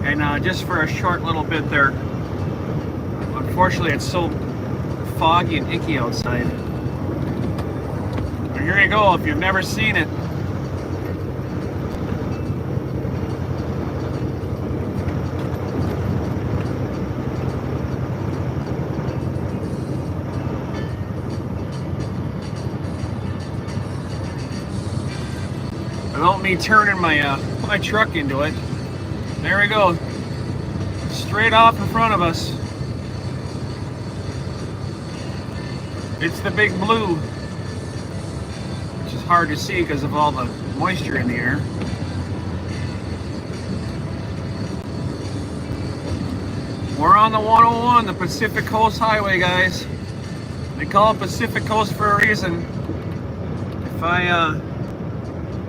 And just for a short little bit there, unfortunately it's so foggy and icky outside. But here you go, if you've never seen it. Without me turning my truck into it. There we go. Straight off in front of us. It's the big blue. Which is hard to see because of all the moisture in the air. We're on the 101, the Pacific Coast Highway, guys. They call it Pacific Coast for a reason.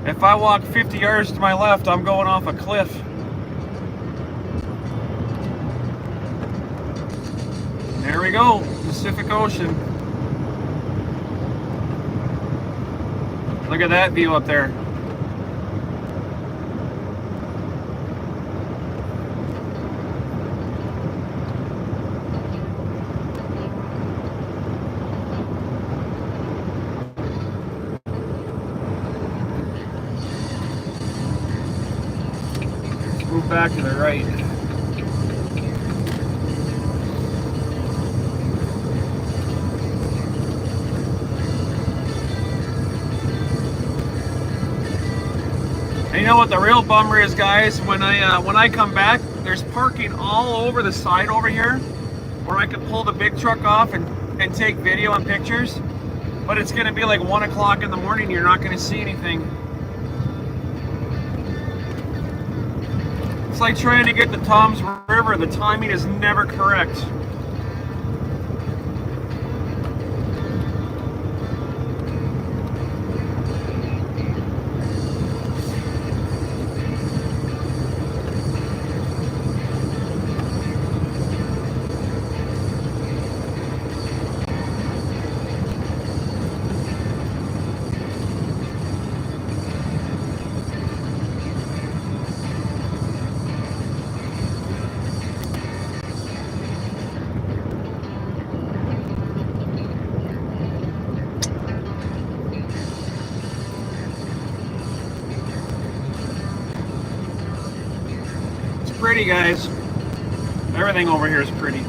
If I walk 50 yards to my left, I'm going off a cliff. There we go, Pacific Ocean. Look at that view up there. Move back to the right. And you know what the real bummer is, guys? When I come back, there's parking all over the side over here, where I could pull the big truck off and take video and pictures. But it's gonna be like 1 o'clock in the morning. You're not gonna see anything. It's like trying to get to Tom's River. The timing is never correct. pretty, guys. Everything over here is pretty.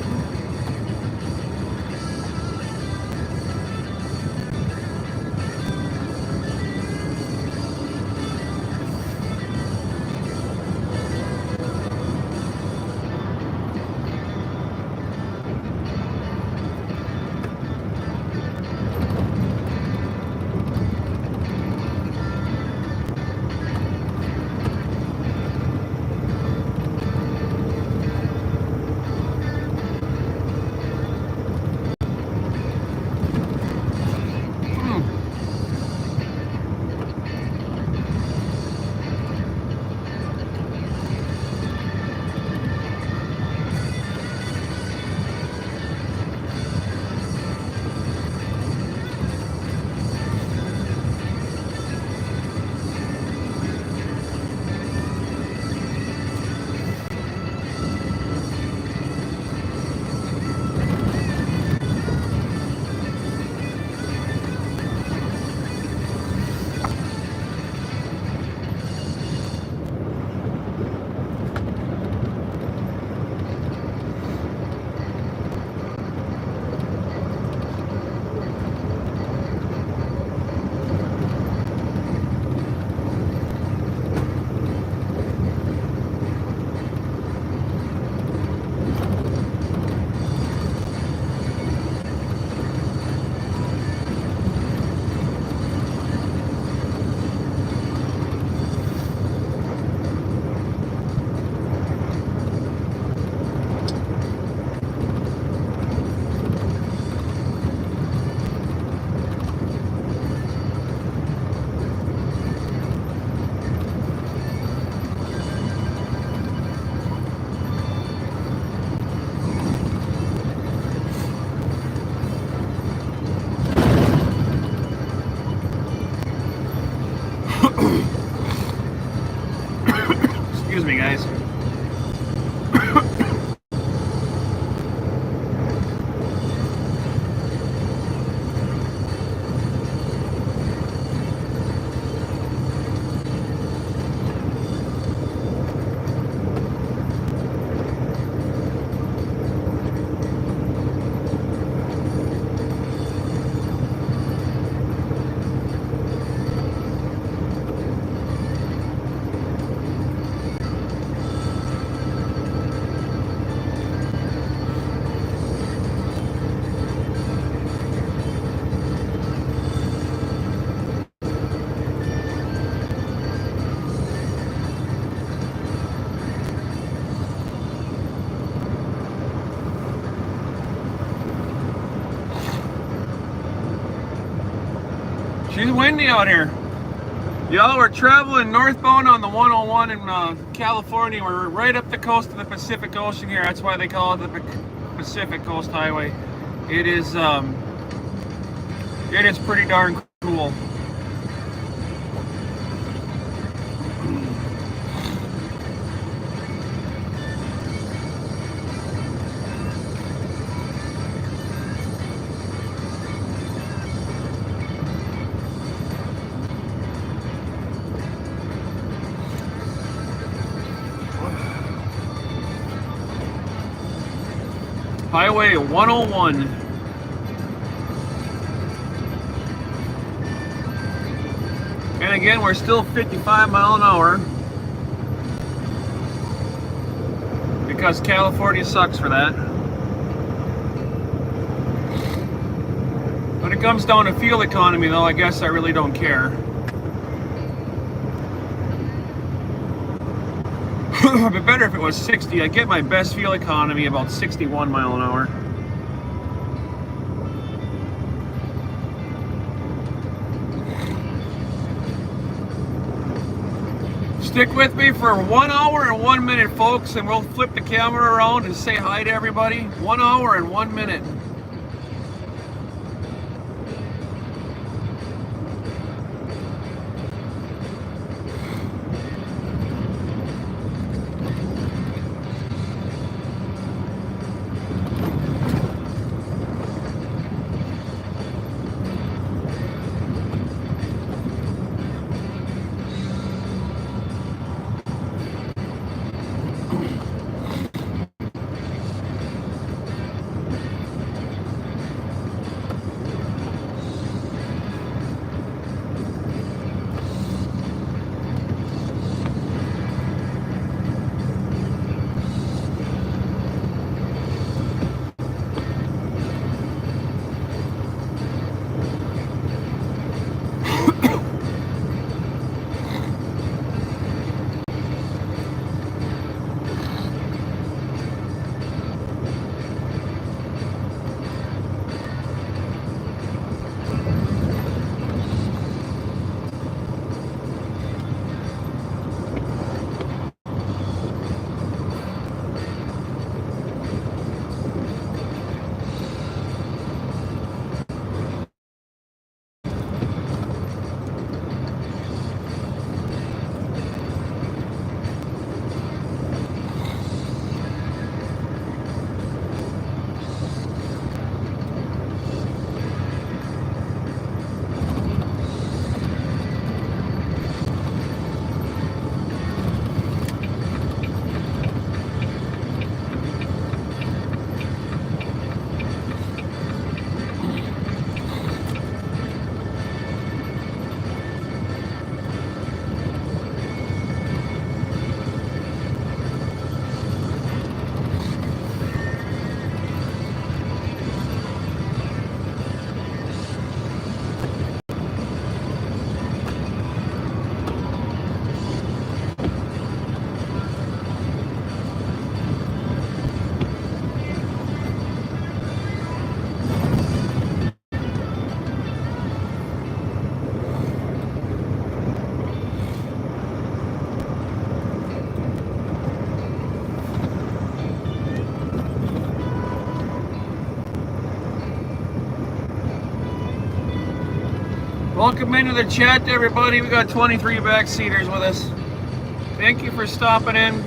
Excuse me, guys. She's windy out here. Y'all, we're traveling northbound on the 101 in California. We're right up the coast of the Pacific Ocean here. That's why they call it the Pacific Coast Highway. It is pretty darn cool. Highway 101. And again, we're still 55 mile an hour because California sucks for that. When it comes down to fuel economy, though, I guess I really don't care. It'd be better if it was 60. I get my best fuel economy about 61 mile an hour. Stick with me for 1 hour and 1 minute, folks, and we'll flip the camera around and say hi to everybody. 1 hour and 1 minute. Welcome into the chat, everybody. We got 23 backseaters with us. Thank you for stopping in.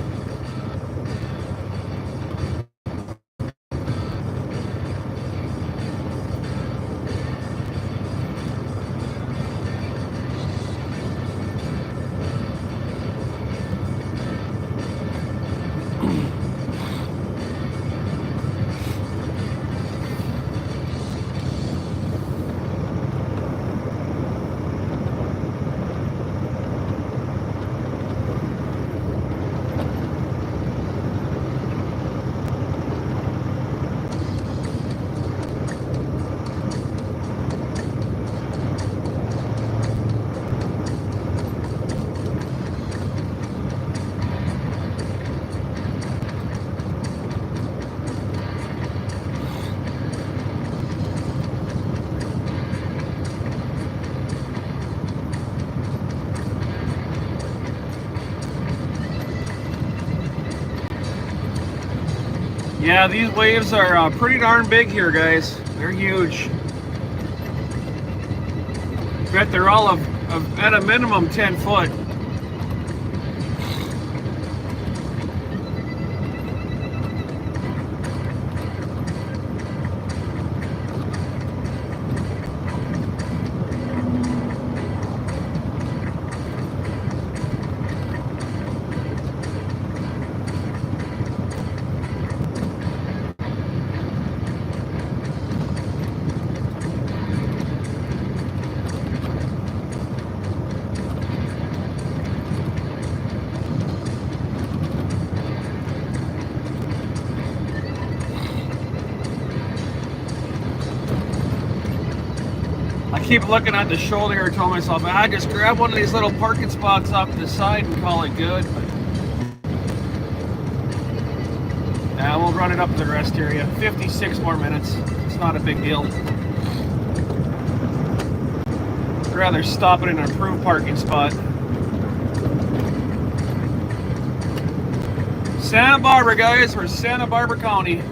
Yeah, these waves are pretty darn big here, guys. They're huge. Bet they're all of at a minimum 10 foot. I keep looking at the shoulder here and told myself, I just grab one of these little parking spots off to the side and call it good. But we'll run it up to the rest area. 56 more minutes. It's not a big deal. I'd rather stop at an approved parking spot. Santa Barbara, guys. We're Santa Barbara County.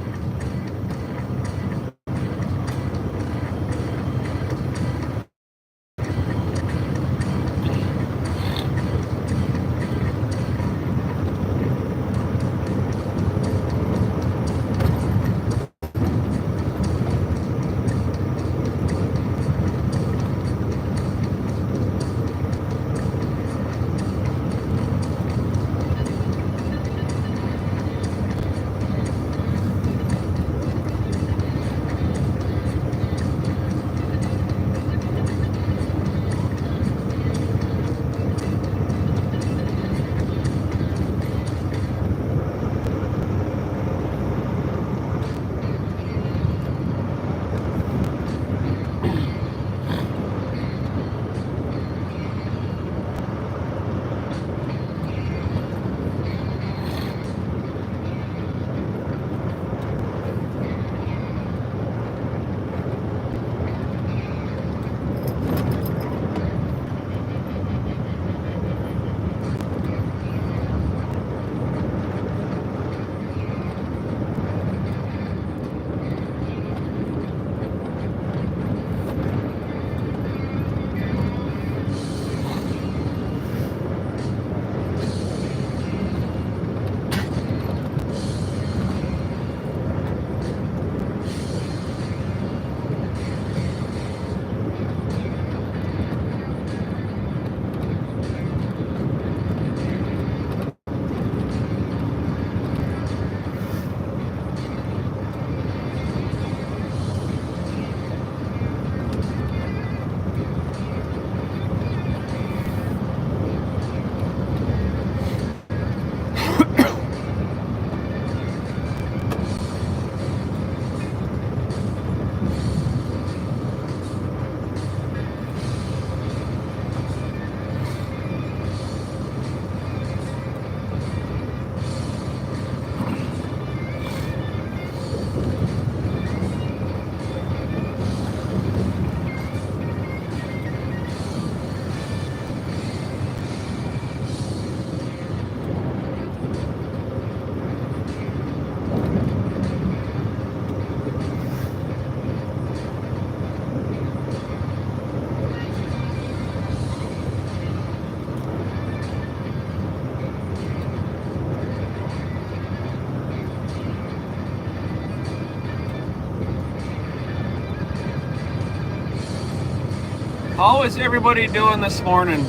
How is everybody doing this morning?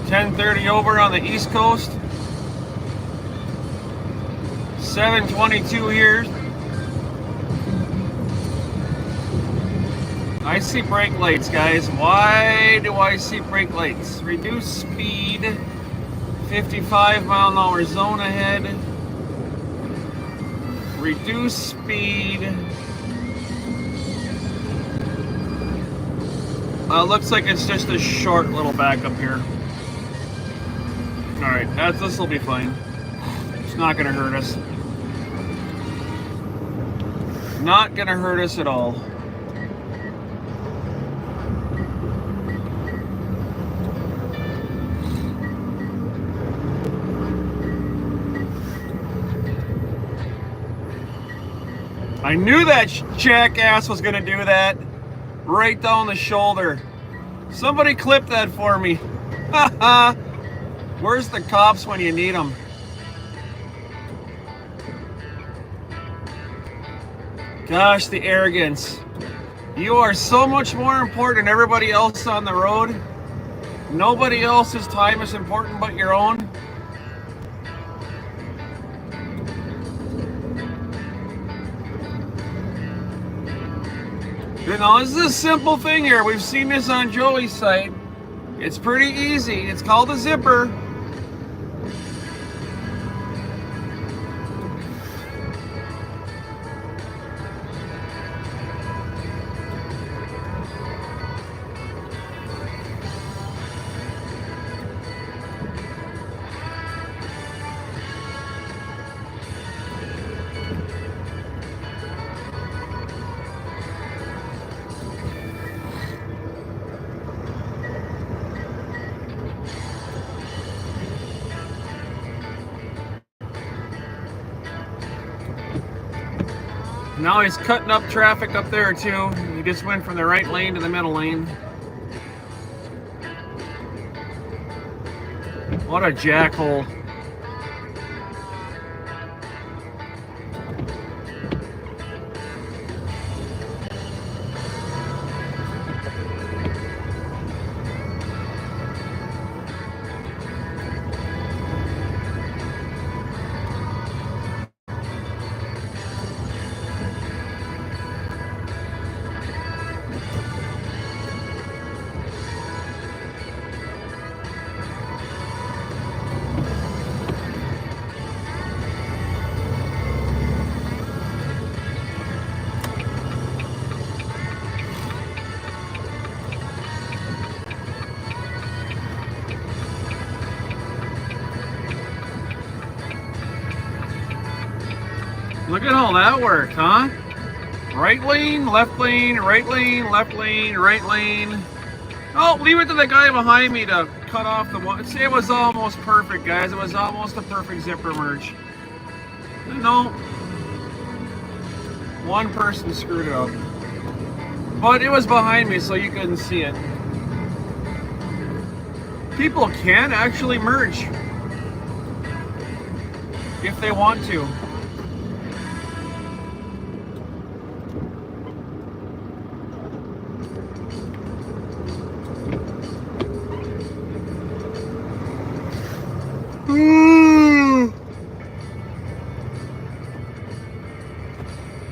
$10:30 over on the East Coast. 7:22 here. I see brake lights, guys. Why do I see brake lights? Reduce speed. 55-mile-an-hour zone ahead. Reduce speed. Looks like it's just a short little backup here. Alright, this will be fine. It's not gonna hurt us. Not gonna hurt us at all. I knew that jackass was gonna do that. Right down the shoulder. Somebody clip that for me. Haha. Where's the cops when you need them? Gosh, the arrogance. You are so much more important than everybody else on the road. Nobody else's time is important but your own. You know, this is a simple thing here. We've seen this on Joey's site. It's pretty easy. It's called a zipper. Now he's cutting up traffic up there too. He just went from the right lane to the middle lane. What a jackhole. Look at all that work, huh? Right lane, left lane, right lane, left lane, right lane. Oh, leave it to the guy behind me to cut off the one. See, it was almost perfect, guys. It was almost a perfect zipper merge. No. One person screwed it up. But it was behind me, so you couldn't see it. People can actually merge if they want to.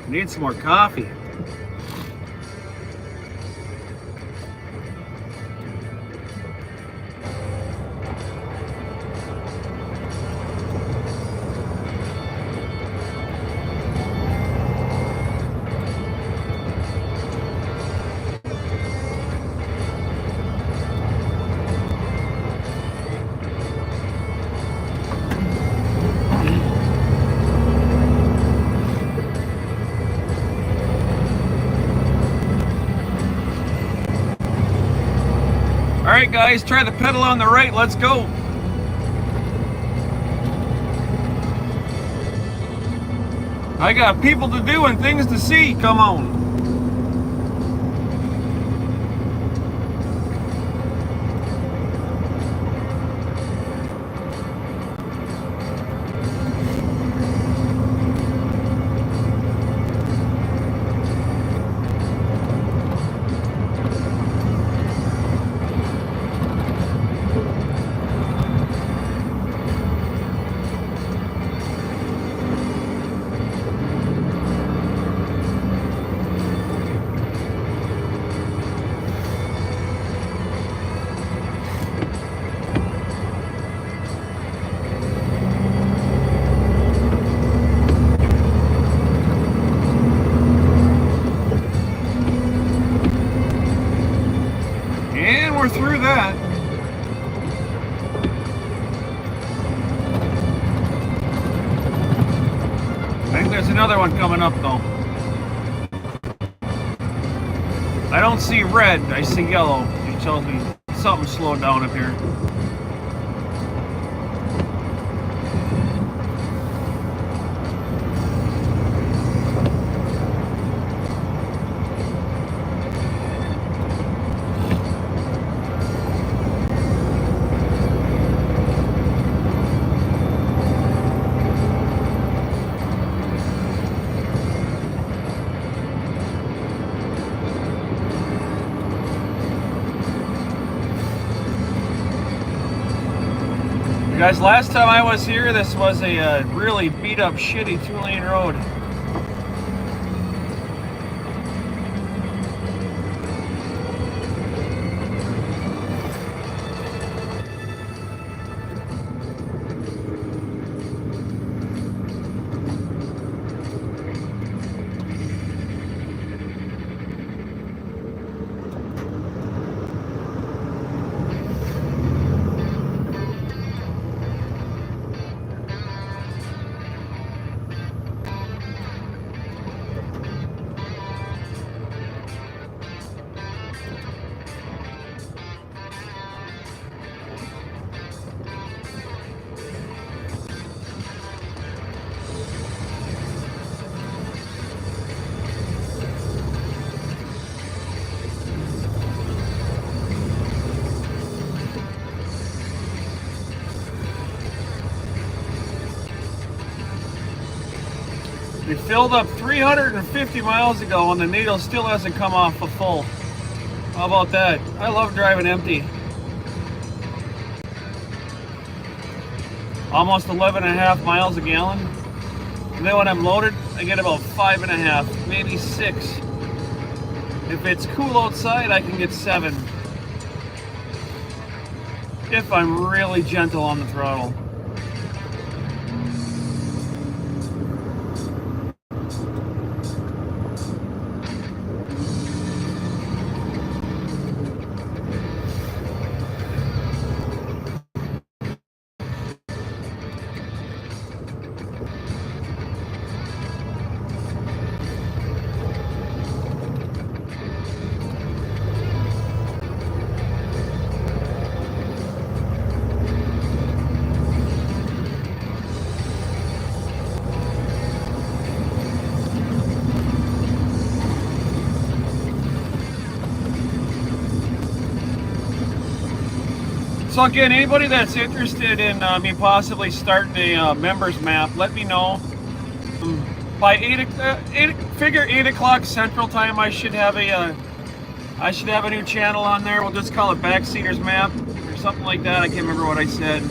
Need some more coffee. Alright guys, try the pedal on the right, let's go. I got people to do and things to see, come on. there's another one coming up though. I don't see red, I see yellow. It tells me something slowed down up here. Guys, last time I was here, this was a really beat up, shitty 2-lane road. We filled up 350 miles ago and the needle still hasn't come off a full. How about that? I love driving empty. Almost 11.5 miles a gallon. And then when I'm loaded, I get about 5.5, maybe 6. If it's cool outside, I can get 7. If I'm really gentle on the throttle. So again, anybody that's interested in me possibly starting a members map, let me know. By 8 o'clock Central Time, I should have a new channel on there. We'll just call it Backseaters Map or something like that. I can't remember what I said.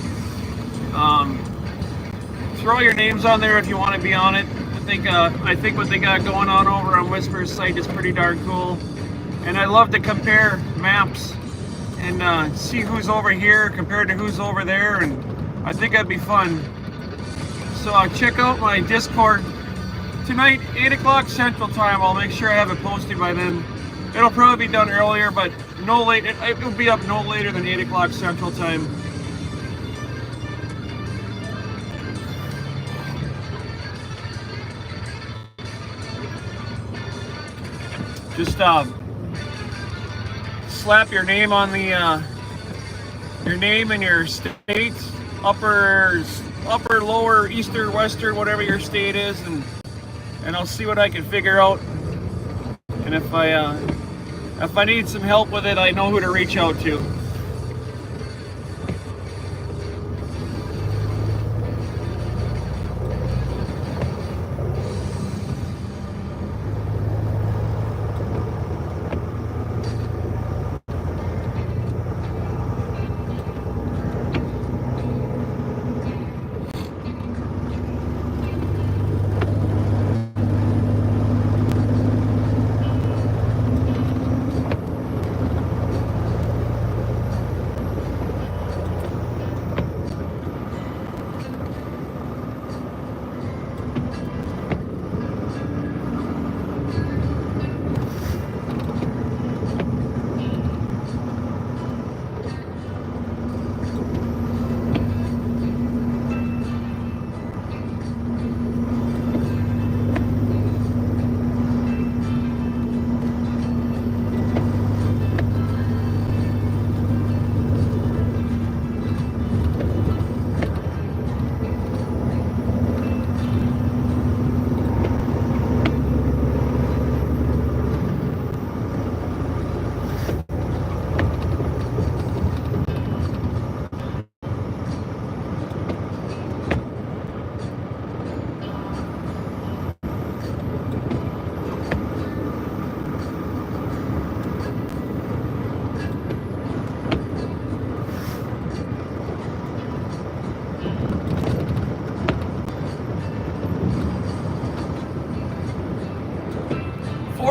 Throw your names on there if you want to be on it. I think what they got going on over on Whisper's site is pretty darn cool, and I love to compare maps and see who's over here compared to who's over there, and I think that'd be fun. So check out my Discord tonight, 8 o'clock Central Time. I'll make sure I have it posted by then. It'll probably be done earlier, but no late. It'll be up no later than 8 o'clock Central Time. Just slap your name on the your name and your state, upper, lower, eastern, western, whatever your state is, and I'll see what I can figure out. And if I need some help with it, I know who to reach out to.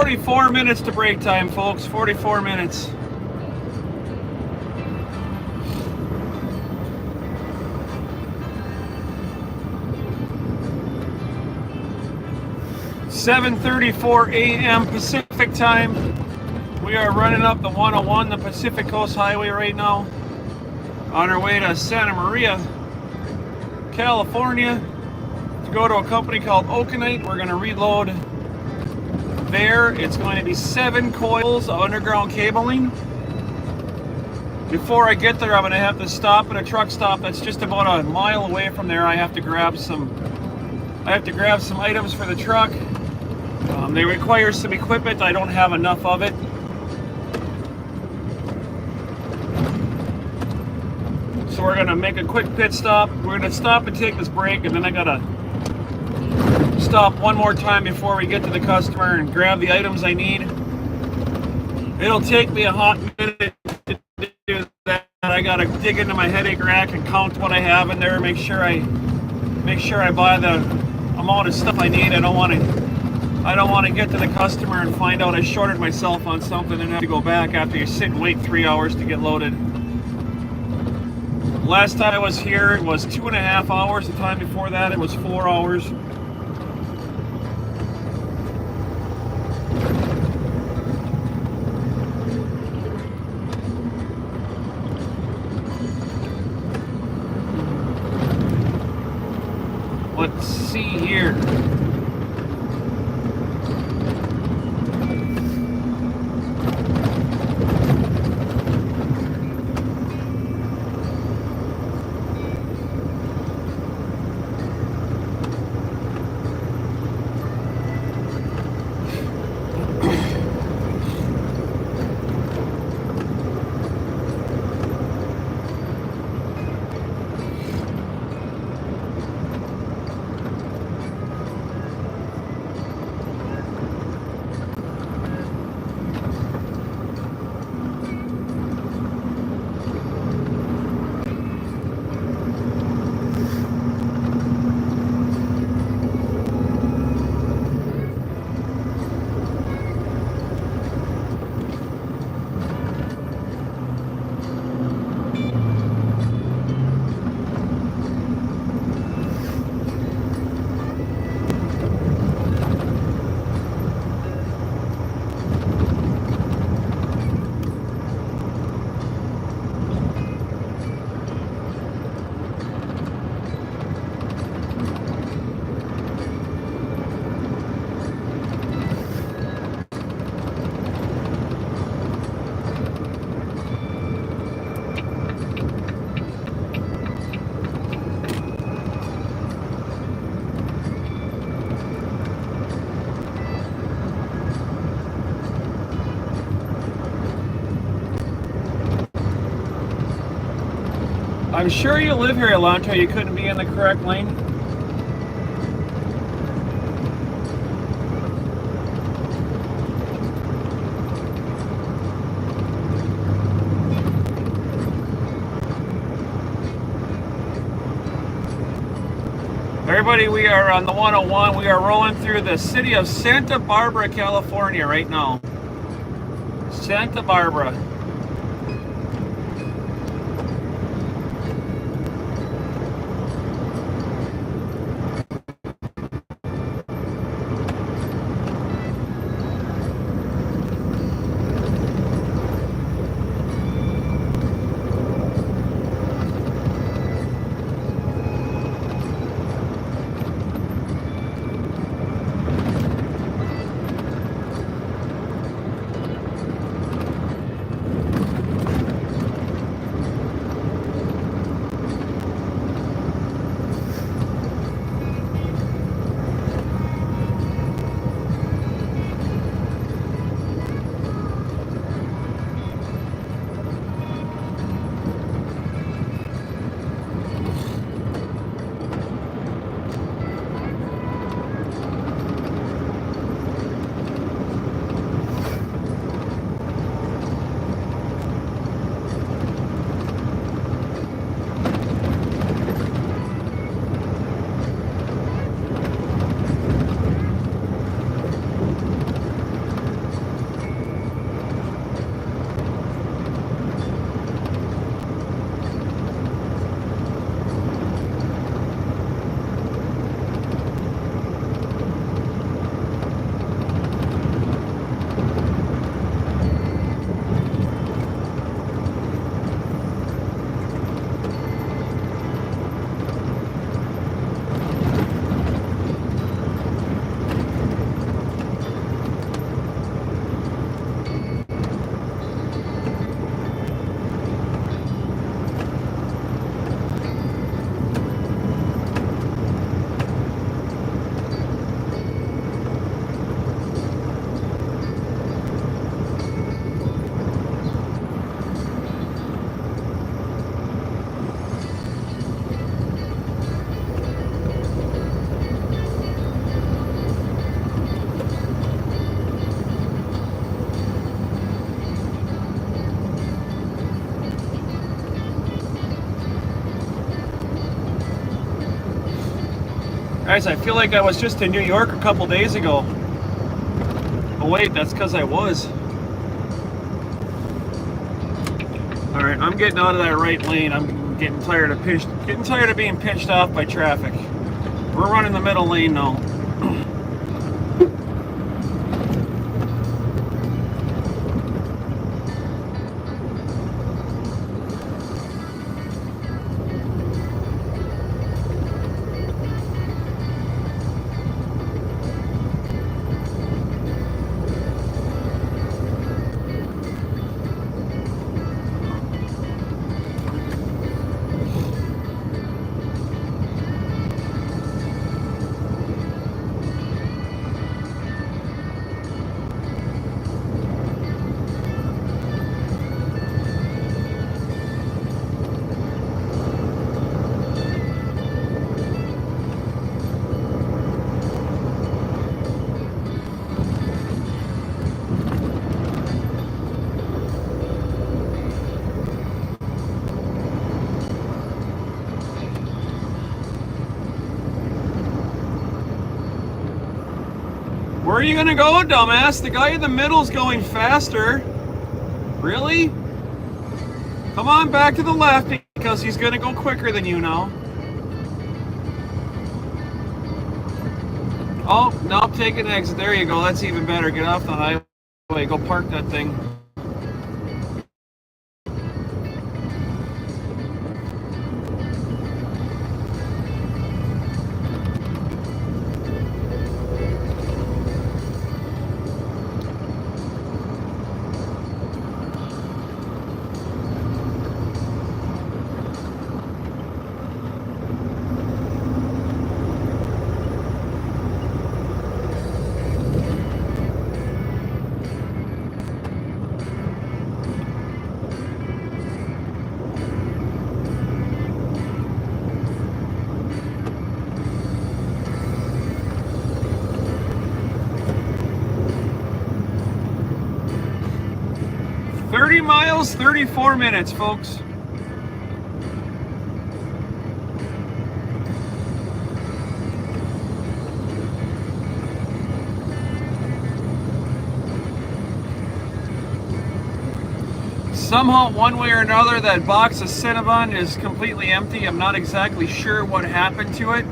44 minutes to break time, folks. 44 minutes. (7:34 a.m. Pacific time). We are running up the 101, the Pacific Coast Highway right now, on our way to Santa Maria, California, to go to a company called Okonite. We're going to reload there. It's going to be 7 coils of underground cabling. Before I get there, I'm going to have to stop at a truck stop that's just about a mile away from there. I have to grab some items for the truck. They require some equipment. I don't have enough of it. So we're gonna make a quick pit stop. We're gonna stop and take this break, and then I gotta stop one more time before we get to the customer and grab the items I need. It'll take me a hot minute to do that. I gotta dig into my headache rack and count what I have in there, make sure I buy the amount of stuff I need. I don't want to get to the customer and find out I shorted myself on something and have to go back after you sit and wait 3 hours to get loaded. Last time I was here, it was 2.5 hours. The time before that, it was 4 hours. Let's see here. I'm sure you live here, Alonto. You couldn't be in the correct lane. Everybody, we are on the 101. We are rolling through the city of Santa Barbara, California right now. Santa Barbara. Guys, I feel like I was just in New York a couple days ago. Oh wait, that's because I was. All right, I'm getting out of that right lane. I'm getting tired of being pinched off by traffic. We're running the middle lane now. Where are you gonna go, dumbass? The guy in the middle's going faster. Really? Come on back to the left because he's gonna go quicker than you now. Oh, nope, take an exit. There you go. That's even better. Get off the highway. Go park that thing. Miles, 34 minutes, folks. Somehow, one way or another, that box of Cinnabon is completely empty. I'm not exactly sure what happened to it.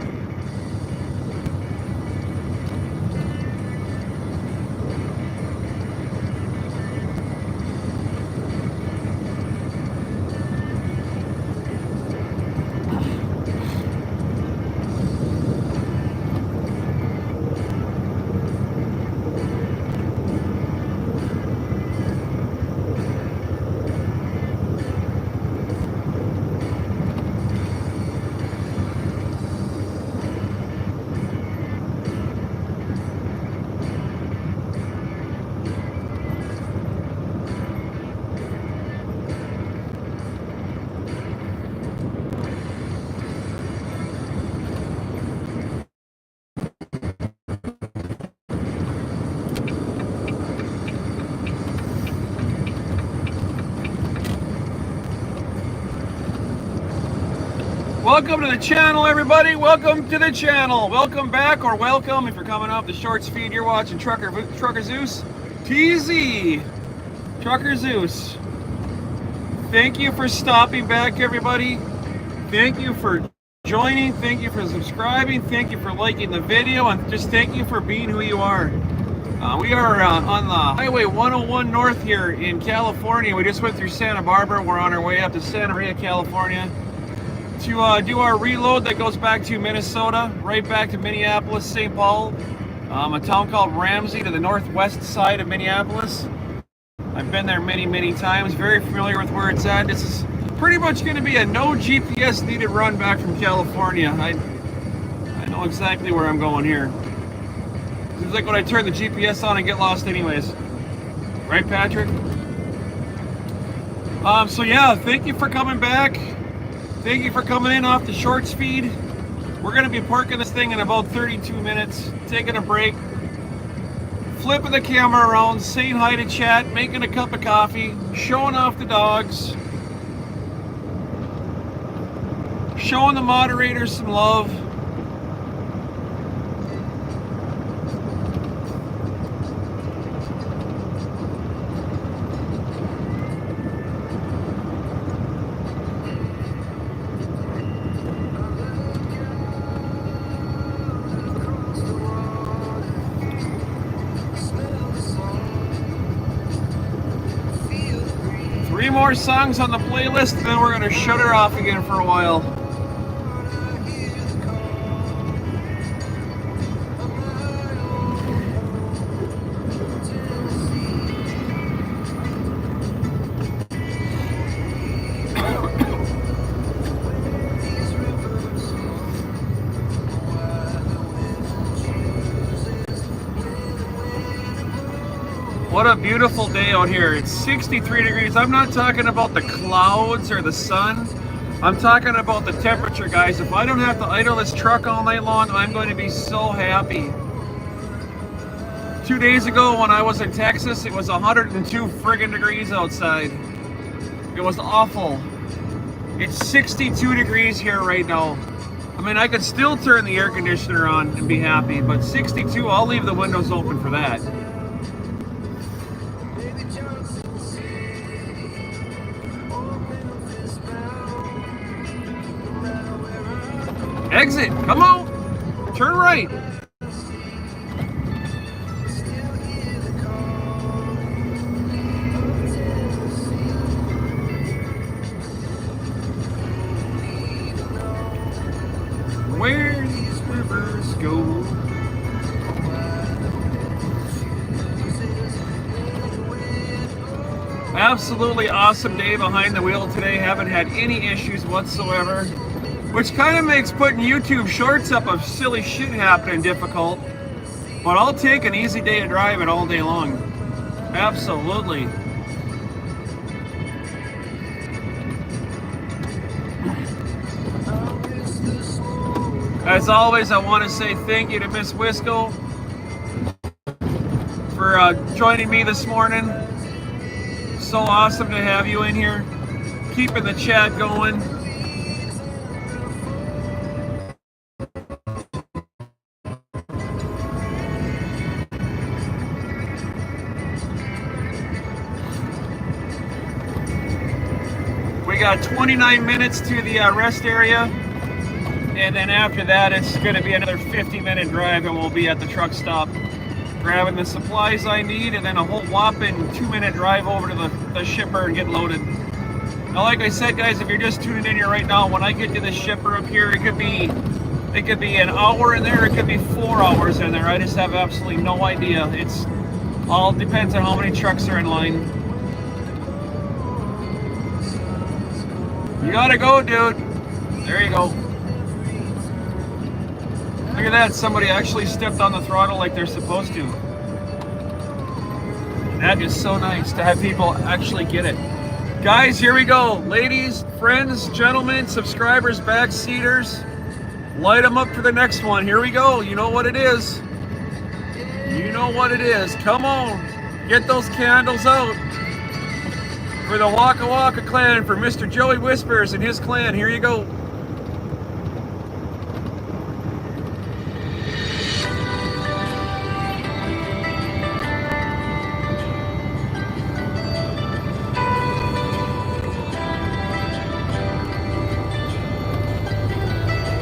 Welcome to the channel, everybody. Welcome to the channel. Welcome back, or welcome if you're coming off the shorts feed. You're watching Trucker Zeus TZ. Trucker Zeus. Thank you for stopping back, everybody. Thank you for joining. Thank you for subscribing. Thank you for liking the video, and just thank you for being who you are. We are on the Highway 101 North here in California. We just went through Santa Barbara. We're on our way up to Santa Maria, California, to do our reload that goes back to Minnesota, right back to Minneapolis, St. Paul, a town called Ramsey to the northwest side of Minneapolis. I've been there many, many times, very familiar with where it's at. This is pretty much going to be a no GPS needed run back from California. I know exactly where I'm going here. Seems like when I turn the GPS on, I get lost anyways. Right, Patrick? So yeah, thank you for coming back. Thank you for coming in off the shorts feed. We're going to be parking this thing in about 32 minutes, taking a break, flipping the camera around, saying hi to chat, making a cup of coffee, showing off the dogs, showing the moderators some love. more songs on the playlist, and then we're going to shut her off again for a while. What a beautiful day out here. It's 63 degrees. I'm not talking about the clouds or the sun. I'm talking about the temperature, guys. If I don't have to idle this truck all night long, I'm going to be so happy. 2 days ago when I was in Texas, it was 102 friggin' degrees outside. It was awful. It's 62 degrees here right now. I mean, I could still turn the air conditioner on and be happy, but 62, I'll leave the windows open for that. Exit, come on, turn right. Where these rivers go. Absolutely awesome day behind the wheel today. Haven't had any issues whatsoever. Which kind of makes putting YouTube shorts up of silly shit happening difficult. But I'll take an easy day of driving all day long. Absolutely. As always, I want to say thank you to Miss Wisco for joining me this morning. So awesome to have you in here. Keeping the chat going. We got 29 minutes to the rest area, and then after that it's going to be another 50-minute drive, and we'll be at the truck stop grabbing the supplies I need, and then a whole whopping 2-minute drive over to the shipper and get loaded. Now, like I said, guys, if you're just tuning in here right now, when I get to the shipper up here, it could be an hour in there, it could be 4 hours in there. I just have absolutely no idea. It's all depends on how many trucks are in line. You gotta go, dude. There you go. Look at that. Somebody actually stepped on the throttle like they're supposed to. That is so nice to have people actually get it. Guys, here we go. Ladies, friends, gentlemen, subscribers, backseaters. Light them up for the next one. Here we go. You know what it is. You know what it is. Come on. Get those candles out. For the Waka Waka clan, for Mr. Joey Whispers and his clan, here you go.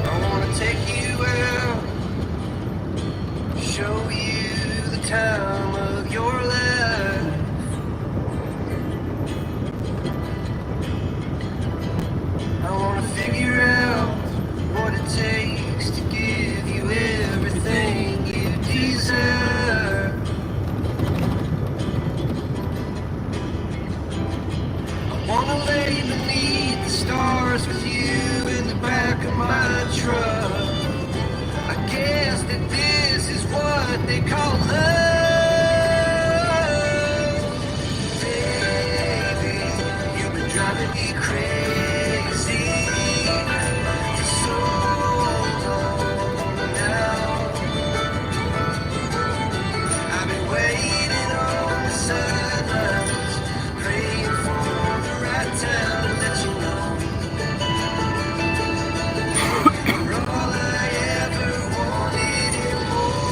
I wanna take you out, show you the time of your life. I wanna figure out what it takes to give you everything you deserve. I wanna lay beneath the stars with you in the back of my truck. I guess that this is what they call love. Baby, you've been driving me crazy for so long now. I've been waiting on the sidelines, praying for the right time to let you know. You're all I ever wanted and more.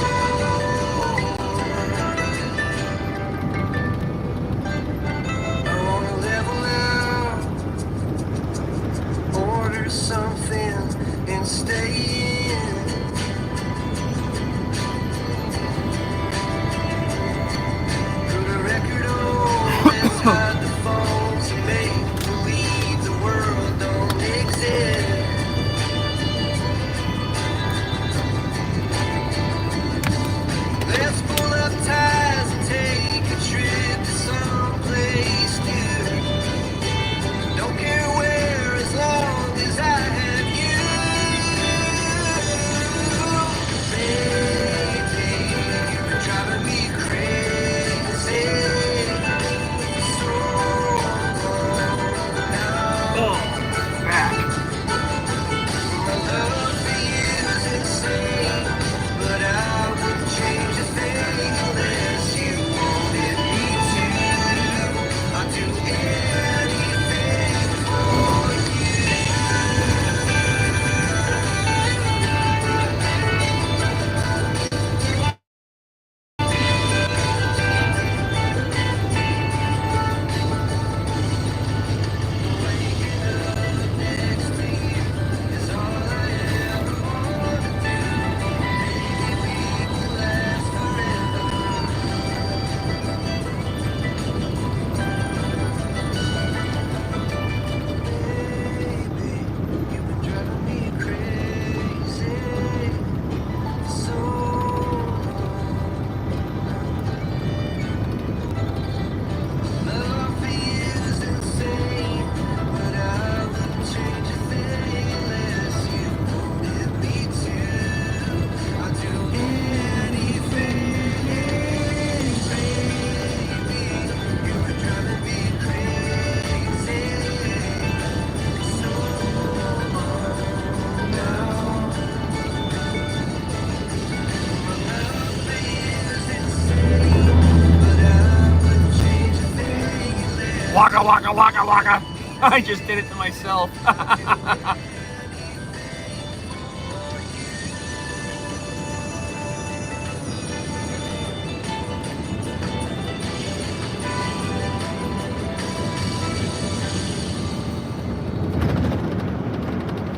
waka, waka, waka. I just did it to myself.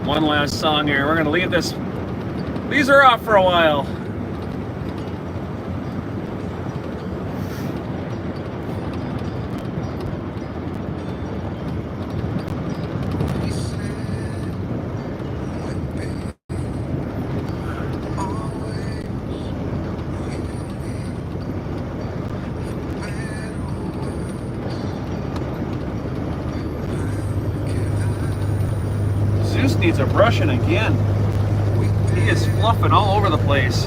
One last song here. We're gonna leave this. These are off for a while. Zeus needs a brushing again. He is fluffing all over the place.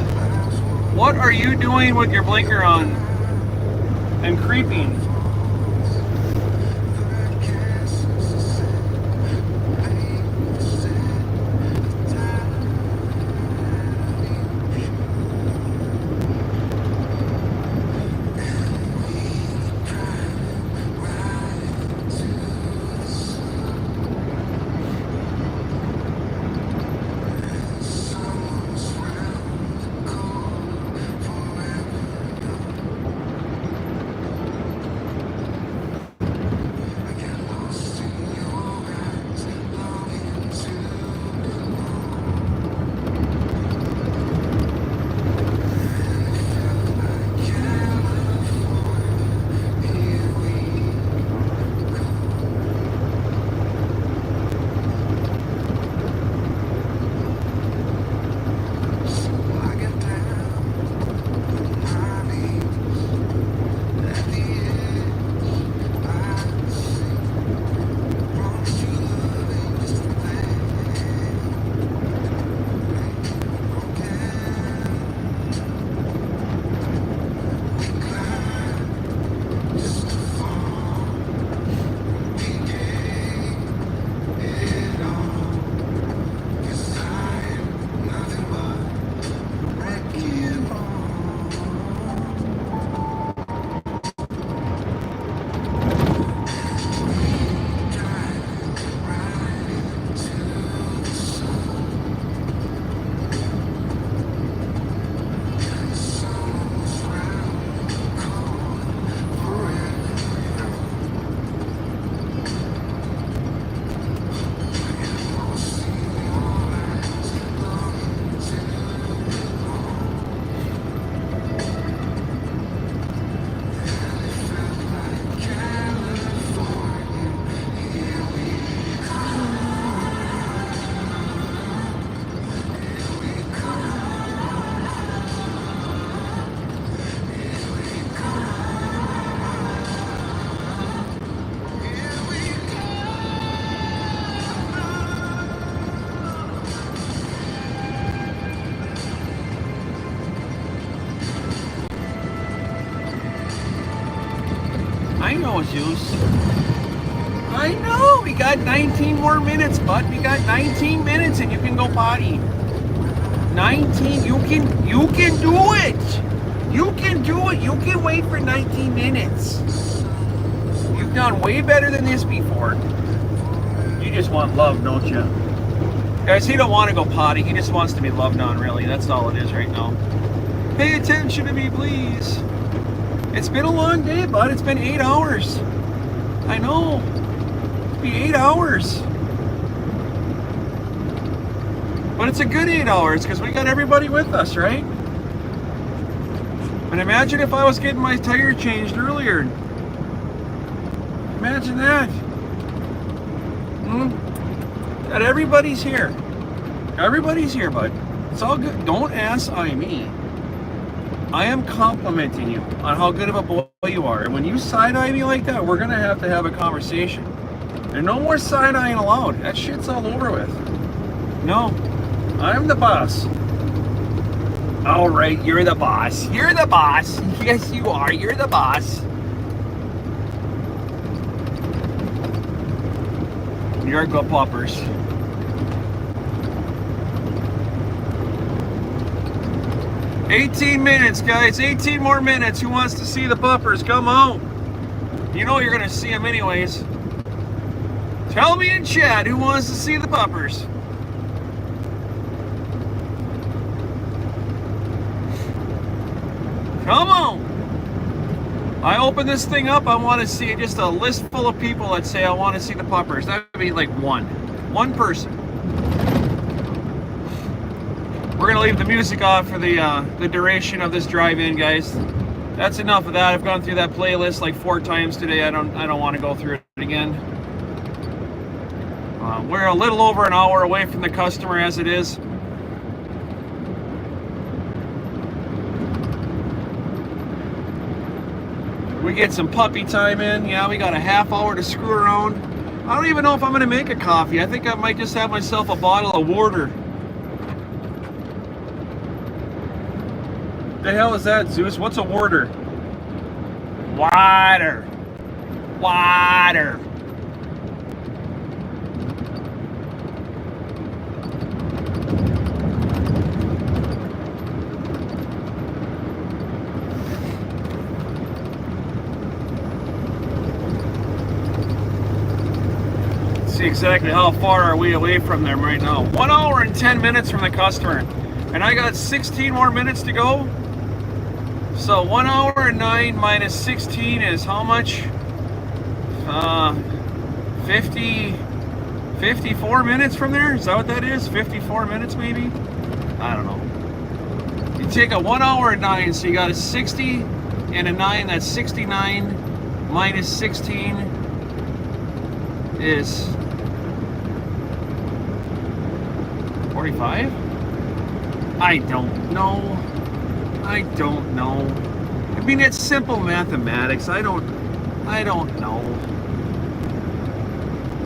What are you doing with your blinker on and creeping? I know, Zeus. I know. We got 19 more minutes, bud. We got 19 minutes, and you can go potty. 19. You can do it. You can do it. You can wait for 19 minutes. You've done way better than this before. You just want love, don't you? Guys, he don't want to go potty. He just wants to be loved on, really. That's all it is right now. Pay attention to me, please. It's been a long day, bud. It's been 8 hours. I know. It'll be 8 hours. But it's a good 8 hours because we got everybody with us, right? And imagine if I was getting my tire changed earlier. Imagine that. That everybody's here. Everybody's here, bud. It's all good. Don't ass-eye me. I am complimenting you on how good of a boy you are. And when you side-eye me like that, we're going to have a conversation. There's no more side-eyeing allowed. That shit's all over with. No. I'm the boss. All right, you're the boss. You're the boss. Yes, you are. You're the boss. You're good puppers. $18 minutes, guys. 18 more minutes. Who wants to see the puppers? Come on. You know you're going to see them anyways. Tell me in chat who wants to see the puppers. Come on. I open this thing up, I want to see just a list full of people that say I want to see the puppers. That would be like one person. We're gonna leave the music off for the duration of this drive-in, guys. That's enough of that. I've gone through that playlist like 4 times today. I don't want to go through it again. We're a little over an hour away from the customer as it is. We get some puppy time in. Yeah, we got a half hour to screw around. I don't even know if I'm gonna make a coffee. I think I might just have myself a bottle of water. The hell is that, Zeus? What's a warder? Water. Water. See exactly how far are we away from them right now. 1 hour and 10 minutes from the customer. And I got 16 more minutes to go. So 1 hour and 9 minus 16 is how much? 54 minutes from there? Is that what that is? 54 minutes maybe? I don't know. You take a 1 hour and 9, so you got a 60 and a 9, that's 69 minus 16 is 45? I don't know. I don't know. I mean, it's simple mathematics. I don't know.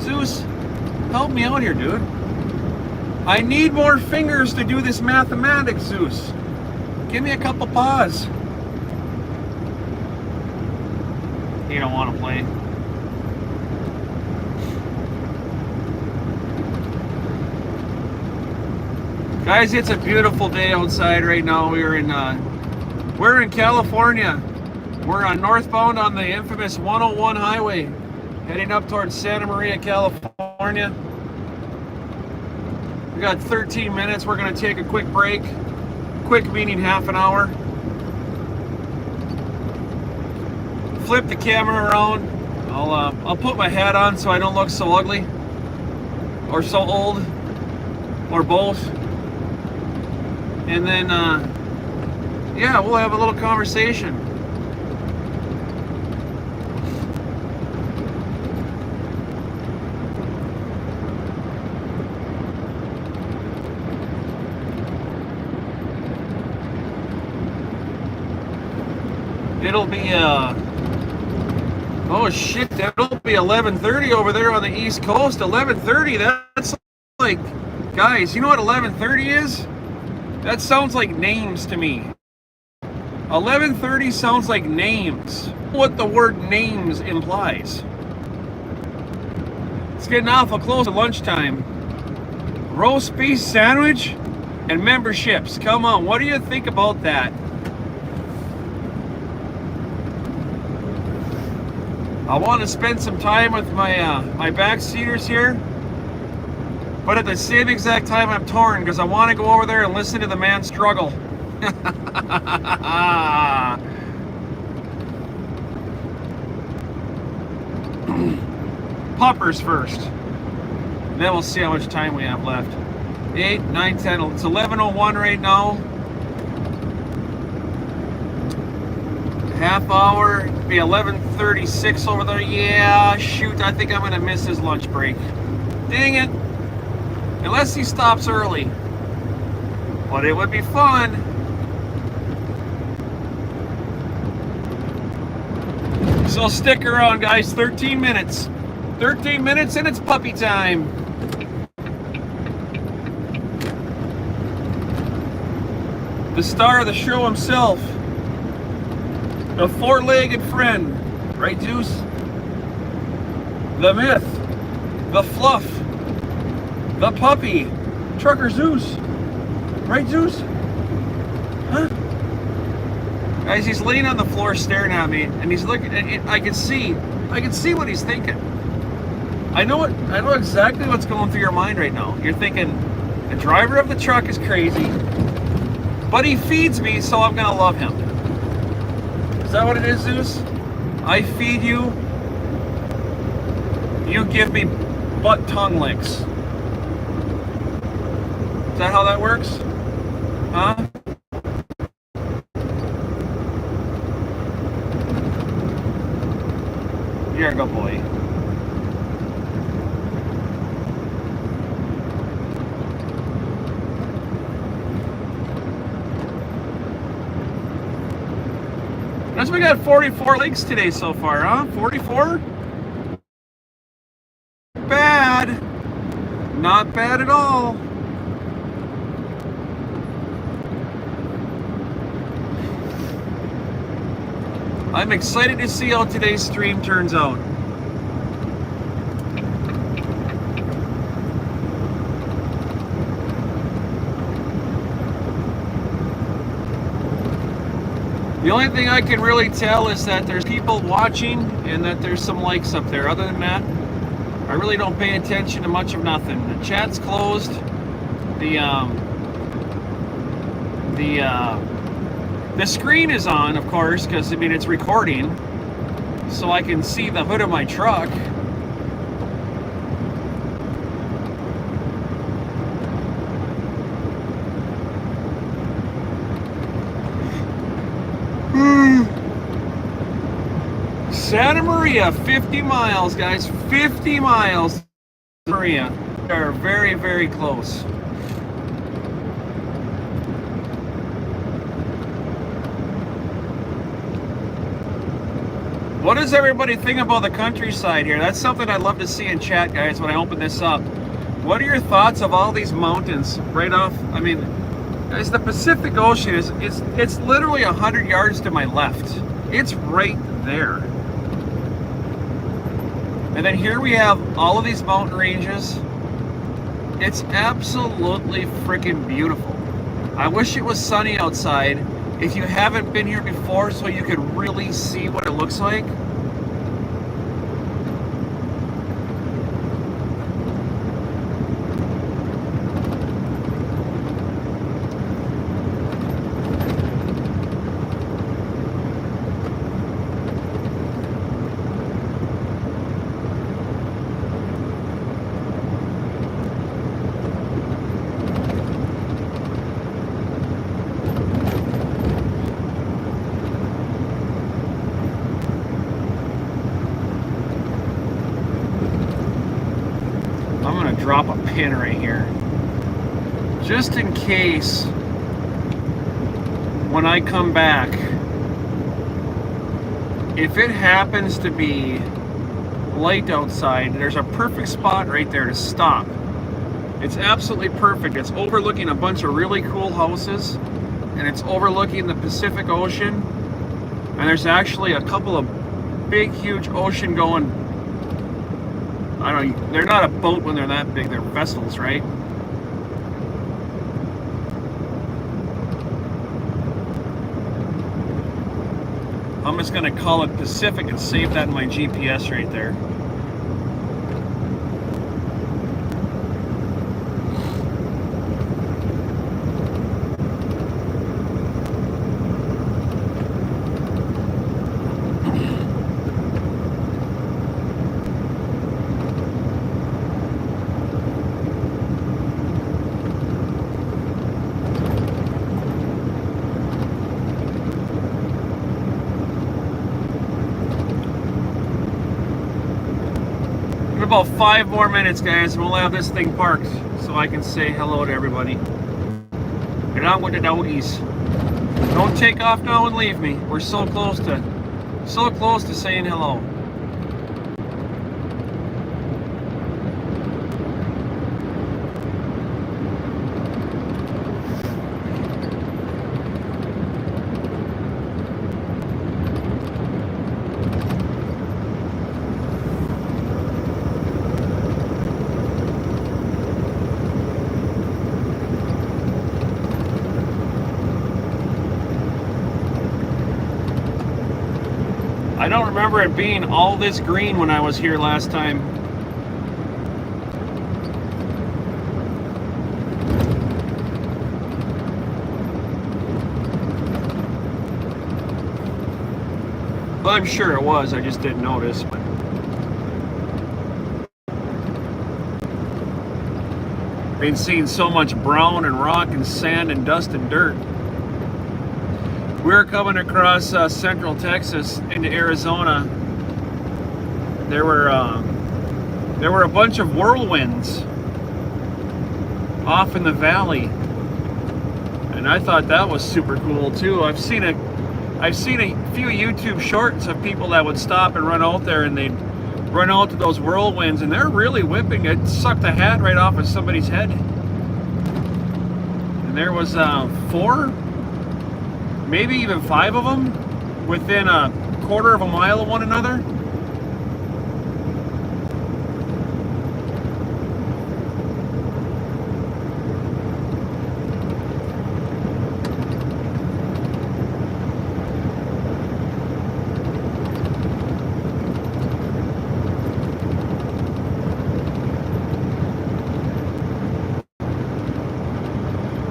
Zeus, help me out here, dude. I need more fingers to do this mathematics, Zeus. Give me a couple paws. You don't want to play. Guys, it's a beautiful day outside right now. We're in California. We're on northbound on the infamous 101 highway, heading up towards Santa Maria, California. We got 13 minutes. We're gonna take a quick break. Quick meaning half an hour. Flip the camera around. I'll put my hat on so I don't look so ugly or so old or both. And then, yeah, we'll have a little conversation. It'll be, oh shit, that'll be 11:30 over there on the East Coast. 11:30, that's like, guys, you know what 11:30 is? That sounds like names to me. 11:30 sounds like names. What the word names implies. It's getting awful close to lunchtime. Roast beef sandwich and memberships. Come on, what do you think about that? I want to spend some time with my backseaters here. But at the same exact time, I'm torn because I want to go over there and listen to the man struggle. Puppers first. Then we'll see how much time we have left. 8, 9, 10. It's 11:01 right now. Half hour. Be 11:36 over there. Yeah, shoot. I think I'm going to miss his lunch break. Dang it. Unless he stops early. But it would be fun. So stick around, guys. 13 minutes. 13 minutes and it's puppy time. The star of the show himself. The four-legged friend. Right, Zeus? The myth. The fluff. The puppy, Trucker Zeus. Right, Zeus? Huh? Guys, he's laying on the floor staring at me, and he's looking. I can see what he's thinking. I know exactly what's going through your mind right now. You're thinking, the driver of the truck is crazy, but he feeds me, so I'm gonna love him. Is that what it is, Zeus? I feed you, you give me butt tongue licks. Is that how that works? Huh? You're a good boy. Guess we got 44 likes today so far, huh? 44? Bad. Not bad at all. I'm excited to see how today's stream turns out. The only thing I can really tell is that there's people watching and that there's some likes up there. Other than that, I really don't pay attention to much of nothing. The chat's closed. The screen is on, of course, because I mean it's recording, so I can see the hood of my truck. Santa Maria, 50 miles, guys. 50 miles. Santa Maria. We are very, very close. What does everybody think about the countryside here? That's something I'd love to see in chat, guys, when I open this up. What are your thoughts of all these mountains right off? I mean, guys, the Pacific Ocean it's literally 100 yards to my left. It's right there. And then here we have all of these mountain ranges. It's absolutely freaking beautiful. I wish it was sunny outside. If you haven't been here before, so you could really see what it looks like. Drop a pin right here, just in case when I come back, if it happens to be light outside, there's a perfect spot right there to stop. It's absolutely perfect. It's overlooking a bunch of really cool houses, and it's overlooking the Pacific Ocean, and there's actually a couple of big, huge ocean going, I don't know, they're not a boat when they're that big, they're vessels, right? I'm just gonna call it Pacific and save that in my GPS right there. About 5 more minutes, guys, and we'll have this thing parked so I can say hello to everybody. Get on with the doggies. Don't take off now and leave me. We're so close to saying hello. I don't remember it being all this green when I was here last time. I'm sure it was, I just didn't notice. But been seeing so much brown and rock and sand and dust and dirt. We're coming across central Texas into Arizona. There were a bunch of whirlwinds off in the valley, and I thought that was super cool too. I've seen a few YouTube shorts of people that would stop and run out there, and they'd run out to those whirlwinds, and they're really whipping. It sucked the hat right off of somebody's head. And there was 4, maybe even 5 of them within a quarter of a mile of one another.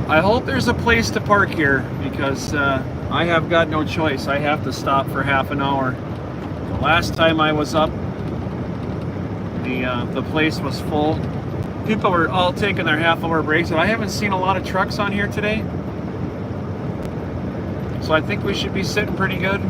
I hope there's a place to park here, because I have got no choice. I have to stop for half an hour. The last time I was up, the place was full. People were all taking their half-hour breaks, and I haven't seen a lot of trucks on here today. So I think we should be sitting pretty good.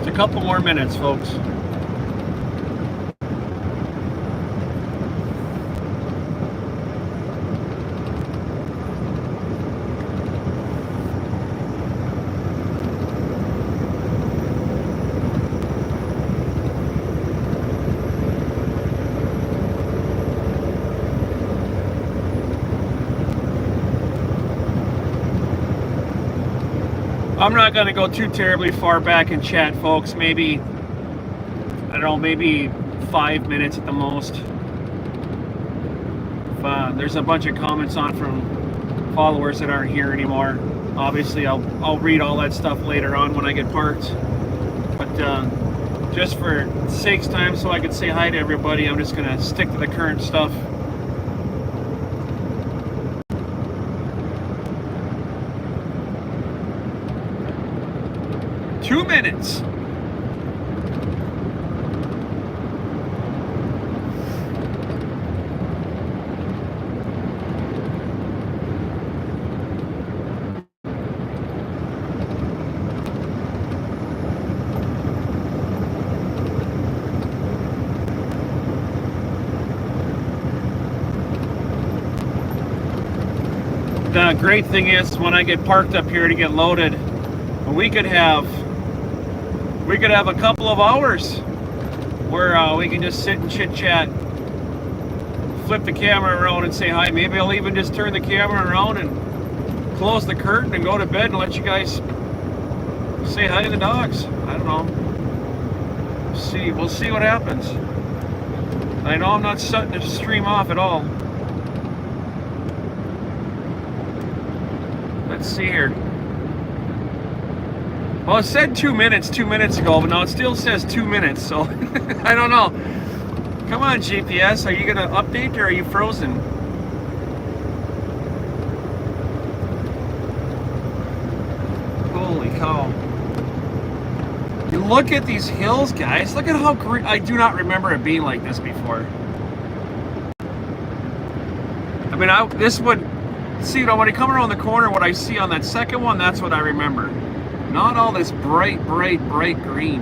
A couple more minutes, folks. I'm not going to go too terribly far back in chat, folks. Maybe, I don't know, maybe 5 minutes at the most. If, there's a bunch of comments on from followers that aren't here anymore. Obviously, I'll read all that stuff later on when I get parked. But just for sake's time, so I can say hi to everybody, I'm just going to stick to the current stuff. Two minutes. The great thing is, when I get parked up here to get loaded, we could have a couple of hours where we can just sit and chit chat, flip the camera around and say hi. Maybe I'll even just turn the camera around and close the curtain and go to bed and let you guys say hi to the dogs. I don't know. We'll see what happens. I know I'm not shutting the stream off at all. Let's see here. Well, it said 2 minutes 2 minutes ago, but now it still says 2 minutes, so I don't know. Come on, GPS, are you going to update or are you frozen? Holy cow. You look at these hills, guys. Look at how green. I do not remember it being like this before. I mean, this would... See, when I come around the corner, what I see on that second one, that's what I remember. Not all this bright, bright, bright green.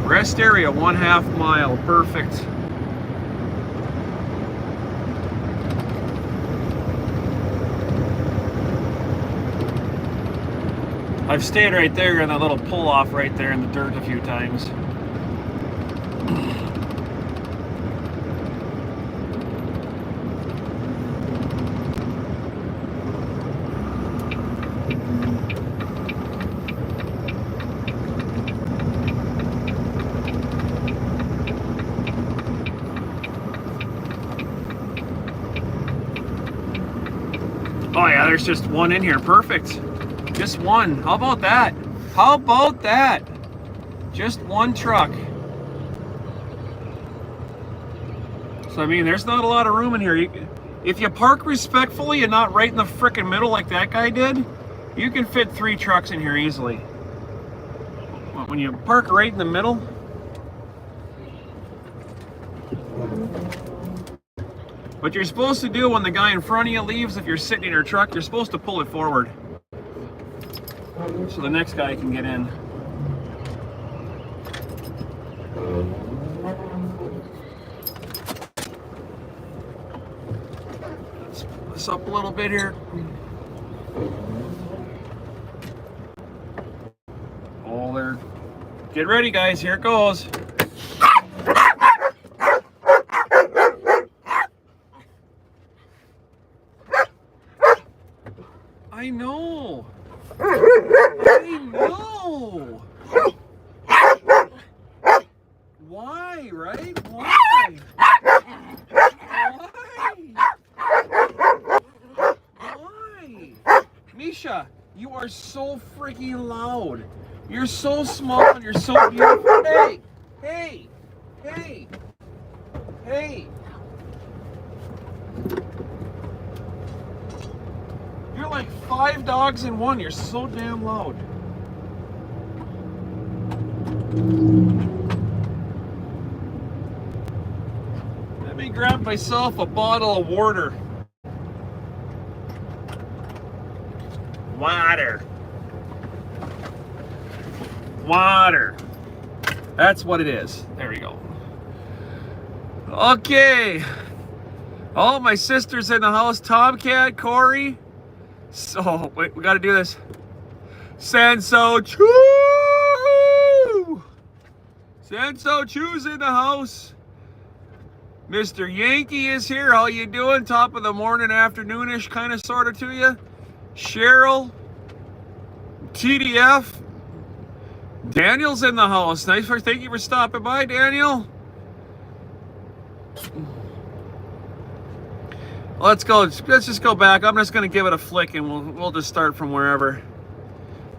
Rest area, 1/2 mile, perfect. I've stayed right there in that little pull-off right there in the dirt a few times. Oh yeah, there's just one in here. Perfect. Just one. How about that? How about that? Just one truck. So I mean, there's not a lot of room in here. If you park respectfully and not right in the frickin' middle like that guy did, you can fit 3 trucks in here easily. When you park right in the middle, what you're supposed to do when the guy in front of you leaves, if you're sitting in your truck, you're supposed to pull it forward so the next guy can get in. Let's pull this up a little bit here. Oh, there. Get ready, guys. Here it goes. I know. I know. Why, right? Why? Why? Misha, you are so freaking loud. You're so small and you're so beautiful. Hey, hey, hey, hey. You're like 5 dogs in one. You're so damn loud. Let me grab myself a bottle of water. Water. Water. That's what it is. There we go. Okay. Oh, my sister's in the house. Tomcat, Corey. So, wait, we got to do this. Sanso Choo! Sanso Choo's in the house. Mr. Yankee is here. How you doing? Top of the morning, afternoonish, kind of, sort of to you. Cheryl. TDF. Daniel's in the house. Thank you for stopping by, Daniel. Let's go. Let's just go back. I'm just going to give it a flick and we'll just start from wherever.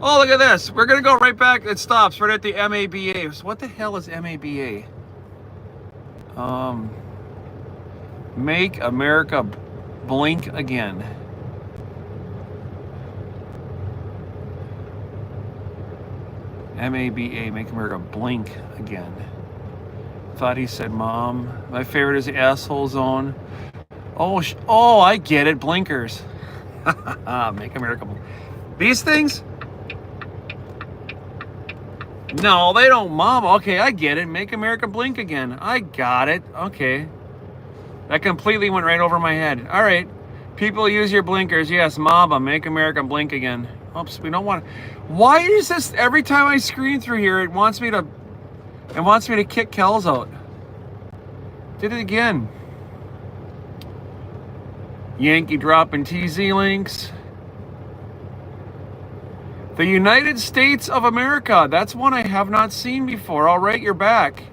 Oh, look at this. We're going to go right back. It stops right at the MABA. So what the hell is MABA? Make America Blink Again. MABA, Make America Blink Again. Thought he said mom. My favorite is the asshole zone. Oh, I get it. Blinkers. Make America Blink. These things? No, they don't, mom. Okay, I get it. Make America Blink Again. I got it. Okay. That completely went right over my head. All right. People use your blinkers. Yes, mama. Make America Blink Again. Oops, we don't want to. Why is this every time I screen through here, it wants me to kick Kells out? Did it again. Yankee dropping TZ links. The United States of America. That's one I have not seen before. All right, you're back.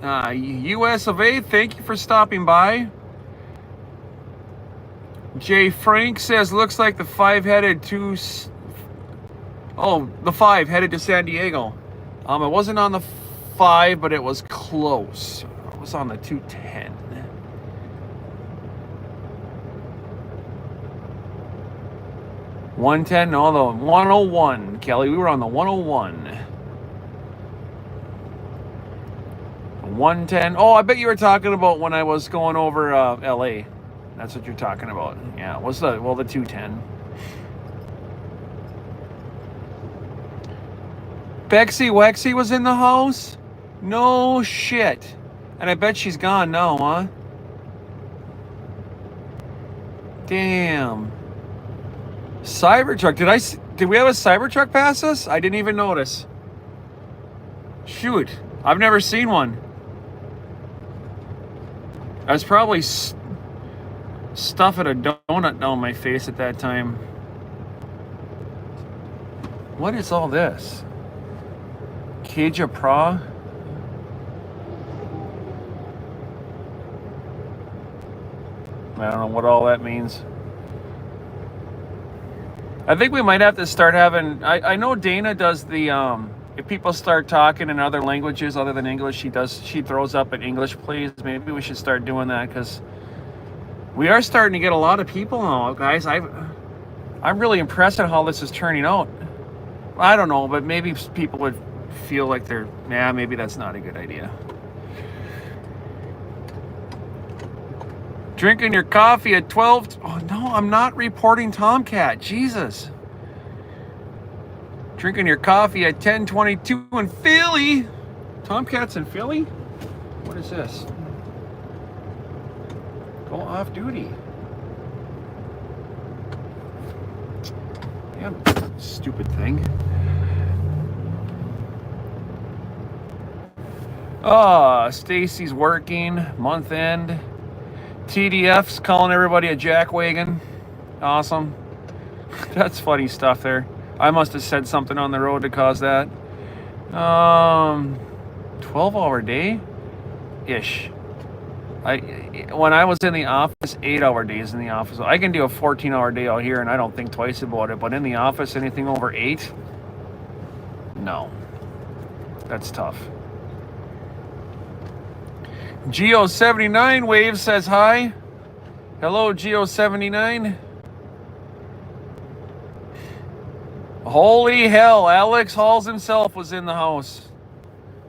US of A, thank you for stopping by. Jay Frank says, looks like the 5 headed to... Oh, the 5 headed to San Diego. It wasn't on the 5, but it was close. It was on the 210. $110, no, the 101, Kelly. We were on the 101. 110. Oh, I bet you were talking about when I was going over LA. That's what you're talking about. Yeah, what's the 210. Bexy Wexy was in the house? No shit. And I bet she's gone now, huh? Damn. Cybertruck, Did we have a Cybertruck pass us? I didn't even notice. Shoot. I've never seen one. I was probably stuffing a donut down my face at that time. What is all this? Caja Pra? I don't know what all that means. I think we might have to start having... I know Dana does the... if people start talking in other languages other than English, she throws up an English please. Maybe we should start doing that, because we are starting to get a lot of people now, guys. I'm really impressed at how this is turning out. I don't know, but maybe people would feel like they're... Nah, maybe that's not a good idea. Drinking your coffee at 12... Oh, no, I'm not reporting Tomcat. Jesus. Drinking your coffee at 10:22 in Philly. Tomcat's in Philly? What is this? Go off duty. Damn, stupid thing. Stacy's working. Month end. TDF's calling everybody a jackwagon. Awesome. That's funny stuff there. I must have said something on the road to cause that. 12-hour day? Ish. When I was in the office, 8-hour days in the office. I can do a 14-hour day out here and I don't think twice about it. But in the office, anything over 8? No. That's tough. Geo79 Wave says hi. Hello, Geo79. Holy hell, Alex Halls himself was in the house.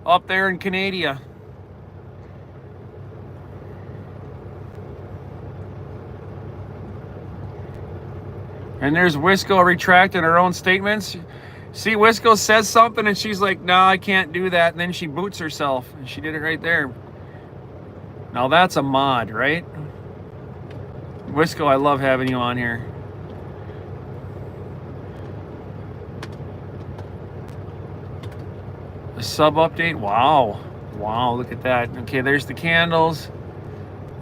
Up there in Canada. And there's Wisco retracting her own statements. See, Wisco says something and she's like, no, I can't do that. And then she boots herself. And she did it right there. Now that's a mod, right? Wisco, I love having you on here. A sub update? Wow. Wow, look at that. Okay, there's the candles.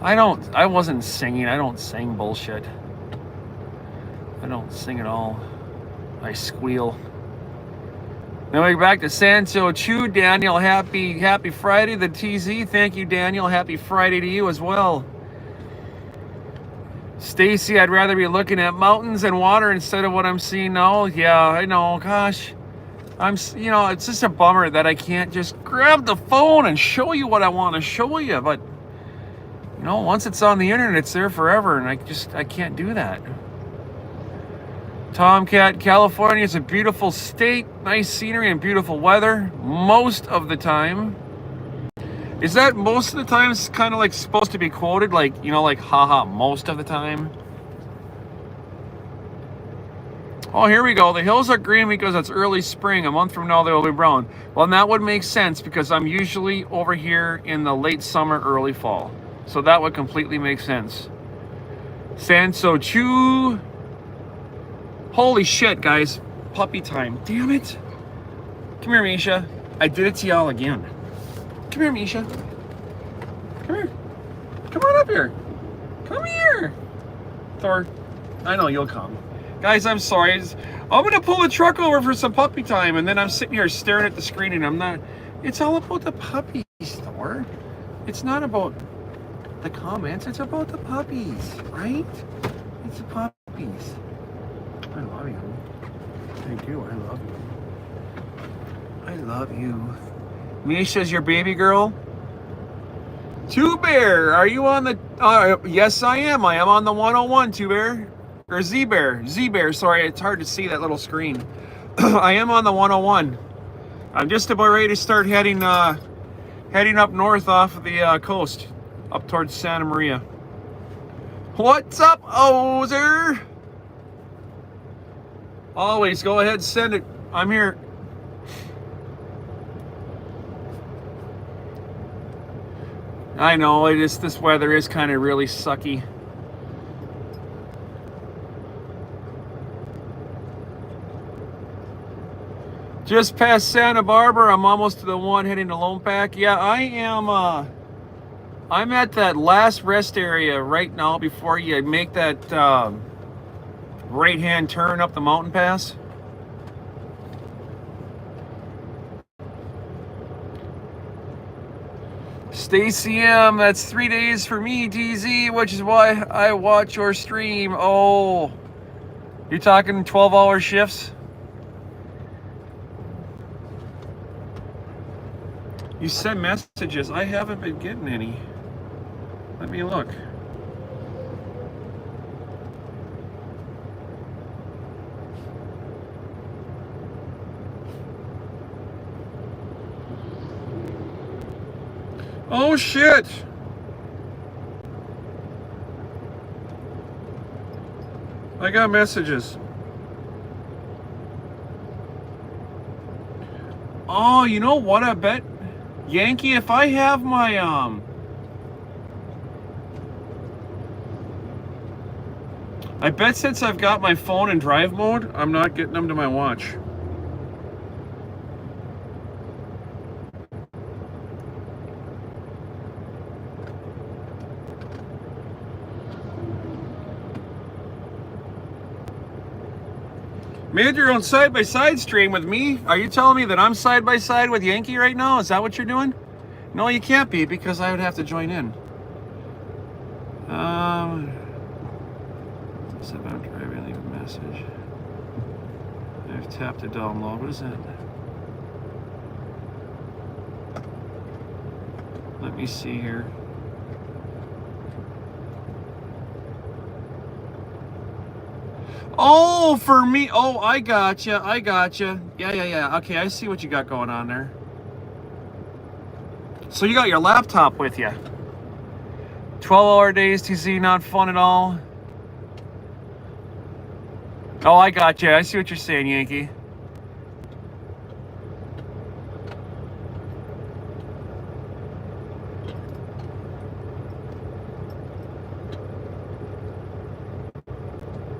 I wasn't singing. I don't sing bullshit. I don't sing at all. I squeal. Then we go back to Santo Chu. Daniel, happy Friday. The TZ, thank you, Daniel. Happy Friday to you as well. Stacy, I'd rather be looking at mountains and water instead of what I'm seeing now. Yeah, I know. Gosh, it's just a bummer that I can't just grab the phone and show you what I want to show you. But, once it's on the internet, it's there forever, and I can't do that. Tomcat, California is a beautiful state, nice scenery and beautiful weather most of the time. Is that most of the time kind of like supposed to be quoted like, haha, most of the time? Oh, here we go. The hills are green because it's early spring. A month from now, they will be brown. Well, and that would make sense because I'm usually over here in the late summer, early fall. So that would completely make sense. Sanso Chu. Holy shit, guys. Puppy time. Damn it. Come here, Misha. I did it to y'all again. Come here, Misha. Come here. Come on up here. Come here. Thor, I know you'll come. Guys, I'm sorry. I'm going to pull the truck over for some puppy time, and then I'm sitting here staring at the screen, and I'm not... It's all about the puppies, Thor. It's not about the comments. It's about the puppies, right? It's the puppies. I love you. I do. I love you. I love you. Misha's your baby girl? Two Bear, are you on the... yes, I am. I am on the 101, Two Bear. Or Z-Bear. Z-Bear, sorry. It's hard to see that little screen. I am on the 101. I'm just about ready to start heading up north off of the coast. Up towards Santa Maria. What's up, Ozer? Always, go ahead, send it. I'm here. I know, this weather is kind of really sucky. Just past Santa Barbara. I'm almost to the one heading to Lone Pack. Yeah, I am. I'm at that last rest area right now before you make that right-hand turn up the mountain pass. Stacy M, that's 3 days for me, DZ, which is why I watch your stream. Oh, you're talking 12-hour shifts? You send messages. I haven't been getting any. Let me look. Oh shit! I got messages. Oh, you know what? I bet, Yankee, if I have my I bet since I've got my phone in drive mode, I'm not getting them to my watch. Made your own side-by-side stream with me? Are you telling me that I'm side-by-side with Yankee right now? Is that what you're doing? No, you can't be, because I would have to join in. Step out driving, leave a message. I've tapped to download. What is that? Let me see here. Oh, for me. Oh, I gotcha. I gotcha. Yeah. Okay, I see what you got going on there. So you got your laptop with you. 12-hour days, TC, not fun at all. Oh, I gotcha. I see what you're saying, Yankee.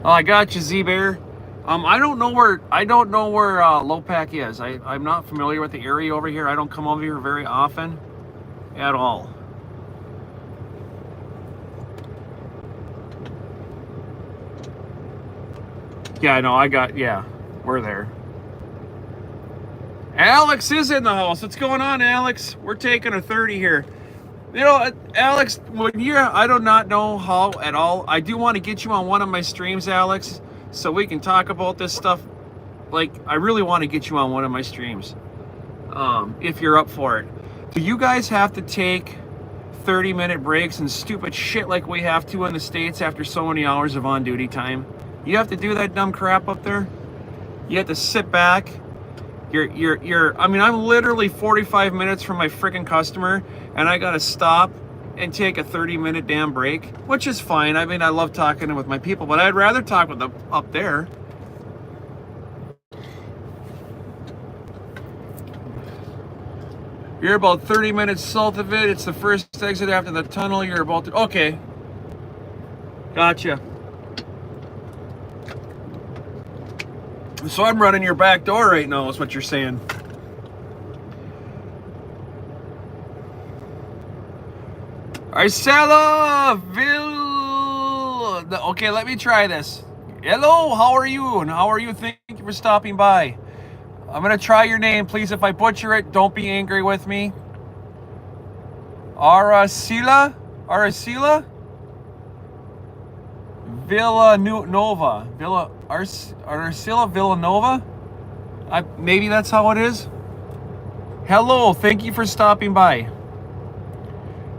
Oh, I got you, Z-Bear. I don't know where Lopac is. I'm not familiar with the area over here. I don't come over here very often at all. Yeah, no, we're there. Alex is in the house. What's going on, Alex? We're taking a 30 here. You know, Alex, I do not know how at all. I do want to get you on one of my streams, Alex, so we can talk about this stuff. Like, I really want to get you on one of my streams, if you're up for it. Do you guys have to take 30-minute breaks and stupid shit like we have to in the States after so many hours of on-duty time? You have to do that dumb crap up there? You have to sit back. I mean, I'm literally 45 minutes from my freaking customer, and I gotta stop and take a 30-minute damn break, which is fine. I mean, I love talking with my people, but I'd rather talk with them up there. You're about 30 minutes south of it. It's the first exit after the tunnel. You're about to... Okay. Gotcha. So I'm running your back door right now, is what you're saying. Arcela Ville. Okay, let me try this. Hello, how are you? And how are you? Thank you for stopping by. I'm gonna try your name, please. If I butcher it, don't be angry with me. Aracela Villanova. Arcela Villanova? Maybe that's how it is. Hello, thank you for stopping by.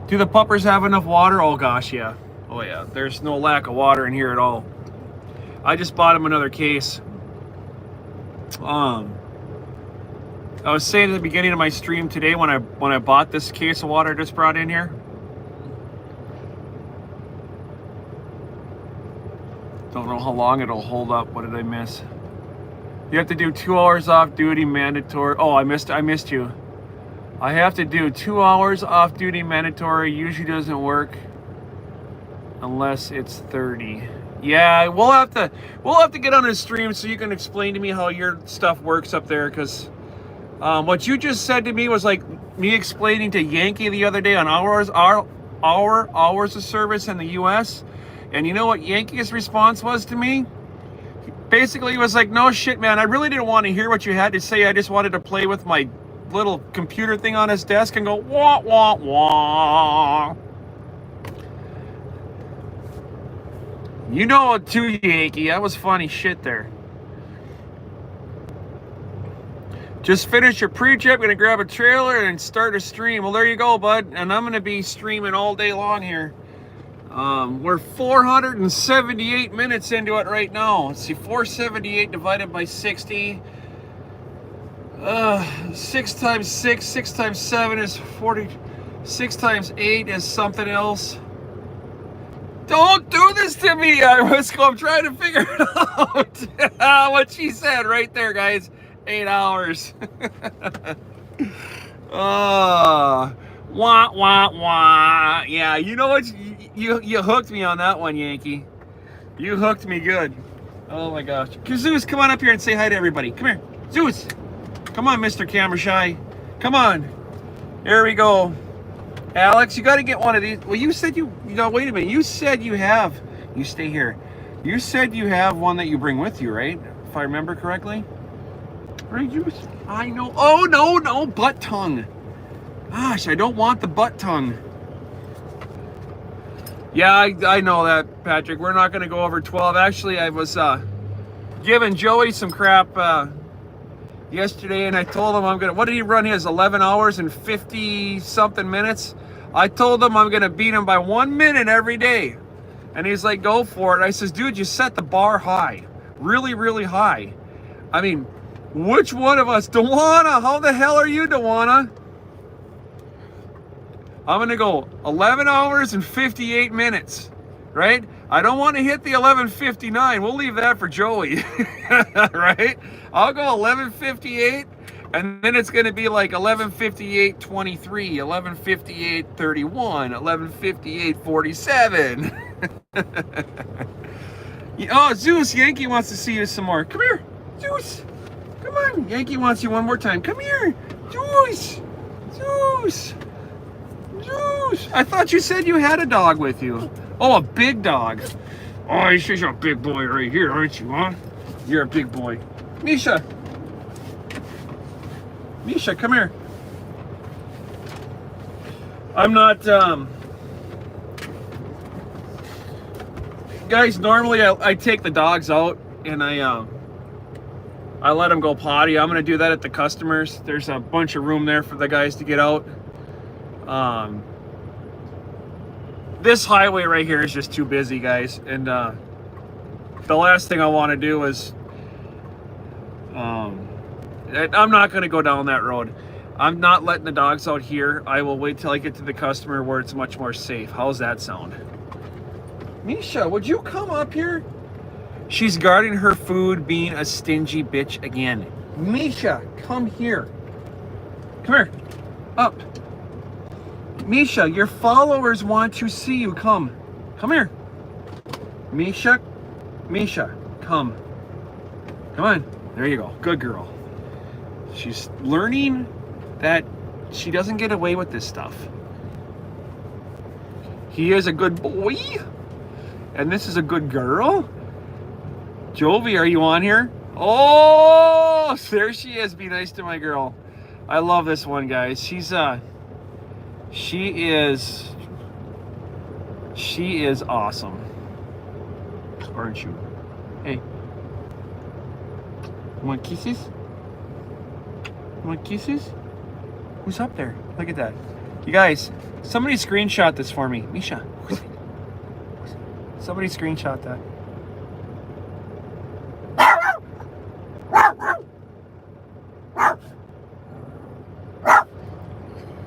Do the puppers have enough water? Oh gosh, yeah. Oh yeah, there's no lack of water in here at all. I just bought him another case. I was saying at the beginning of my stream today when I bought this case of water I just brought in here. Don't know how long it'll hold up. What did I miss? You have to do 2 hours off duty mandatory. Oh, I missed you. I have to do 2 hours off duty mandatory. Usually doesn't work unless it's 30. Yeah, we'll have to get on a stream so you can explain to me how your stuff works up there, because What you just said to me was like me explaining to Yankee the other day on hours of service in the U.S. And you know what Yankee's response was to me? Basically, he was like, no shit, man. I really didn't want to hear what you had to say. I just wanted to play with my little computer thing on his desk and go, wah, wah, wah. You know it too, Yankee. That was funny shit there. Just finished your pre-trip, gonna grab a trailer and start a stream. Well, there you go, bud. And I'm gonna be streaming all day long here. We're 478 minutes into it right now. Let's see, 478 divided by 60. 6 times 6, 6 times 7 is 40. 6 times 8 is something else. Don't do this to me, I'm trying to figure it out. What she said right there, guys. 8 hours. Wah, wah, wah. Yeah, you know what? You hooked me on that one, Yankee. You hooked me good. Oh my gosh. Zeus, come on up here and say hi to everybody. Come here. Zeus. Come on, Mr. Camera Shy. Come on. There we go. Alex, you got to get one of these. Well, you said wait a minute. You said you have. You stay here. You said you have one that you bring with you, right? If I remember correctly. Right, Zeus? I know. Oh, no, butt tongue. Gosh, I don't want the butt tongue. Yeah, I know that, Patrick. We're not going to go over 12. Actually, I was giving Joey some crap yesterday, and I told him I'm going to... What did he run his? 11 hours and 50-something minutes? I told him I'm going to beat him by 1 minute every day. And he's like, go for it. I says, dude, you set the bar high. Really, really high. I mean, which one of us? Dewana, how the hell are you, Dewana? I'm going to go 11 hours and 58 minutes, right? I don't want to hit the 11:59. We'll leave that for Joey, right? I'll go 11:58, and then it's going to be like 11:58:23, 11:58:31, 11:58:47. Oh, Zeus, Yankee wants to see you some more. Come here, Zeus. Come on, Yankee wants you one more time. Come here, Zeus. Zeus. Zeus. I thought you said you had a dog with you. Oh, a big dog. Oh, you're a big boy right here, aren't you, huh? You're a big boy. Misha. Misha, come here. I'm not, guys, normally I take the dogs out and I let them go potty. I'm going to do that at the customers. There's a bunch of room there for the guys to get out. This highway right here is just too busy, guys, and the last thing I want to do is I'm not going to go down that road. I'm not letting the dogs out here. I will wait till I get to the customer where it's much more safe. How's that sound? Misha, would you come up here? She's guarding her food, being a stingy bitch again. Misha, come here. Come here. Up. Misha, your followers want to see you. Come. Come here. Misha. Misha, come. Come on. There you go. Good girl. She's learning that she doesn't get away with this stuff. He is a good boy. And this is a good girl. Jovi, are you on here? Oh, there she is. Be nice to my girl. I love this one, guys. She is awesome. Aren't you? Hey. You want kisses? You want kisses? Who's up there? Look at that. You guys, somebody screenshot this for me. Misha. Somebody screenshot that.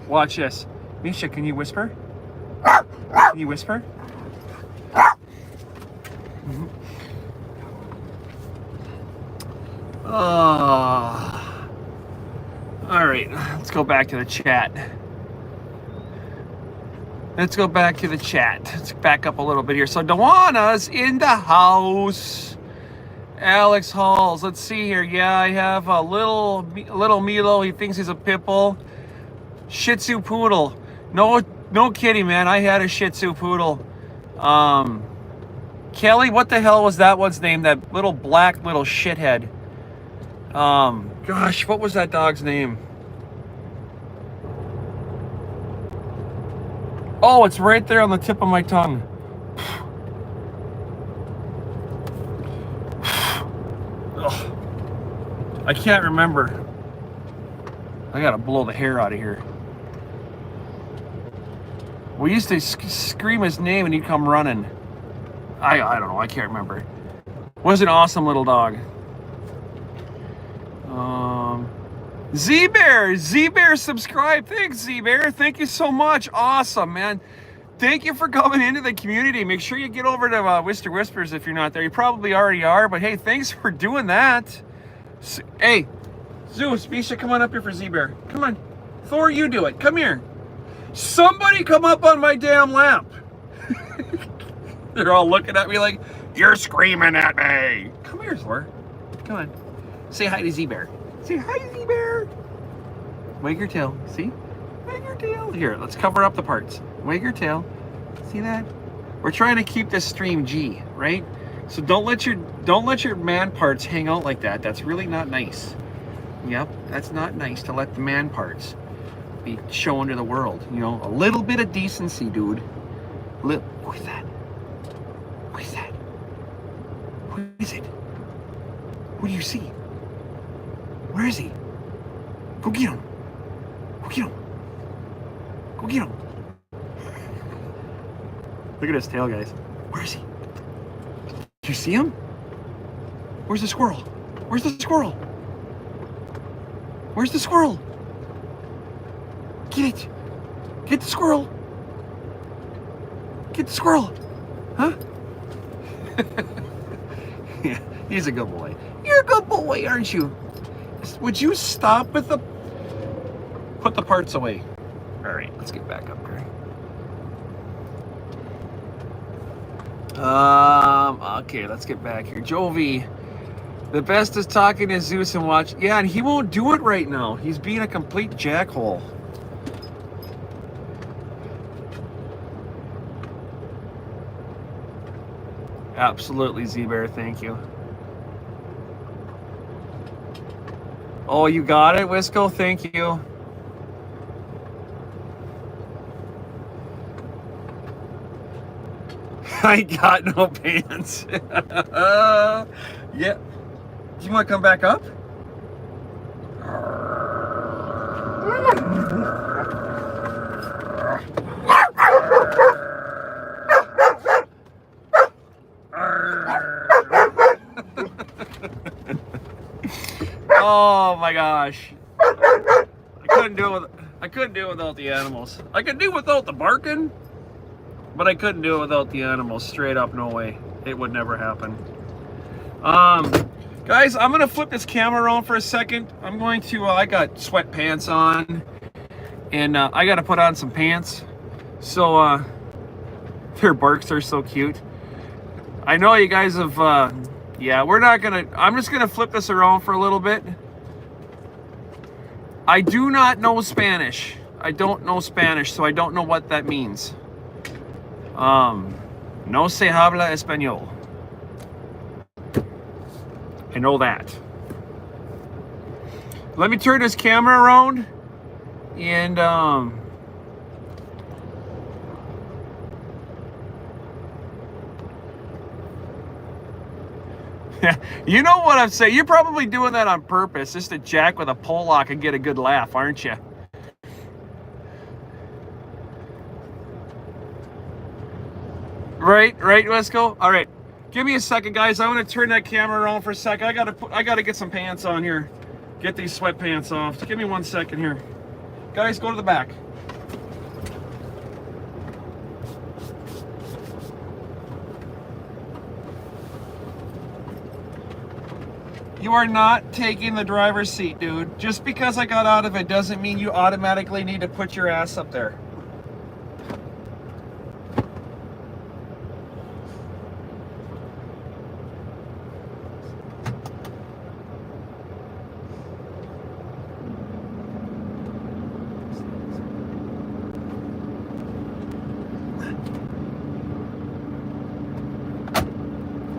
Watch this. Misha, can you whisper? Can you whisper? Oh. All right, let's go back to the chat. Let's go back to the chat. Let's back up a little bit here. So Dewana's in the house. Alex Halls. Let's see here. Yeah, I have a little Milo. He thinks he's a pit bull. Shih Tzu poodle. No kidding, man. I had a Shih Tzu poodle. Kelly, what the hell was that one's name? That little black little shithead. Gosh, what was that dog's name? Oh, it's right there on the tip of my tongue. Ugh. I can't remember. I gotta blow the hair out of here. We used to scream his name and he'd come running. I don't know. I can't remember. Was an awesome little dog. Z-Bear subscribe. Thanks, Z-Bear. Thank you so much. Awesome, man. Thank you for coming into the community. Make sure you get over to Whistler Whispers if you're not there. You probably already are, but hey, thanks for doing that. Hey, Zeus, Misha, come on up here for Z-Bear. Come on. Thor, you do it. Come here. Somebody come up on my damn lap. They're all looking at me like, you're screaming at me. Come here, Thor. Come on. Say hi to Z-Bear. Say hi to Z-Bear. Wag your tail. See? Wag your tail. Here, let's cover up the parts. Wag your tail. See that? We're trying to keep this stream G, right? So don't let your man parts hang out like that. That's really not nice. Yep, that's not nice to let the man parts be shown to the world. You know, a little bit of decency, dude. Who is that? Who is that? Who is it? Who do you see? Where is he? Go get him. Go get him. Go get him. Look at his tail, guys. Where is he? Do you see him? Where's the squirrel? Where's the squirrel? Where's the squirrel? Get it. Get the squirrel. Get the squirrel. Huh? Yeah, he's a good boy. You're a good boy, aren't you? Would you stop with the... Put the parts away. All right, let's get back up here. Okay, let's get back here. Jovi, the best is talking to Zeus and watch. Yeah, and he won't do it right now. He's being a complete jackhole. Absolutely, Z-Bear, thank you. Oh, you got it, Wisco? Thank you. I got no pants. Yeah. Do you want to come back up? Oh my gosh. I couldn't do it without the animals. I could do it without the barking, but I couldn't do it without the animals. Straight up, no way. It would never happen. Guys, I'm gonna flip this camera around for a second. I'm going to, I got sweatpants on, and I gotta put on some pants. So, their barks are so cute. I know you guys have, yeah, we're not gonna, I'm just gonna flip this around for a little bit. I do not know Spanish. I don't know Spanish, so I don't know what that means. No se habla español. I know that. Let me turn this camera around and you know what I'm saying? You're probably doing that on purpose, just to jack with a pole lock and get a good laugh, aren't you? Right, Wesco? All right. Give me a second, guys. I'm gonna turn that camera around for a second. I gotta get some pants on here. Get these sweatpants off. Just give me 1 second here. Guys, go to the back. You are not taking the driver's seat, dude. Just because I got out of it doesn't mean you automatically need to put your ass up there.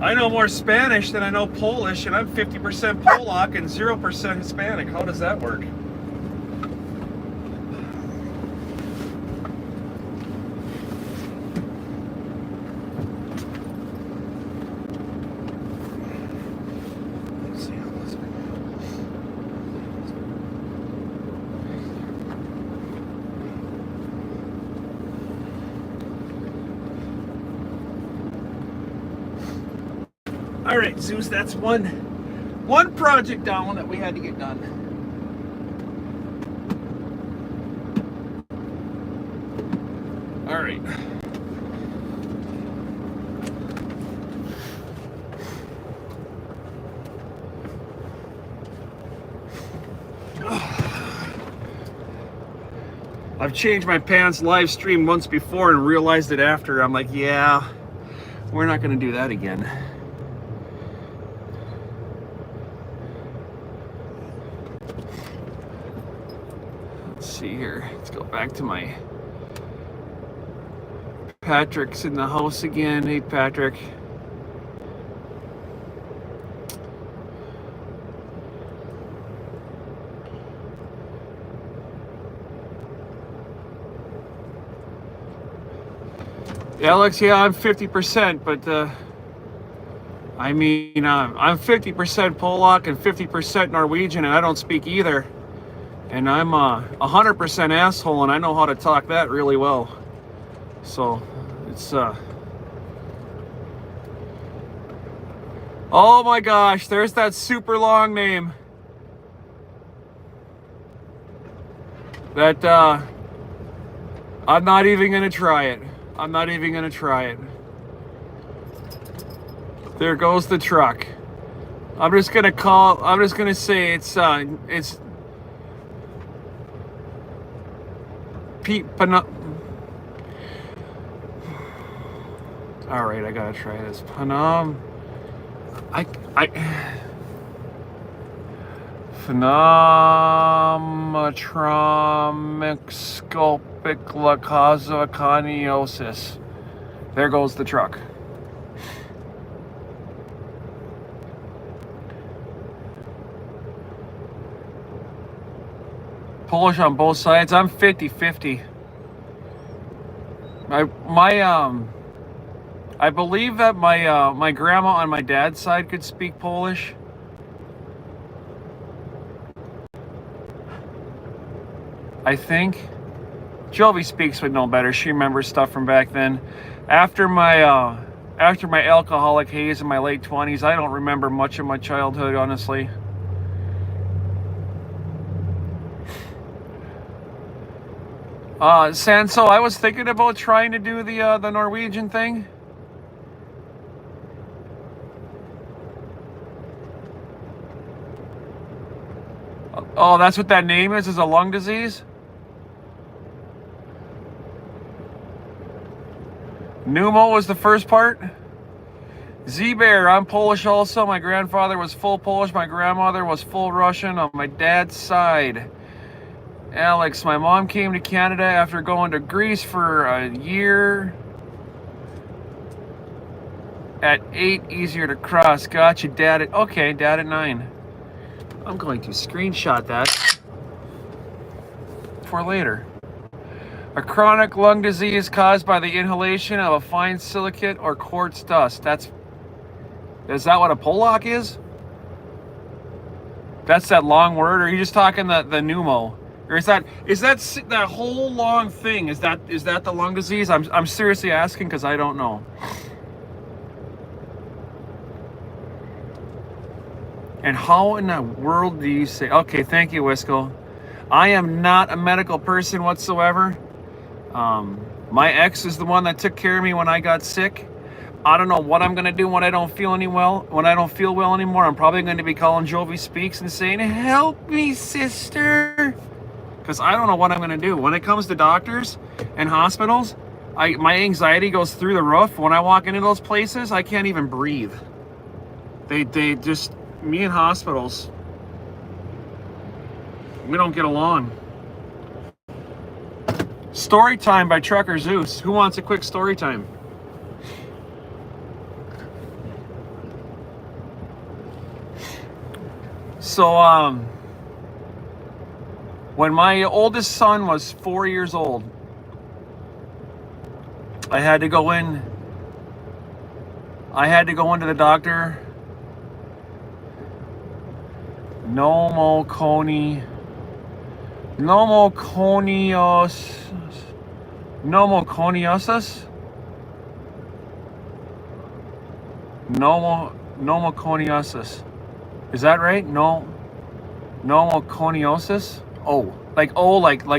I know more Spanish than I know Polish, and I'm 50% Polak and 0% Hispanic. How does that work? All right, Zeus, that's one project down that we had to get done. All right. I've changed my pants live stream once before and realized it after. I'm like, yeah, we're not going to do that again. See here, let's go back to my Patrick's in the house again. Hey Patrick. Alex, yeah, I'm 50%, but I mean, I'm 50% Polak and 50% Norwegian, and I don't speak either. And I'm 100% asshole, and I know how to talk that really well. So, it's oh my gosh, there's that super long name. That, I'm not even gonna try it. I'm not even gonna try it. There goes the truck. I'm just gonna say it's Pete Panam. All right, I gotta try this. Panam. Phenometromicoscopic leukoconiosis. There goes the truck. Polish on both sides. I'm 50-50. I believe that my grandma on my dad's side could speak Polish. I think. Jovi speaks would know better. She remembers stuff from back then. After my alcoholic haze in my late 20s, I don't remember much of my childhood, honestly. Sanso, I was thinking about trying to do the Norwegian thing. Oh, that's what that name is a lung disease? Pneumo was the first part? Z-Bear, I'm Polish also. My grandfather was full Polish. My grandmother was full Russian on my dad's side. Alex, my mom came to Canada after going to Greece for a year. At 8, easier to cross. Gotcha, Dad at... Okay, Dad at 9. I'm going to screenshot that for later. A chronic lung disease caused by the inhalation of a fine silicate or quartz dust. Is that what a Polak is? That's that long word, or are you just talking the pneumo? Or is that whole long thing? Is that the lung disease? I'm seriously asking because I don't know. And how in the world do you say? Okay, thank you, Wisco. I am not a medical person whatsoever. My ex is the one that took care of me when I got sick. I don't know what I'm gonna do when I don't feel well anymore. I'm probably going to be calling Jovi Speaks and saying, "Help me, sister." Because I don't know what I'm going to do. When it comes to doctors and hospitals, my anxiety goes through the roof. When I walk into those places, I can't even breathe. They just, me and hospitals, we don't get along. Story time by Trucker Zeus. Who wants a quick story time? So, when my oldest son was 4 years old, I had to go into the doctor. Pneumoconiasis. Pneumoconiosis. Is that right? No. Pneumoconiosis? Like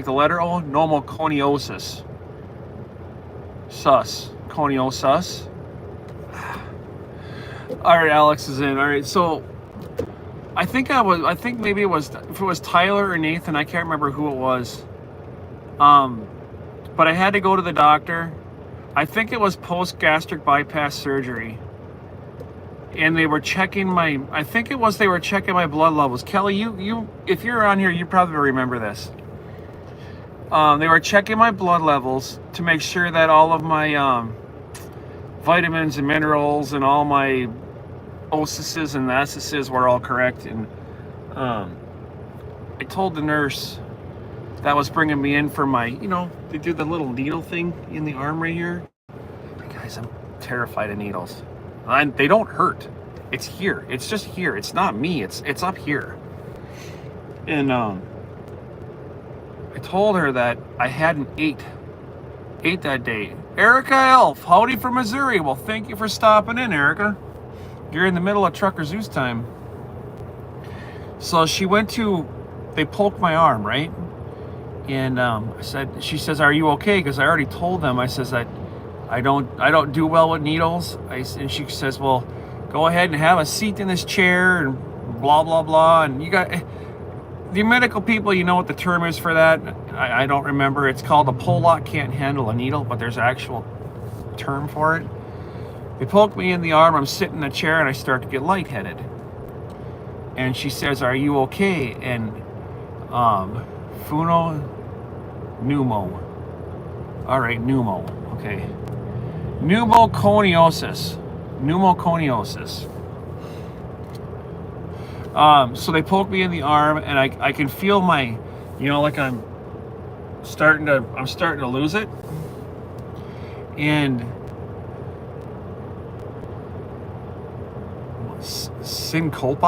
the letter O? Pneumoconiosis. Coniosus. All right, Alex is in. All right, so I think maybe it was, if it was Tyler or Nathan, I can't remember who it was. But I had to go to the doctor. I think it was post-gastric bypass surgery. And they were checking my blood levels. Kelly, you if you're on here, you probably remember this. They were checking my blood levels to make sure that all of my vitamins and minerals and all my osises and acids were all correct. And I told the nurse that was bringing me in for my, they do the little needle thing in the arm right here. Guys, I'm terrified of needles. They don't hurt. It's here. It's just here. It's not me. It's up here. And I told her that I hadn't ate that day. Erica Elf, howdy from Missouri. Well, thank you for stopping in, Erica. You're in the middle of Trucker Zeus time. So they poked my arm, right? And she says, "Are you okay?" Because I already told them. I says that I don't do well with needles. And she says, "Well, go ahead and have a seat in this chair and blah blah blah." And you got the medical people, you know what the term is for that? I don't remember. It's called a Pollock can't handle a needle, but there's an actual term for it. They poked me in the arm. I'm sitting in the chair and I start to get lightheaded. And she says, "Are you okay?" And pneumo. All right, pneumo. Okay. Pneumoconiosis. So they poke me in the arm and I can feel my, like I'm starting to lose it. And syncope?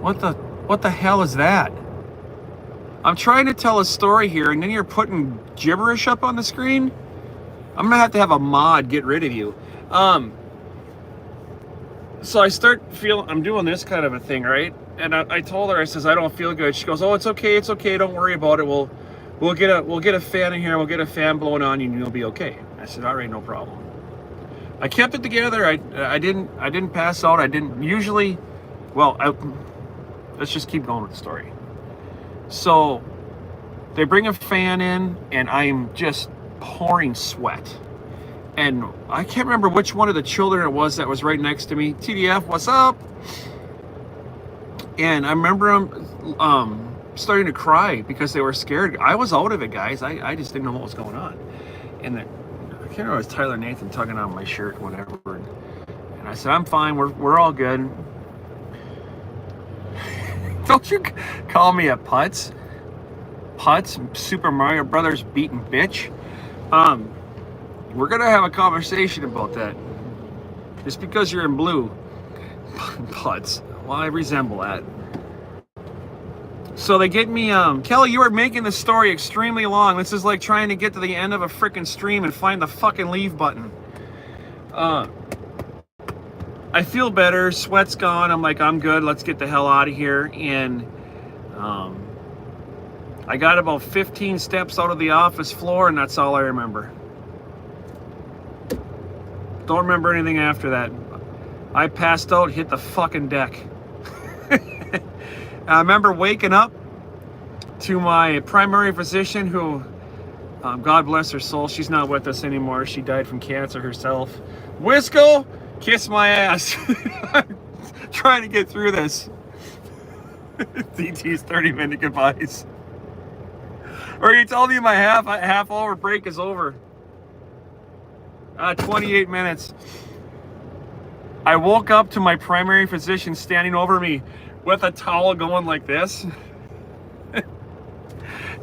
What the hell is that? I'm trying to tell a story here and then you're putting gibberish up on the screen. I'm gonna have to have a mod get rid of you. So I start feeling, I'm doing this kind of a thing, right? And I told her, I says, "I don't feel good." She goes, "Oh, it's okay, don't worry about it. We'll get a fan in here, we'll get a fan blowing on you and you'll be okay." I said, "All right, no problem." I kept it together. I didn't pass out. I didn't usually, let's just keep going with the story. So they bring a fan in and I'm just pouring sweat. And I can't remember which one of the children it was that was right next to me. TDF, what's up? And I remember them starting to cry because they were scared. I was out of it, guys. I just didn't know what was going on. And I can't remember, it was Tyler Nathan tugging on my shirt, whatever. And I said, "I'm fine. We're all good." Don't you call me a putz, Super Mario Brothers beating bitch. We're gonna have a conversation about that. Just because you're in blue, putz. Well, I resemble that. So they get me, Kelly, you are making the story extremely long. This is like trying to get to the end of a freaking stream and find the fucking leave button. I feel better, sweat's gone. I'm like, I'm good, let's get the hell out of here. And I got about 15 steps out of the office floor and that's all I remember. Don't remember anything after that. I passed out, hit the fucking deck. I remember waking up to my primary physician who, God bless her soul, she's not with us anymore. She died from cancer herself. Wisco, kiss my ass. I'm trying to get through this. DT's 30-minute goodbyes. Or you told me my half hour break is over. 28 minutes. I woke up to my primary physician standing over me with a towel going like this.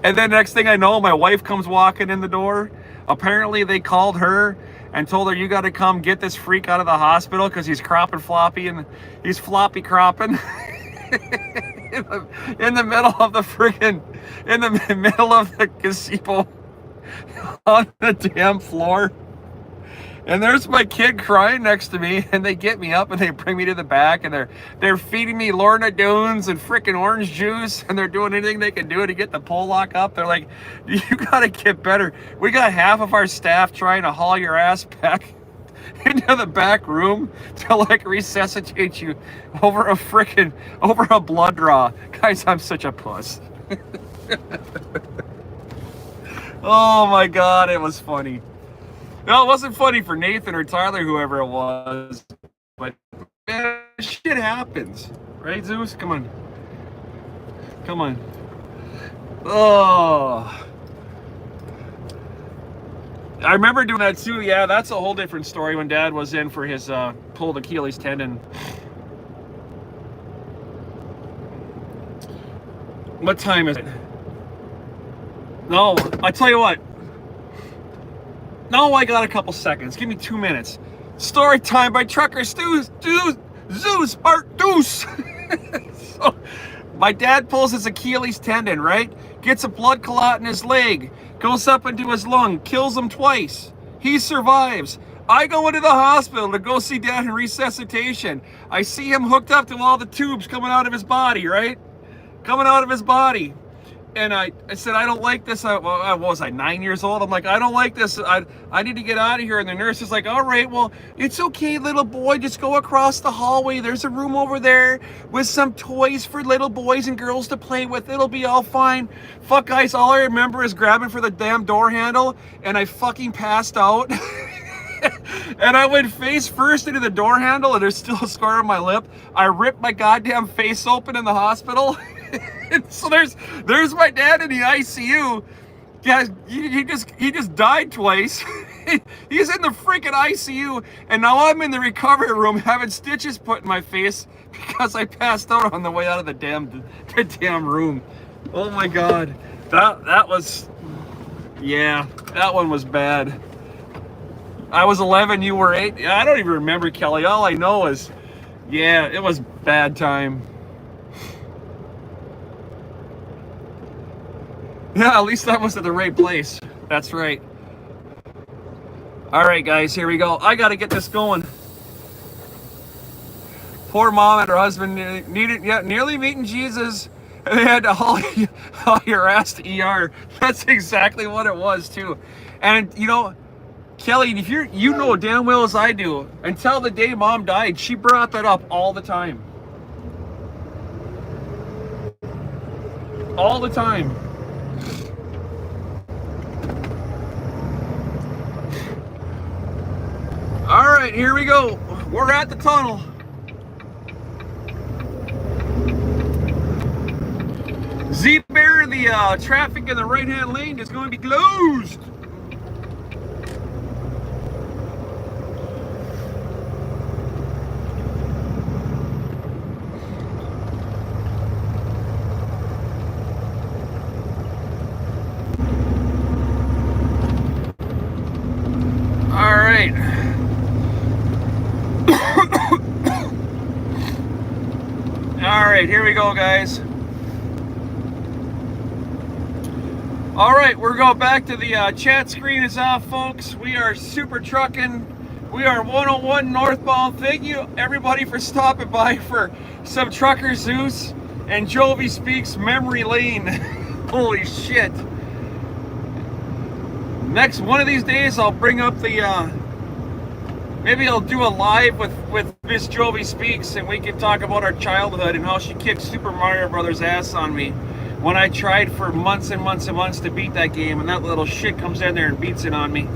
And then next thing I know, my wife comes walking in the door. Apparently they called her and told her, you got to come get this freak out of the hospital because he's cropping floppy and he's floppy cropping in the middle of the freaking, in the middle of the gazebo on the damn floor. And there's my kid crying next to me, and they get me up and they bring me to the back, and they're feeding me Lorna Doones and freaking orange juice, and they're doing anything they can do to get the pole lock up. They're like, you gotta get better. We got half of our staff trying to haul your ass back into the back room to like resuscitate you over a blood draw. Guys, I'm such a puss. Oh my God, it was funny. No, it wasn't funny for Nathan or Tyler, whoever it was, but man, shit happens, right, Zeus? Come on. Come on. Oh. I remember doing that too. Yeah, that's a whole different story when Dad was in for his pulled Achilles tendon. What time is it? No, I tell you what. No, I got a couple seconds. Give me 2 minutes. Story time by Trucker Zeus Part Deuce. So, my dad pulls his Achilles tendon, right? Gets a blood clot in his leg. Goes up into his lung. Kills him twice. He survives. I go into the hospital to go see Dad in resuscitation. I see him hooked up to all the tubes coming out of his body, right? Coming out of his body. And I said, I don't like this. What was I, 9 years old? I'm like, I don't like this. I need to get out of here. And the nurse is like, all right, well, it's okay, little boy. Just go across the hallway. There's a room over there with some toys for little boys and girls to play with. It'll be all fine. Fuck, guys, all I remember is grabbing for the damn door handle, and I fucking passed out. And I went face first into the door handle, and there's still a scar on my lip. I ripped my goddamn face open in the hospital. So there's my dad in the ICU. Guys, he just died twice. He's in the freaking ICU, and now I'm in the recovery room having stitches put in my face because I passed out on the way out of the damn room. Oh my God, that was, yeah, that one was bad. I was 11, you were 8. I don't even remember, Kelly. All I know is, yeah, it was bad time. Yeah, at least I was at the right place. That's right. All right, guys, here we go. I got to get this going. Poor mom and her husband nearly meeting Jesus, and they had to haul your ass to ER. That's exactly what it was, too. And, you know, Kelly, if you know damn well as I do, until the day Mom died, she brought that up all the time. All the time. All right, here we go. We're at the tunnel. Z-Bear, the traffic in the right-hand lane is going to be closed. All right. All right, here we go, guys. All right, we're going back to the chat screen is off, folks. We are super trucking. We are 101 northbound. Thank you, everybody, for stopping by for some Trucker Zeus and Jovi Speaks Memory Lane. Holy shit. Next one of these days, I'll bring up the, maybe I'll do a live with Miss Jovi Speaks, and we can talk about our childhood and how she kicked Super Mario Brothers ass on me when I tried for months and months and months to beat that game, and that little shit comes in there and beats it on me.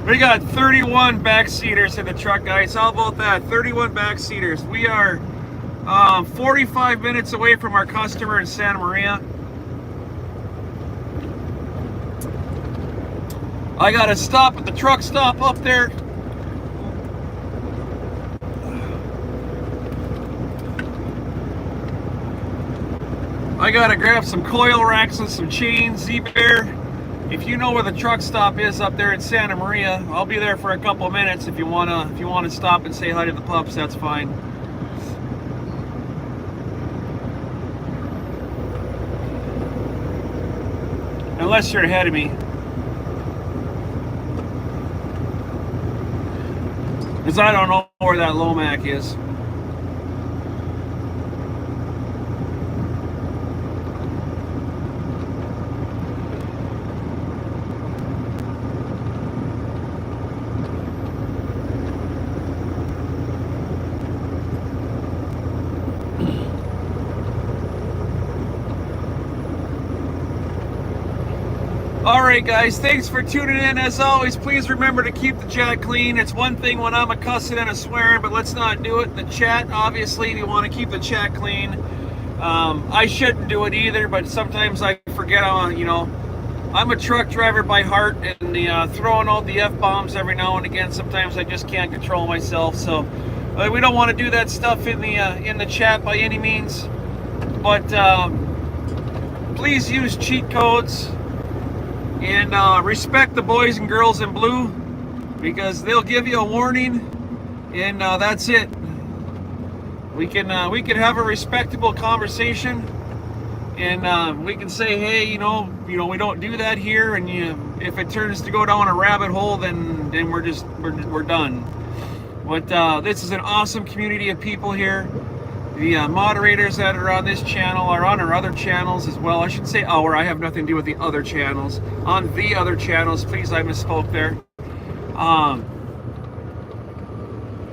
We got 31 backseaters in the truck, guys. How about that? 31 backseaters. We are 45 minutes away from our customer in Santa Maria. I gotta stop at the truck stop up there. I gotta grab some coil racks and some chains, Z-Bear. If you know where the truck stop is up there in Santa Maria, I'll be there for a couple minutes. If you wanna stop and say hi to the pups, that's fine. Unless you're ahead of me. Because I don't know where that Lomac is. Alright guys, thanks for tuning in. As always, please remember to keep the chat clean. It's one thing when I'm a cussing and a swearing, but let's not do it. The chat, obviously, we want to keep the chat clean. I shouldn't do it either, but sometimes I forget on, you know, I'm a truck driver by heart, and throwing out the F-bombs every now and again, sometimes I just can't control myself. So we don't want to do that stuff in the chat by any means. But please use cheat codes. And respect the boys and girls in blue, because they'll give you a warning, and that's it. We can have a respectable conversation, and we can say, hey, you know, we don't do that here, and if it turns to go down a rabbit hole, then we're done. But this is an awesome community of people here. The moderators that are on this channel are on our other channels as well. I should say our, I have nothing to do with the other channels. On the other channels, please, I misspoke there.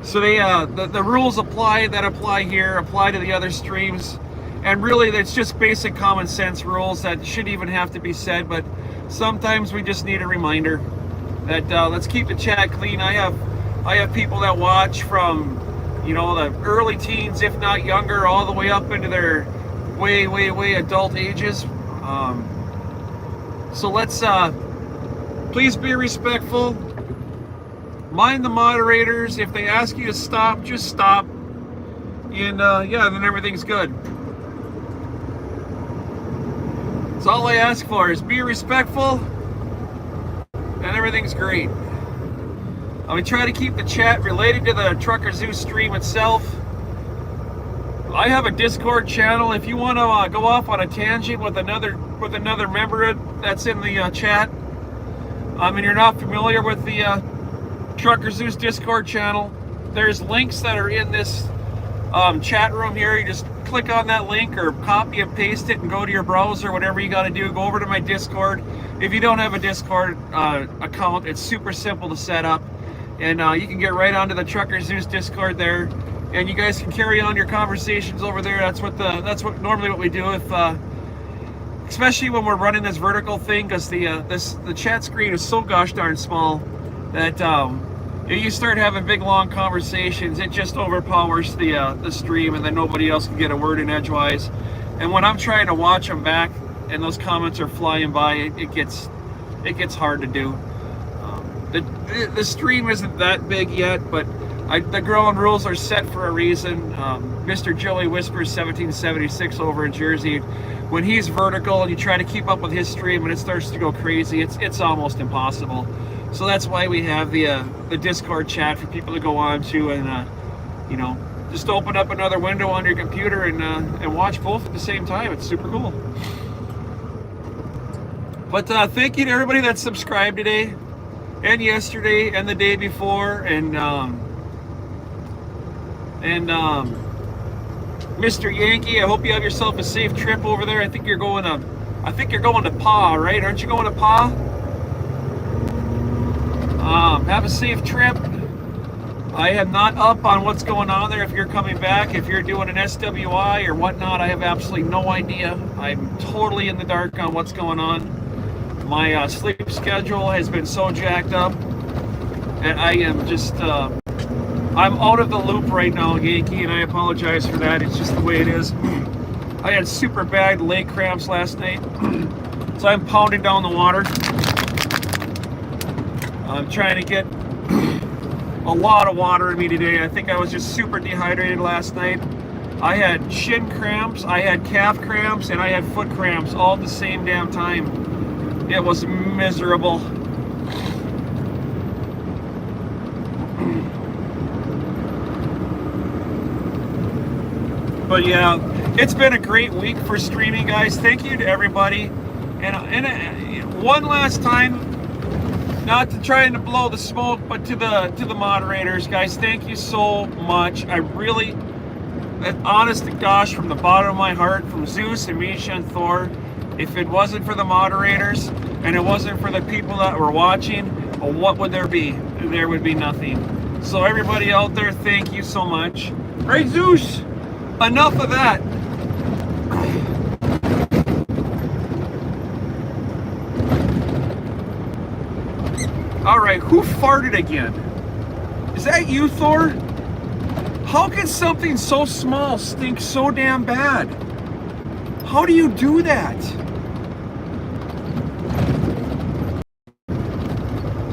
So the rules that apply here apply to the other streams. And really, it's just basic common sense rules that shouldn't even have to be said, but sometimes we just need a reminder that let's keep the chat clean. I have people that watch from, you know, the early teens, if not younger, all the way up into their way adult ages. So let's please be respectful. Mind the moderators. If they ask you to stop, just stop. And yeah, then everything's good. That's all I ask for, is be respectful, and everything's great. We try to keep the chat related to the Trucker Zoo stream itself. I have a Discord channel. If you want to go off on a tangent with another member that's in the chat, and you're not familiar with the Trucker Zoo's Discord channel, there's links that are in this chat room here. You just click on that link or copy and paste it and go to your browser, whatever you got to do. Go over to my Discord. If you don't have a Discord account, it's super simple to set up. And you can get right onto the Trucker Zeus Discord there, and you guys can carry on your conversations over there. That's what normally what we do, if especially when we're running this vertical thing, because the chat screen is so gosh darn small that if you start having big long conversations, it just overpowers the stream, and then nobody else can get a word in edgewise. And when I'm trying to watch them back and those comments are flying by, it gets hard to do. The stream isn't that big yet, but the ground rules are set for a reason. Mr. Joey Whispers 1776 over in Jersey, when he's vertical and you try to keep up with his stream and it starts to go crazy, it's almost impossible. So that's why we have the Discord chat for people to go on to, and you know, just open up another window on your computer and watch both at the same time. It's super cool. But thank you to everybody that subscribed today, and yesterday, and the day before, and Mr. Yankee, I hope you have yourself a safe trip over there. I think you're going to Pa, right? Aren't you going to Pa? Have a safe trip. I am not up on what's going on there. If you're coming back, if you're doing an SWI or whatnot, I have absolutely no idea. I'm totally in the dark on what's going on. My sleep schedule has been so jacked up, and I am just, I'm out of the loop right now, Yankee, and I apologize for that. It's just the way it is. I had super bad leg cramps last night, so I'm pounding down the water. I'm trying to get a lot of water in me today. I think I was just super dehydrated last night. I had shin cramps, I had calf cramps, and I had foot cramps all at the same damn time. It was miserable. But yeah, it's been a great week for streaming, guys. Thank you to everybody. And one last time, not to try and blow the smoke, but to the moderators, guys, thank you so much. I really, honest to gosh, from the bottom of my heart, from Zeus and Misha and Thor, if it wasn't for the moderators and it wasn't for the people that were watching, what would there be? There would be nothing. So everybody out there, thank you so much. Right, Zeus? Enough of that. All right, who farted again? Is that you, Thor? How can something so small stink so damn bad? How do you do that?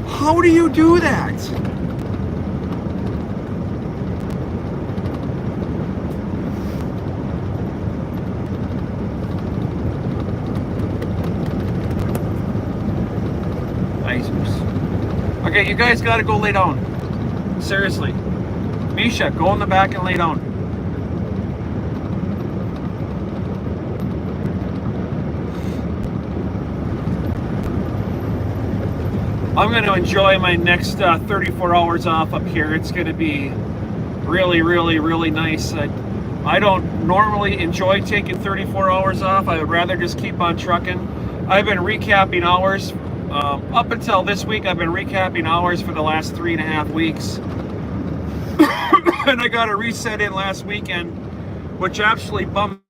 How do you do that? Okay, you guys gotta go lay down. Seriously. Misha, go in the back and lay down. I'm gonna enjoy my next 34 hours off up here. It's gonna be really, really, really nice. I don't normally enjoy taking 34 hours off. I would rather just keep on trucking. I've been recapping hours. Up until this week, I've been recapping hours for the last 3.5 weeks. And I got a reset in last weekend, which actually bummed.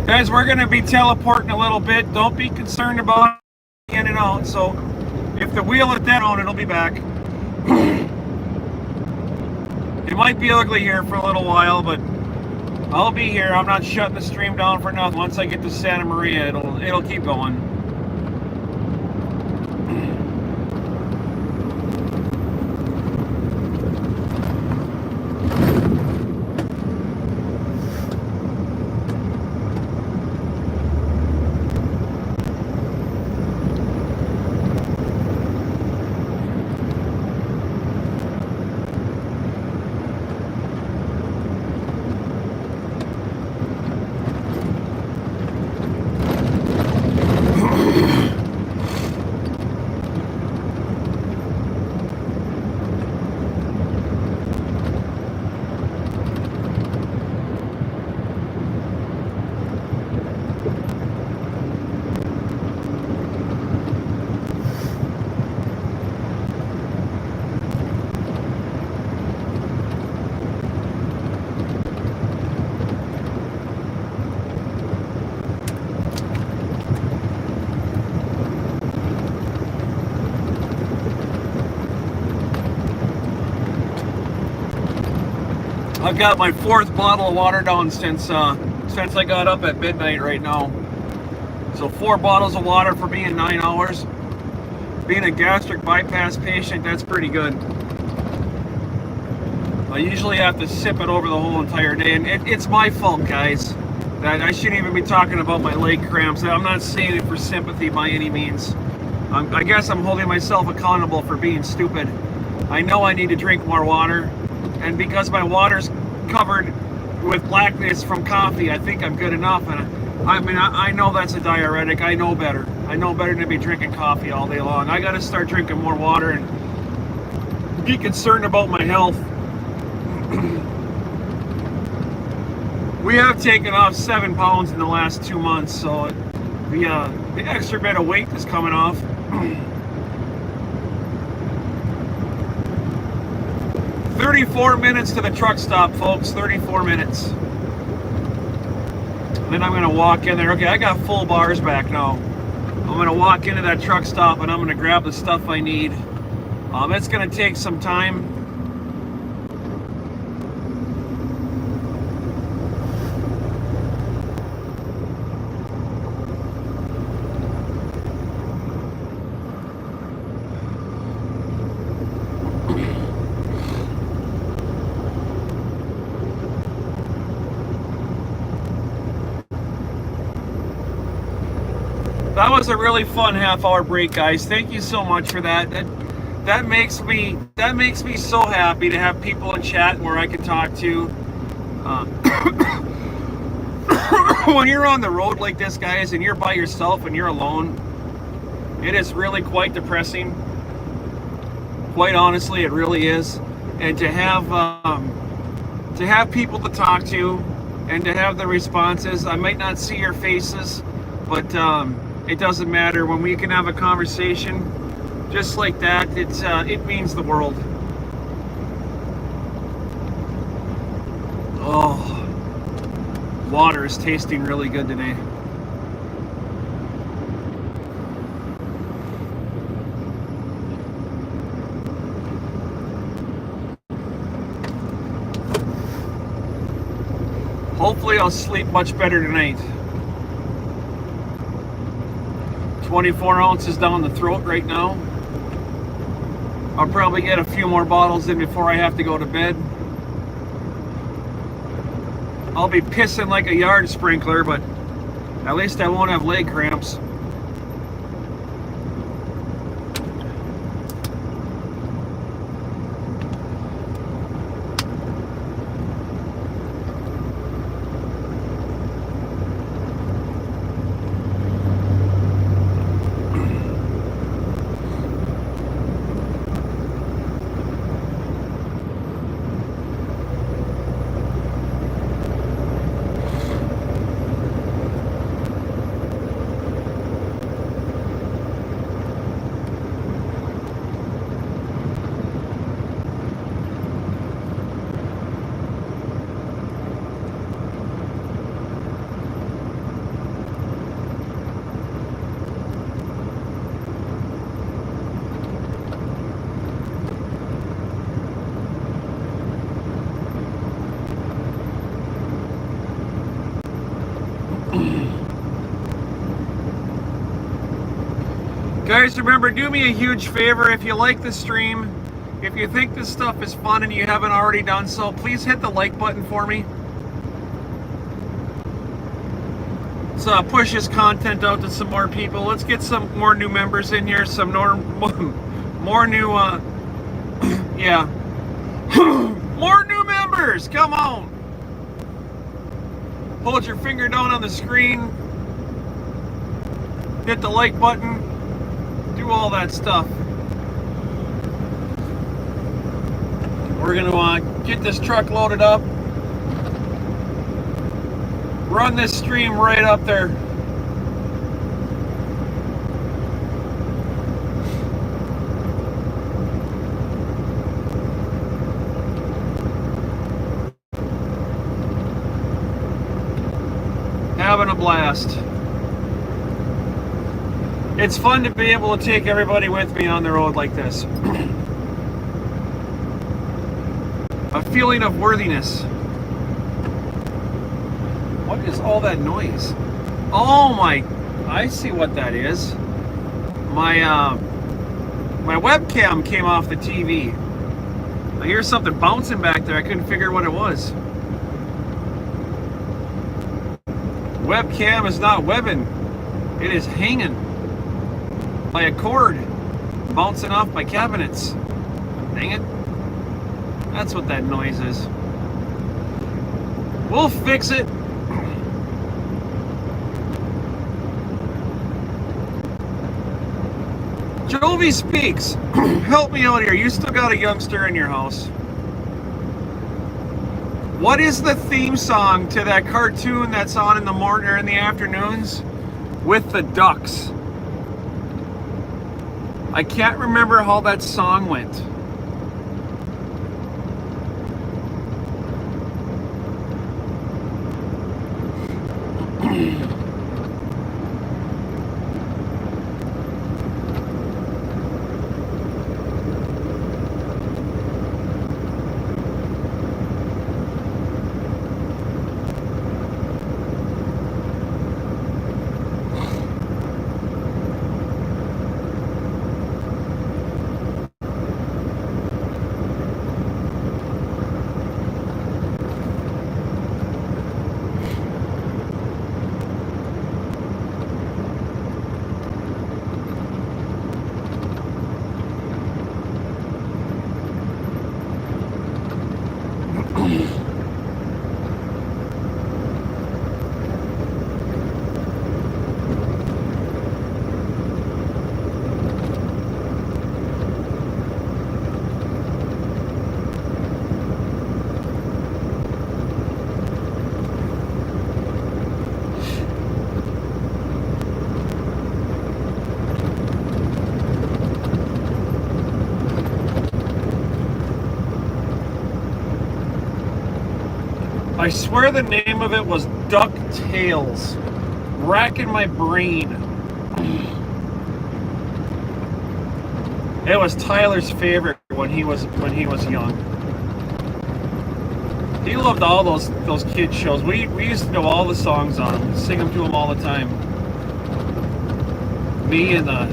Guys, we're going to be teleporting a little bit. Don't be concerned about in and out. So if the wheel is dead on, it'll be back. It might be ugly here for a little while, but I'll be here. I'm not shutting the stream down for nothing. Once I get to Santa Maria, it'll keep going. I've got my 4th bottle of water down since I got up at midnight right now. So 4 bottles of water for me in 9 hours. Being a gastric bypass patient, that's pretty good. I usually have to sip it over the whole entire day, and it's my fault, guys. That I shouldn't even be talking about my leg cramps. I'm not saying it for sympathy by any means. I guess I'm holding myself accountable for being stupid. I know I need to drink more water. And because my water's covered with blackness from coffee, I think I'm good enough. And I know that's a diuretic. I know better. I know better than to be drinking coffee all day long. I got to start drinking more water and be concerned about my health. We have taken off 7 pounds in the last 2 months, so the extra bit of weight is coming off. 34 minutes to the truck stop, folks. 34 minutes. And then I'm going to walk in there. Okay, I got full bars back now. I'm gonna walk into that truck stop and I'm gonna grab the stuff I need. It's gonna take some time. That was a really fun half-hour break, guys. Thank you so much for that. That makes me so happy to have people in chat where I can talk to. When you're on the road like this, guys, and you're by yourself and you're alone, it is really quite depressing. Quite honestly, it really is. And to have people to talk to, and to have the responses. I might not see your faces, but it doesn't matter. When we can have a conversation just like that, it means the world. Oh, water is tasting really good today. Hopefully I'll sleep much better tonight. 24 ounces down the throat right now. I'll probably get a few more bottles in before I have to go to bed. I'll be pissing like a yard sprinkler, but at least I won't have leg cramps. Guys, remember, do me a huge favor. If you like the stream, if you think this stuff is fun and you haven't already done so, please hit the like button for me. Let's push this content out to some more people. Let's get some more new members in here, some more new, yeah, more new members. Come on. Hold your finger down on the screen. Hit the like button. Do all that stuff. We're gonna get this truck loaded up. Run this stream right up there. Having a blast. It's fun to be able to take everybody with me on the road like this. A feeling of worthiness. What is all that noise? Oh my, I see what that is. My webcam came off the TV. I hear something bouncing back there. I couldn't figure what it was. Webcam is not webbing. It is hanging by a cord, bouncing off my cabinets. Dang it. That's what that noise is. We'll fix it. Jovi Speaks. Help me out here. You still got a youngster in your house. What is the theme song to that cartoon that's on in the morning or in the afternoons with the ducks? I can't remember how that song went. I swear the name of it was DuckTales. Racking my brain. It was Tyler's favorite when he was young. He loved all those kid shows. We used to know all the songs on them, sing them to him all the time. Me and the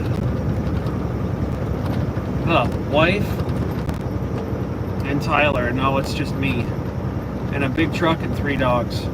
wife and Tyler. Now it's just me and a big truck and 3 dogs.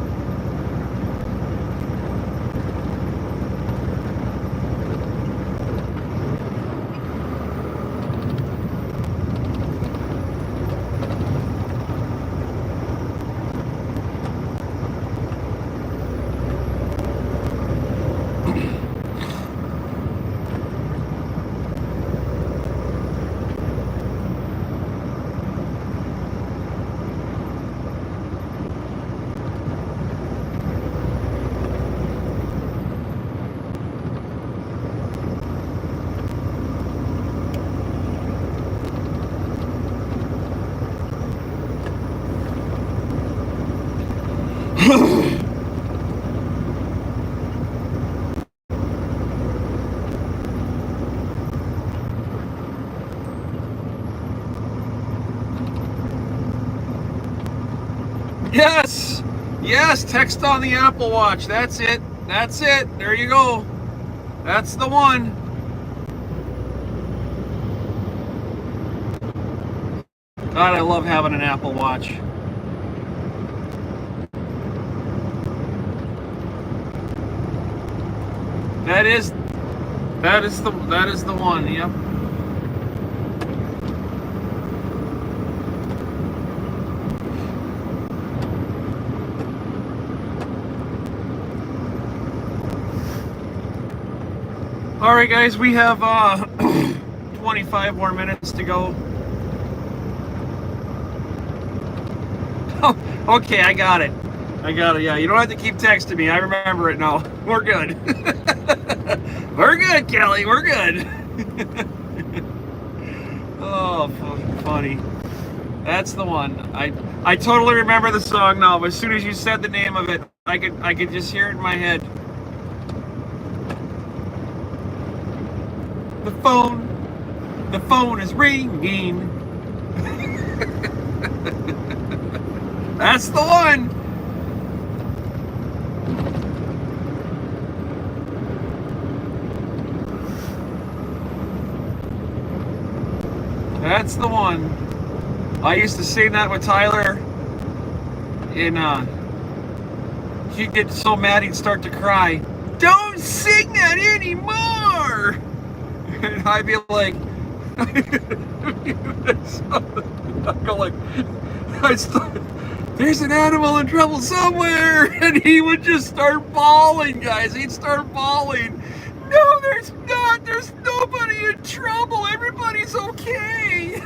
Yes! Yes, text on the Apple Watch. That's it. That's it. There you go. That's the one. God, I love having an Apple Watch. That is the one. Yep. All right, guys, we have 25 more minutes to go. Oh, okay, I got it. Yeah, you don't have to keep texting me. I remember it now. We're good. We're good, Kelly. We're good. Oh, funny. That's the one. I totally remember the song now. But as soon as you said the name of it, I could just hear it in my head. The phone is ringing. That's the one. That's the one. I used to sing that with Tyler. And he'd get so mad he'd start to cry. Don't sing that anymore. And I'd be like, I go like, there's an animal in trouble somewhere, and he would just start bawling, guys. He'd start bawling. No, there's not. There's nobody in trouble. Everybody's okay.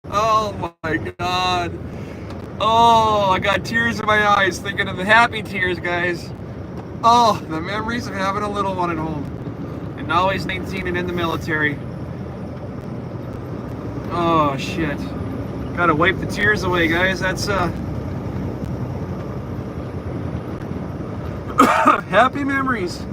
Oh my God. Oh, I got tears in my eyes thinking of the happy tears, guys. Oh, the memories of having a little one at home. And now he's 19 and in the military. Oh, shit. Gotta wipe the tears away, guys. That's, happy memories.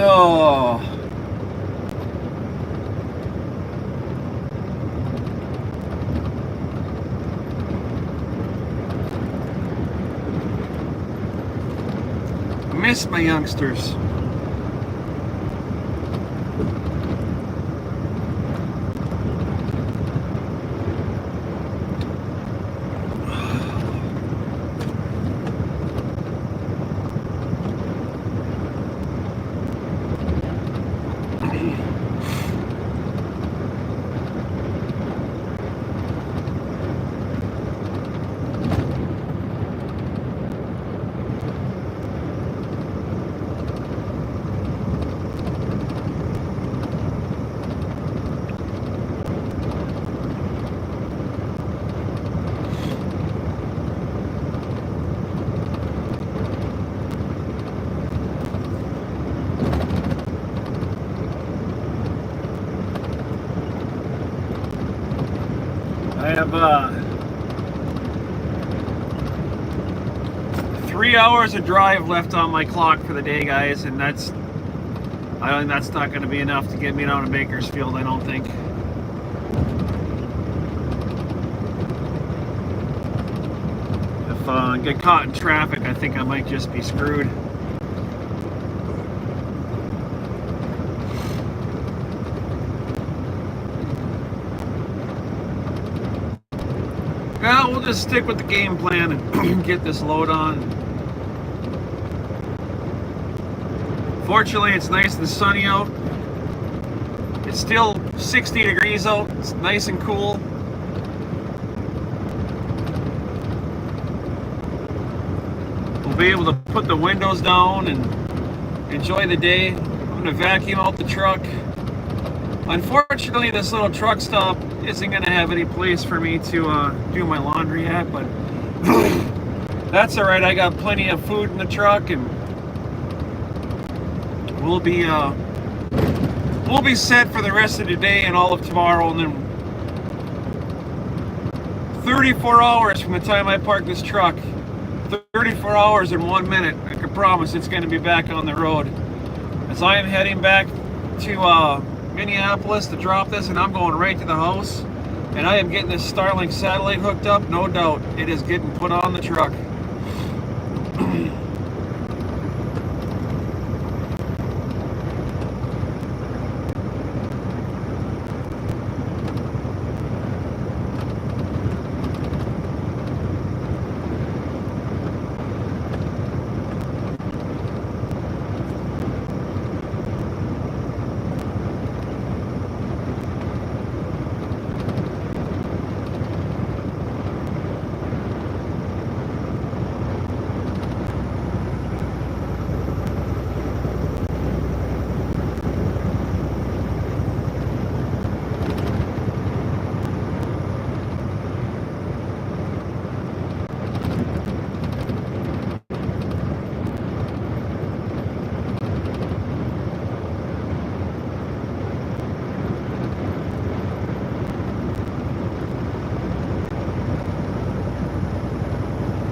Oh. Miss my youngsters. I have 3 hours of drive left on my clock for the day, guys, and I think that's not going to be enough to get me down to Bakersfield, I don't think. If I get caught in traffic, I think I might just be screwed. Well, we'll just stick with the game plan and get this load on. Fortunately, it's nice and sunny out. It's still 60 degrees out. It's nice and cool. We'll be able to put the windows down and enjoy the day. I'm going to vacuum out the truck. Unfortunately, this little truck stop isn't going to have any place for me to do my laundry at, but that's all right. I got plenty of food in the truck, and we'll be set for the rest of the day and all of tomorrow, and then 34 hours from the time I park this truck, 34 hours and 1 minute, I can promise it's going to be back on the road, as I am heading back to Minneapolis to drop this, and I'm going right to the house, and I am getting this Starlink satellite hooked up, no doubt. It is getting put on the truck.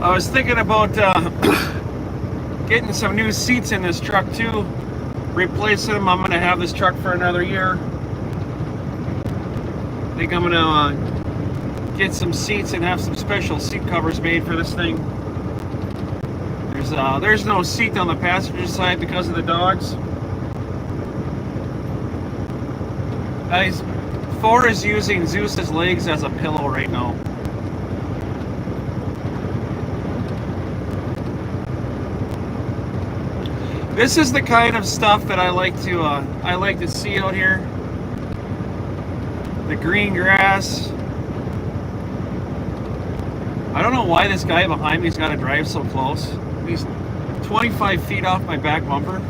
I was thinking about getting some new seats in this truck too, replacing them. I'm going to have this truck for another year. I think I'm going to get some seats and have some special seat covers made for this thing. There's no seat on the passenger side because of the dogs. Thor is using Zeus's legs as a pillow right now. This is the kind of stuff that I like to see out here. The green grass. I don't know why this guy behind me's got to drive so close. He's 25 feet off my back bumper.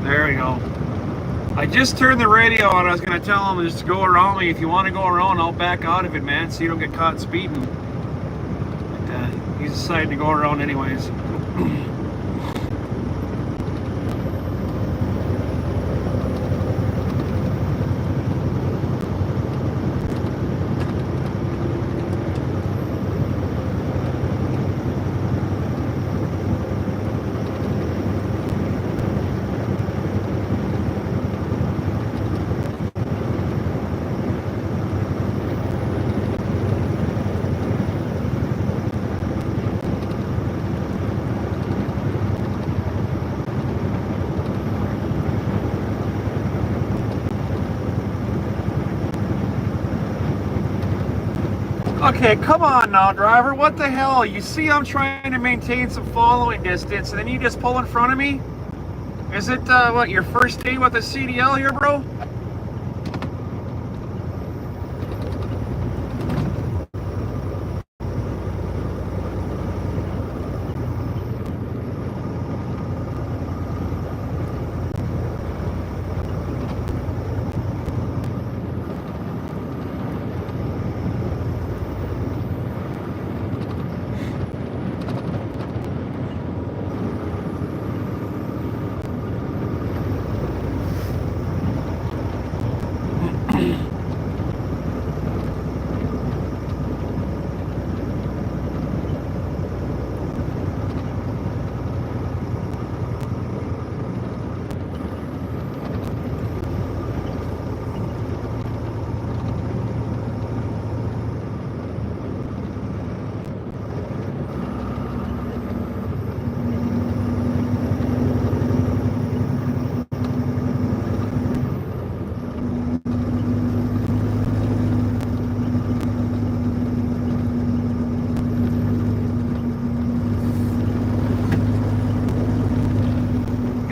There we go. I just turned the radio on. I was going to tell him just to go around me. If you want to go around, I'll back out of it, man, so you don't get caught speeding. But he's decided to go around anyways. Okay, come on now, driver. What the hell? You see I'm trying to maintain some following distance, and then you just pull in front of me? Is it, what, your first day with a CDL here, bro?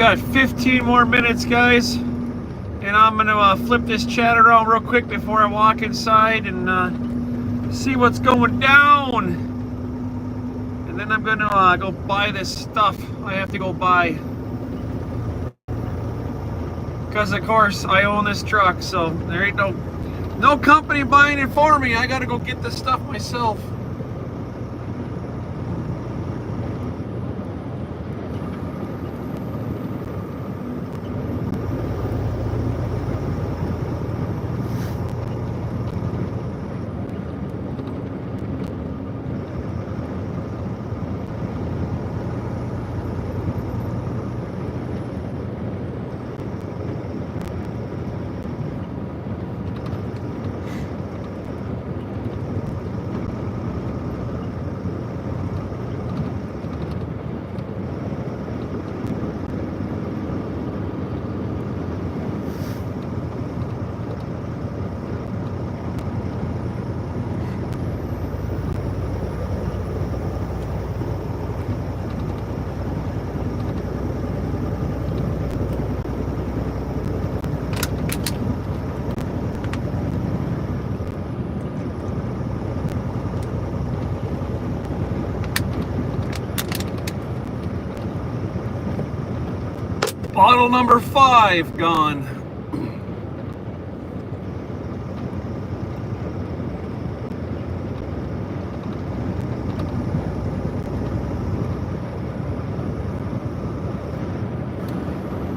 got 15 more minutes, guys, and I'm gonna flip this chat around real quick before I walk inside and see what's going down. And then I'm gonna go buy this stuff I have to go buy. Because of course I own this truck, so there ain't no company buying it for me. I gotta go get this stuff myself. Bottle number 5 gone.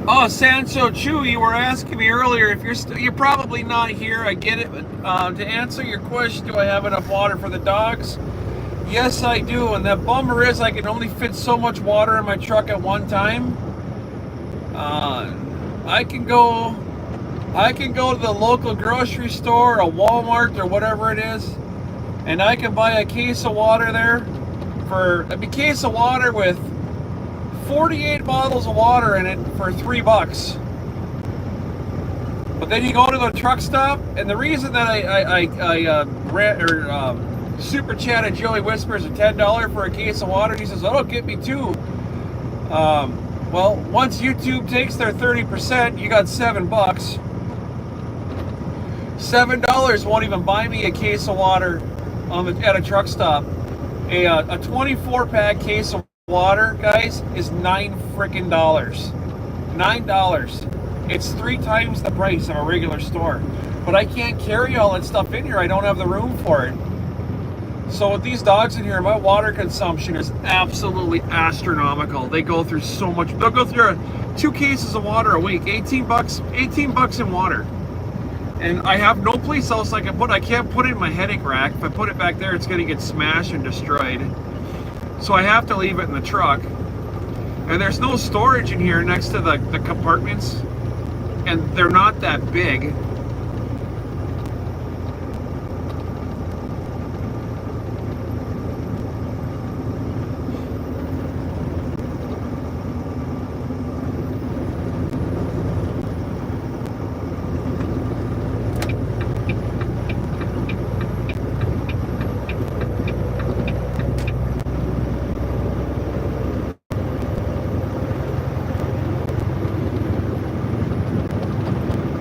Oh, Sancho Chu, you were asking me earlier if you're probably not here. I get it, but to answer your question, do I have enough water for the dogs? Yes, I do. And the bummer is I can only fit so much water in my truck at one time. I can go to the local grocery store, a Walmart or whatever it is, and I can buy a case of water there for a case of water with 48 bottles of water in it for $3. But then you go to the truck stop, and the reason that I super chatted Joey Whispers at $10 for a case of water, he says, "Oh, get me 2." Well, once YouTube takes their 30%, you got $7. $7 won't even buy me a case of water at a truck stop. A 24-pack case of water, guys, is $9 freaking dollars. $9. It's 3 times the price of a regular store. But I can't carry all that stuff in here. I don't have the room for it. So with these dogs in here, my water consumption is absolutely astronomical. They go through so much. They'll go through 2 cases of water a week. $18 in water. And I have no place else I can't put it in my headache rack. If I put it back there, it's going to get smashed and destroyed. So I have to leave it in the truck. And there's no storage in here next to the compartments. And they're not that big.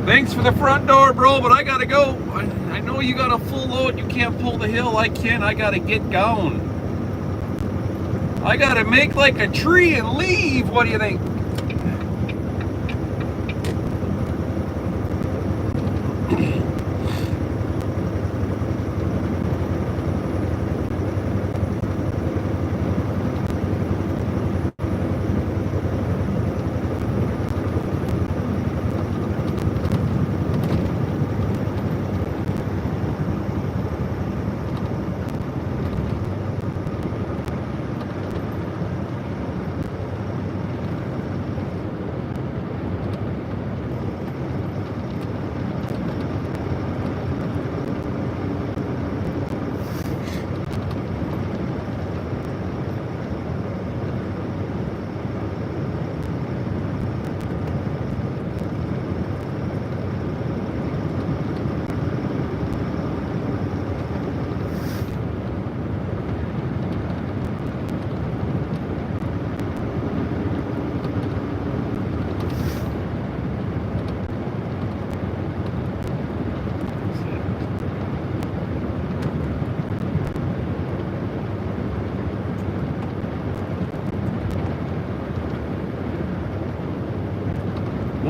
Thanks for the front door, bro, but I gotta go. I know you got a full load. You can't pull the hill. I can. I gotta get going. I gotta make like a tree and leave. What do you think?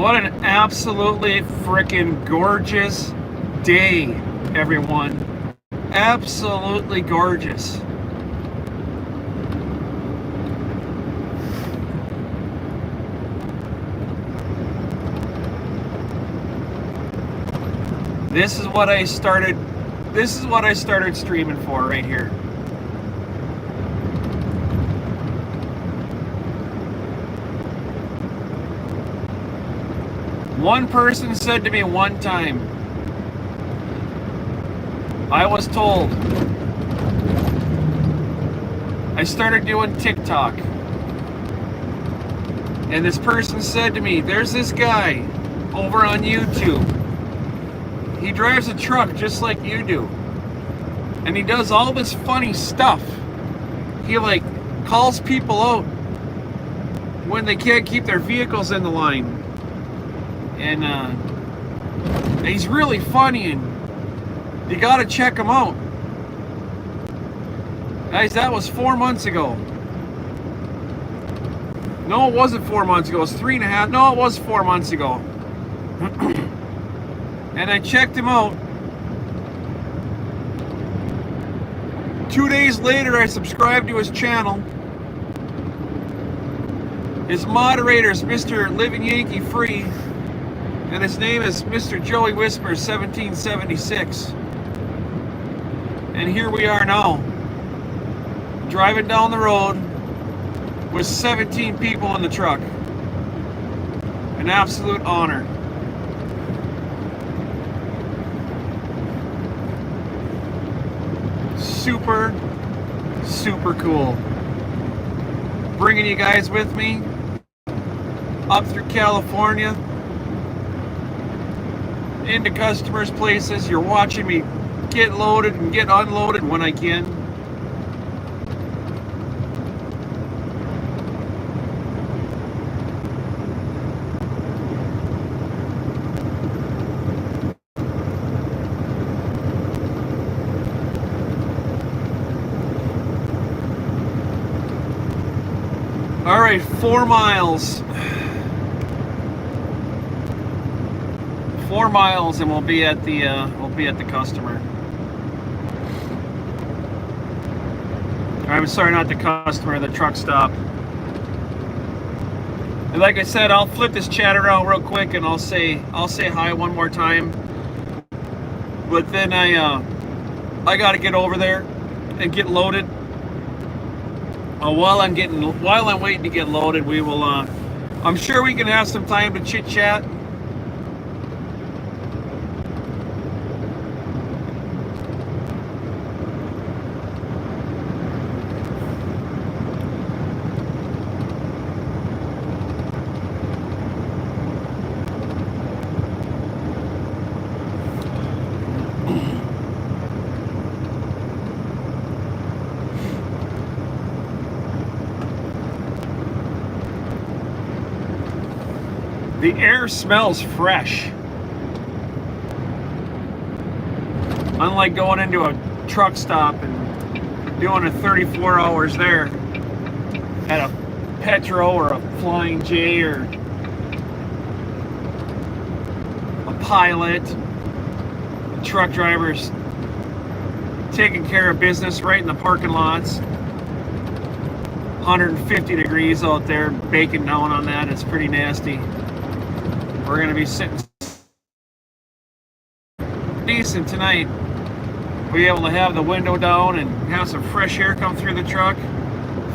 What an absolutely freaking gorgeous day, everyone. Absolutely gorgeous. This is what I started streaming for right here. One person said to me one time, I was told, I started doing TikTok, and this person said to me, there's this guy over on YouTube. He drives a truck just like you do, and he does all this funny stuff. He like calls people out when they can't keep their vehicles in the line. And he's really funny, and you gotta check him out. Guys, that was 4 months ago. No, it wasn't 4 months ago. It was 3.5. No, it was 4 months ago. And I checked him out. 2 days later, I subscribed to his channel. His moderator is Mr. Living Yankee Free. And his name is Mr. Joey Whispers 1776. And here we are now, driving down the road with 17 people in the truck. An absolute honor. Super, super cool. Bringing you guys with me up through California, into customers' places. You're watching me get loaded and get unloaded when I can. All right, 4 miles. 4 miles, and we'll be at the customer. I'm sorry, not the customer, the truck stop. And like I said, I'll flip this chat around real quick, and I'll say hi one more time. But then I got to get over there and get loaded. While I'm waiting to get loaded, we will. I'm sure we can have some time to chit chat. The air smells fresh. Unlike going into a truck stop and doing a 34 hours there at a Petro or a Flying J or a Pilot, the truck drivers taking care of business right in the parking lots. 150 degrees out there, baking down on that. It's pretty nasty. We're going to be sitting decent tonight. Be able to have the window down and have some fresh air come through the truck.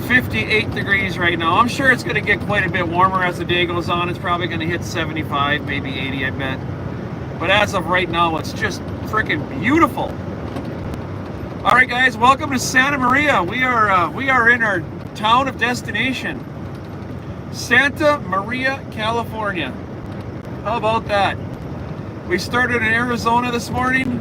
58 degrees right now. I'm sure it's going to get quite a bit warmer as the day goes on. It's probably going to hit 75, maybe 80, I bet. But as of right now, it's just freaking beautiful. All right, guys, welcome to Santa Maria. We are in our town of destination, Santa Maria, California. How about that? We started in Arizona this morning.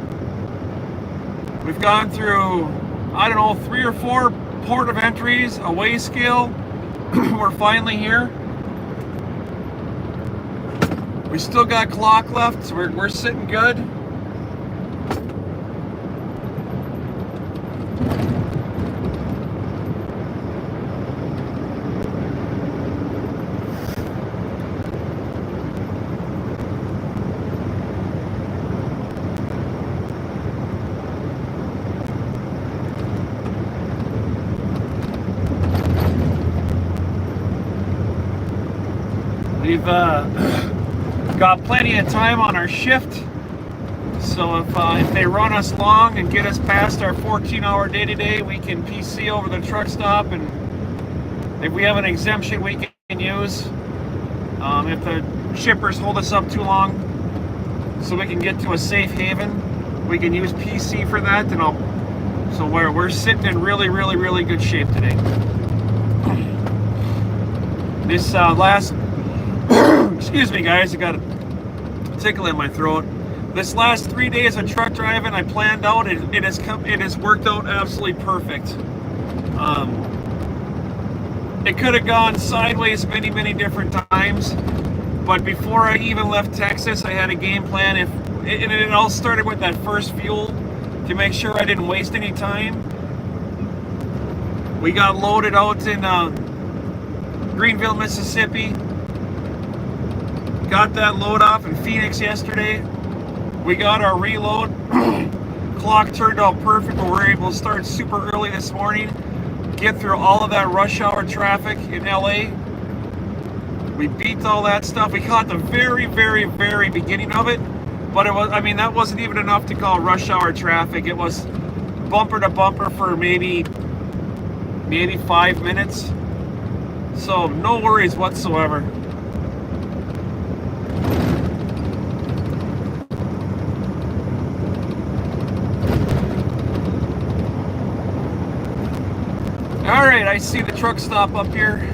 We've gone through, I don't know, 3 or 4 port of entries, a weigh scale. We're finally here. We still got clock left, so we're sitting good. We've got plenty of time on our shift, so if they run us long and get us past our 14-hour day-to-day, we can PC over the truck stop, and if we have an exemption we can use. If the shippers hold us up too long so we can get to a safe haven, we can use PC for that, and so we're sitting in really good shape today. This last excuse me guys, I got a tickle in my throat. This last 3 days of truck driving I planned out, it has worked out absolutely perfect. It could have gone sideways many different times, but before I even left Texas, I had a game plan. And it all started with that first fuel to make sure I didn't waste any time. We got loaded out in Greenville, Mississippi. Got that load off in Phoenix yesterday. We got our reload. Clock turned out perfect, but we're able to start super early this morning. Get through all of that rush hour traffic in LA. We beat all that stuff. We caught the very beginning of it, but that wasn't even enough to call rush hour traffic. It was bumper to bumper for maybe 5 minutes. So no worries whatsoever. All right, I see the truck stop up here.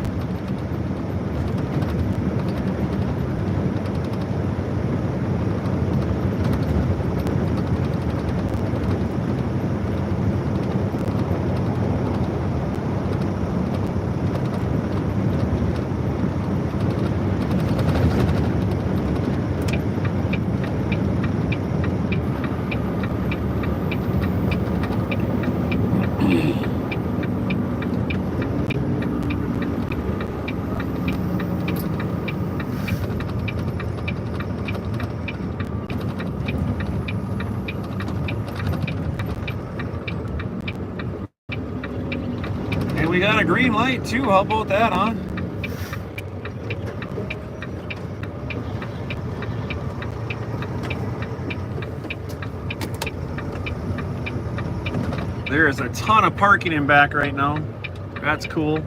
We got a green light too. How about that, huh? There is a ton of parking in back right now. That's cool.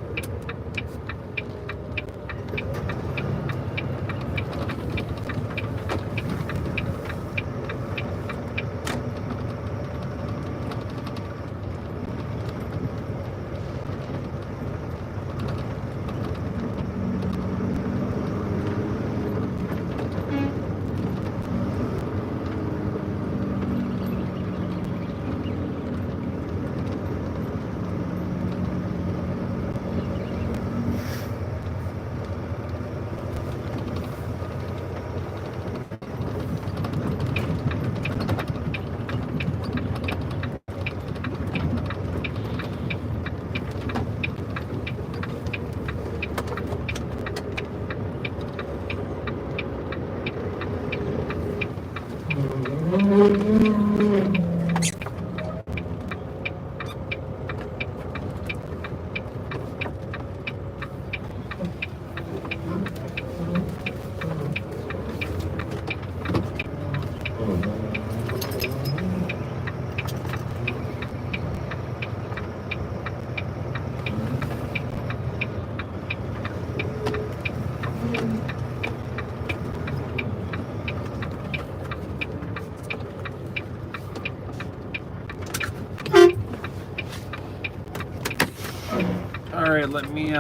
All right, let me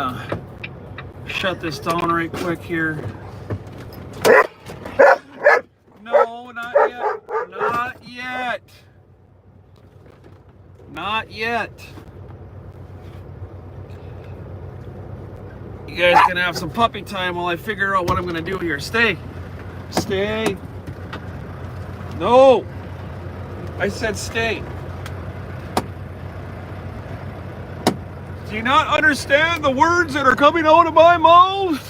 shut this down right quick here. No, not yet. Not yet. Not yet. You guys can have some puppy time while I figure out what I'm gonna do here. Stay. Stay. No. I said stay. Do you not understand the words that are coming out of my mouth?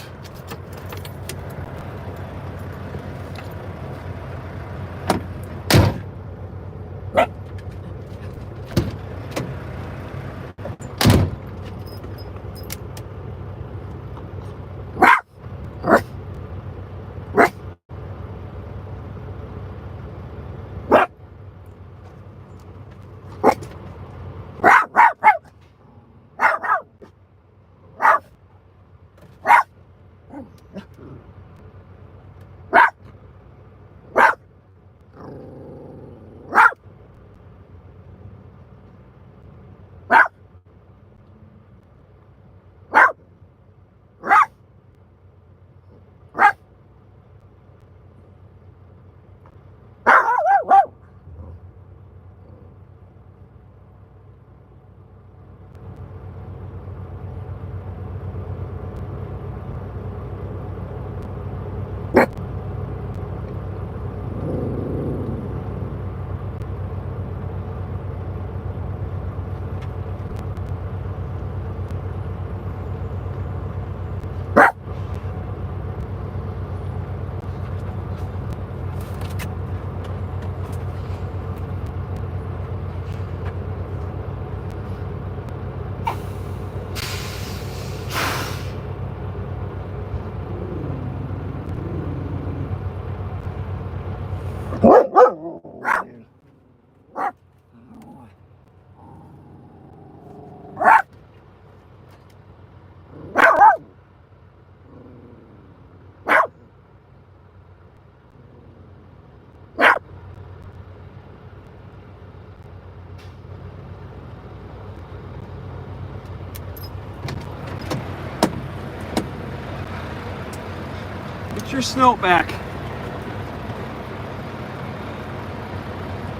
Get your snout back.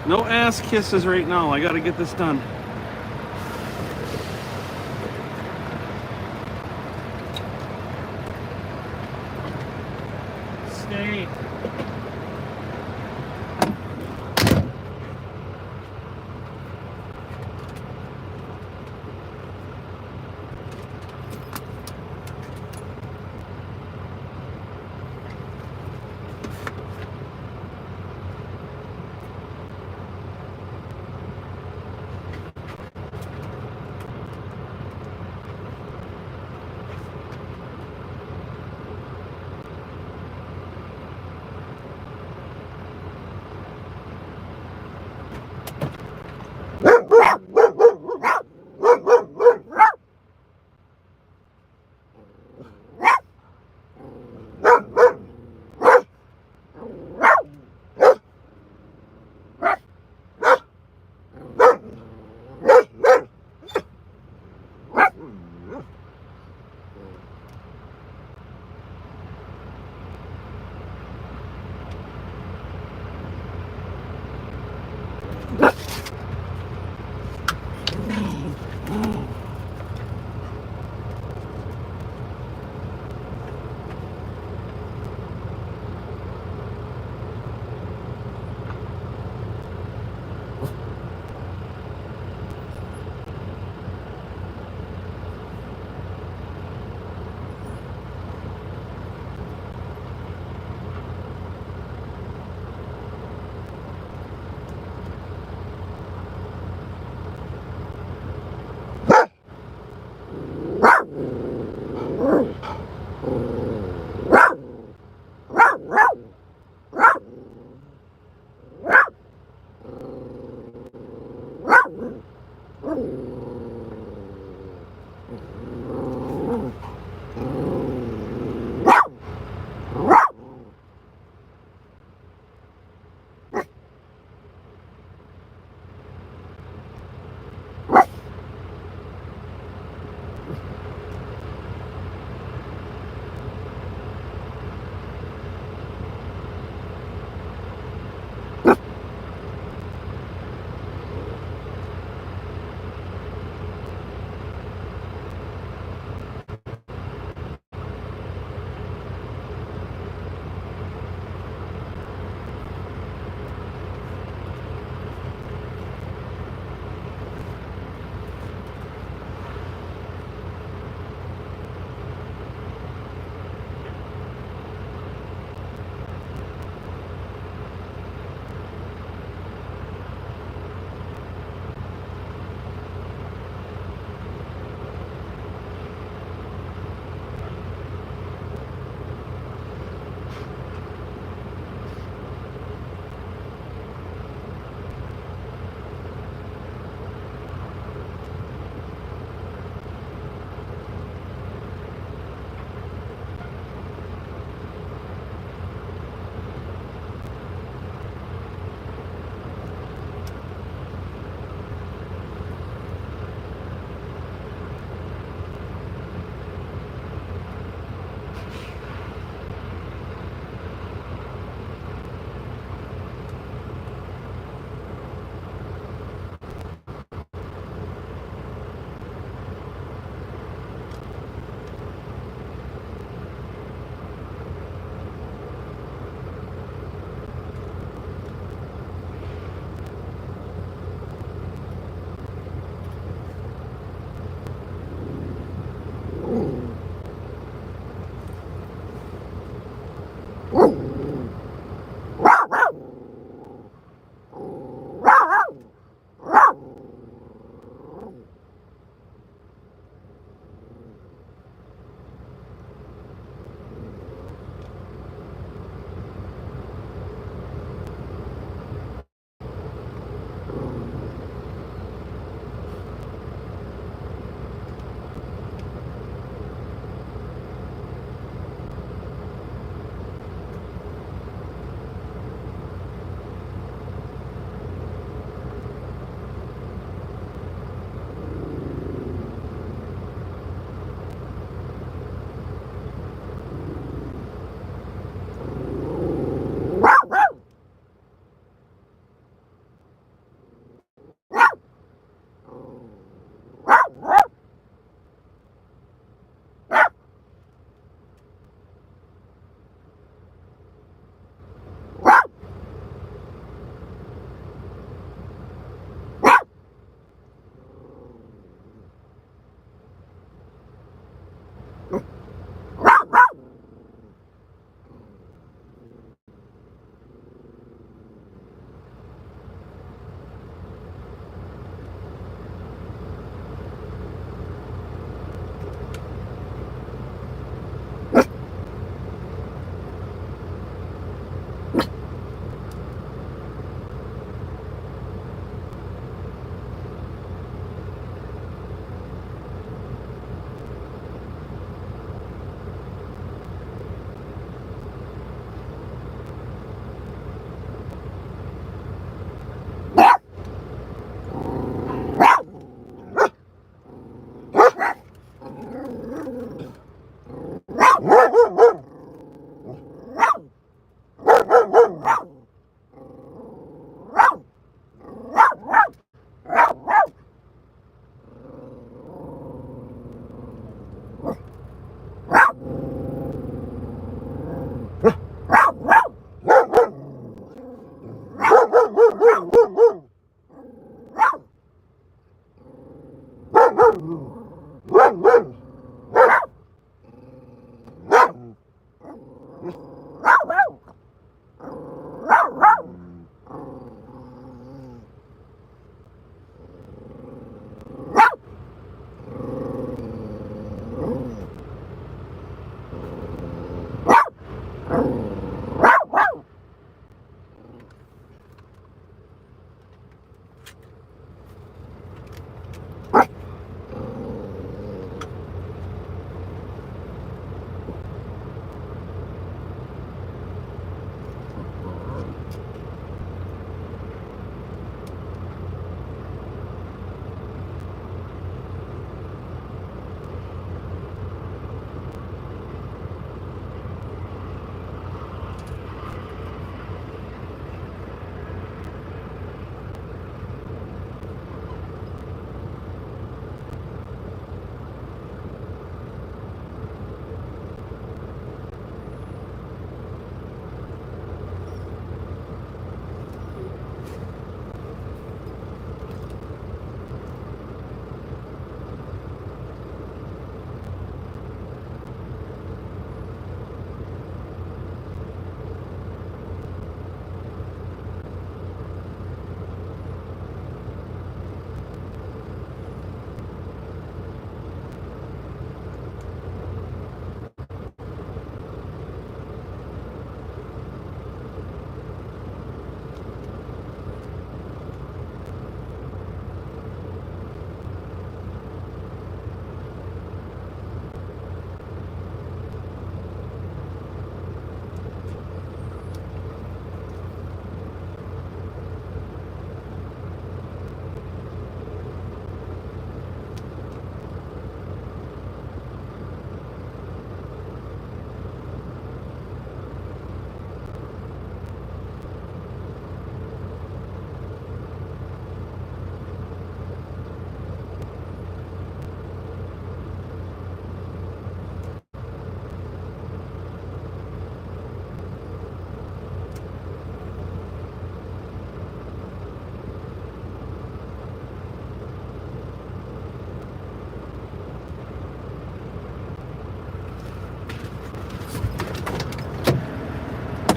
No ass kisses right now. I gotta get this done. Stay.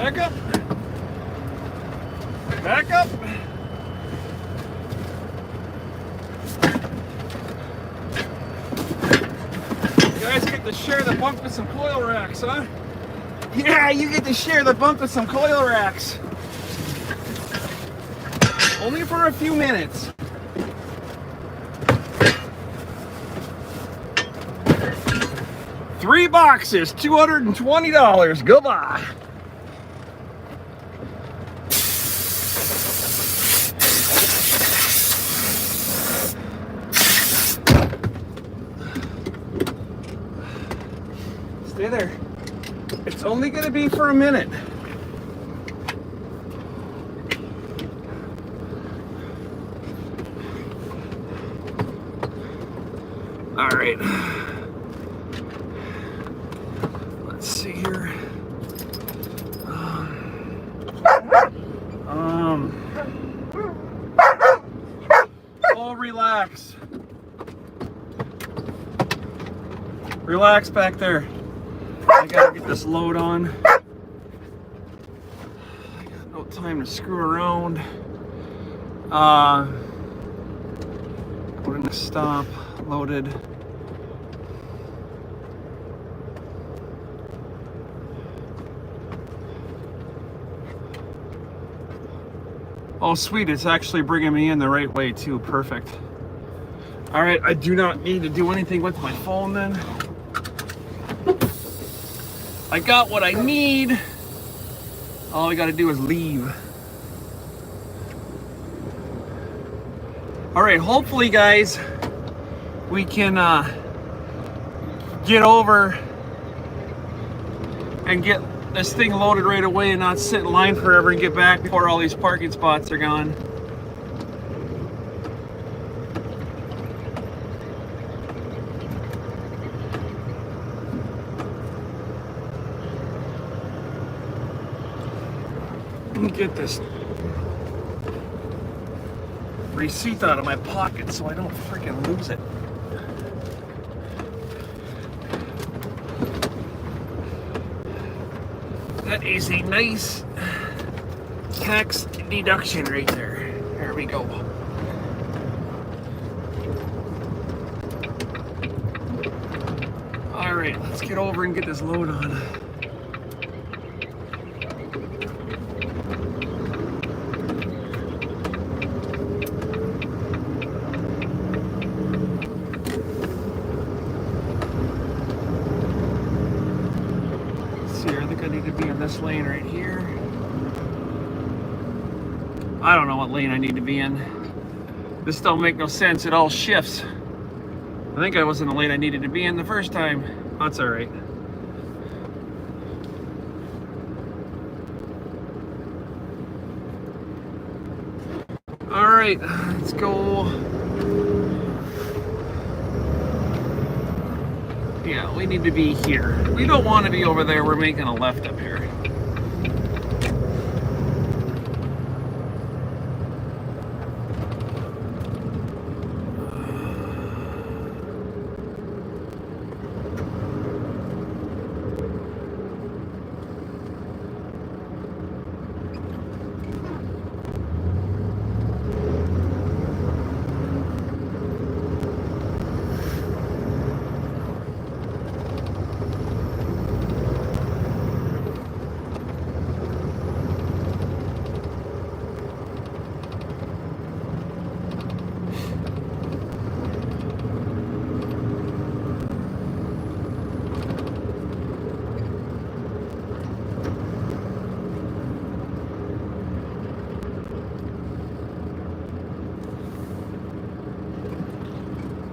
Back up. Back up. You guys get to share the bunk with some coil racks, huh? Yeah, you get to share the bunk with some coil racks. Only for a few minutes. Three boxes, $220. Goodbye. Stay there. It's only going to be for a minute. All right. Let's see here. Oh, relax. Relax back there. I gotta get this load on. I got no time to screw around. Put in a stop, loaded. Oh, sweet, it's actually bringing me in the right way too. Perfect. All right, I do not need to do anything with my phone then. I got what I need. All I gotta do is leave. All right, hopefully guys, we can get over and get this thing loaded right away and not sit in line forever and get back before all these parking spots are gone. Let me get this receipt out of my pocket so I don't freaking lose it. That is a nice tax deduction right there. There we go. All right, let's get over and get this load on. This lane right here. I don't know what lane I need to be in. This don't make no sense. It all shifts. I think I was in the lane I needed to be in the first time. That's all right. All right, let's go. Yeah, we need to be here. We don't want to be over there. We're making a left up here.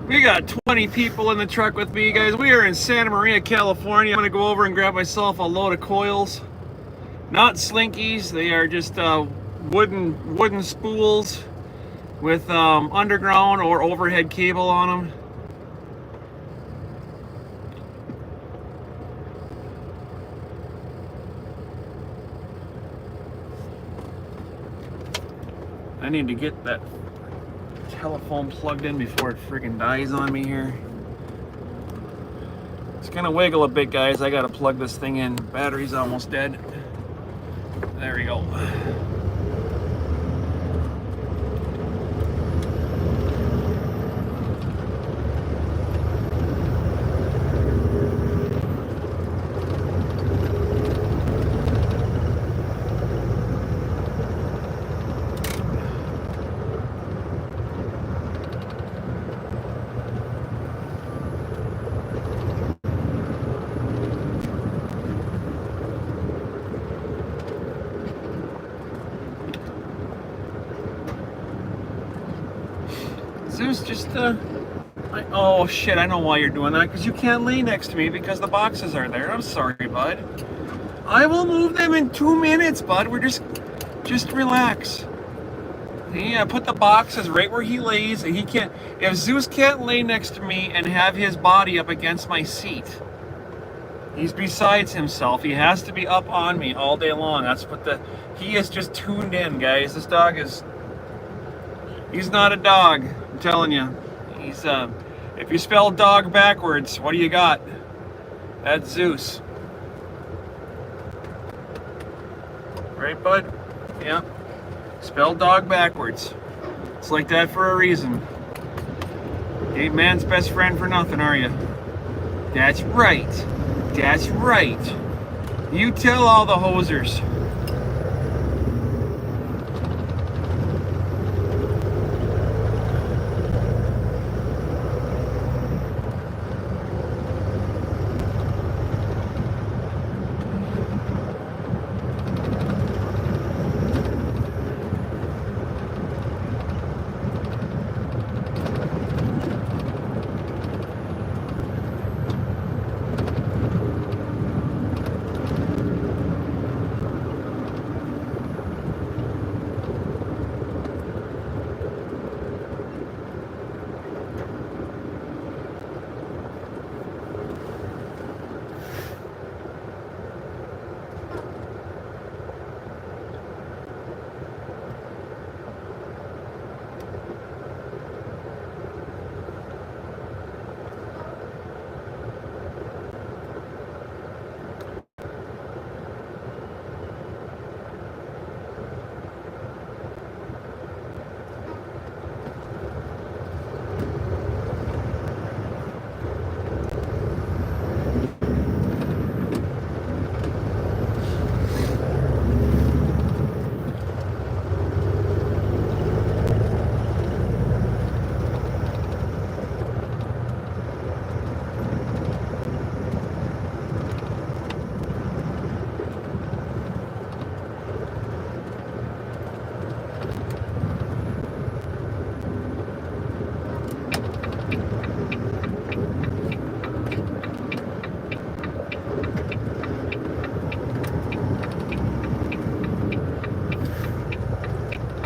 We got 20 people in the truck with me, guys. We are in Santa Maria, California. I'm gonna go over and grab myself a load of coils. Not slinkies, they are just wooden spools with underground or overhead cable on them. I need to get that telephone plugged in before it friggin' dies on me here. It's gonna wiggle a bit, guys. I gotta plug this thing in. Battery's almost dead. There we go. Zeus, just oh shit, I know why you're doing that, because you can't lay next to me because the boxes are there. I'm sorry, bud. I will move them in 2 minutes, bud. We're just relax. Yeah, put the boxes right where he lays, and he can't, if Zeus can't lay next to me and have his body up against my seat, he's besides himself. He has to be up on me all day long. That's what he is just tuned in, guys. This dog he's not a dog. I'm telling you. He's, if you spell dog backwards, what do you got? That's Zeus. Right, bud? Yeah. Spell dog backwards. It's like that for a reason. Ain't man's best friend for nothing, are you? That's right. That's right. You tell all the hosers.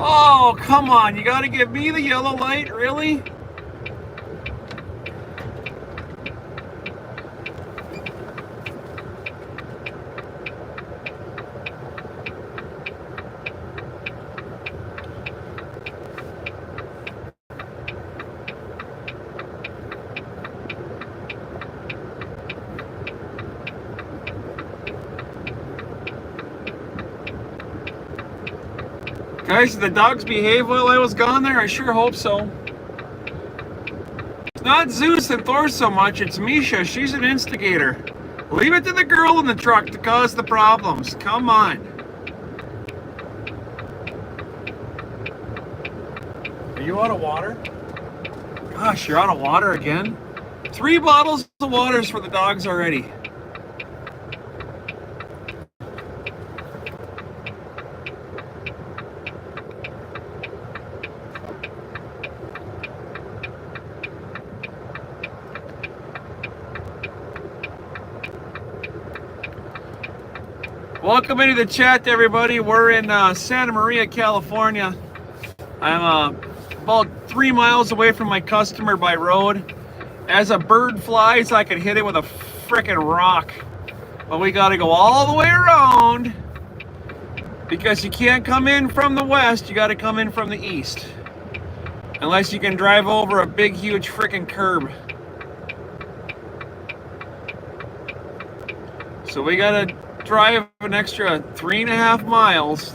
Oh, come on. You got to give me the yellow light? Really? Guys, did the dogs behave while I was gone there? I sure hope so. It's not Zeus and Thor so much, it's Misha. She's an instigator. Leave it to the girl in the truck to cause the problems. Come on. Are you out of water? Gosh, you're out of water again? 3 bottles of waters for the dogs already. Welcome into the chat, everybody. We're in Santa Maria, California. I'm about 3 miles away from my customer by road. As a bird flies, I could hit it with a frickin' rock. But we gotta go all the way around because you can't come in from the west, you gotta come in from the east. Unless you can drive over a big, huge frickin' curb. So we gotta drive an extra 3.5 miles.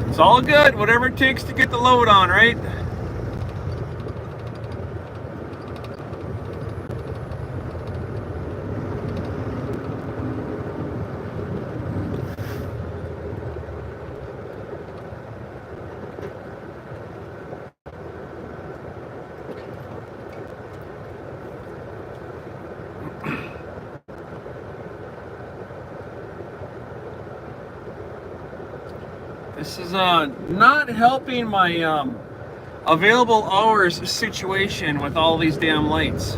It's all good, whatever it takes to get the load on, right? This is not helping my available hours situation with all these damn lights.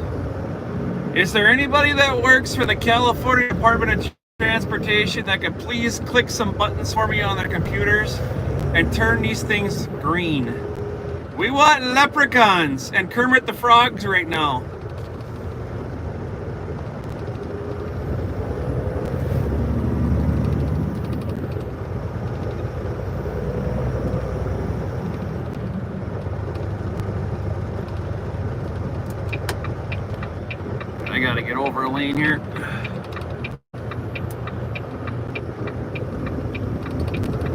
Is there anybody that works for the California Department of Transportation that could please click some buttons for me on their computers and turn these things green? We want leprechauns and Kermit the Frogs right now. I gotta get over a lane here.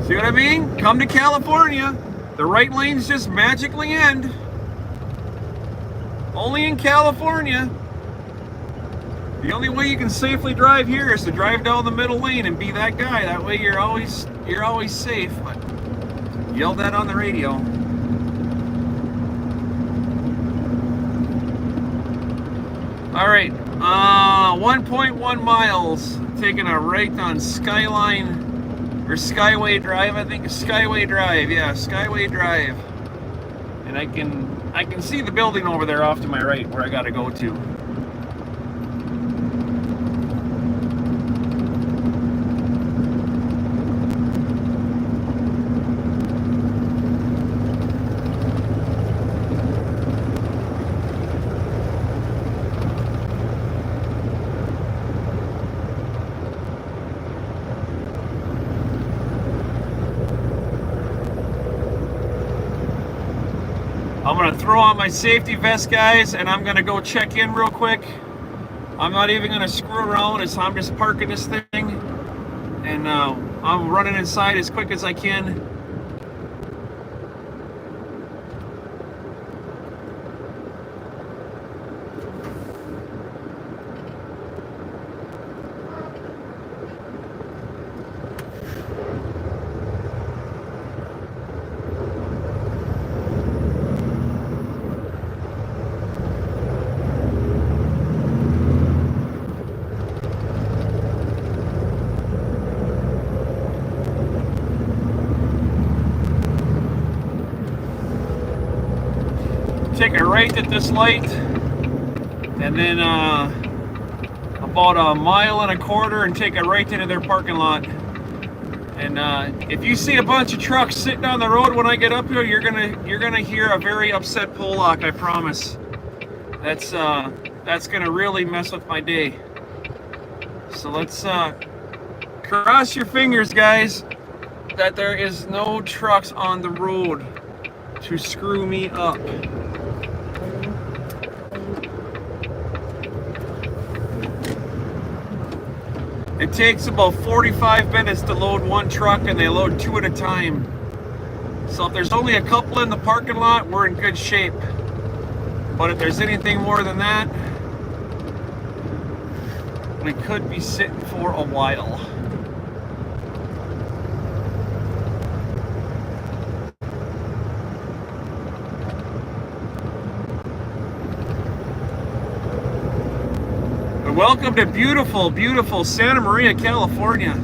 See what I mean? Come to California. The right lanes just magically end. Only in California. The only way you can safely drive here is to drive down the middle lane and be that guy. That way you're always safe. But yell that on the radio. All right, 1.1 miles, taking a right on Skyline, or Skyway Drive, I think it's Skyway Drive, yeah, Skyway Drive. And I can see the building over there off to my right where I gotta go to. I'm gonna throw on my safety vest, guys, and I'm gonna go check in real quick. I'm not even gonna screw around. I'm just parking this thing, and I'm running inside as quick as I can. Take a right at this light, and then about 1.25 miles and take a right into their parking lot. And if you see a bunch of trucks sitting on the road when I get up here, you're gonna hear a very upset Pollock, I promise. That's gonna really mess with my day. So let's cross your fingers, guys, that there is no trucks on the road to screw me up. It takes about 45 minutes to load one truck, and they load 2 at a time. So if there's only a couple in the parking lot, we're in good shape. But if there's anything more than that, we could be sitting for a while. Welcome to beautiful, beautiful Santa Maria, California.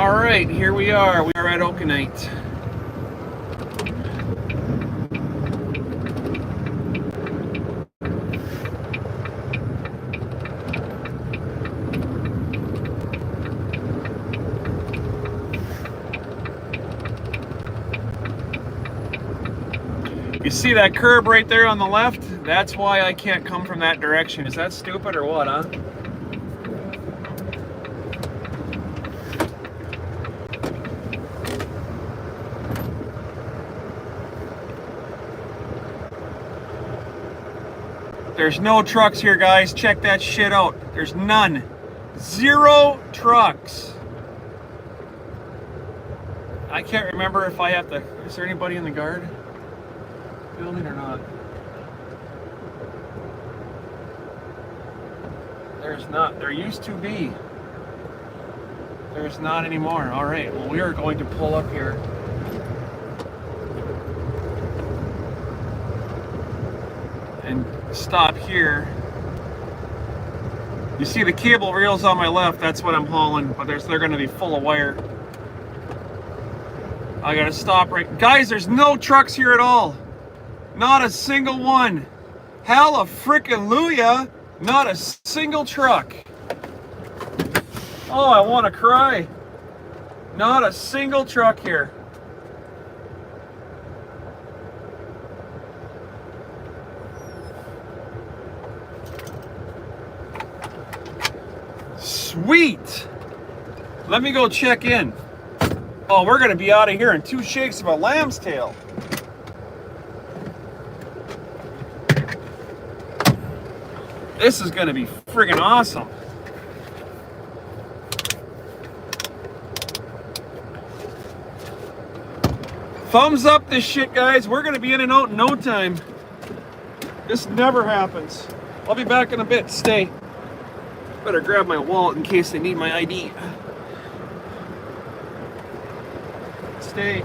All right, here we are. We are at Okonite. You see that curb right there on the left? That's why I can't come from that direction. Is that stupid or what, huh? There's no trucks here, guys. Check that shit out. There's none. 0 trucks. I can't remember if I have to... Is there anybody in the guard building or not? There's not. There used to be. There's not anymore. All right. Well, we are going to pull up here. And stop here. You see the cable reels on my left, that's what I'm hauling, but they're going to be full of wire. I gotta stop right... Guys, there's no trucks here at all. Not a single one. Hella frickin' Luya. Not a single truck. Oh, I want to cry. Not a single truck here. Sweet. Let me go check in. Oh, we're going to be out of here in 2 shakes of a lamb's tail. This is going to be friggin' awesome. Thumbs up this shit, guys. We're going to be in and out in no time. This never happens. I'll be back in a bit. Stay. Better grab my wallet in case they need my ID. Stay.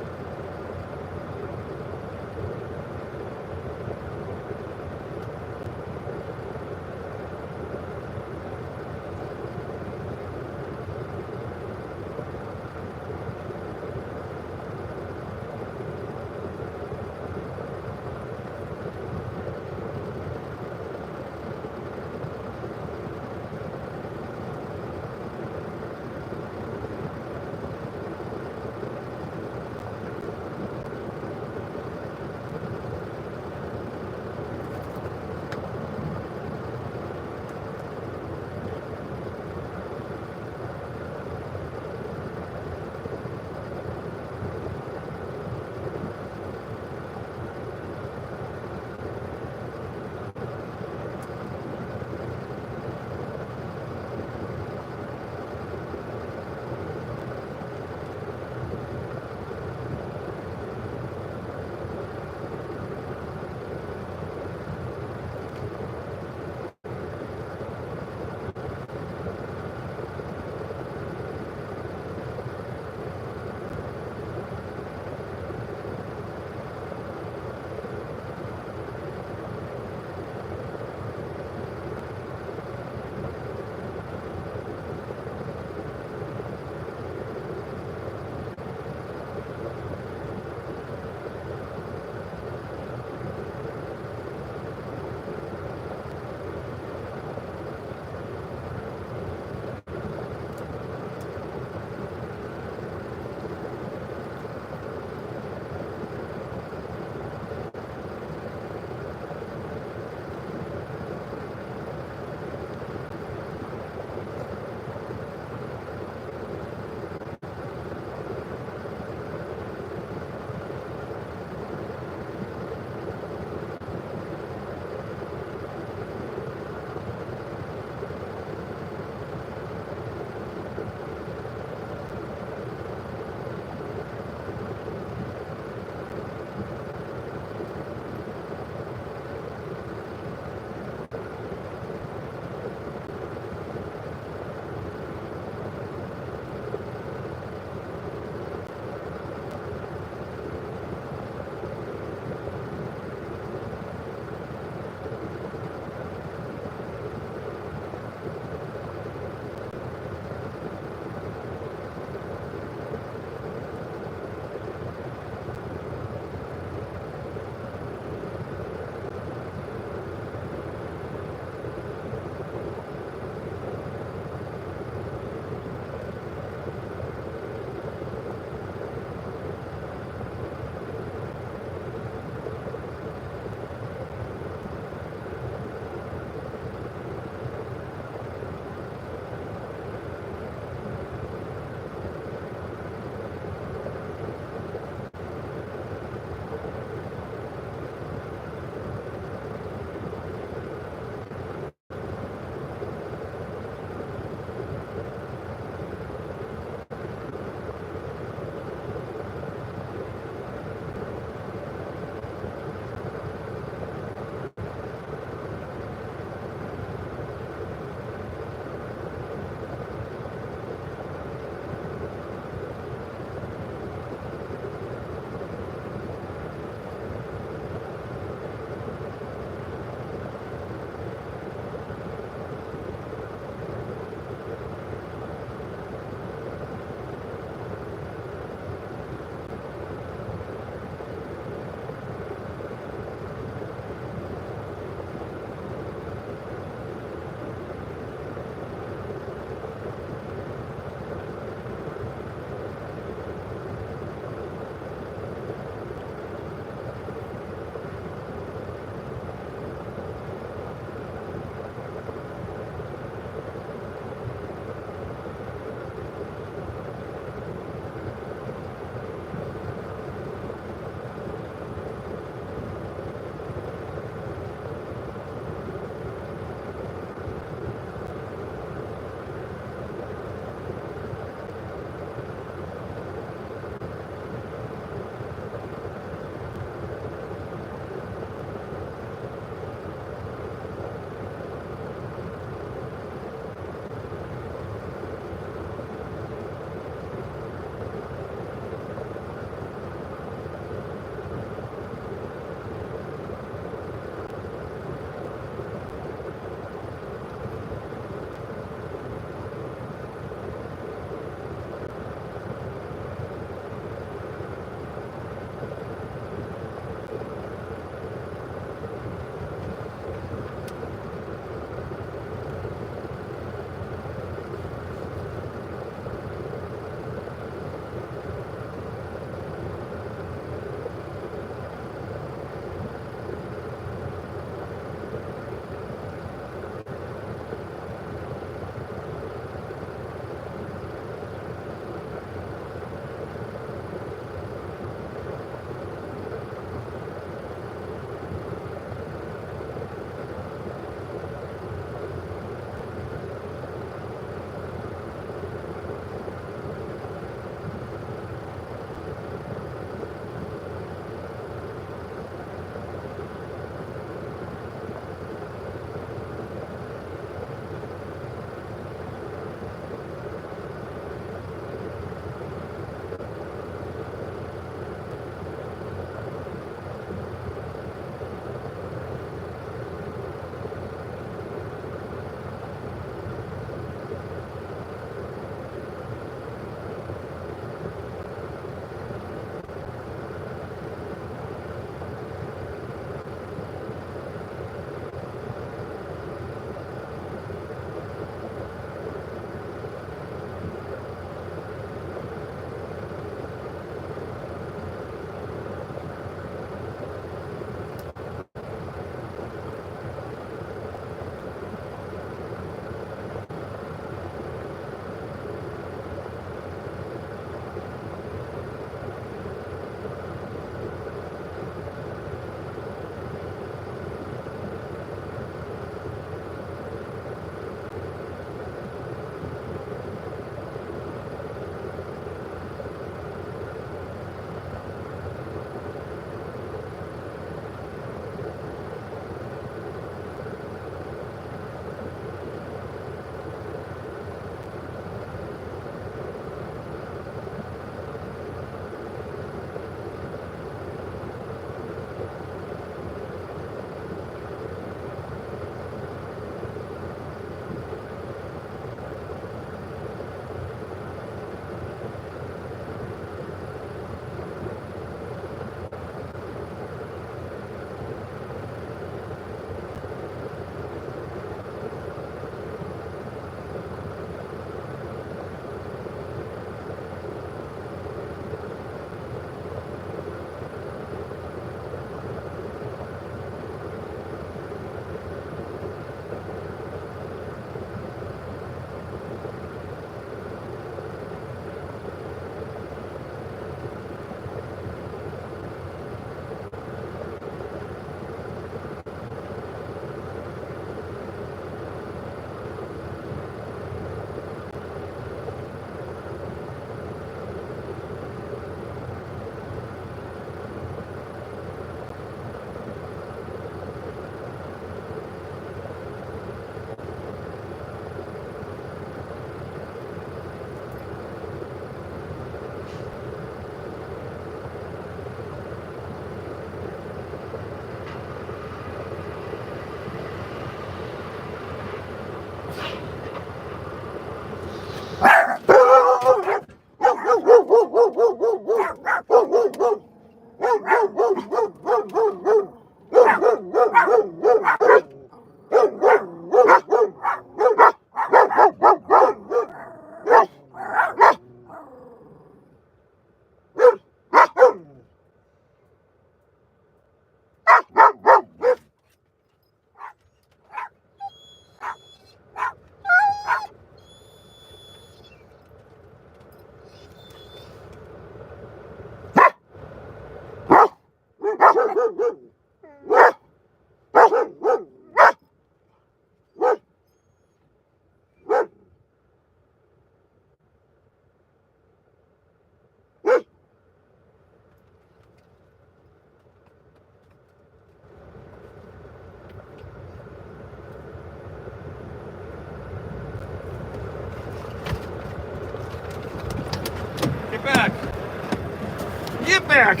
back.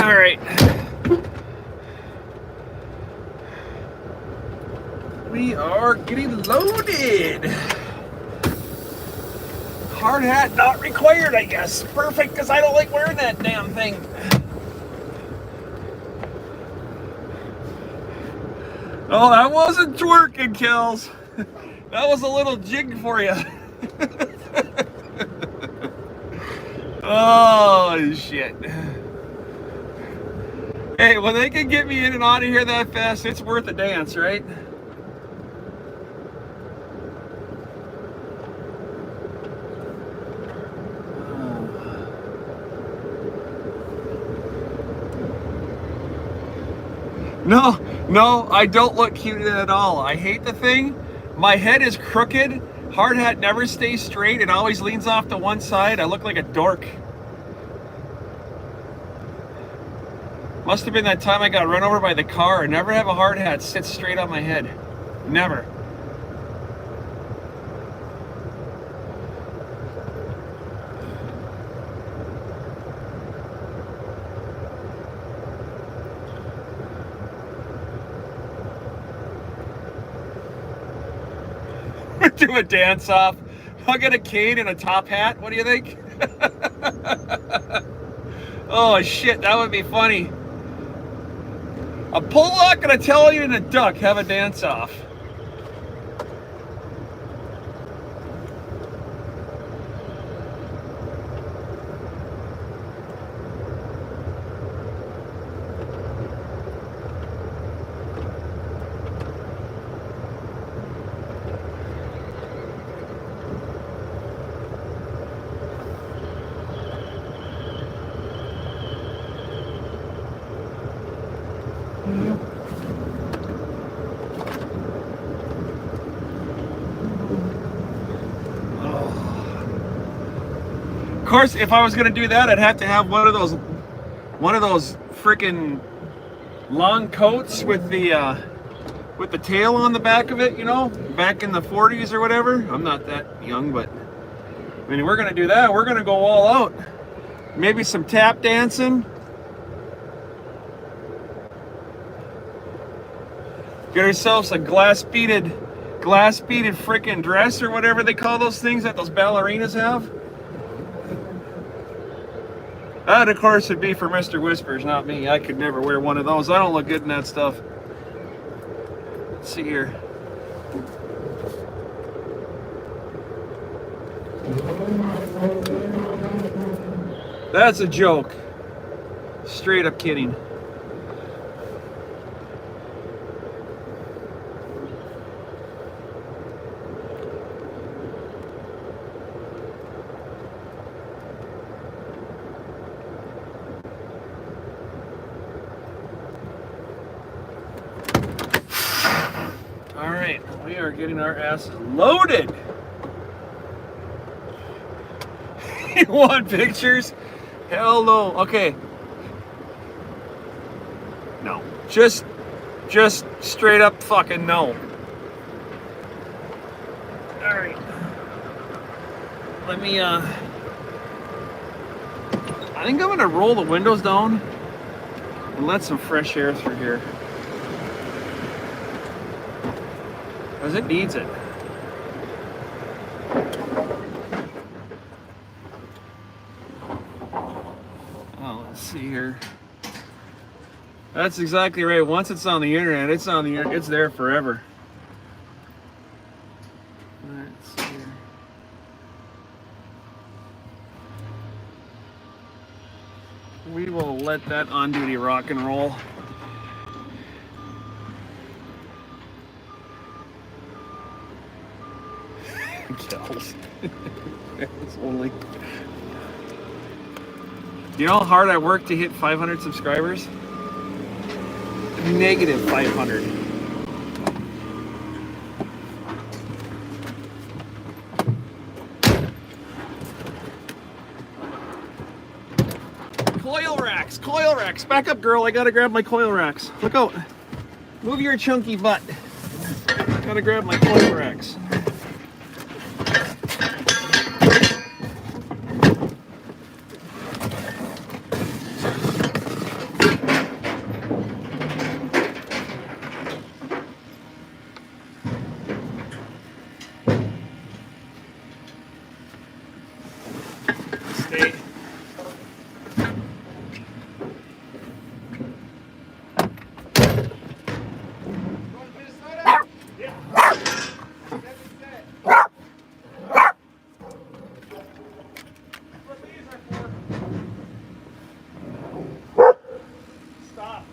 All right. We are getting loaded. Hard hat not required, I guess. Perfect, because I don't like wearing that damn thing. Oh, that wasn't twerking, Kels. That was a little jig for you. Oh, shit. Hey, when they can get me in and out of here that fast, it's worth a dance, right? No, I don't look cute at all. I hate the thing. My head is crooked. Hard hat never stays straight. It always leans off to one side. I look like a dork. Must have been that time I got run over by the car. I never have a hard hat sit straight on my head. Never. Do a dance off. I'll get a cane and a top hat. What do you think? Oh shit, that would be funny. A Pollock and Italian and a duck have a dance off. Of course, if I was going to do that, I'd have to have one of those freaking long coats with the tail on the back of it, you know, back in the 40s or whatever. I'm not that young, but I mean, we're going to do that. We're going to go all out. Maybe some tap dancing. Get ourselves a glass beaded freaking dress or whatever they call those things that those ballerinas have. That, of course, would be for Mr. Whispers, not me. I could never wear one of those. I don't look good in that stuff. Let's see here. That's a joke. Straight up kidding. We are getting our asses loaded. You want pictures? Hell no. Okay. No. Just straight up fucking no. Alright. Let me I think I'm gonna roll the windows down and let some fresh air through here. Because it needs it. Oh, let's see here. That's exactly right. Once it's on the internet, it's on the internet. It's there forever. Let's see here. We will let that on-duty rock and roll. It's only. You know how hard I worked to hit 500 subscribers? Negative 500. Coil racks. Back up, girl. I gotta grab my coil racks. Look out. Move your chunky butt. Gotta grab my coil racks. me. Stop.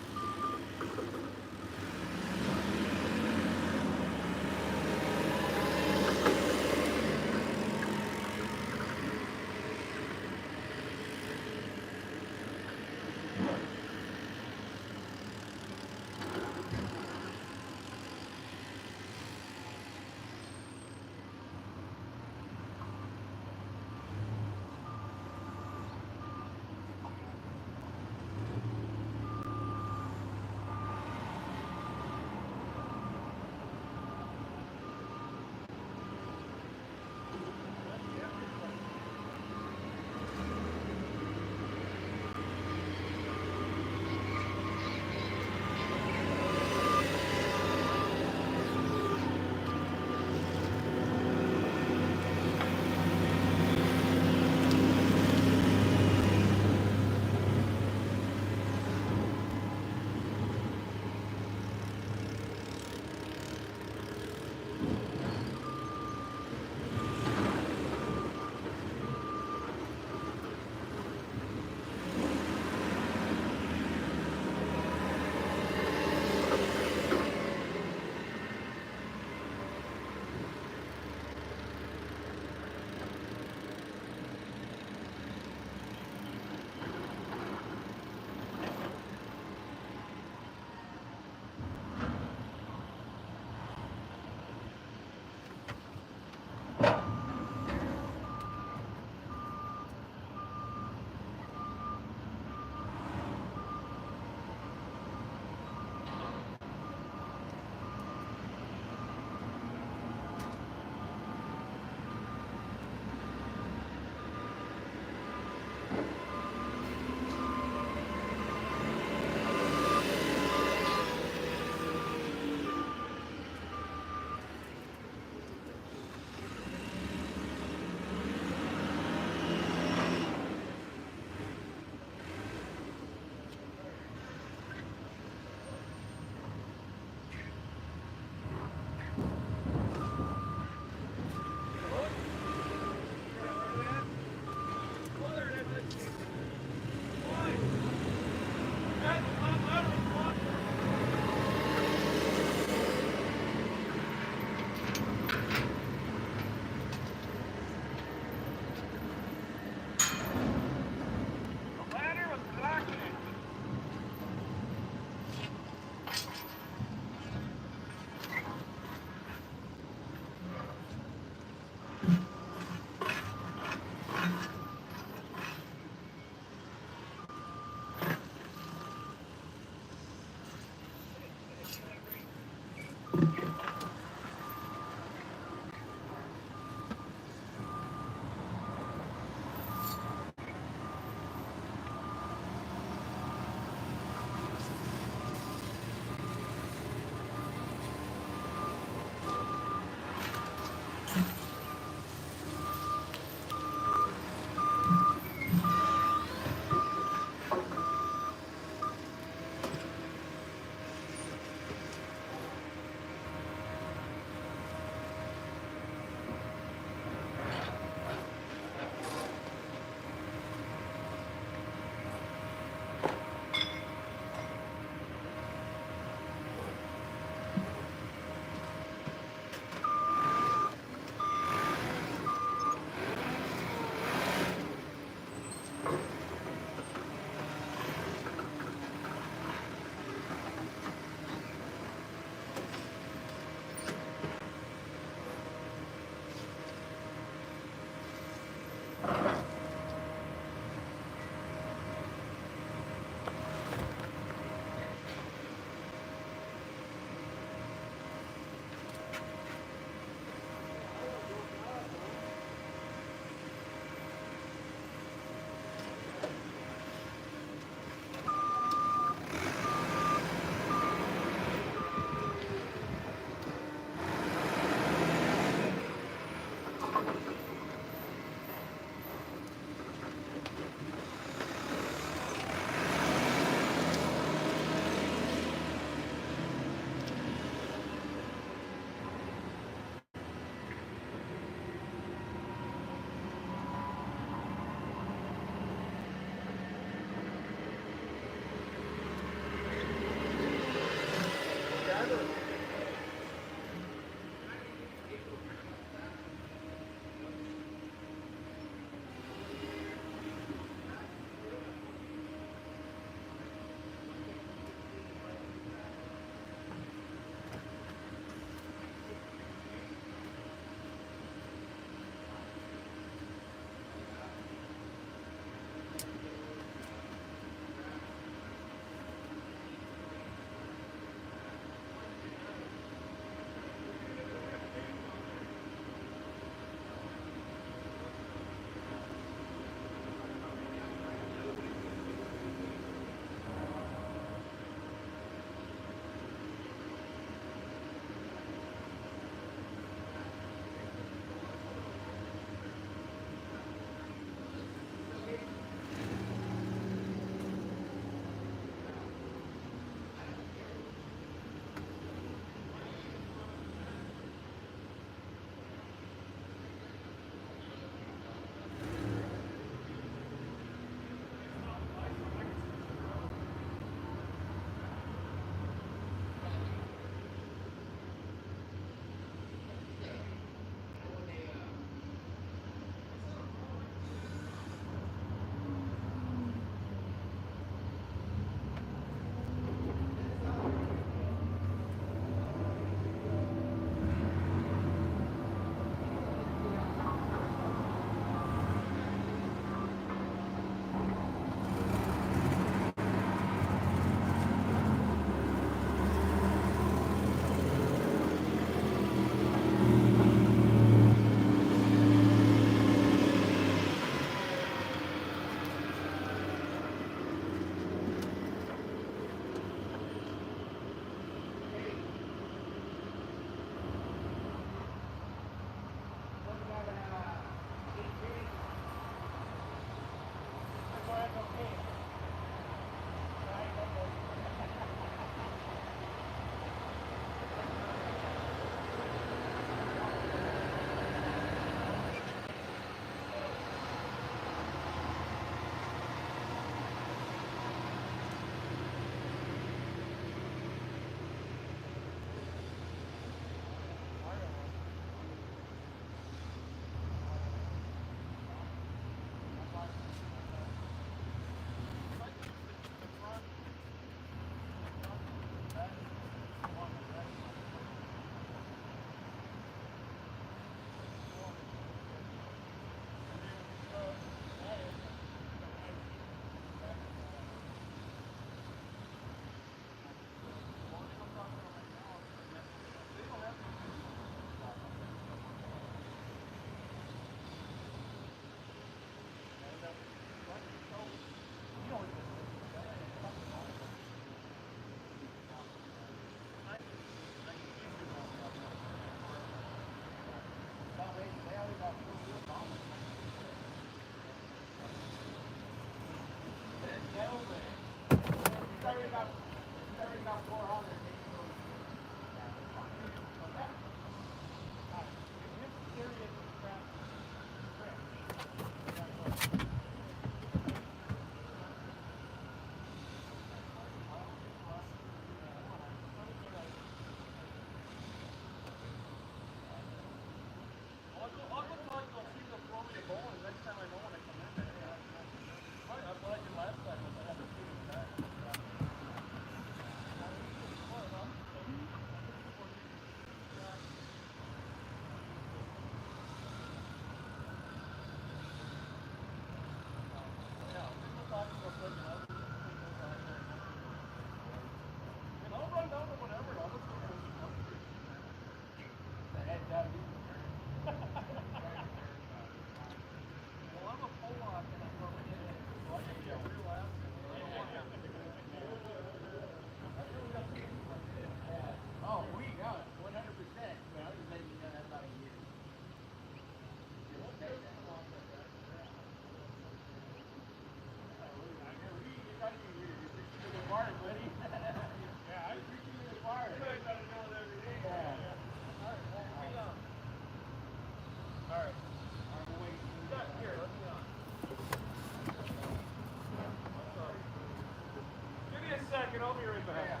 Give me a second, I'll be right back.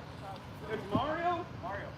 It's Mario? Mario.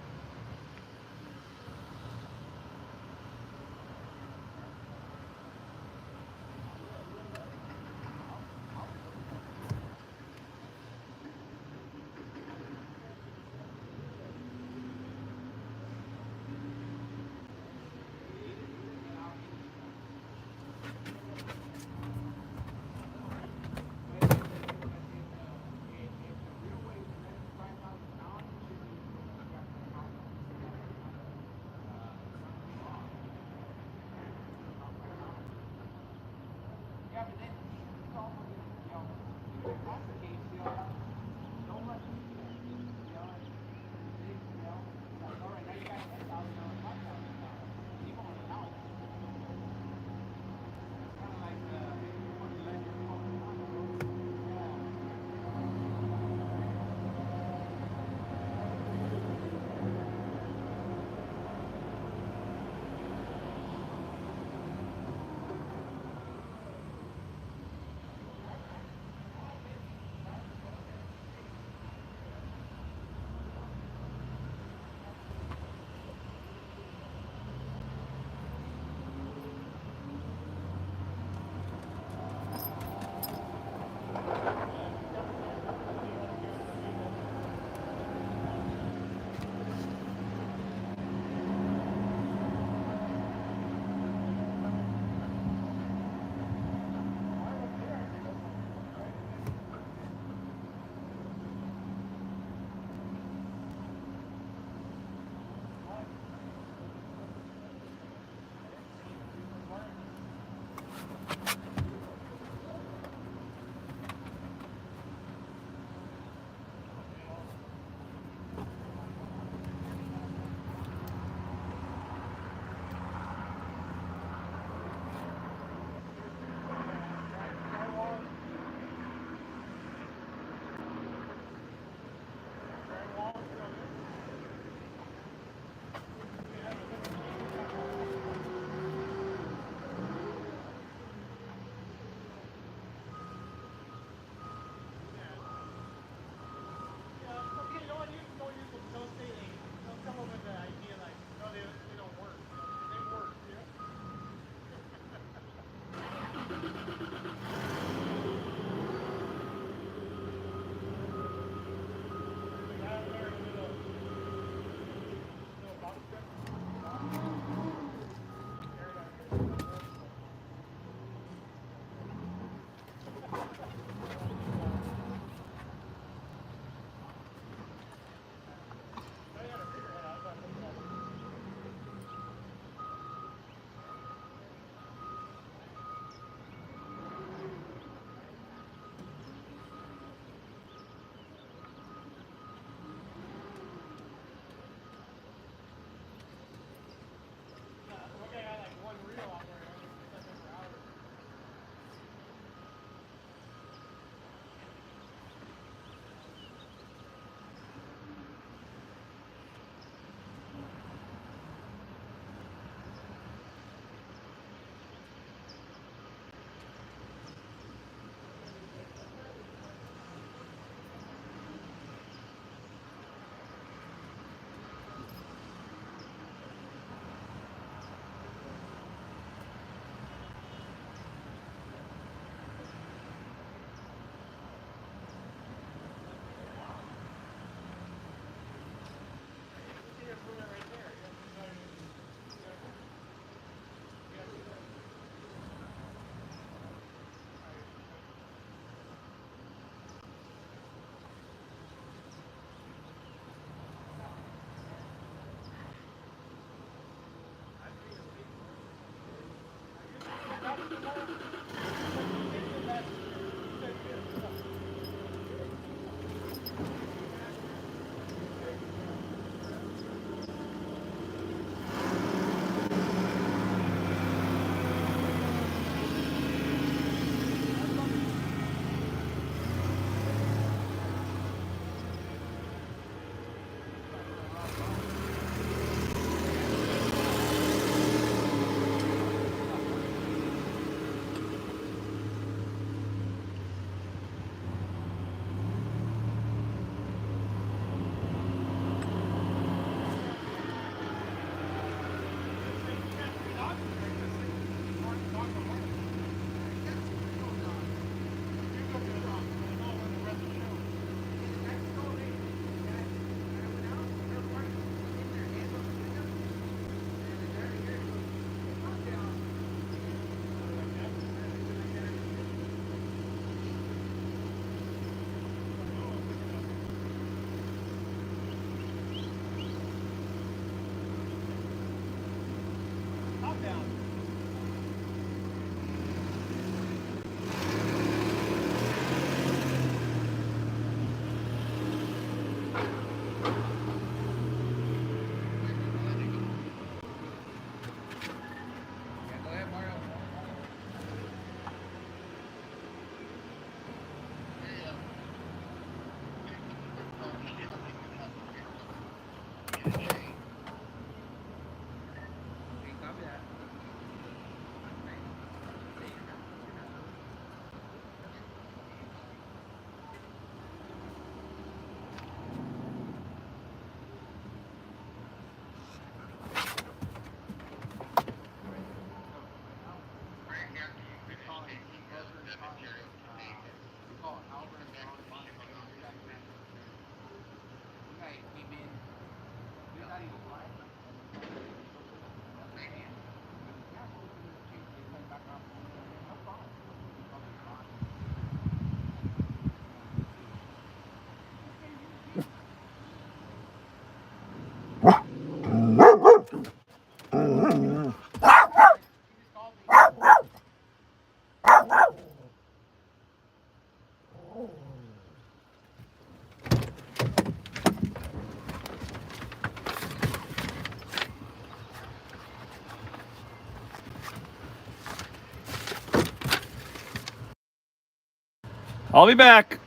I'll be back.